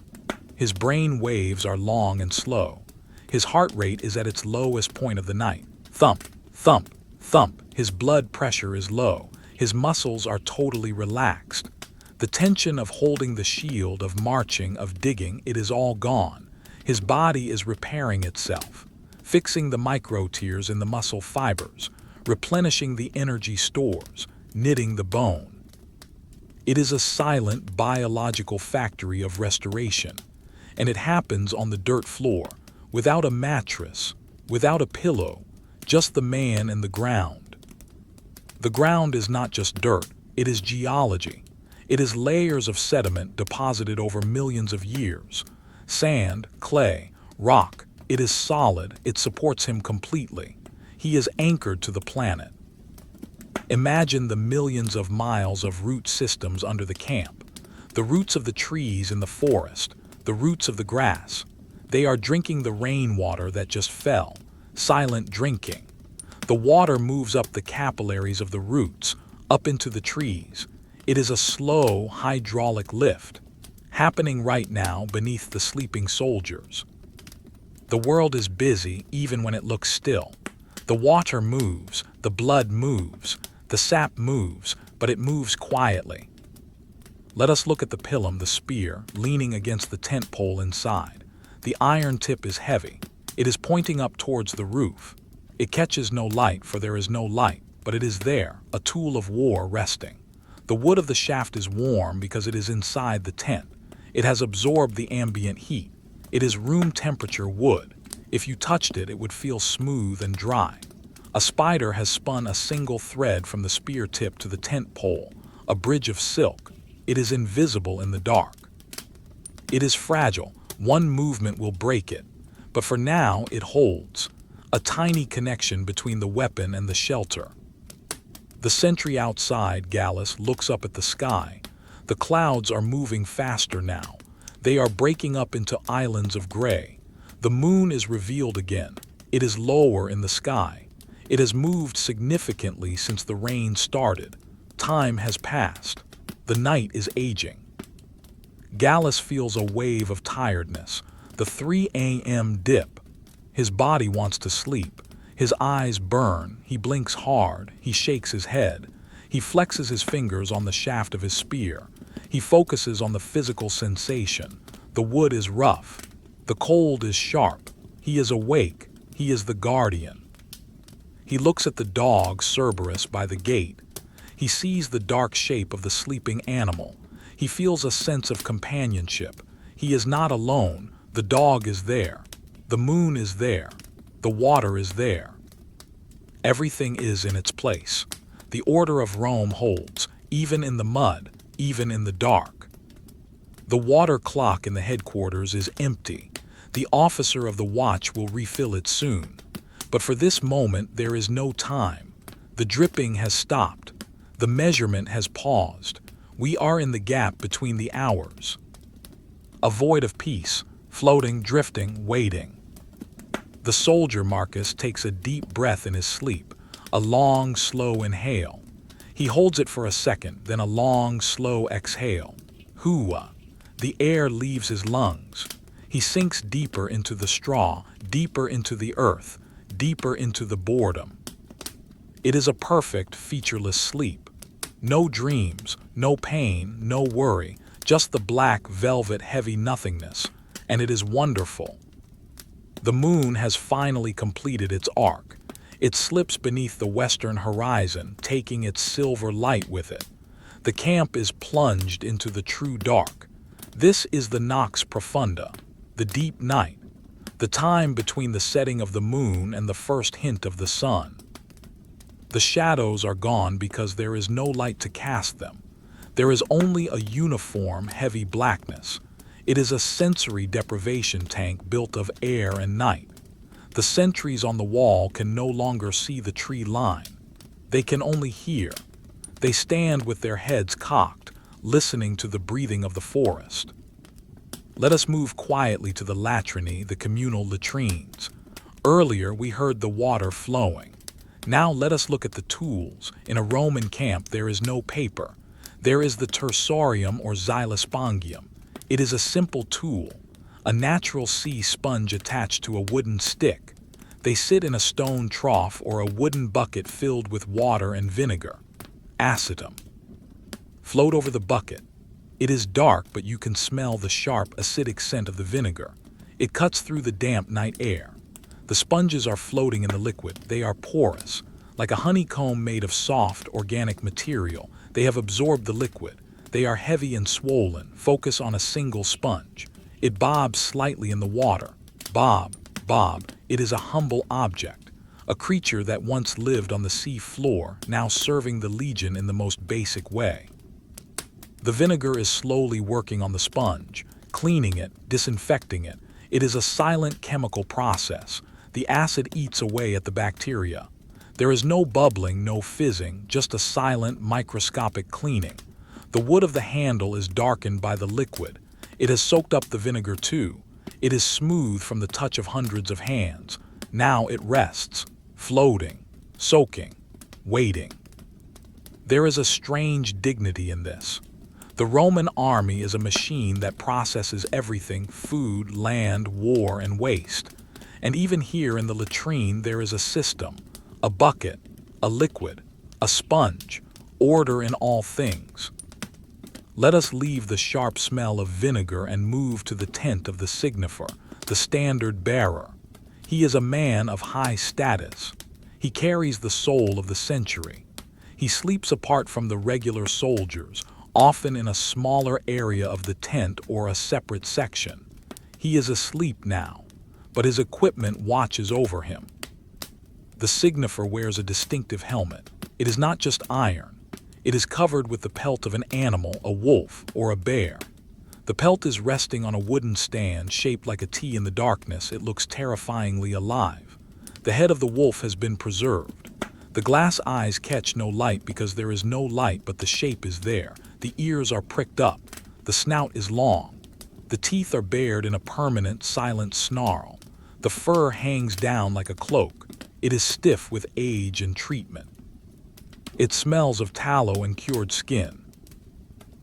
His brain waves are long and slow. His heart rate is at its lowest point of the night. Thump, thump, thump. His blood pressure is low. His muscles are totally relaxed. The tension of holding the shield, of marching, of digging, it is all gone. His body is repairing itself, fixing the micro-tears in the muscle fibers, replenishing the energy stores, knitting the bone. It is a silent biological factory of restoration, and it happens on the dirt floor, without a mattress, without a pillow, just the man and the ground. The ground is not just dirt, it is geology. It is layers of sediment deposited over millions of years. Sand, clay, rock. It is solid. It supports him completely. He is anchored to the planet. Imagine the millions of miles of root systems under the camp. The roots of the trees in the forest, the roots of the grass. They are drinking the rainwater that just fell, silent drinking. The water moves up the capillaries of the roots, up into the trees. It is a slow, hydraulic lift, happening right now beneath the sleeping soldiers. The world is busy even when it looks still. The water moves, the blood moves, the sap moves, but it moves quietly. Let us look at the pilum, the spear, leaning against the tent pole inside. The iron tip is heavy. It is pointing up towards the roof. It catches no light, for there is no light, but it is there, a tool of war resting. The wood of the shaft is warm because it is inside the tent. It has absorbed the ambient heat. It is room temperature wood. If you touched it, it would feel smooth and dry. A spider has spun a single thread from the spear tip to the tent pole, a bridge of silk. It is invisible in the dark. It is fragile. One movement will break it. But for now, it holds a tiny connection between the weapon and the shelter. The sentry outside, Gallus, looks up at the sky. The clouds are moving faster now. They are breaking up into islands of gray. The moon is revealed again. It is lower in the sky. It has moved significantly since the rain started. Time has passed. The night is aging. Gallus feels a wave of tiredness. The 3 a.m. dip. His body wants to sleep. His eyes burn. He blinks hard. He shakes his head. He flexes his fingers on the shaft of his spear. He focuses on the physical sensation. The wood is rough. The cold is sharp. He is awake. He is the guardian. He looks at the dog, Cerberus, by the gate. He sees the dark shape of the sleeping animal. He feels a sense of companionship. He is not alone. The dog is there. The moon is there. The water is there. Everything is in its place. The order of Rome holds, even in the mud, even in the dark. The water clock in the headquarters is empty. The officer of the watch will refill it soon. But for this moment, there is no time. The dripping has stopped. The measurement has paused. We are in the gap between the hours. A void of peace, floating, drifting, waiting. The soldier, Marcus, takes a deep breath in his sleep, a long, slow inhale. He holds it for a second, then a long, slow exhale. Hooah! The air leaves his lungs. He sinks deeper into the straw, deeper into the earth, deeper into the boredom. It is a perfect, featureless sleep. No dreams, no pain, no worry, just the black, velvet, heavy nothingness. And it is wonderful. The moon has finally completed its arc. It slips beneath the western horizon, taking its silver light with it. The camp is plunged into the true dark. This is the Nox Profunda, the deep night, the time between the setting of the moon and the first hint of the sun. The shadows are gone because there is no light to cast them. There is only a uniform, heavy blackness. It is a sensory deprivation tank built of air and night. The sentries on the wall can no longer see the tree line. They can only hear. They stand with their heads cocked, listening to the breathing of the forest. Let us move quietly to the latrinae, the communal latrines. Earlier we heard the water flowing. Now let us look at the tools. In a Roman camp there is no paper. There is the tersorium or xylospongium. It is a simple tool, a natural sea sponge attached to a wooden stick. They sit in a stone trough or a wooden bucket filled with water and vinegar. Acetum. Float over the bucket. It is dark, but you can smell the sharp, acidic scent of the vinegar. It cuts through the damp night air. The sponges are floating in the liquid. They are porous. Like a honeycomb made of soft, organic material, they have absorbed the liquid. They are heavy and swollen. Focus on a single sponge. It bobs slightly in the water. Bob, bob. It is a humble object. A creature that once lived on the sea floor, now serving the legion in the most basic way. The vinegar is slowly working on the sponge, cleaning it, disinfecting it. It is a silent chemical process. The acid eats away at the bacteria. There is no bubbling, no fizzing, just a silent, microscopic cleaning. The wood of the handle is darkened by the liquid. It has soaked up the vinegar too. It is smooth from the touch of hundreds of hands. Now it rests, floating, soaking, waiting. There is a strange dignity in this. The Roman army is a machine that processes everything: food, land, war, and waste. And even here in the latrine there is a system, a bucket, a liquid, a sponge, order in all things. Let us leave the sharp smell of vinegar and move to the tent of the signifer, the standard bearer. He is a man of high status. He carries the soul of the century. He sleeps apart from the regular soldiers, often in a smaller area of the tent or a separate section. He is asleep now, but his equipment watches over him. The signifer wears a distinctive helmet. It is not just iron. It is covered with the pelt of an animal, a wolf or a bear. The pelt is resting on a wooden stand shaped like a T in the darkness. It looks terrifyingly alive. The head of the wolf has been preserved. The glass eyes catch no light because there is no light, but the shape is there. The ears are pricked up. The snout is long. The teeth are bared in a permanent, silent snarl. The fur hangs down like a cloak. It is stiff with age and treatment. It smells of tallow and cured skin.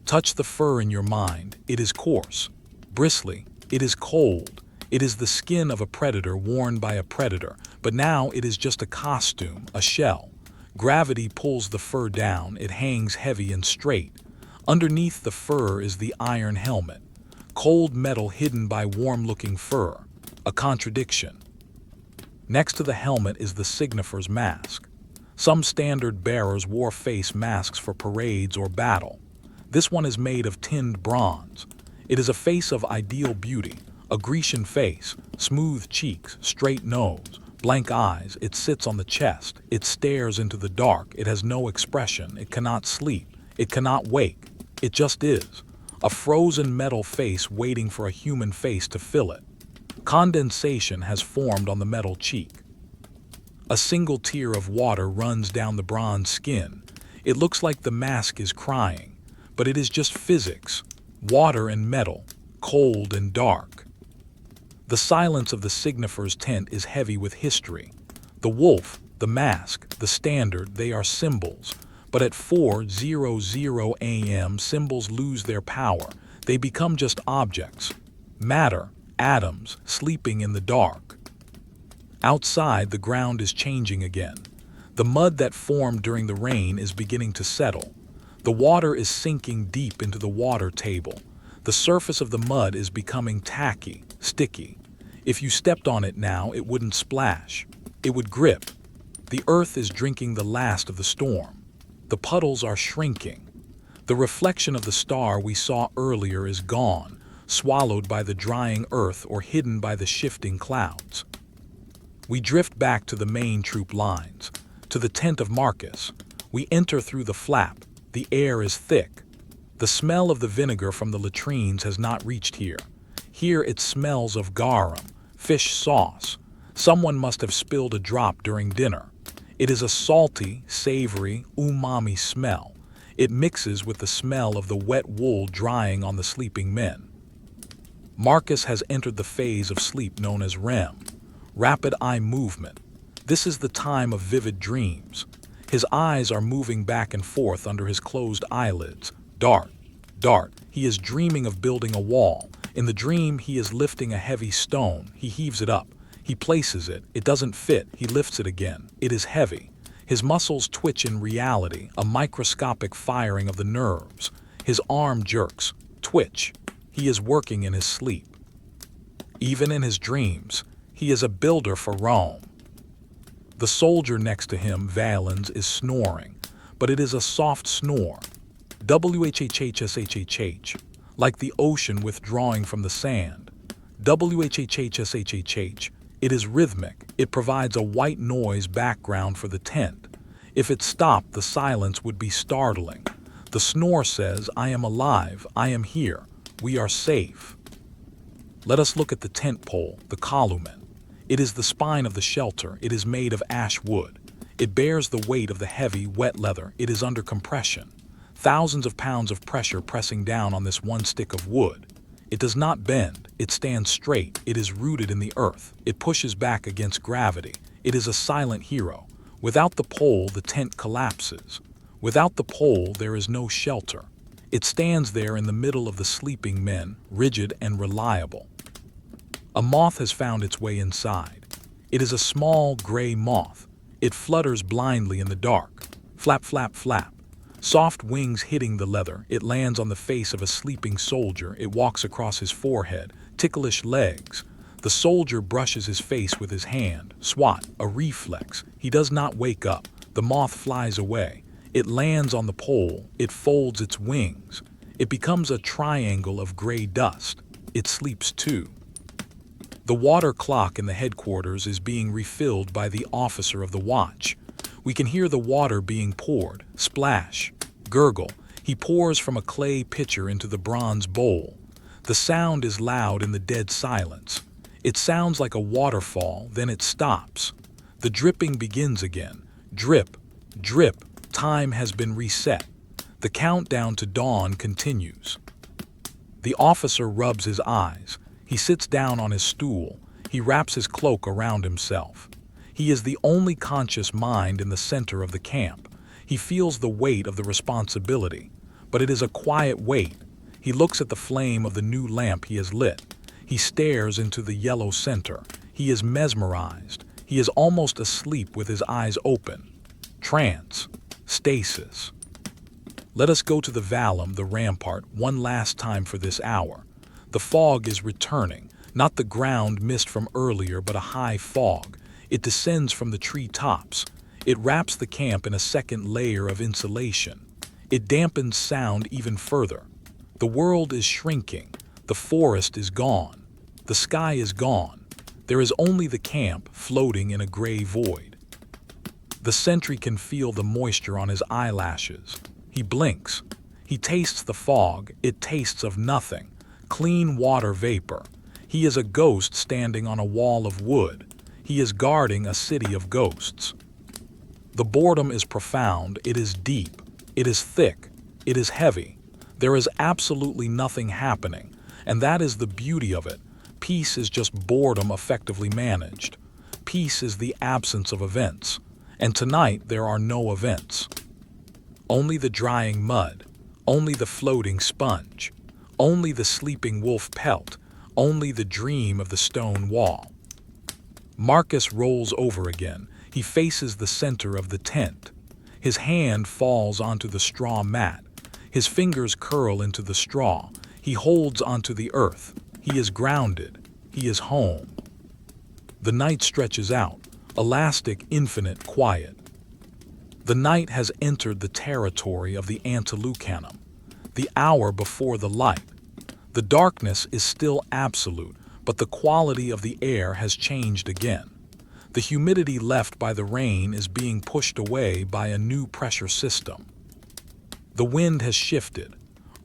Touch the fur in your mind. It is coarse, bristly. It is cold. It is the skin of a predator worn by a predator, but now it is just a costume, a shell. Gravity pulls the fur down. It hangs heavy and straight. Underneath the fur is the iron helmet, cold metal hidden by warm-looking fur, a contradiction. Next to the helmet is the signifer's mask. Some standard bearers wore face masks for parades or battle. This one is made of tinned bronze. It is a face of ideal beauty, a Grecian face, smooth cheeks, straight nose, blank eyes. It sits on the chest. It stares into the dark. It has no expression. It cannot sleep. It cannot wake. It just is. A frozen metal face waiting for a human face to fill it. Condensation has formed on the metal cheek. A single tear of water runs down the bronze skin. It looks like the mask is crying, but it is just physics, water and metal, cold and dark. The silence of the signifer's tent is heavy with history. The wolf, the mask, the standard, they are symbols. But at 4:00 a.m., symbols lose their power. They become just objects, matter, atoms, sleeping in the dark. Outside, the ground is changing again. The mud that formed during the rain is beginning to settle. The water is sinking deep into the water table. The surface of the mud is becoming tacky, sticky. If you stepped on it now, it wouldn't splash. It would grip. The earth is drinking the last of the storm. The puddles are shrinking. The reflection of the star we saw earlier is gone, swallowed by the drying earth or hidden by the shifting clouds. We drift back to the main troop lines, to the tent of Marcus. We enter through the flap. The air is thick. The smell of the vinegar from the latrines has not reached here. Here it smells of garum, fish sauce. Someone must have spilled a drop during dinner. It is a salty, savory, umami smell. It mixes with the smell of the wet wool drying on the sleeping men. Marcus has entered the phase of sleep known as REM, rapid eye movement. This is the time of vivid dreams. His eyes are moving back and forth under his closed eyelids. Dart, dart. He is dreaming of building a wall. In the dream, he is lifting a heavy stone. He heaves it up. He places it. It doesn't fit. He lifts it again. It is heavy. His muscles twitch in reality, a microscopic firing of the nerves. His arm jerks. Twitch. He is working in his sleep. Even in his dreams, he is a builder for Rome. The soldier next to him, Valens, is snoring, but it is a soft snore. WHHHSHHH, like the ocean withdrawing from the sand. WHHHSHHH, it is rhythmic. It provides a white noise background for the tent. If it stopped, the silence would be startling. The snore says, I am alive, I am here, we are safe. Let us look at the tent pole, the columen. It is the spine of the shelter. It is made of ash wood. It bears the weight of the heavy, wet leather. It is under compression. Thousands of pounds of pressure pressing down on this one stick of wood. It does not bend, it stands straight, it is rooted in the earth, it pushes back against gravity. It is a silent hero. Without the pole, the tent collapses. Without the pole, there is no shelter. It stands there in the middle of the sleeping men, rigid and reliable. A moth has found its way inside. It is a small, gray moth. It flutters blindly in the dark. Flap, flap, flap. Soft wings hitting the leather, it lands on the face of a sleeping soldier. It walks across his forehead, ticklish legs. The soldier brushes his face with his hand. Swat, a reflex. He does not wake up. The moth flies away. It lands on the pole. It folds its wings. It becomes a triangle of gray dust. It sleeps too. The water clock in the headquarters is being refilled by the officer of the watch. We can hear the water being poured. Splash, gurgle. He pours from a clay pitcher into the bronze bowl. The sound is loud in the dead silence. It sounds like a waterfall, then it stops. The dripping begins again. Drip, drip. Time has been reset. The countdown to dawn continues. The officer rubs his eyes. He sits down on his stool. He wraps his cloak around himself. He is the only conscious mind in the center of the camp. He feels the weight of the responsibility, but it is a quiet weight. He looks at the flame of the new lamp he has lit. He stares into the yellow center. He is mesmerized. He is almost asleep with his eyes open. Trance. Stasis. Let us go to the vallum, the rampart, one last time for this hour. The fog is returning, not the ground mist from earlier, but a high fog. It descends from the tree tops. It wraps the camp in a second layer of insulation. It dampens sound even further. The world is shrinking. The forest is gone. The sky is gone. There is only the camp floating in a gray void. The sentry can feel the moisture on his eyelashes. He blinks. He tastes the fog. It tastes of nothing. Clean water vapor. He is a ghost standing on a wall of wood. He is guarding a city of ghosts. The boredom is profound. It is deep. It is thick. It is heavy. There is absolutely nothing happening, and that is the beauty of it. Peace is just boredom effectively managed. Peace is the absence of events, and tonight there are no events. Only the drying mud, only the floating sponge, only the sleeping wolf pelt, only the dream of the stone wall. Marcus rolls over again. He faces the center of the tent. His hand falls onto the straw mat. His fingers curl into the straw. He holds onto the earth. He is grounded. He is home. The night stretches out, elastic, infinite, quiet. The night has entered the territory of the antilucanum, the hour before the light. The darkness is still absolute, but the quality of the air has changed again. The humidity left by the rain is being pushed away by a new pressure system. The wind has shifted.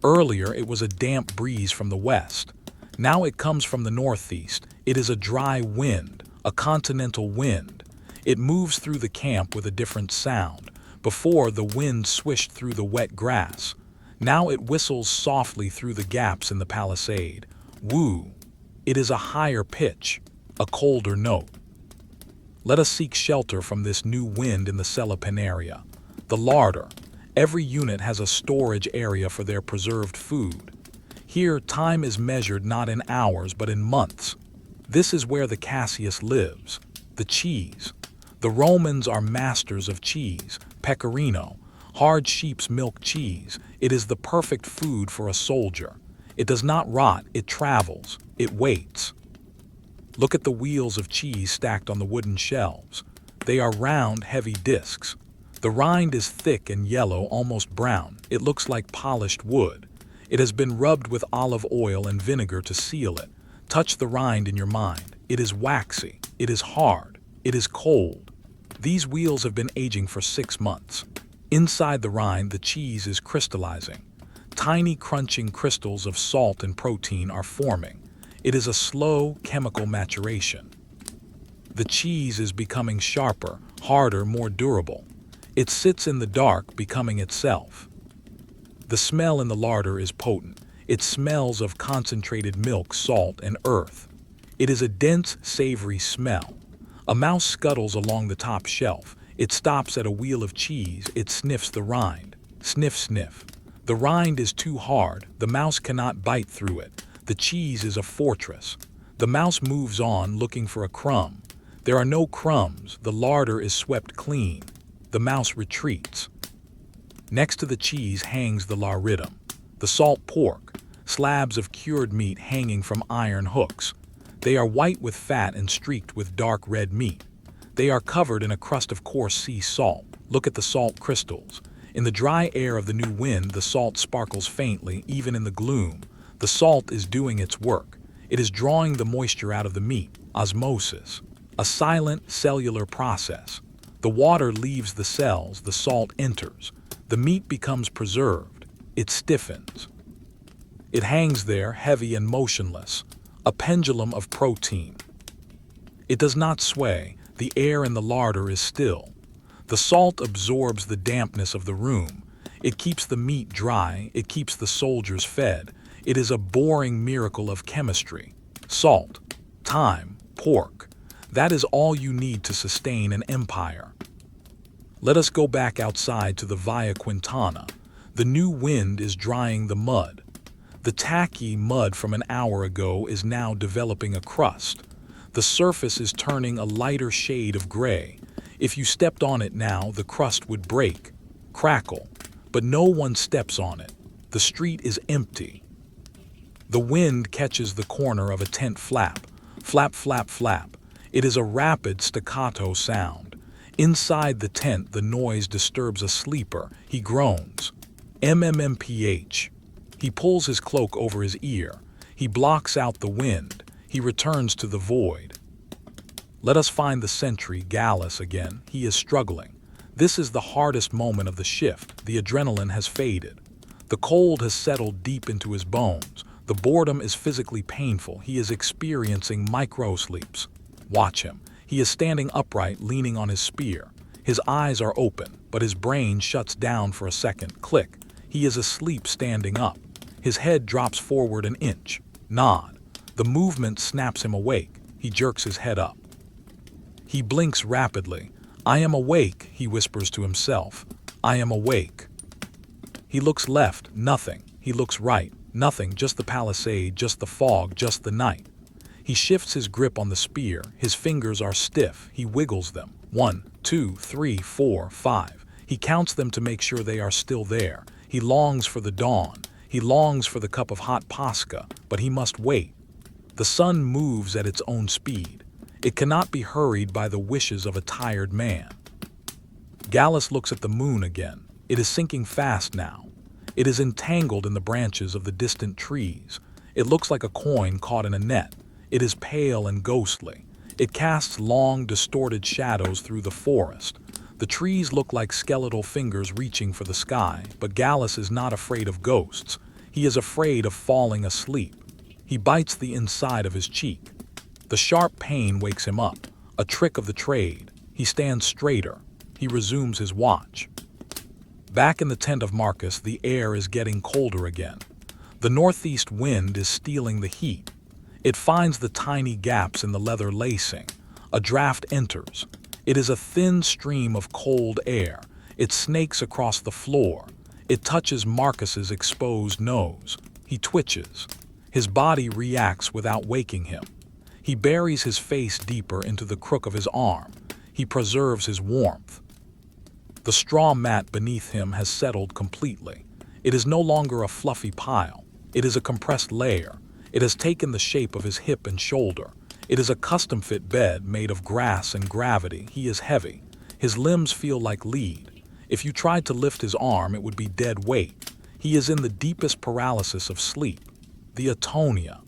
Earlier it was a damp breeze from the west. Now it comes from the northeast. It is a dry wind, a continental wind. It moves through the camp with a different sound. Before, the wind swished through the wet grass. Now it whistles softly through the gaps in the palisade. Woo! It is a higher pitch, a colder note. Let us seek shelter from this new wind in the Cellopan area. The larder. Every unit has a storage area for their preserved food. Here, time is measured not in hours but in months. This is where the Cassius lives. The cheese. The Romans are masters of cheese. Pecorino. Hard sheep's milk cheese. It is the perfect food for a soldier. It does not rot, it travels, it waits. Look at the wheels of cheese stacked on the wooden shelves. They are round, heavy discs. The rind is thick and yellow, almost brown. It looks like polished wood. It has been rubbed with olive oil and vinegar to seal it. Touch the rind in your mind. It is waxy. It is hard. It is cold. These wheels have been aging for 6 months. Inside the rind, the cheese is crystallizing. Tiny crunching crystals of salt and protein are forming. It is a slow chemical maturation. The cheese is becoming sharper, harder, more durable. It sits in the dark, becoming itself. The smell in the larder is potent. It smells of concentrated milk, salt, and earth. It is a dense, savory smell. A mouse scuttles along the top shelf. It stops at a wheel of cheese. It sniffs the rind. Sniff, sniff. The rind is too hard. The mouse cannot bite through it. The cheese is a fortress. The mouse moves on, looking for a crumb. There are no crumbs. The larder is swept clean. The mouse retreats. Next to the cheese hangs the rhythm, the salt pork, slabs of cured meat hanging from iron hooks. They are white with fat and streaked with dark red meat. They are covered in a crust of coarse sea salt. Look at the salt crystals. In the dry air of the new wind, the salt sparkles faintly, even in the gloom. The salt is doing its work. It is drawing the moisture out of the meat. Osmosis. A silent cellular process. The water leaves the cells, the salt enters. The meat becomes preserved. It stiffens. It hangs there, heavy and motionless, a pendulum of protein. It does not sway. The air in the larder is still. The salt absorbs the dampness of the room. It keeps the meat dry. It keeps the soldiers fed. It is a boring miracle of chemistry. Salt, time, pork. That is all you need to sustain an empire. Let us go back outside to the Via Quintana. The new wind is drying the mud. The tacky mud from an hour ago is now developing a crust. The surface is turning a lighter shade of gray. If you stepped on it now, the crust would break, crackle, but no one steps on it. The street is empty. The wind catches the corner of a tent flap. Flap, flap, flap. It is a rapid staccato sound. Inside the tent, the noise disturbs a sleeper. He groans. MMMPH. He pulls his cloak over his ear. He blocks out the wind. He returns to the void. Let us find the sentry, Gallus, again. He is struggling. This is the hardest moment of the shift. The adrenaline has faded. The cold has settled deep into his bones. The boredom is physically painful. He is experiencing micro-sleeps. Watch him. He is standing upright, leaning on his spear. His eyes are open, but his brain shuts down for a second. Click. He is asleep, standing up. His head drops forward an inch. Nod. The movement snaps him awake. He jerks his head up. He blinks rapidly. I am awake, he whispers to himself. I am awake. He looks left, nothing. He looks right, nothing, just the palisade, just the fog, just the night. He shifts his grip on the spear. His fingers are stiff. He wiggles them. 1, 2, 3, 4, 5. He counts them to make sure they are still there. He longs for the dawn. He longs for the cup of hot pasca, but he must wait. The sun moves at its own speed. It cannot be hurried by the wishes of a tired man. Gallus looks at the moon again. It is sinking fast now. It is entangled in the branches of the distant trees. It looks like a coin caught in a net. It is pale and ghostly. It casts long, distorted shadows through the forest. The trees look like skeletal fingers reaching for the sky, but Gallus is not afraid of ghosts. He is afraid of falling asleep. He bites the inside of his cheek. The sharp pain wakes him up, a trick of the trade. He stands straighter. He resumes his watch. Back in the tent of Marcus, the air is getting colder again. The northeast wind is stealing the heat. It finds the tiny gaps in the leather lacing. A draft enters. It is a thin stream of cold air. It snakes across the floor. It touches Marcus's exposed nose. He twitches. His body reacts without waking him. He buries his face deeper into the crook of his arm. He preserves his warmth. The straw mat beneath him has settled completely. It is no longer a fluffy pile. It is a compressed layer. It has taken the shape of his hip and shoulder. It is a custom-fit bed made of grass and gravity. He is heavy. His limbs feel like lead. If you tried to lift his arm, it would be dead weight. He is in the deepest paralysis of sleep, the atonia.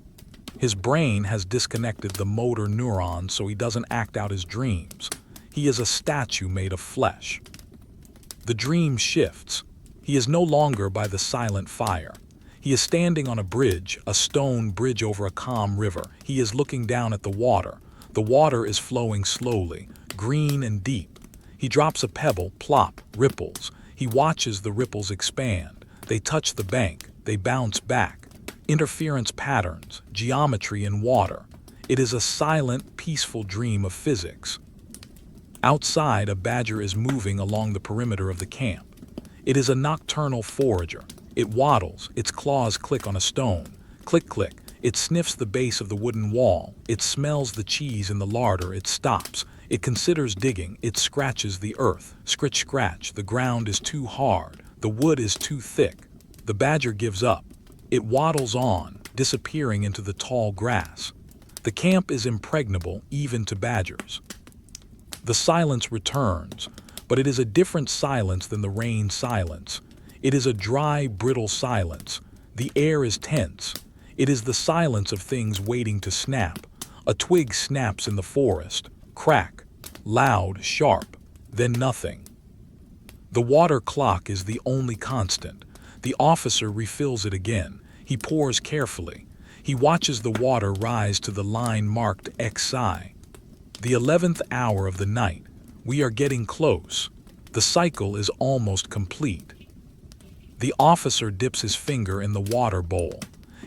His brain has disconnected the motor neurons so he doesn't act out his dreams. He is a statue made of flesh. The dream shifts. He is no longer by the silent fire. He is standing on a bridge, a stone bridge over a calm river. He is looking down at the water. The water is flowing slowly, green and deep. He drops a pebble, plop, ripples. He watches the ripples expand. They touch the bank. They bounce back. interference patterns, geometry in water. It is a silent, peaceful dream of physics. Outside, a badger is moving along the perimeter of the camp. It is a nocturnal forager. It waddles, its claws click on a stone. Click, click. It sniffs the base of the wooden wall. It smells the cheese in the larder. It stops. It considers digging. It scratches the earth. Scritch, scratch. The ground is too hard. The wood is too thick. The badger gives up. It waddles on, disappearing into the tall grass. The camp is impregnable even to badgers. The silence returns, but it is a different silence than the rain silence. It is a dry, brittle silence. The air is tense. It is the silence of things waiting to snap. A twig snaps in the forest. Crack. Loud, sharp. Then nothing. The water clock is the only constant. The officer refills it again. He pours carefully. He watches the water rise to the line marked XI. The 11th hour of the night. We are getting close. The cycle is almost complete. The officer dips his finger in the water bowl.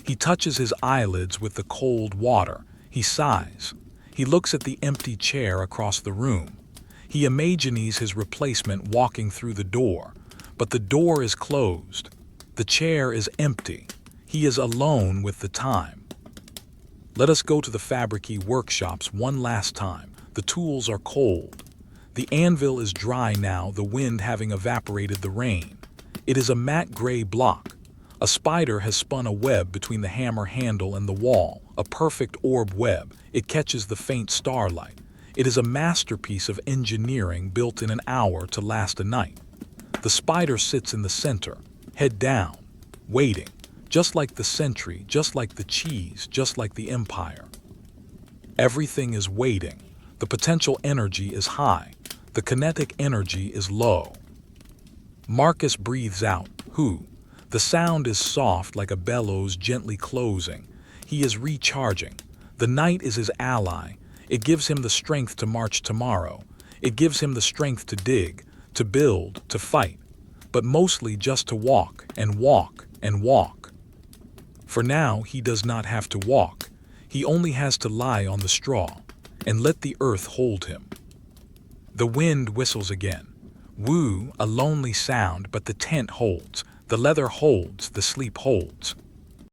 He touches his eyelids with the cold water. He sighs. He looks at the empty chair across the room. He imagines his replacement walking through the door, but the door is closed. The chair is empty. He is alone with the time. Let us go to the fabricy workshops one last time. The tools are cold. The anvil is dry now, the wind having evaporated the rain. It is a matte gray block. A spider has spun a web between the hammer handle and the wall, a perfect orb web. It catches the faint starlight. It is a masterpiece of engineering built in an hour to last a night. The spider sits in the center, head down, waiting, just like the century, just like the cheese, just like the empire. Everything is waiting. The potential energy is high. The kinetic energy is low. Marcus breathes out. Who? The sound is soft like a bellows gently closing. He is recharging. The night is his ally. It gives him the strength to march tomorrow. It gives him the strength to dig, to build, to fight, but mostly just to walk and walk and walk. For now, he does not have to walk. He only has to lie on the straw and let the earth hold him. The wind whistles again. Woo, a lonely sound, but the tent holds. The leather holds, the sleep holds.